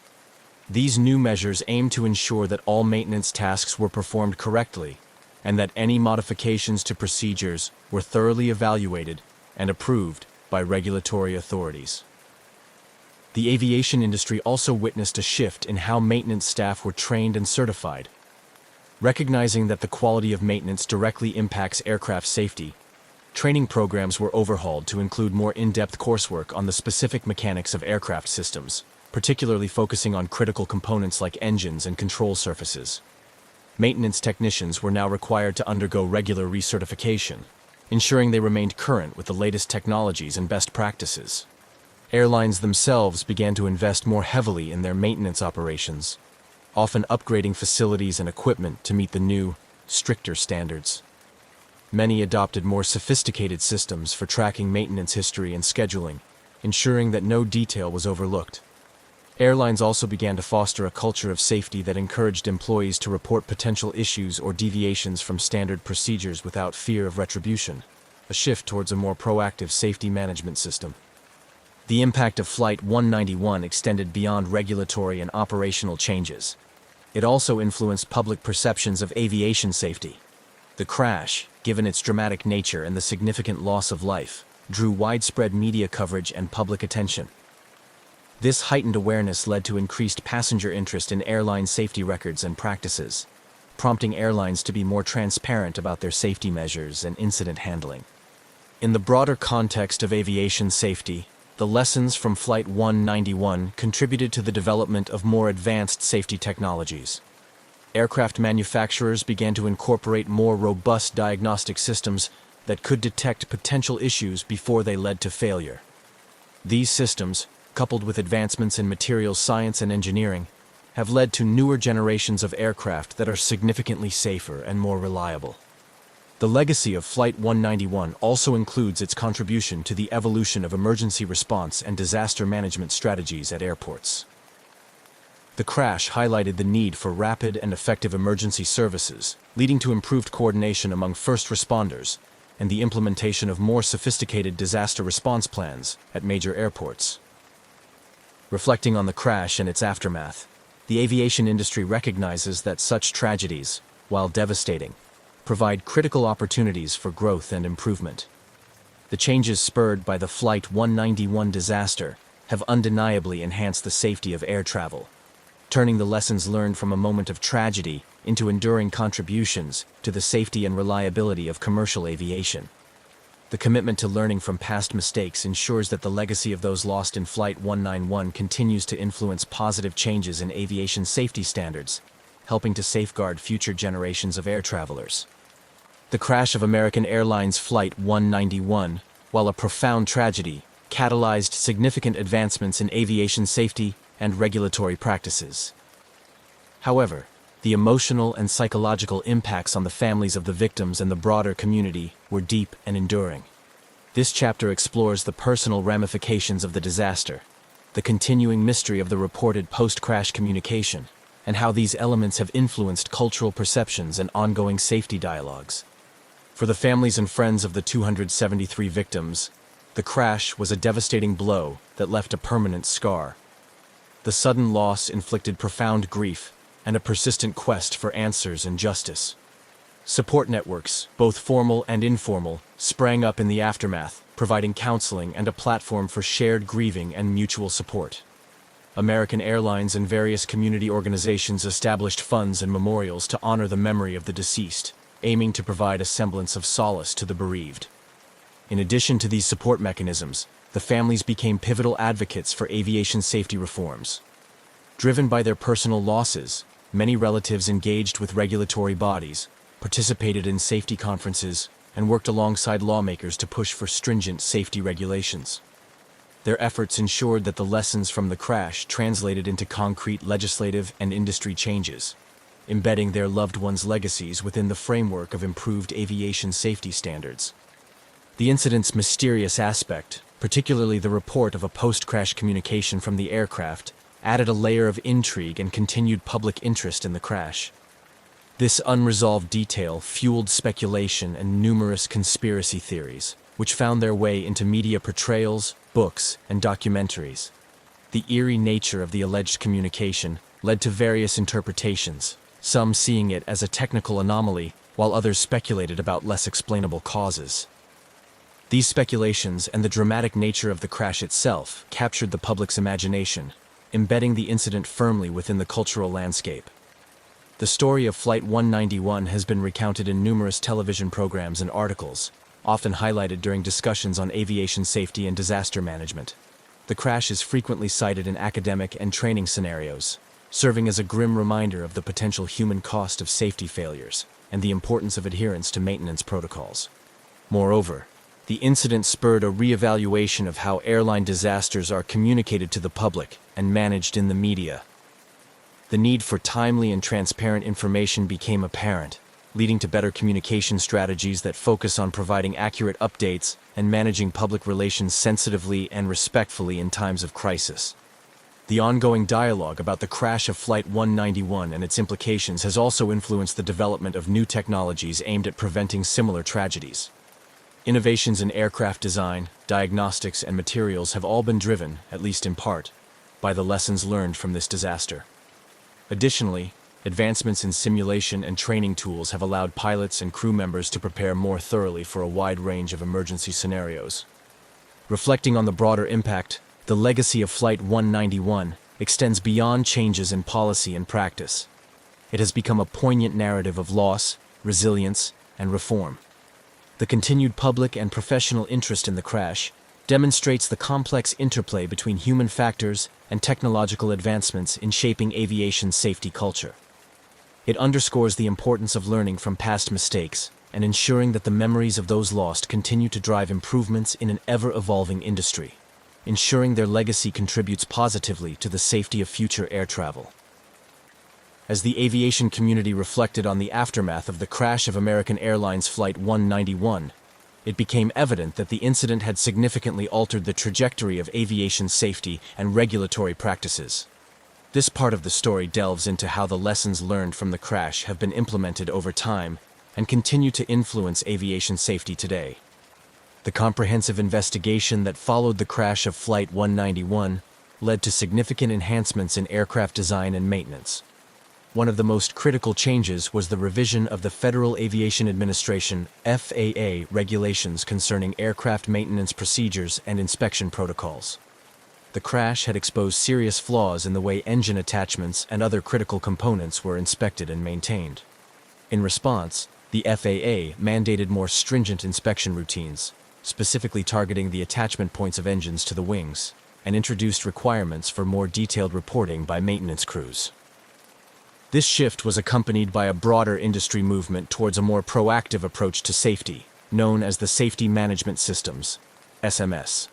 These new measures aim to ensure that all maintenance tasks were performed correctly and that any modifications to procedures were thoroughly evaluated and approved by regulatory authorities. The aviation industry also witnessed a shift in how maintenance staff were trained and certified. Recognizing that the quality of maintenance directly impacts aircraft safety, training programs were overhauled to include more in-depth coursework on the specific mechanics of aircraft systems, particularly focusing on critical components like engines and control surfaces. Maintenance technicians were now required to undergo regular recertification, ensuring they remained current with the latest technologies and best practices. Airlines themselves began to invest more heavily in their maintenance operations, often upgrading facilities and equipment to meet the new, stricter standards. Many adopted more sophisticated systems for tracking maintenance history and scheduling, ensuring that no detail was overlooked. Airlines also began to foster a culture of safety that encouraged employees to report potential issues or deviations from standard procedures without fear of retribution, a shift towards a more proactive safety management system. The impact of Flight 191 extended beyond regulatory and operational changes. It also influenced public perceptions of aviation safety. The crash, given its dramatic nature and the significant loss of life, drew widespread media coverage and public attention. This heightened awareness led to increased passenger interest in airline safety records and practices, prompting airlines to be more transparent about their safety measures and incident handling. In the broader context of aviation safety, the lessons from Flight 191 contributed to the development of more advanced safety technologies. Aircraft manufacturers began to incorporate more robust diagnostic systems that could detect potential issues before they led to failure. These systems, coupled with advancements in materials science and engineering, have led to newer generations of aircraft that are significantly safer and more reliable. The legacy of Flight 191 also includes its contribution to the evolution of emergency response and disaster management strategies at airports. The crash highlighted the need for rapid and effective emergency services, leading to improved coordination among first responders and the implementation of more sophisticated disaster response plans at major airports. Reflecting on the crash and its aftermath, the aviation industry recognizes that such tragedies, while devastating, provide critical opportunities for growth and improvement. The changes spurred by the Flight 191 disaster have undeniably enhanced the safety of air travel, turning the lessons learned from a moment of tragedy into enduring contributions to the safety and reliability of commercial aviation. The commitment to learning from past mistakes ensures that the legacy of those lost in Flight 191 continues to influence positive changes in aviation safety standards, helping to safeguard future generations of air travelers. The crash of American Airlines Flight 191, while a profound tragedy, catalyzed significant advancements in aviation safety and regulatory practices. However, the emotional and psychological impacts on the families of the victims and the broader community were deep and enduring. This chapter explores the personal ramifications of the disaster, the continuing mystery of the reported post-crash communication, and how these elements have influenced cultural perceptions and ongoing safety dialogues. For the families and friends of the 273 victims, the crash was a devastating blow that left a permanent scar. The sudden loss inflicted profound grief and a persistent quest for answers and justice. Support networks, both formal and informal, sprang up in the aftermath, providing counseling and a platform for shared grieving and mutual support. American Airlines and various community organizations established funds and memorials to honor the memory of the deceased, aiming to provide a semblance of solace to the bereaved. In addition to these support mechanisms, the families became pivotal advocates for aviation safety reforms. Driven by their personal losses, many relatives engaged with regulatory bodies, participated in safety conferences, and worked alongside lawmakers to push for stringent safety regulations. Their efforts ensured that the lessons from the crash translated into concrete legislative and industry changes, embedding their loved ones' legacies within the framework of improved aviation safety standards. The incident's mysterious aspect, particularly the report of a post-crash communication from the aircraft, added a layer of intrigue and continued public interest in the crash. This unresolved detail fueled speculation and numerous conspiracy theories, which found their way into media portrayals, books, and documentaries. The eerie nature of the alleged communication led to various interpretations, some seeing it as a technical anomaly, while others speculated about less explainable causes. These speculations and the dramatic nature of the crash itself captured the public's imagination, embedding the incident firmly within the cultural landscape. The story of Flight 191 has been recounted in numerous television programs and articles, often highlighted during discussions on aviation safety and disaster management. The crash is frequently cited in academic and training scenarios, serving as a grim reminder of the potential human cost of safety failures and the importance of adherence to maintenance protocols. Moreover, the incident spurred a reevaluation of how airline disasters are communicated to the public and managed in the media. The need for timely and transparent information became apparent, leading to better communication strategies that focus on providing accurate updates and managing public relations sensitively and respectfully in times of crisis. The ongoing dialogue about the crash of Flight 191 and its implications has also influenced the development of new technologies aimed at preventing similar tragedies. Innovations in aircraft design, diagnostics, and materials have all been driven, at least in part, by the lessons learned from this disaster. Additionally, advancements in simulation and training tools have allowed pilots and crew members to prepare more thoroughly for a wide range of emergency scenarios. Reflecting on the broader impact, the legacy of Flight 191 extends beyond changes in policy and practice. It has become a poignant narrative of loss, resilience, and reform. The continued public and professional interest in the crash demonstrates the complex interplay between human factors and technological advancements in shaping aviation safety culture. It underscores the importance of learning from past mistakes and ensuring that the memories of those lost continue to drive improvements in an ever-evolving industry, ensuring their legacy contributes positively to the safety of future air travel. As the aviation community reflected on the aftermath of the crash of American Airlines Flight 191, it became evident that the incident had significantly altered the trajectory of aviation safety and regulatory practices. This part of the story delves into how the lessons learned from the crash have been implemented over time and continue to influence aviation safety today. The comprehensive investigation that followed the crash of Flight 191 led to significant enhancements in aircraft design and maintenance. One of the most critical changes was the revision of the Federal Aviation Administration (FAA) regulations concerning aircraft maintenance procedures and inspection protocols. The crash had exposed serious flaws in the way engine attachments and other critical components were inspected and maintained. In response, the FAA mandated more stringent inspection routines, specifically targeting the attachment points of engines to the wings, and introduced requirements for more detailed reporting by maintenance crews. This shift was accompanied by a broader industry movement towards a more proactive approach to safety, known as the Safety Management Systems, SMS.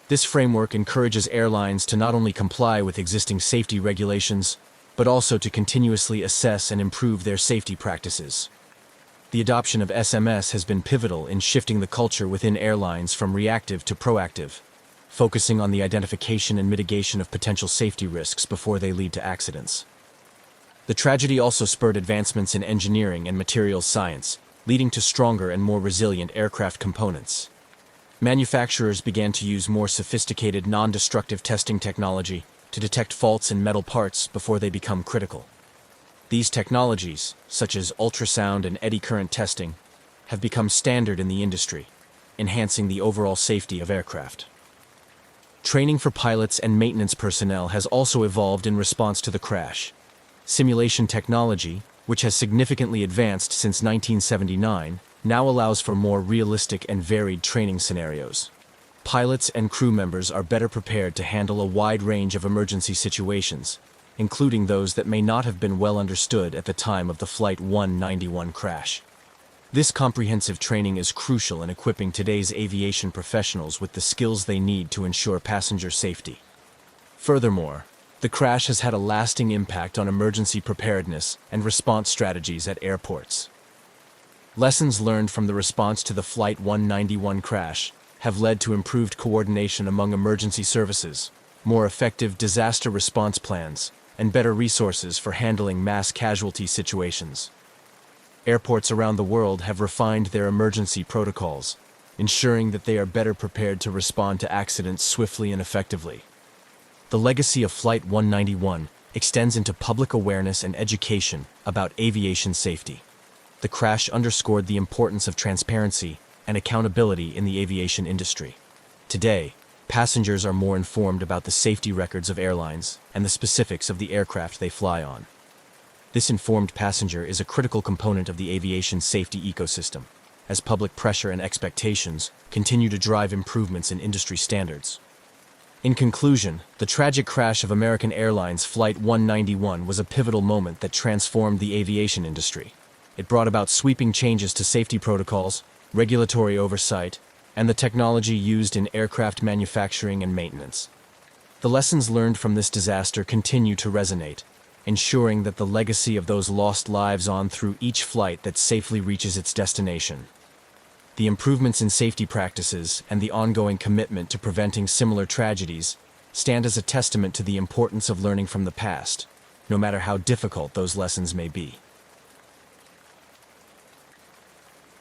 This framework encourages airlines to not only comply with existing safety regulations, but also to continuously assess and improve their safety practices. The adoption of SMS has been pivotal in shifting the culture within airlines from reactive to proactive, focusing on the identification and mitigation of potential safety risks before they lead to accidents. The tragedy also spurred advancements in engineering and materials science, leading to stronger and more resilient aircraft components. Manufacturers began to use more sophisticated non-destructive testing technology to detect faults in metal parts before they become critical. These technologies, such as ultrasound and eddy current testing, have become standard in the industry, enhancing the overall safety of aircraft. Training for pilots and maintenance personnel has also evolved in response to the crash. Simulation technology, which has significantly advanced since 1979, now allows for more realistic and varied training scenarios. Pilots and crew members are better prepared to handle a wide range of emergency situations, including those that may not have been well understood at the time of the Flight 191 crash. This comprehensive training is crucial in equipping today's aviation professionals with the skills they need to ensure passenger safety. Furthermore, the crash has had a lasting impact on emergency preparedness and response strategies at airports. Lessons learned from the response to the Flight 191 crash have led to improved coordination among emergency services, more effective disaster response plans, and better resources for handling mass casualty situations. Airports around the world have refined their emergency protocols, ensuring that they are better prepared to respond to accidents swiftly and effectively. The legacy of Flight 191 extends into public awareness and education about aviation safety. The crash underscored the importance of transparency and accountability in the aviation industry. Today, passengers are more informed about the safety records of airlines and the specifics of the aircraft they fly on. This informed passenger is a critical component of the aviation safety ecosystem, as public pressure and expectations continue to drive improvements in industry standards. In conclusion, the tragic crash of American Airlines Flight 191 was a pivotal moment that transformed the aviation industry. It brought about sweeping changes to safety protocols, regulatory oversight, and the technology used in aircraft manufacturing and maintenance. The lessons learned from this disaster continue to resonate, ensuring that the legacy of those lost lives on through each flight that safely reaches its destination. The improvements in safety practices and the ongoing commitment to preventing similar tragedies stand as a testament to the importance of learning from the past, no matter how difficult those lessons may be.